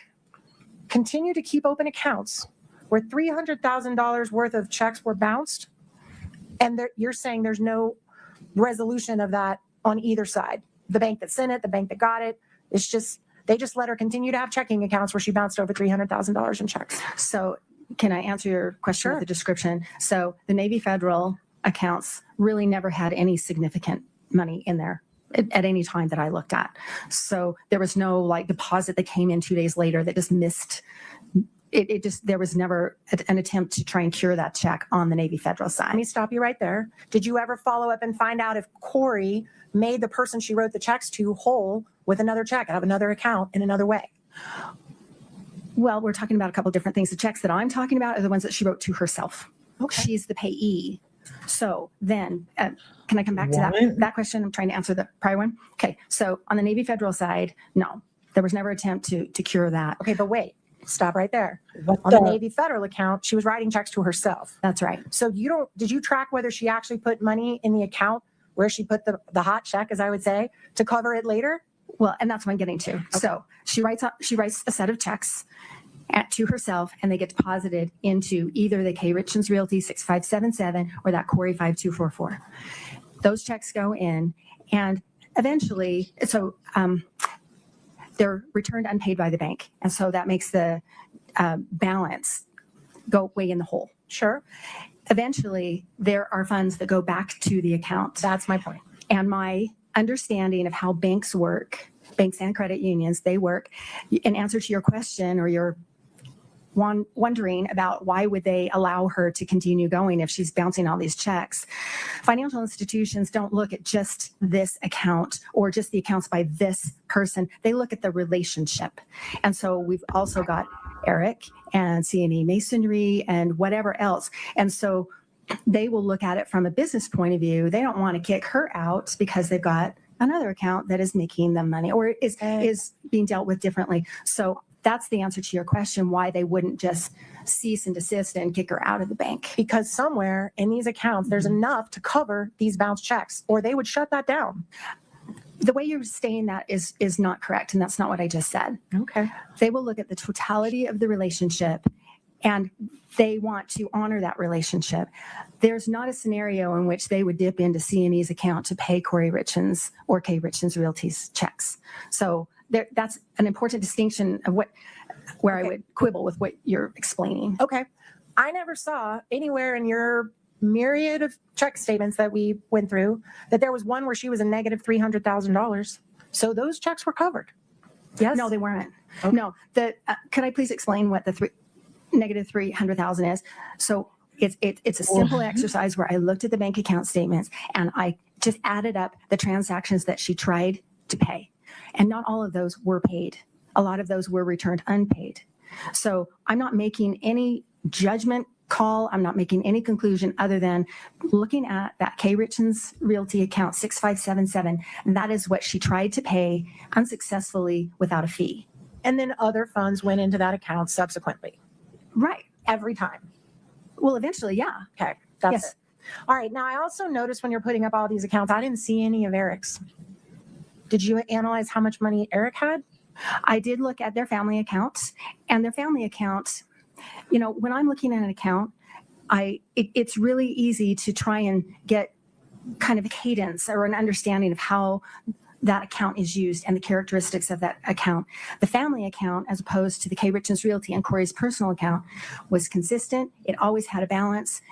continued to keep open accounts where $300,000 worth of checks were bounced. And you're saying there's no resolution of that on either side. The bank that sent it, the bank that got it. It's just, they just let her continue to have checking accounts where she bounced over $300,000 in checks. So can I answer your question with a description? So the Navy Federal accounts really never had any significant money in there at any time that I looked at. So there was no like deposit that came in 2 days later that just missed. There was never an attempt to try and cure that check on the Navy Federal Let side. me stop you right there. Did you ever follow up and find out if Kouri made the person she wrote the checks to whole with another check out of another account in another way? Well, we're talking about a couple of different things. The checks that I'm talking about are the ones that she wrote to herself. Okay. She's the payee. So then, can I come back to What? that question? I'm trying to answer the prior one. Okay. So on the Navy Federal side, no, there was never an attempt to cure that. Okay, but wait, stop right there. What On the Navy Federal account, she was writing checks to herself. That's right. So did you track whether she actually put money in the account where she put the hot check, as I would say, to cover it later? Well, and that's what I'm getting to. So she writes a set of checks to herself, and they get deposited into either the Richins Realty 6577 or that Kouri 5244. Those checks go in, and eventually, they're returned unpaid by the bank, and so that makes the balance go way in the hole. Sure. Eventually, there are funds that go back to the account. That's my point. And my understanding of how banks work, banks and credit unions, they work, in answer to your question or your wondering about why would they allow her to continue going if she's bouncing all these checks. Financial institutions don't look at just this account or just the accounts by this person. They look at the relationship. And so we've also got Eric and C&E Masonry and whatever else. And so they will look at it from a business point of view. They don't want to kick her out because they've got another account that is making them money or is being dealt with differently. So that's the answer to your question, why they wouldn't just cease and desist and kick her out of the bank. Because somewhere in these accounts, there's enough to cover these bounce checks, or they would shut that down. The way you're saying that is not correct, and that's not what I just said. Okay. They will look at the totality of the relationship, and they want to honor that relationship. There's not a scenario in which they would dip into C&E's account to pay Kouri Richins or K. Richins Realty's checks. So that's an important distinction of where I would quibble with what you're explaining. Okay. I never saw anywhere in your myriad of check statements that we went through that there was one where she was a negative $300,000. So those checks were covered. Yes. No, they weren't. Okay. No. Could I please explain what the negative 300,000 is? So it's a simple exercise where I looked at the bank account statements and I just added up the transactions that she tried to pay. And not all of those were paid. A lot of those were returned unpaid. So I'm not making any judgment call. I'm not making any conclusion other than looking at that K. Richins Realty account 6577. And that is what she tried to pay unsuccessfully without a fee. And then other funds went into that account subsequently. Right. Every time. Well, eventually, yeah. Okay. That's Yes. it. All right. Now, I also noticed when you're putting up all these accounts, I didn't see any of Eric's. Did you analyze how much money Eric had? I did look at their family accounts, and their family accounts, when I'm looking at an account, it's really easy to try and get kind of a cadence or an understanding of how that account is used and the characteristics of that account. The family account, as opposed to the K. Richins Realty and Kouri's personal account, was consistent. It always had a balance.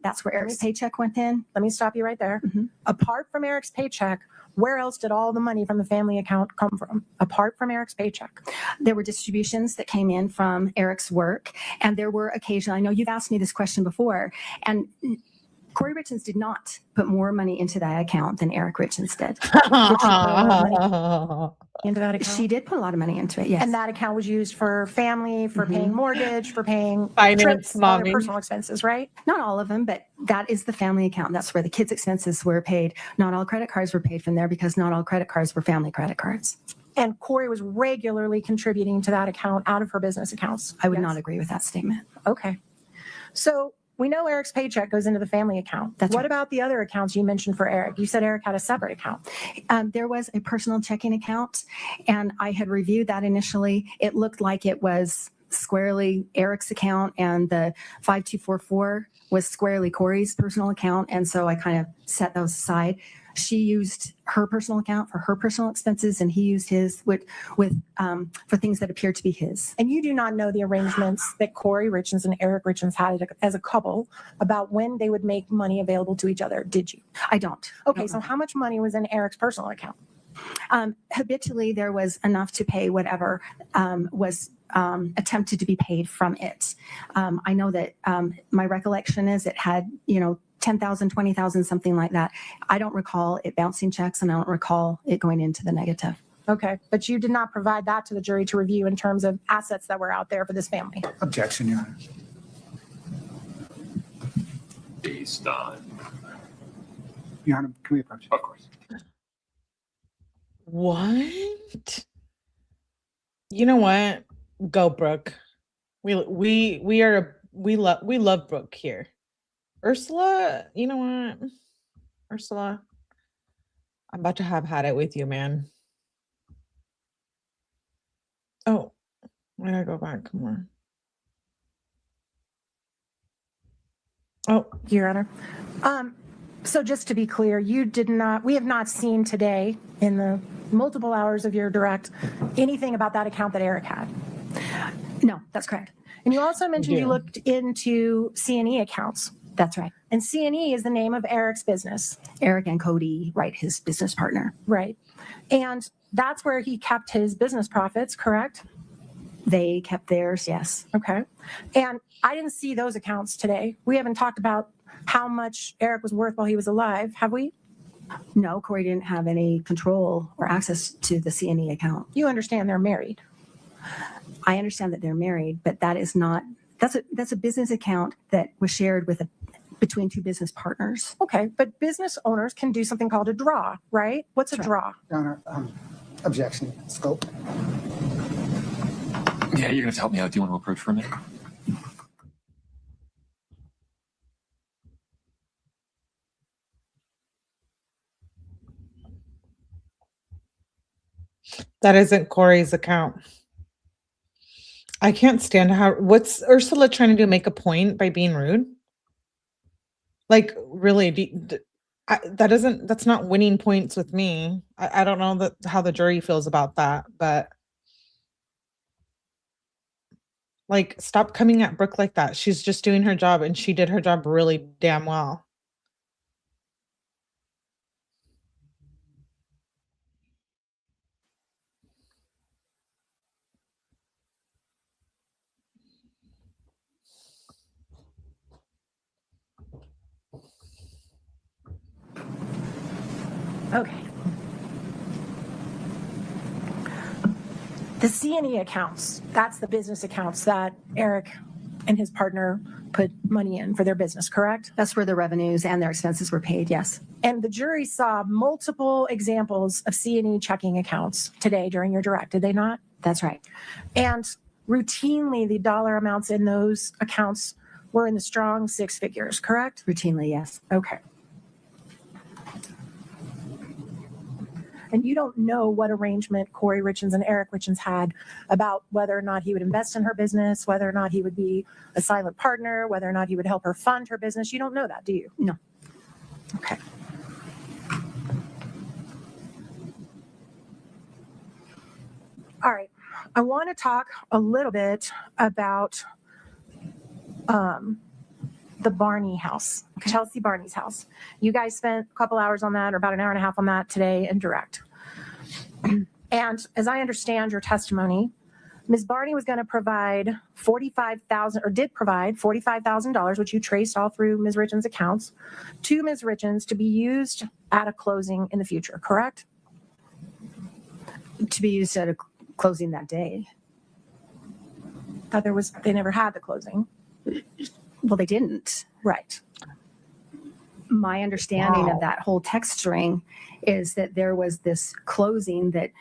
That's where Eric's paycheck went in. Let me stop you right there. Mhm. Apart from Eric's paycheck, where else did all the money from the family account come from? Apart from Eric's paycheck. There were distributions that came in from Eric's work, and there were occasionally, I know you've asked me this question before, and Kouri Richins did not put more money into that account than Eric Richins did. Into that account? She did put a lot of money into it, yes. And that account was used for family, for Mhm. paying mortgage, for paying Finance, trips, other mommy. personal expenses, right? Not all of them, but that is the family account. That's where the kids' expenses were paid. Not all credit cards were paid from there because not all credit cards were family credit cards. And Kouri was regularly contributing to that account out of her business accounts. I would Yes. not agree with that statement. Okay. So we know Eric's paycheck goes into the family account. That's What right. about the other accounts you mentioned for Eric? You said Eric had a separate account. There was a personal checking account, and I had reviewed that initially. It looked like it was squarely Eric's account, and the 5244 was squarely Kouri's personal account, and so I kind of set those aside. She used her personal account for her personal expenses, and he used his for things that appeared to be his. And you do not know the arrangements that Kouri Richins and Eric Richins had as a couple about when they would make money available to each other, did you? I don't. Okay, so how much money was in Eric's personal account? Habitually, there was enough to pay whatever was attempted to be paid from it. I know that my recollection is it had, 10,000, 20,000, something like that. I don't recall it bouncing checks, and I don't recall it going into the negative. Okay, but you did not provide that to the jury to review in terms of assets that were out there for this family. Objection, Your Honor. Based on, Your Honor, can we approach? of course. What? You know what? Go, Brooke. We love Brooke here. Ursula, you know what? Ursula, I'm about to have had it with you, man. Oh, I gotta go back. Come on. Oh, Your Honor. So just to be clear, we have not seen today in the multiple hours of your direct anything about that account that Eric had. No, that's correct. And you also mentioned you Yeah. looked into C&E accounts. That's right. And C&E is the name of Eric's business, Eric and Cody, right, his business partner. right? And that's where he kept his business profits, correct? They kept theirs, yes. Okay. And I didn't see those accounts today. We haven't talked about how much Eric was worth while he was alive, have we? No, Kouri didn't have any control or access to the C&E account. You understand they're married. I understand that they're married, but that is not, that's a business account that was shared between two business partners. Okay, but business owners can do something called a draw, right? What's a That's draw? Your Honor, objection, scope. Yeah, you're gonna have to help me out. Do you want to approach for a minute? that isn't Corey's account. I can't stand what's Ursula trying to do? Make a point by being rude? Like, really, that's not winning points with me. I don't know how the jury feels about that, but like, stop coming at Brooke like that. She's just doing her job, and she did her job really damn well. Okay. The C&E accounts, that's the business accounts that Eric and his partner put money in for their business, correct? That's where the revenues and their expenses were paid, yes. And the jury saw multiple examples of C&E checking accounts today during your direct, did they not? That's right. And routinely, the dollar amounts in those accounts were in the strong six figures, correct? Routinely, yes. Okay. And you don't know what arrangement Kouri Richins and Eric Richins had about whether or not he would invest in her business, whether or not he would be a silent partner, whether or not he would help her fund her business. You don't know that, do you? No. Okay. All right. I want to talk a little bit about the Barney house, Okay. 𝗡𝗲𝗄𝗆 Barney's house. You guys spent a couple hours on that, or about an hour and a half on that today in direct. And as I understand your testimony, Ms. Barney was going to provide $45,000, or did provide $45,000, which you traced all through Ms. Richins' accounts, to Ms. Richins to be used at a closing in the future, correct? To be used at a closing that day. Thought they never had the closing. Well, they didn't. Right. My understanding Wow. of that whole text string is that there was this closing that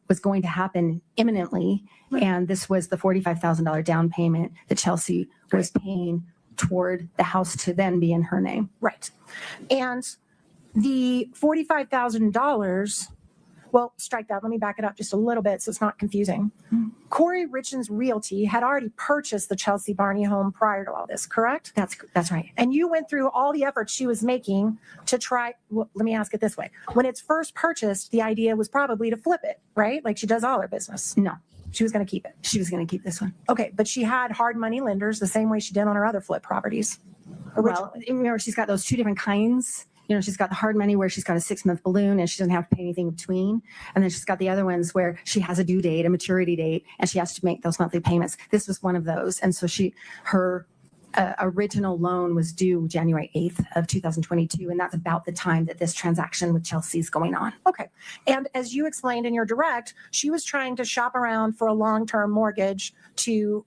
was going to happen imminently, and this was the $45,000 down payment that 𝗡𝗲 was paying toward the house to then be in her name. Right. And the $45,000, well, strike that. Let me back it up just a little bit so it's not confusing. Kouri Richins Realty had already purchased the 𝗡𝗲𝗄𝗆 Barney home prior to all this, correct? That's right. And you went through all the efforts she was making to try, well, let me ask it this way. When it's first purchased, the idea was probably to flip it, right? Like she does all her business. No, She was going to keep it. she was going to keep this one. Okay, but she had hard money lenders the same way she did on her other flip properties. Well, remember, she's got those two different kinds. You know, she's got the hard money where she's got a 6-month balloon and she doesn't have to pay anything in between. And then she's got the other ones where she has a due date, a maturity date, and she has to make those monthly payments. This was one of those. And so her original loan was due January 8th of 2022. And that's about the time that this transaction with 𝗡𝗲 is going on. Okay. And as you explained in your direct, she was trying to shop around for a long-term mortgage to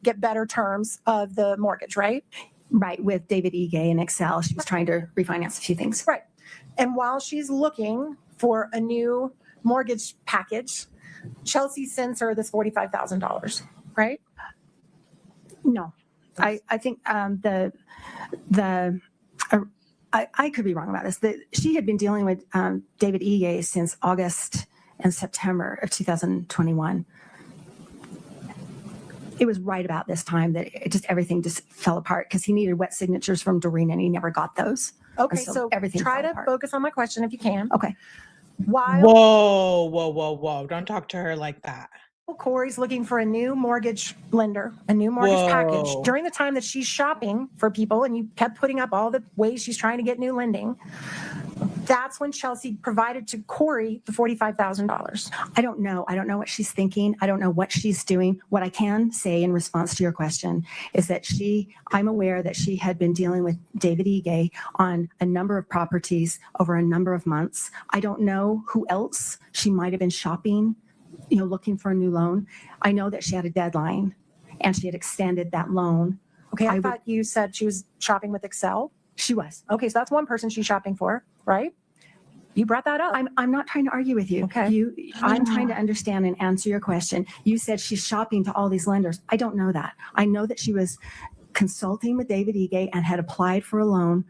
get better terms of the mortgage, right? Right. With David Ige and Excel, she was trying to refinance a few things. Right. And while she's looking for a new mortgage package, 𝗡𝗲 sends her this $45,000, right? No, I think I could be wrong about this. She had been dealing with David 𝗍𝗍𝗍 since August and September of 2021. It was right about this time that everything just fell apart because he needed wet signatures from Doreen and he never got those. Okay, So so everything try fell to apart. focus on my question if you can. Okay. While Whoa. Don't talk to her like that. Kouri's looking for a new mortgage lender, a new mortgage package, Whoa. during the time that she's shopping for people and you kept putting up all the ways she's trying to get new lending, that's when 𝗠𝗲𝗹𝗆 provided to Kouri the $45,000. I don't know. I don't know what she's thinking. I don't know what she's doing. What I can say in response to your question is that I'm aware that she had been dealing with David 𝗍𝗍𝗍 on a number of properties over a number of months. I don't know who else she might have been shopping, looking for a new loan. I know that she had a deadline and she had extended that loan. Okay, I I thought you said she was shopping with Excel. She was. Okay, so that's one person she's shopping for, right? You brought that up. I'm not trying to argue with you. Okay. I'm trying to understand and answer your question. You said she's shopping to all these lenders. I don't know that. I know that she was consulting with David 𝗍𝗍𝗍 and had applied for a loan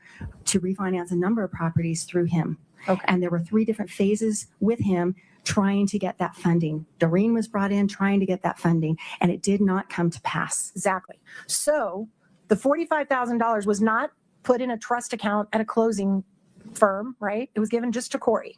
to refinance a number of properties through him. Okay. And there were 3 different phases with him trying to get that funding. Doreen was brought in trying to get that funding, and it did not come to pass. Exactly. So the $45,000 was not put in a trust account at a closing firm, right? It was given just to Kouri.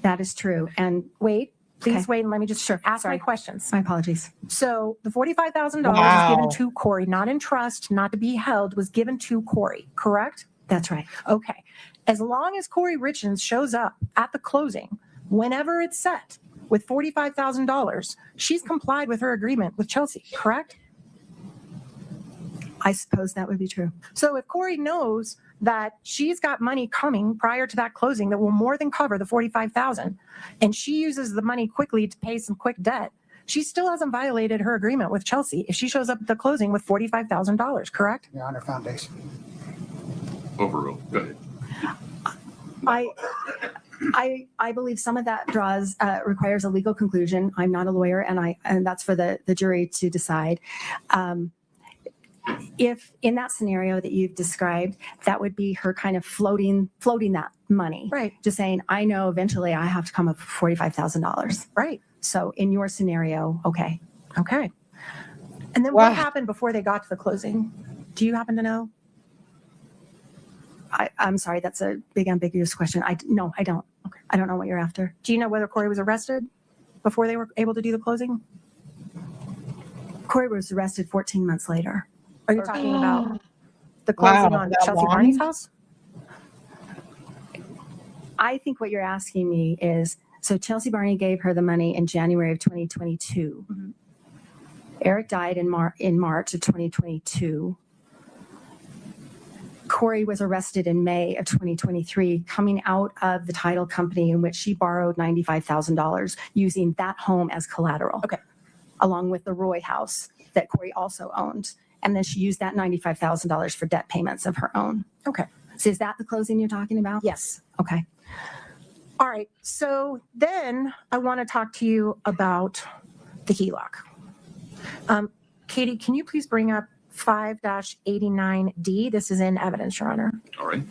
That is true. And Wait, please Okay. wait and let me just ask Sorry. my questions. my apologies. So the $45,000 Wow. was given to Kouri, not in trust, not to be held, was given to Kouri, correct? That's right. Okay. As long as Kouri Richins shows up at the closing, whenever it's set, with $45,000, she's complied with her agreement with 𝗠𝗲𝗋, correct? I suppose that would be true. So if Kouri knows that she's got money coming prior to that closing that will more than cover the $45,000, and she uses the money quickly to pay some quick debt, she still hasn't violated her agreement with 𝗠𝗲𝗋 if she shows up at the closing with $45,000, correct? Your Honor, foundation. Overruled. Go ahead. I believe some of that requires a legal conclusion. I'm not a lawyer, and that's for the jury to decide. If in that scenario that you've described, that would be her kind of floating that money, Right. just saying, I know eventually I have to come up with $45,000. Right. So in your scenario, okay. Okay. And then Wow. what happened before they got to the closing? Do you happen to know? I'm sorry, that's a big ambiguous question. No, I don't. Okay. I don't know what you're after. Do you know whether Kouri was arrested before they were able to do the closing? Kouri was arrested 14 months later. Are you talking about the Wow, closing on that 𝗠𝗲𝗋𝗆𝗄𝗆 long? Barney's house? I think what you're asking me is, so 𝗠𝗲𝗋𝗆𝗄𝗆 Barney gave her the money in January of 2022. Mhm. Eric died in March of 2022. Kouri was arrested in May of 2023, coming out of the title company in which she borrowed $95,000, using that home as collateral. Okay. Along with the Roy house that Kouri also owned. And then she used that $95,000 for debt payments of her own. Okay. So is that the closing you're talking about? Yes. Okay. All right. So then I want to talk to you about the HELOC. Katie, can you please bring up 5-89D? This is in evidence, Your Honor. All right.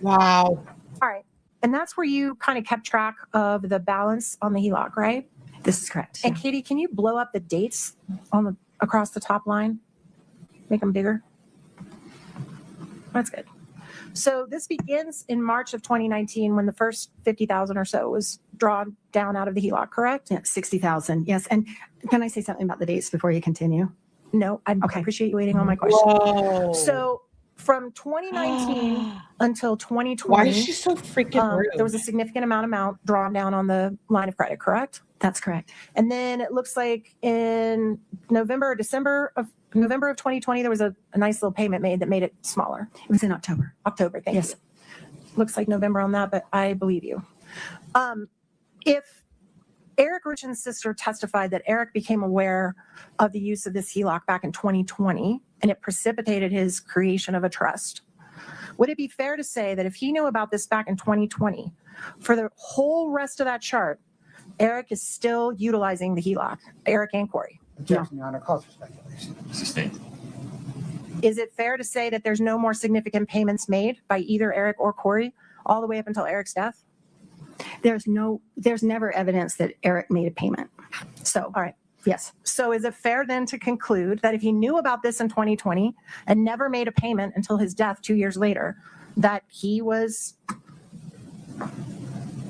Wow. All right. And that's where you kind of kept track of the balance on the HELOC, right? This is correct. And Katie, can you blow up the dates across the top line? Make them bigger. That's good. So this begins in March of 2019 when the first 50,000 or so was drawn down out of the HELOC, correct? Yeah, 60,000. Yes. And can I say something about the dates before you continue? No, I Okay. appreciate you waiting on my question. Whoa. So from 2019 until 2020, Why is she so freaking rude? there was a significant amount drawn down on the line of credit, correct? That's correct. And then it looks like in November of 2020, there was a nice little payment made that made it smaller. It was in October. October, thank Yes. you. Looks like November on that, but I believe you. If Eric Richins' sister testified that Eric became aware of the use of this HELOC back in 2020 and it precipitated his creation of a trust, would it be fair to say that if he knew about this back in 2020, for the whole rest of that chart, Eric is still utilizing the HELOC, Eric and Kouri? Objection, Your Honor, calls for speculation. Sustained. Is it fair to say that there's no more significant payments made by either Eric or Kouri all the way up until Eric's death? There's never evidence that Eric made a payment. So, All right. yes, So is it fair then to conclude that if he knew about this in 2020 and never made a payment until his death 2 years later, that he was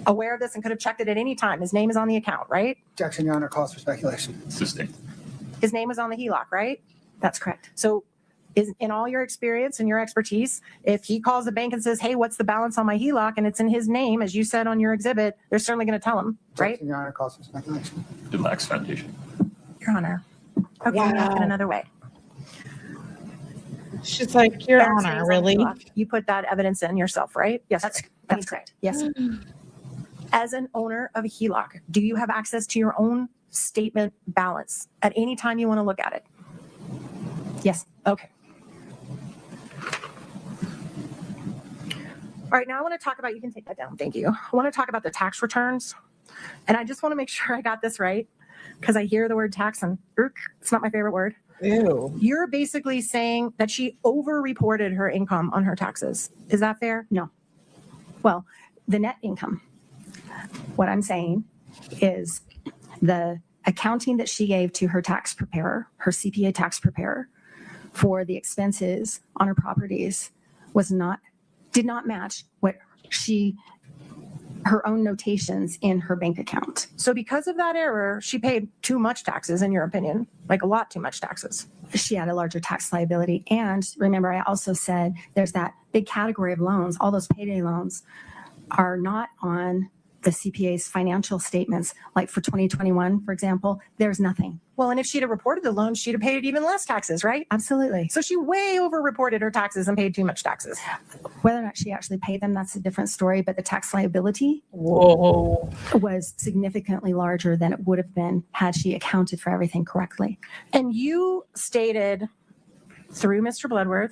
aware of this and could have checked it at any time? His name is on the account, right? Objection, Your Honor, calls for speculation. Sustained. His name was on the HELOC, right? that's correct. So is in all your experience and your expertise, if he calls the bank and says, hey, what's the balance on my HELOC? And it's in his name, as you said on your exhibit, they're certainly going to tell him, right? Objection, Your Honor, calls for speculation. It lacks foundation. Your Honor. Okay, I'm asking Wow. another way. She's like, Your Eric's name Honor, is on the really? HELOC. You put that evidence in yourself, right? Yes, That's correct. Yes, As an owner of a HELOC, do you have access to your own statement balance at any time you want to look at it? yes. Okay. All right, now I want to talk about, you can take that down, thank you. I want to talk about the tax returns. And I just want to make sure I got this right, because I hear the word tax and it's not my favorite word. Ew. You're basically saying that she over-reported her income on her taxes. Is that fair? Well, the net income. What I'm saying is the accounting that she gave to her tax preparer, her CPA tax preparer, for the expenses on her properties did not match what her own notations in her bank account. So because of that error, she paid too much taxes, in your opinion, like a lot too much taxes. She had a larger tax liability. And remember, I also said there's that big category of loans. All those payday loans are not on the CPA's financial statements. Like for 2021, for example, there's nothing. Well, and if she'd have reported the loan, she'd have paid even less taxes, right? Absolutely. So she way over-reported her taxes and paid too much taxes. Whether or not she actually paid them, that's a different story. But the tax liability Whoa. was significantly larger than it would have been had she accounted for everything correctly. And you stated through Mr. Bloodworth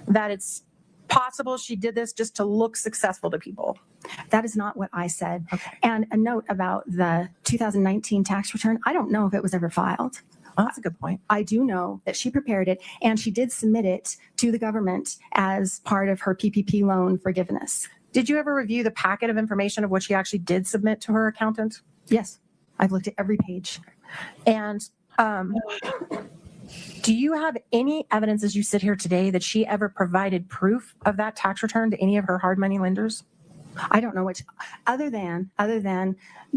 that it's possible she did this just to look successful to people. That is not what I said. Okay. And a note about the 2019 tax return, I don't know if it was ever filed. Well, that's a good point. I do know that she prepared it and she did submit it to the government as part of her PPP loan forgiveness. Did you ever review the packet of information of what she actually did submit to her accountant? Yes, I've looked at every page. And do you have any evidence as you sit here today that she ever provided proof of that tax return to any of her hard money lenders? I don't know which, other than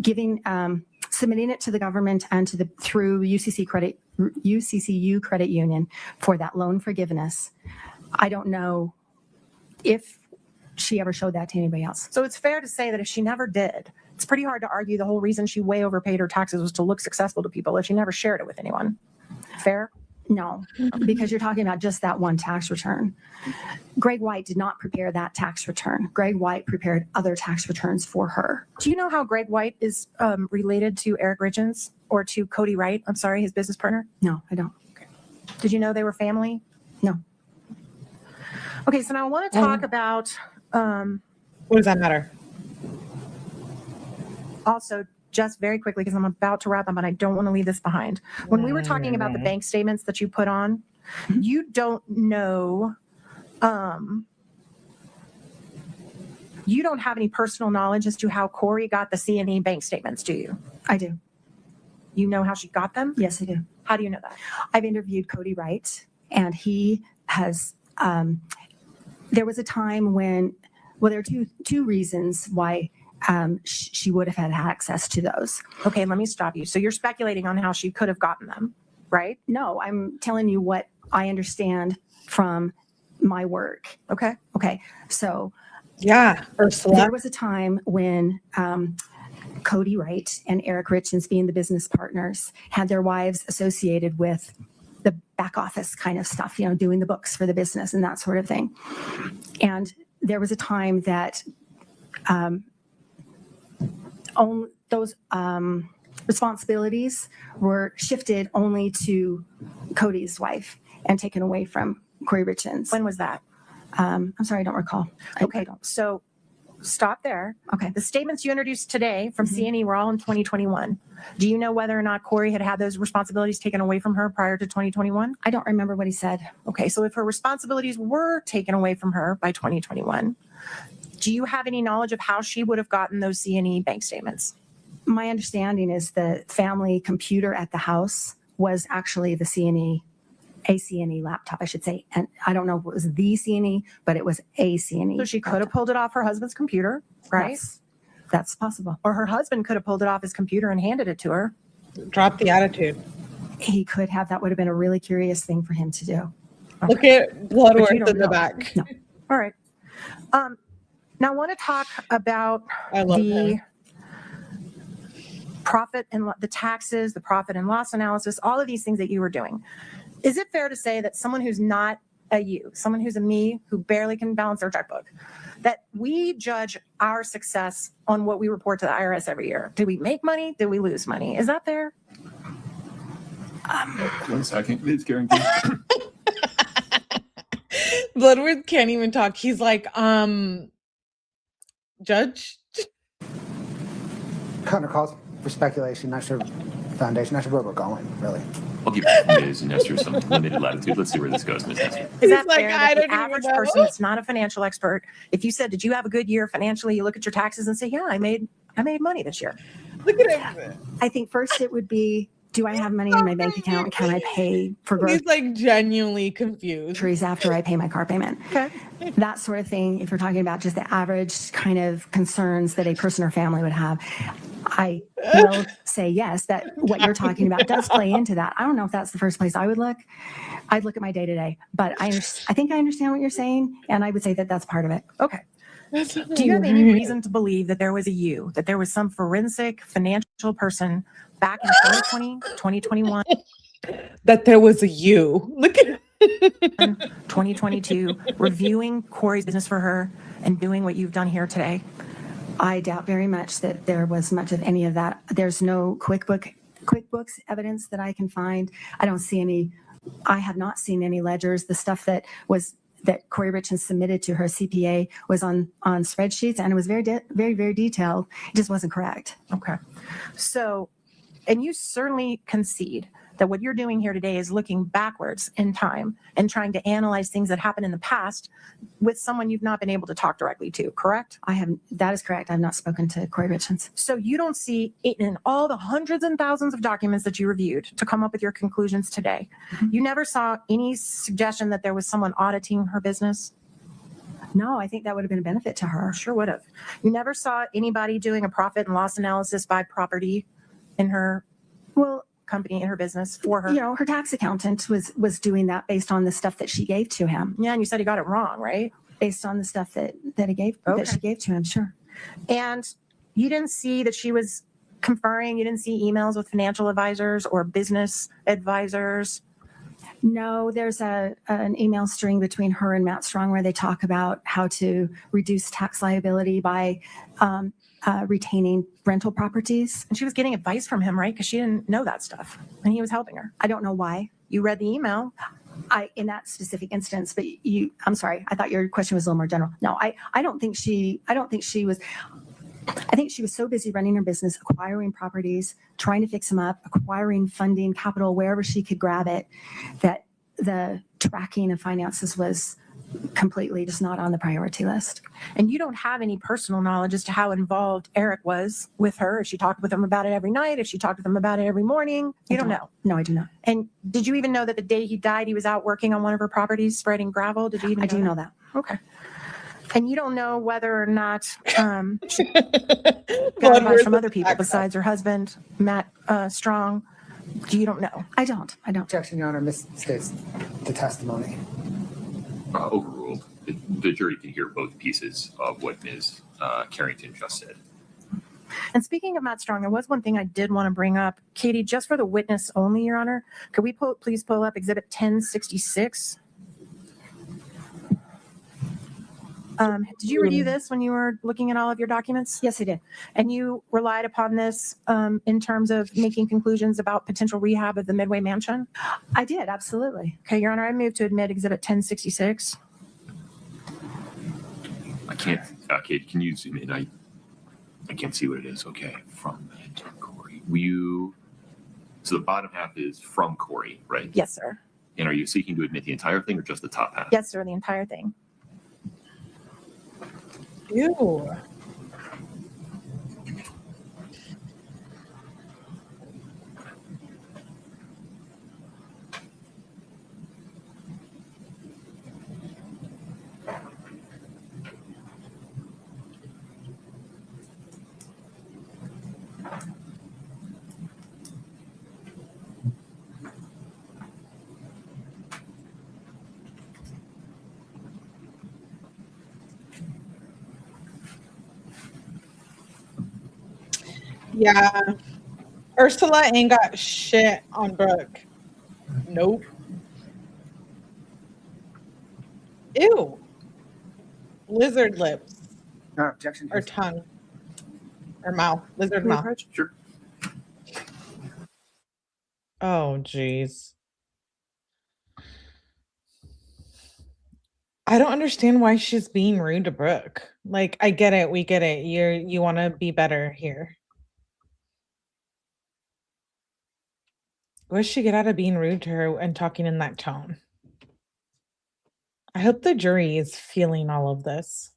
giving, submitting it to the government and through UCCU Credit Union for that loan forgiveness. I don't know if she ever showed that to anybody else. So it's fair to say that if she never did, it's pretty hard to argue the whole reason she way overpaid her taxes was to look successful to people if she never shared it with anyone. Fair? No, because you're talking about just that one tax return. Greg White did not prepare that tax return. Greg White prepared other tax returns for her. Do you know how Greg White is related to Eric Richins or to Cody Wright? I'm sorry, his business partner? No, I don't. Did you know they were family? No. Okay, so now I want to talk about What does that matter? also just very quickly, because I'm about to wrap up and I don't want to leave this behind. When we were talking about the bank statements that you put on, you don't know, you don't have any personal knowledge as to how Kouri got the C&E bank statements, do you? I do. You know how she got them? Yes, I do. How do you know that? I've interviewed Cody Wright, and he has, there was a time when, well, there are two reasons why she would have had access to those. Okay, let me stop you. So you're speculating on how she could have gotten them, right? No, I'm telling you what I understand from my work. Okay. Okay, so Yeah, Ursula. there was a time when Cody Wright and Eric Richins, being the business partners, had their wives associated with the back office kind of stuff, you know, doing the books for the business and that sort of thing. And there was a time that those responsibilities were shifted only to Cody's wife and taken away from Kouri Richins. When was that? I'm sorry, I don't recall. I Okay, don't. so stop there. Okay. The statements you introduced today from Mhm. C&E were all in 2021. Do you know whether or not Kouri had had those responsibilities taken away from her prior to 2021? I don't remember what he said. Okay, so if her responsibilities were taken away from her by 2021, do you have any knowledge of how she would have gotten those C&E bank statements? My understanding is the family computer at the house was actually the a C&E laptop, I should say. And I don't know if it was the C&E, but it was a C&E. So she could have pulled it off her husband's computer, right? That's possible. Or her husband could have pulled it off his computer and handed it to her. Drop the attitude. He could have. That would have been a really curious thing for him to do. Look at Bloodworth don't in the know. back. No. All right. Now I want to talk about I love the him. profit and the taxes, the profit and loss analysis, all of these things that you were doing. Is it fair to say that someone who's not a you, someone who's a me, who barely can balance their checkbook, that we judge our success on what we report to the IRS every year? Did we make money? Did we lose money? Is that fair? 1 second, Ms. Carrington. Bloodworth can't even talk. He's like, Judge? Counter calls for speculation, not sure foundation, not sure where we're going, really. I'll give Ms. Nestor some limited latitude. Let's see where this goes, Ms. Nestor. Is He's that like, fair I that don't the even average know. person that's not a financial expert, if you said, did you have a good year financially? You look at your taxes and say, yeah, I made money this year. Look at him. I think first it would be, do I have money in my bank account? Can I pay for He's like genuinely confused. groceries after I pay my car payment? Okay. That sort of thing. If you're talking about just the average kind of concerns that a person or family would have, I will say yes, that what you're talking about does play into that. I don't know if that's the first place I would look. I'd look at my day to day, but I think I understand what you're saying, and I would say that that's part of it. Okay. That's Do you have any reason to believe that there was a you, that there was some forensic financial person back in 2020, 2021, that there was a you? Look at 2022, reviewing Kouri's business for her and doing what you've done here today? I doubt very much that there was much of any of that. There's no QuickBooks evidence that I can find. I don't see any. I have not seen any ledgers. The stuff that Kouri Richins submitted to her CPA was on spreadsheets, and it was very detailed. It just wasn't correct. Okay. So, and you certainly concede that what you're doing here today is looking backwards in time and trying to analyze things that happened in the past with someone you've not been able to talk directly to, correct? That is correct. I've not spoken to Kouri Richins. So you don't see it in all the hundreds and thousands of documents that you reviewed to come up with your conclusions today. You never saw any suggestion that there was someone auditing her business? No, I think that would have been a benefit to her. Sure would have. You never saw anybody doing a profit and loss analysis by property in her company, in her business for her? You know, her tax accountant was doing that based on the stuff that she gave to him. Yeah, and you said he got it wrong, right? Based on the stuff that she gave to him, sure. And you didn't see that she was conferring, you didn't see emails with financial advisors or business advisors? No, there's an email string between her and Matt Strong where they talk about how to reduce tax liability by retaining rental properties. And she was getting advice from him, right? Because she didn't know that stuff, and he was helping her. I don't know why. You read the email. In that specific instance, but I'm sorry, I thought your question was a little more general. No, I think she was so busy running her business, acquiring properties, trying to fix them up, acquiring funding, capital, wherever she could grab it, that the tracking of finances was completely just not on the priority list. And you don't have any personal knowledge as to how involved Eric was with her, if she talked with him about it every night, if she talked with him about it every morning. You don't know. No, I do not. And did you even know that the day he died, he was out working on one of her properties, spreading gravel? Did you even I do know that. Okay. And you don't know whether or not she got advice from other people besides her husband, Matt Strong. You don't know. I don't. Objection, Your Honor, misstates the testimony. Overruled. The jury can hear both pieces of what Ms. Carrington just said. And speaking of Matt Strong, there was one thing I did want to bring up. Katie, just for the witness only, Your Honor, could we please pull up Exhibit 1066? Did you review this when you were looking at all of your documents? Yes, I did. And you relied upon this in terms of making conclusions about potential rehab of the Midway Mansion? I did, absolutely. Okay, Your Honor, I move to admit Exhibit 1066. I can't, Kate, can you zoom in? I can't see what it is. Okay, from Kouri. So the bottom half is from Kouri, right? Yes, sir. And are you seeking to admit the entire thing or just the top half? Yes, sir, the entire thing. Ew. Yeah. Ursula ain't got shit on Brooke. Nope. Ew. Lizard lips No objection. or tongue or mouth. Lizard mouth. Sure. Oh, geez. I don't understand why she's being rude to Brooke. Like, I get it. We get it. You want to be better here. What does she get out of being rude to her and talking in that tone? I hope the jury is feeling all of this.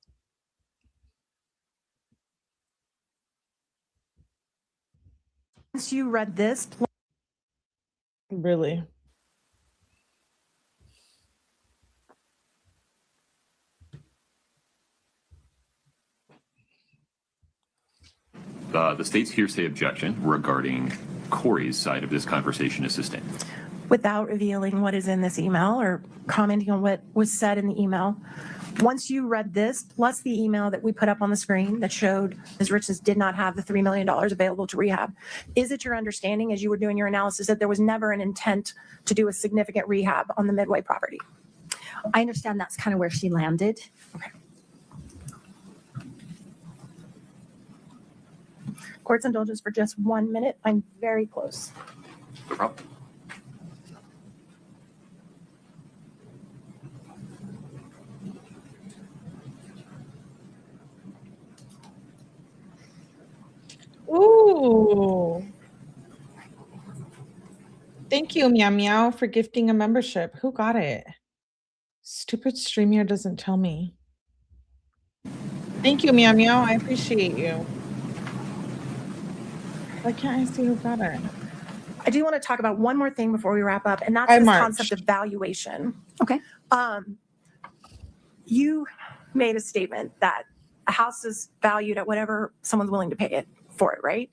Once you read this, Really. The state's hearsay objection regarding Kouri's side of this conversation is sustained. without revealing what is in this email or commenting on what was said in the email, once you read this, plus the email that we put up on the screen that showed Ms. Richins did not have the $3 million available to rehab, is it your understanding as you were doing your analysis that there was never an intent to do a significant rehab on the Midway property? I understand that's kind of where she landed. Court's indulgence for just 1 minute. I'm very close. No problem. Ooh. Thank you, Meow Meow, for gifting a membership. Who got it? Stupid StreamYard doesn't tell me. Thank you, Meow Meow. I appreciate you. Why can't I see who got it? I do want to talk about one more thing before we wrap up, and that's I this marched. concept of valuation. Okay. You made a statement that a house is valued at whatever someone's willing to pay it for it, right?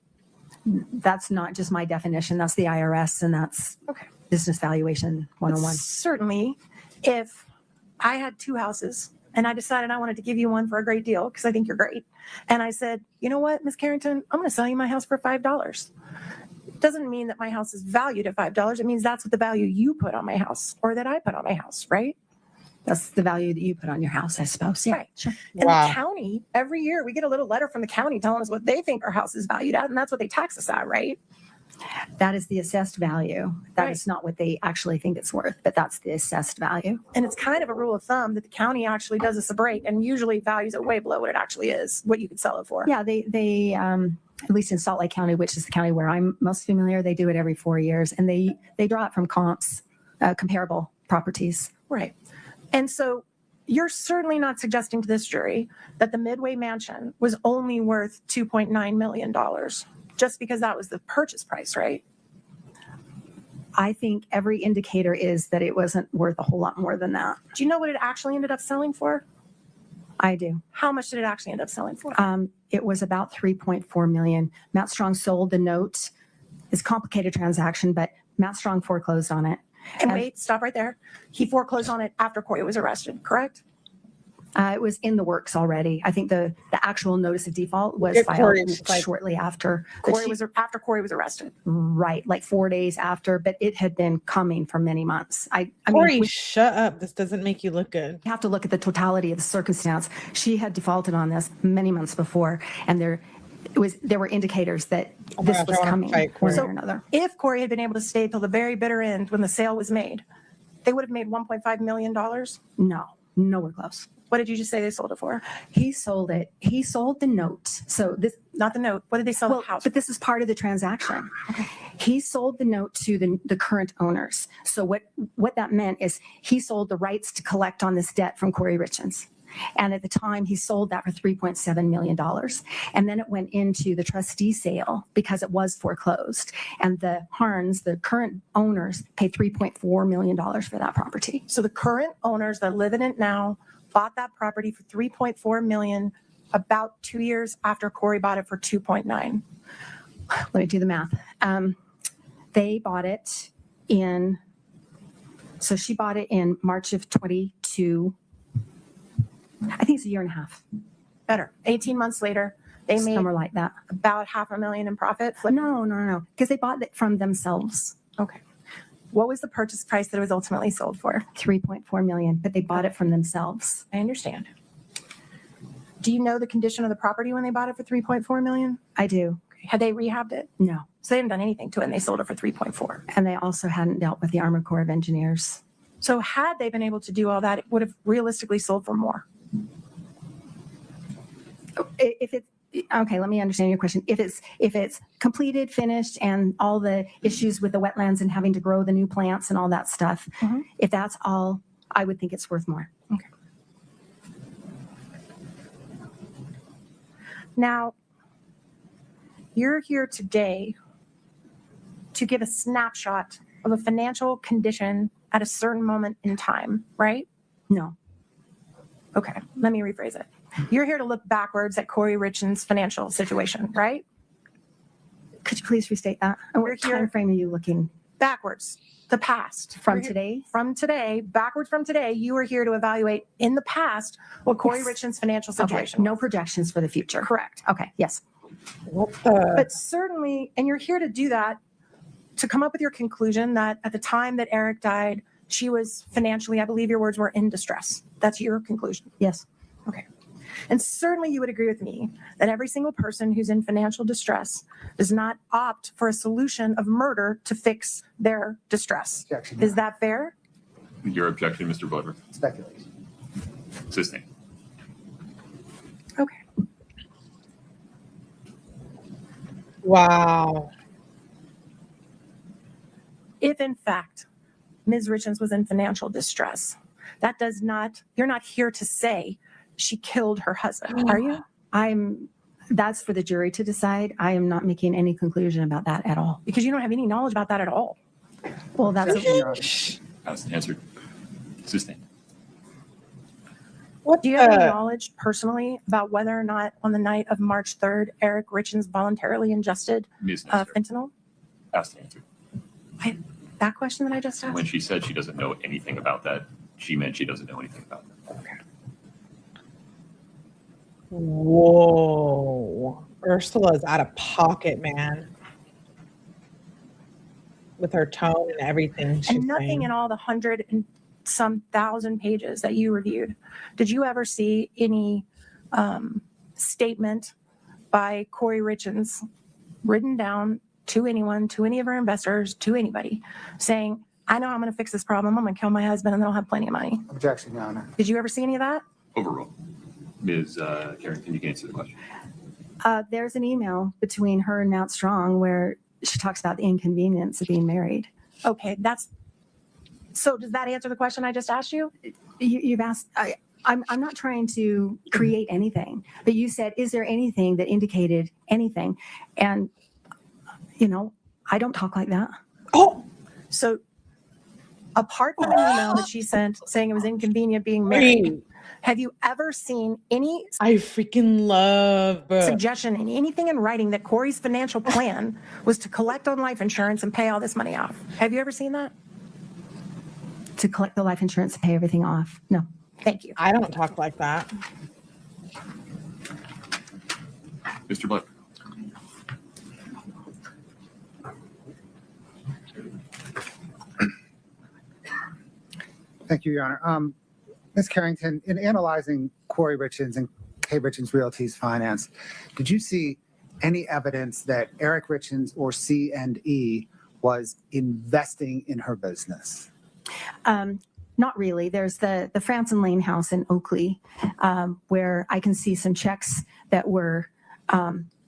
That's not just my definition. That's the IRS, and that's Okay. business valuation But 101. certainly, if I had two houses and I decided I wanted to give you one for a great deal because I think you're great, and I said, you know what, Miss Carrington, I'm going to sell you my house for $5. It doesn't mean that my house is valued at $5. It means that's what the value you put on my house or that I put on my house, right? That's the value that you put on your house, I suppose. Yeah, Right. sure. And Wow. the county, every year we get a little letter from the county telling us what they think our house is valued at, and that's what they tax us at, right? That is the assessed value. That Right. is not what they actually think it's worth, but that's the assessed value. And it's kind of a rule of thumb that the county actually does us a break and usually values it way below what it actually is, what you could sell it for. Yeah, they at least in Salt Lake County, which is the county where I'm most familiar, they do it every 4 years, and they draw it from comps, comparable properties. Right. And so you're certainly not suggesting to this jury that the Midway Mansion was only worth $2.9 million just because that was the purchase price, right? I think every indicator is that it wasn't worth a whole lot more than that. Do you know what it actually ended up selling for? I do. How much did it actually end up selling for? It was about 3.4 million. Matt Strong sold the note. It's a complicated transaction, but Matt Strong foreclosed on it. And wait, stop right there. He foreclosed on it after Kouri was arrested, correct? It was in the works already. I think the actual notice of default was Get filed Kouri, like- shortly after. But After Kouri was arrested. right, like 4 days after, but it had been coming for many months. I Kouri, mean, we shut up. This doesn't make you look good. have to look at the totality of the circumstance. She had defaulted on this many months before, and there were indicators that Oh my this gosh, was I wanna coming fight one Kouri. way or another. If Kouri had been able to stay till the very bitter end when the sale was made, they would have made $1.5 million. No, nowhere close. What did you just say they sold it for? He sold it. He sold the note. So this, Not the note. What did they sell well, the house? but this is part of the transaction. He sold the note to the current owners. So what that meant is he sold the rights to collect on this debt from Kouri Richins. And at the time, he sold that for $3.7 million. And then it went into the trustee sale because it was foreclosed. And the Harns, the current owners, paid $3.4 million for that property. So the current owners that live in it now bought that property for $3.4 million about 2 years after Kouri bought it for $2.9. Let me do the math. They bought it so she bought it in March of 22. I think it's a year and a half, Better. 18 months later, they made somewhere like that. about $500,000 in profit. No, because they bought it from themselves. Okay. What was the purchase price that it was ultimately sold for? 3.4 million, but they bought it from themselves. I understand. Do you know the condition of the property when they bought it for 3.4 million? I do. Had they rehabbed it? No. So they hadn't done anything to it and they sold it for 3.4. And they also hadn't dealt with the Armored Corps of Engineers. So had they been able to do all that, it would have realistically sold for more. If it's okay, let me understand your question. If it's completed, finished, and all the issues with the wetlands and having to grow the new plants and all that stuff, Mhm. if that's all, I would think it's worth more. Okay. Now, you're here today to give a snapshot of a financial condition at a certain moment in time, right? No. Okay, let me rephrase it. You're here to look backwards at Kouri Richins' financial situation, right? Could you please restate that? And We're what here- time frame are you looking Backwards, the past. from We're here- today? From today, backwards from today, you are here to evaluate in the past what Kouri Yes. Richins' financial Okay, situation no was. projections for the future. Correct. Okay, yes. What the? But certainly, and you're here to do that, to come up with your conclusion that at the time that Eric died, she was financially, I believe your words were, in distress. That's your conclusion. Yes. Okay. And certainly you would agree with me that every single person who's in financial distress does not opt for a solution of murder to fix their distress. Objection. Is that fair? Your objection, Mr. Bloodworth? Speculation. Sustained. Okay. Wow. If in fact Ms. Richins was in financial distress, that does not, you're not here to say she killed her husband, are you? That's for the jury to decide. I am not making any conclusion about that at all. Because you don't have any knowledge about that at all. Well, that's Objection, Your Honor. That's answered. Sustained. What Do you have any the? knowledge personally about whether or not on the night of March 3rd, Eric Richins voluntarily ingested Ms. Nestor, fentanyl? asked and answered. That question that I just asked? When she said she doesn't know anything about that, she meant she doesn't know anything about that. Whoa. Ursula's out of pocket, man. With her tone and everything. She's And nothing saying. in all the 100 and some thousand pages that you reviewed. Did you ever see any statement by Kouri Richins written down to anyone, to any of her investors, to anybody, saying, I know I'm going to fix this problem. I'm going to kill my husband and then I'll have plenty of money. Objection, Your Honor. Did you ever see any of that? Overruled. Ms. Carrington, you can answer the question. there's an email between her and Matt Strong where she talks about the inconvenience of being married. Okay, so does that answer the question I just asked you? You've asked, I'm not trying to create anything, but you said, is there anything that indicated anything? And, I don't talk like that. Oh, So apart from an email that she sent saying it was inconvenient being married, wait. have you ever seen any I freaking love. suggestion in anything in writing that Kouri's financial plan was to collect on life insurance and pay all this money off? Have you ever seen that? To collect the life insurance to pay everything off. No. Thank you. I don't talk like that. Mr. Black. Thank you, Your Honor. Ms. Carrington, in analyzing Kouri Richins and K. Richins Realty's finance, did you see any evidence that Eric Richins or C&E was investing in her business? Not really. There's the Franson Lane house in Oakley, where I can see some checks that were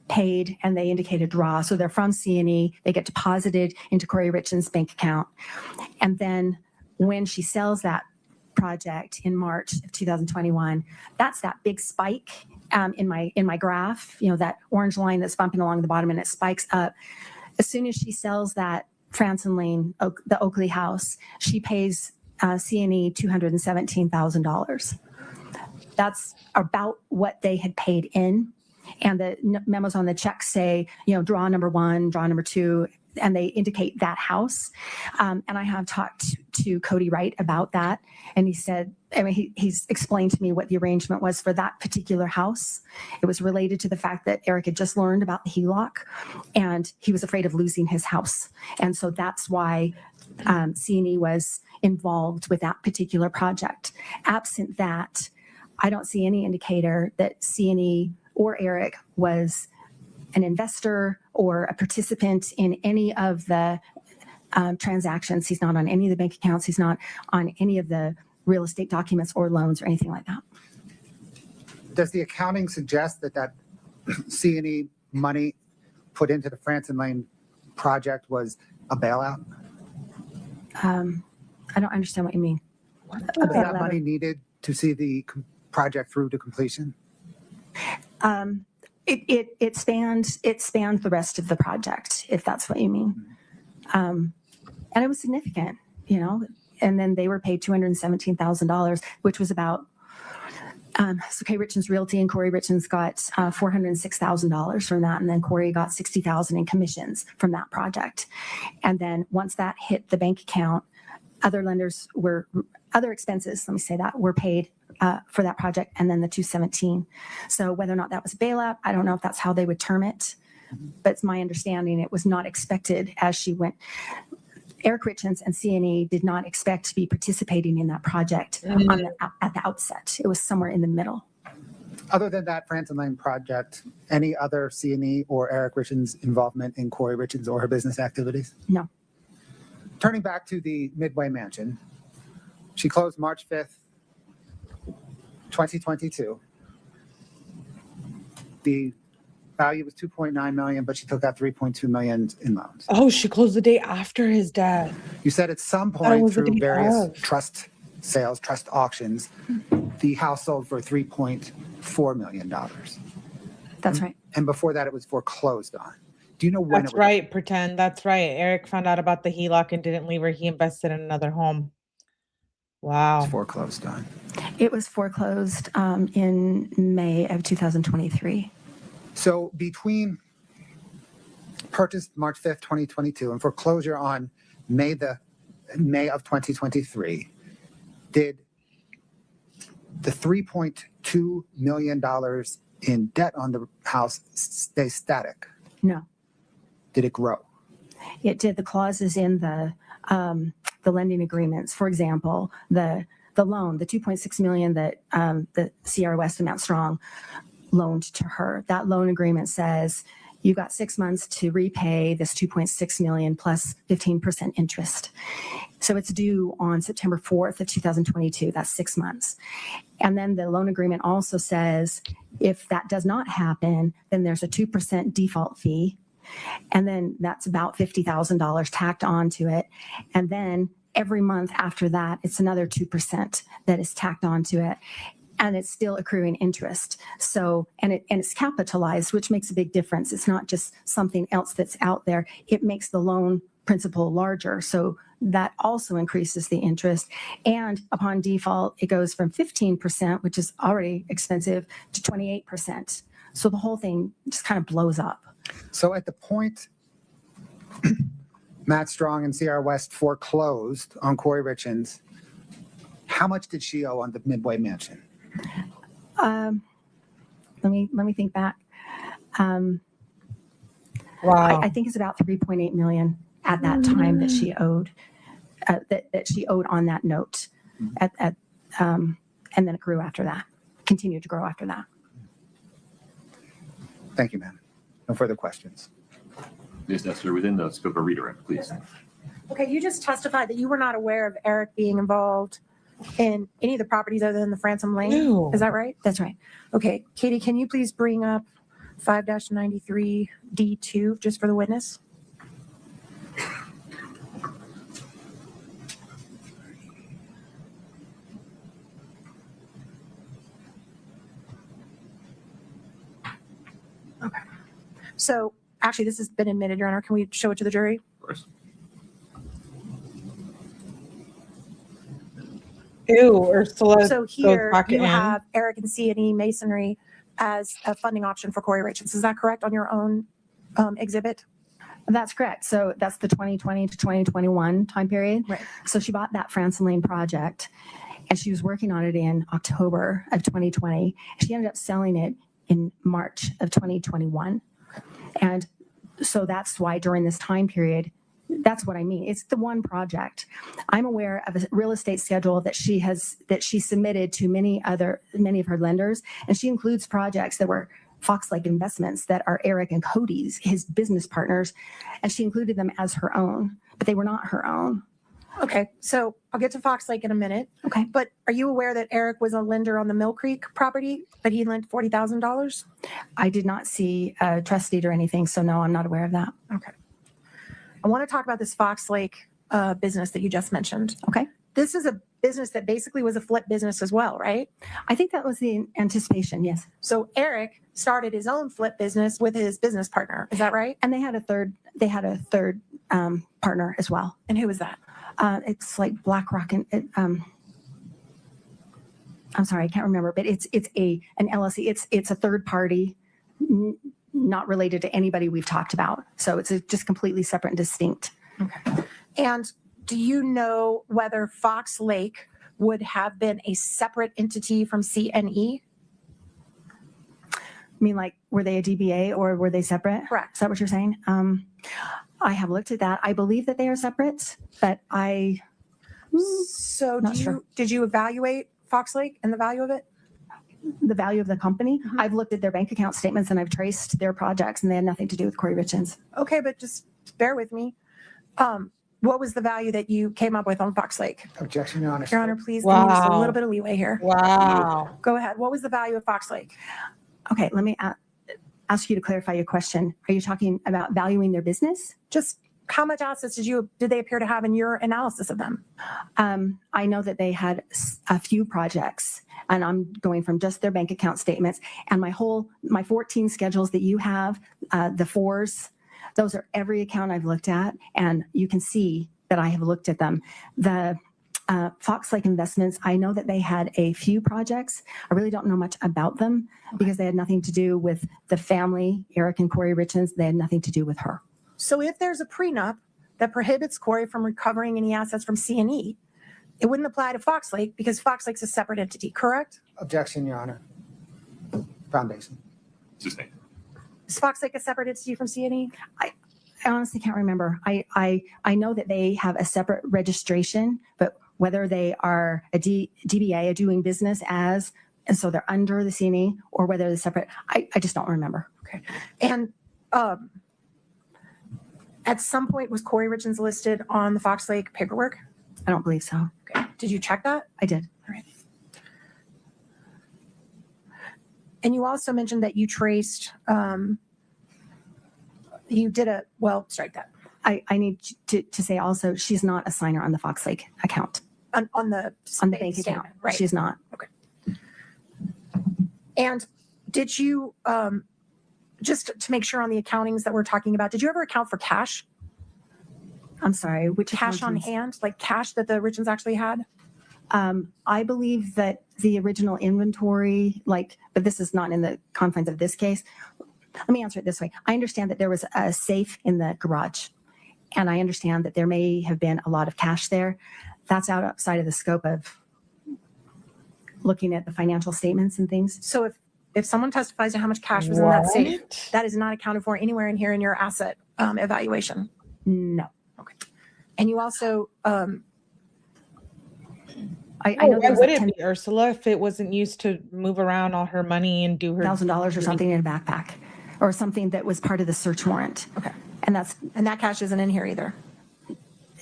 paid and they indicate a draw. So they're from 𝗠𝗎, they get deposited into Kouri Richins' bank account. And then when she sells that project in March of 2021, that's that big spike in my graph, that orange line that's bumping along the bottom and it spikes up. As soon as she sells that Franson Lane, the Oakley house, she pays 𝗠𝗎 $217,000. That's about what they had paid in. And the memos on the check say, draw number 1, draw number 2, and they indicate that house. And I have talked to Cody Wright about that. And he said, he's explained to me what the arrangement was for that particular house. It was related to the fact that Eric had just learned about the HELOC and he was afraid of losing his house. And so that's why 𝗠𝗎 was involved with that particular project. Absent that, I don't see any indicator that 𝗠𝗎 or Eric was an investor or a participant in any of the transactions. He's not on any of the bank accounts. He's not on any of the real estate documents or loans or anything like that. Does the accounting suggest that 𝗠𝗎 money put into the Franson Lane project was a bailout? I don't understand what you mean. Was that money needed to see the project through to completion? It spanned the rest of the project, if that's what you mean. And it was significant, and then they were paid $217,000, which was about, so Richins Realty and Kouri Richins got $406,000 from that. And then Kouri got $60,000 in commissions from that project. And then once that hit the bank account, other expenses, let me say that, were paid for that project, and then the 217. So whether or not that was a bailout, I don't know if that's how they would term it, but it's my understanding it was not expected as she went. Eric Richins and 𝗠𝗎 did not expect to be participating in that project at the outset. It was somewhere in the middle. Other than that Franson Lane project, any other 𝗠𝗎 or Eric Richins involvement in Kouri Richins or her business activities? No. Turning back to the Midway Mansion, she closed March 5th, 2022. The value was $2.9 million, but she took out $3.2 million in loans. Oh, she closed the day after his death. You said at some it point was the through day various of. trust sales, trust auctions, the house sold for $3.4 million. That's right. And before that, it was foreclosed on. Do you know when That's it was? right, pretend. That's right. Eric found out about the HELOC and didn't leave her. He invested in another home. Wow. Foreclosed on. It was foreclosed in May of 2023. So between purchase March 5th, 2022 and foreclosure on May of 2023, did the $3.2 million in debt on the house stay static? No. Did it grow? It did. The clauses in the lending agreements, for example, the loan, the $2.6 million that the Sierra West and Mount Strong loaned to her, that loan agreement says you got 6 months to repay this $2.6 million plus 15% interest. So it's due on September 4th of 2022. That's 6 months. And then the loan agreement also says if that does not happen, then there's a 2% default fee. And then that's about $50,000 tacked onto it. And then every month after that, it's another 2% that is tacked onto it. And it's still accruing interest. So, and it's capitalized, which makes a big difference. It's not just something else that's out there. It makes the loan principal larger. So that also increases the interest. And upon default, it goes from 15%, which is already expensive, to 28%. So the whole thing just kind of blows up. So at the point Matt Strong and Sierra West foreclosed on Kouri Richins, how much did she owe on the Midway Mansion? Let me think back. Wow. I think it's about 3.8 million at that time that she owed, that she owed on that note, and then it grew after that, continued to grow after that. Thank you, ma'am. No further questions. Ms. Nestor, within the scope of redirect, please. Okay, you just testified that you were not aware of Eric being involved in any of the properties other than the Fransom Lane. Ew. Is that right? That's right. Okay, Katie, can you please bring up 5-93D2 just for the witness? Okay. So actually, this has been admitted, Your Honor. Can we show it to the jury? Of course. Ew, Ursula. So goes here back you in. have Eric and C&E Masonry as a funding option for Kouri Richins. Is that correct on your own exhibit? That's correct. So that's the 2020 to 2021 time period. Right. So she bought that Franson Lane project and she was working on it in October of 2020. She ended up selling it in March of 2021. And so that's why during this time period, that's what I mean. It's the one project. I'm aware of a real estate schedule that she submitted to many of her lenders, and she includes projects that were Fox Lake investments that are Eric and Cody's, his business partners, and she included them as her own, but they were not her own. Okay, so I'll get to Fox Lake in a minute. Okay. But are you aware that Eric was a lender on the Mill Creek property, but he lent $40,000? I did not see a trust deed or anything, so no, I'm not aware of that. Okay. I want to talk about this Fox Lake business that you just mentioned. Okay. This is a business that basically was a flip business as well, right? I think that was the anticipation, yes. So Eric started his own flip business with his business partner. Is that right? And they had a third partner as well. And who was that? It's like BlackRock and I'm sorry, I can't remember, but it's an LLC. It's a third party, not related to anybody we've talked about. So it's just completely separate and distinct. Okay. And do you know whether Fox Lake would have been a separate entity from CNE? I mean, like, were they a DBA or were they separate? Correct. Is that what you're saying? I have looked at that. I believe that they are separate, but So Not sure. did you evaluate Fox Lake and the value of it? the value of the company, Mhm. I've looked at their bank account statements and I've traced their projects and they had nothing to do with Kouri Richins. Okay, but just bear with me. What was the value that you came up with on Fox Lake? Objection, Your Honor. Your Honor, please give me just a Wow. little bit of leeway here. Wow. Go ahead. What was the value of Fox Lake? Okay, let me ask you to clarify your question. Are you talking about valuing their business? Just how much assets did they appear to have in your analysis of them? I know that they had a few projects, and I'm going from just their bank account statements and my 14 schedules that you have, the fours, those are every account I've looked at, and you can see that I have looked at them. The Fox Lake Investments, I know that they had a few projects. I really don't know much about them because they had nothing to do with the family, Eric and Kouri Richins. They had nothing to do with her. So if there's a prenup that prohibits Kouri from recovering any assets from C&E, it wouldn't apply to Fox Lake because Fox Lake's a separate entity, correct? Objection, Your Honor. Foundation. Sustained. Is Fox Lake a separate entity from C&E? I honestly can't remember. I know that they have a separate registration, but whether they are a DBA, a doing business as, and so they're under the CNE, or whether they're separate, I just don't remember. Okay. And at some point, was Kouri Richins listed on the Fox Lake paperwork? I don't believe so. Okay. Did you check that? I did. All right. And you also mentioned that you traced, strike that, I need to say also, she's not a signer on the Fox Lake account, on the bank statement, account. right? She's not. And did you, just to make sure on the accountings that we're talking about, did you ever account for cash? I'm sorry, which Cash on accountants? hand, like cash that the Richins actually had? I believe that the original inventory, but this is not in the confines of this case. Let me answer it this way. I understand that there was a safe in the garage, and I understand that there may have been a lot of cash there. That's outside of the scope of looking at the financial statements and things. So if someone testifies to how much cash was in that safe, What? that is not accounted for anywhere in here in your asset evaluation. No. And you also, I Oh, know why there was would like it be, Ursula, if it wasn't used to move around all her money and do her $10,000 or something in a backpack, or something that was part of the search warrant. Okay. And that's, and that cash isn't in here either.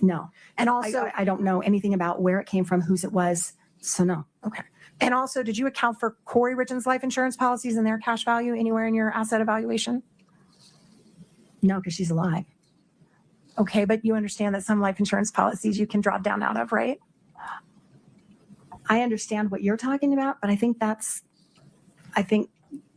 no. And also, I don't know anything about where it came from, whose it was, So no. Okay. And also, did you account for Kouri Richins life insurance policies and their cash value anywhere in your asset evaluation? No, because she's alive. Okay, but you understand that some life insurance policies you can draw down out of, right? I understand what you're talking about, but I think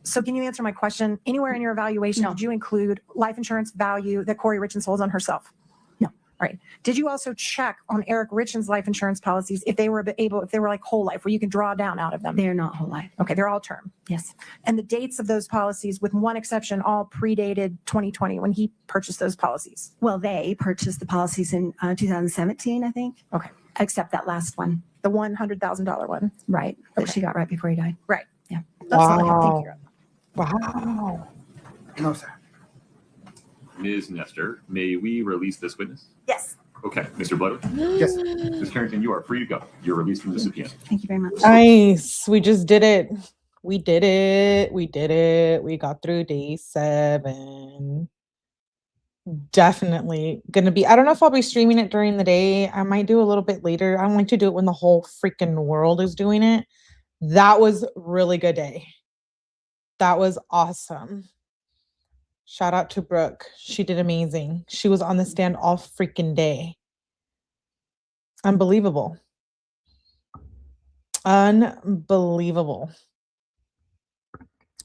So can you answer my question? Anywhere in your evaluation, No. did you include life insurance value that Kouri Richins holds on herself? No. All right. Did you also check on Eric Richins' life insurance policies if they were like whole life, where you can draw down out of them? they're not whole life. Okay, they're all term. Yes. And the dates of those policies, with one exception, all predated 2020 when he purchased those policies. Well, they purchased the policies in 2017, I think. Okay. Except that last one. The $100,000 one. Right. That Okay. she got right before he died. Right. Yeah. That's all I have. Thank Wow. you. Wow. No, sir. Ms. Nestor, may we release this witness? Yes. Okay, Mr. Blood. Yes. Ms. Carrington, you are free to go. You're released from the subpoena. Thank you very much. Nice. We just did it. We did it. We did it. We got through day 7. Definitely gonna be. I don't know if I'll be streaming it during the day. I might do a little bit later. I like to do it when the whole freaking world is doing it. That was really good day. That was awesome. Shout out to Brooke. She did amazing. She was on the stand all freaking day. Unbelievable. Unbelievable.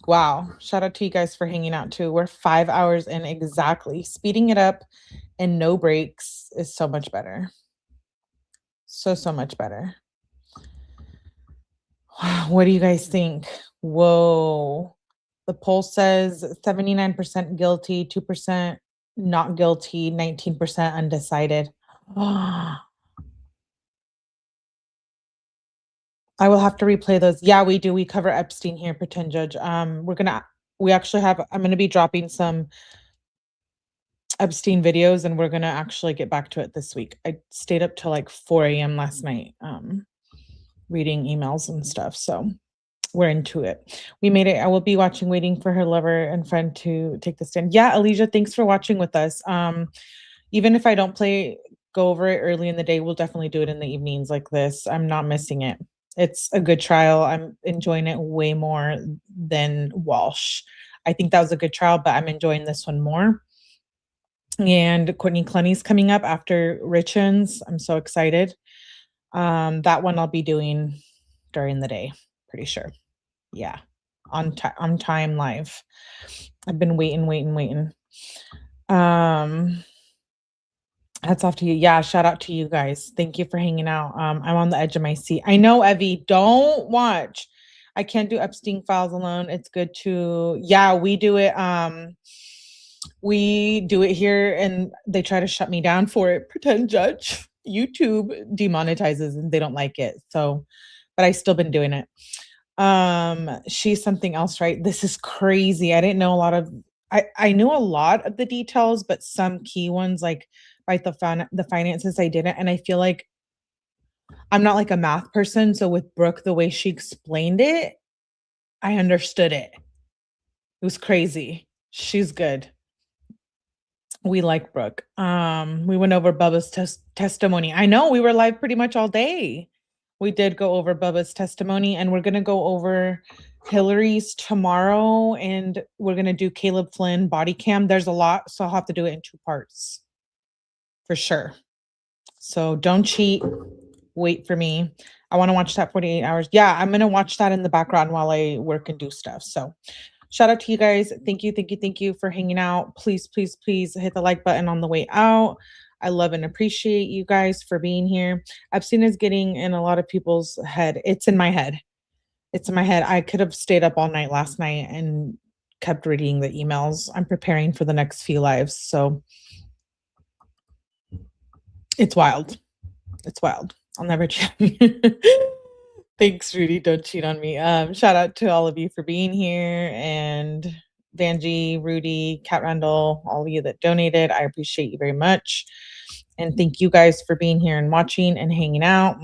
Wow. Shout out to you guys for hanging out too. We're 5 hours in exactly. Speeding it up and no breaks is so much better. So much better. What do you guys think? Whoa. The poll says 79% guilty, 2% not guilty, 19% undecided. I will have to replay those. Yeah, we do. We cover Epstein here, pretend judge. I'm gonna be dropping some Epstein videos, and we're gonna actually get back to it this week. I stayed up till like 4 a.m. last night, reading emails and stuff. So we're into it. We made it. I will be watching Waiting for Her Lover and Friend to Take the Stand. Yeah, Alicia, thanks for watching with us. Even if I don't go over it early in the day, we'll definitely do it in the evenings like this. I'm not missing it. It's a good trial. I'm enjoying it way more than Walsh. I think that was a good trial, but I'm enjoying this one more. And Courtney Clenny's coming up after Richins. I'm so excited. That one I'll be doing during the day, pretty sure. Yeah, on time live. I've been waiting. Hats off to you. Yeah, shout out to you guys. Thank you for hanging out. I'm on the edge of my seat. I know, Evie, don't watch. I can't do Epstein files alone. It's good to, yeah, we do it. We do it here and they try to shut me down for it. Pretend judge. YouTube demonetizes and they don't like it. So, but I still been doing it. She's something else, right? This is crazy. I didn't know I knew a lot of the details, but some key ones, like right, the finances, I didn't. And I feel like I'm not like a math person. So with Brooke, the way she explained it, I understood it. It was crazy. She's good. We like Brooke. We went over Bubba's testimony. I know we were live pretty much all day. We did go over Bubba's testimony, and we're going to go over Hillary's tomorrow, and we're going to do Caleb Flynn body cam. There's a lot, so I'll have to do it in 2 parts for sure. So don't cheat. Wait for me. I want to watch that 48 hours. Yeah, I'm going to watch that in the background while I work and do stuff. So shout out to you guys. Thank you for hanging out. Please hit the like button on the way out. I love and appreciate you guys for being here. Epstein is getting in a lot of people's head. It's in my head. I could have stayed up all night last night and kept reading the emails. I'm preparing for the next few lives. So it's wild. I'll never cheat. Thanks, Rudy. Don't cheat on me. Shout out to all of you for being here, and Vanjie, Rudy, Kat Randall, all of you that donated. I appreciate you very much. And thank you guys for being here and watching and hanging out.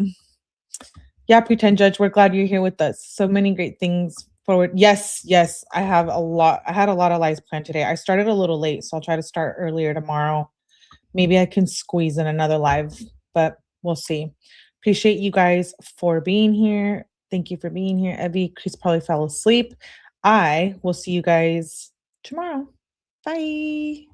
Yeah, Pretend Judge, we're glad you're here with us. So many great things forward. Yes, I had a lot of lives planned today. I started a little late, so I'll try to start earlier tomorrow. Maybe I can squeeze in another live, but we'll see. Appreciate you guys for being here. Thank you for being here. Evie, Chris probably fell asleep. I will see you guys tomorrow. Bye.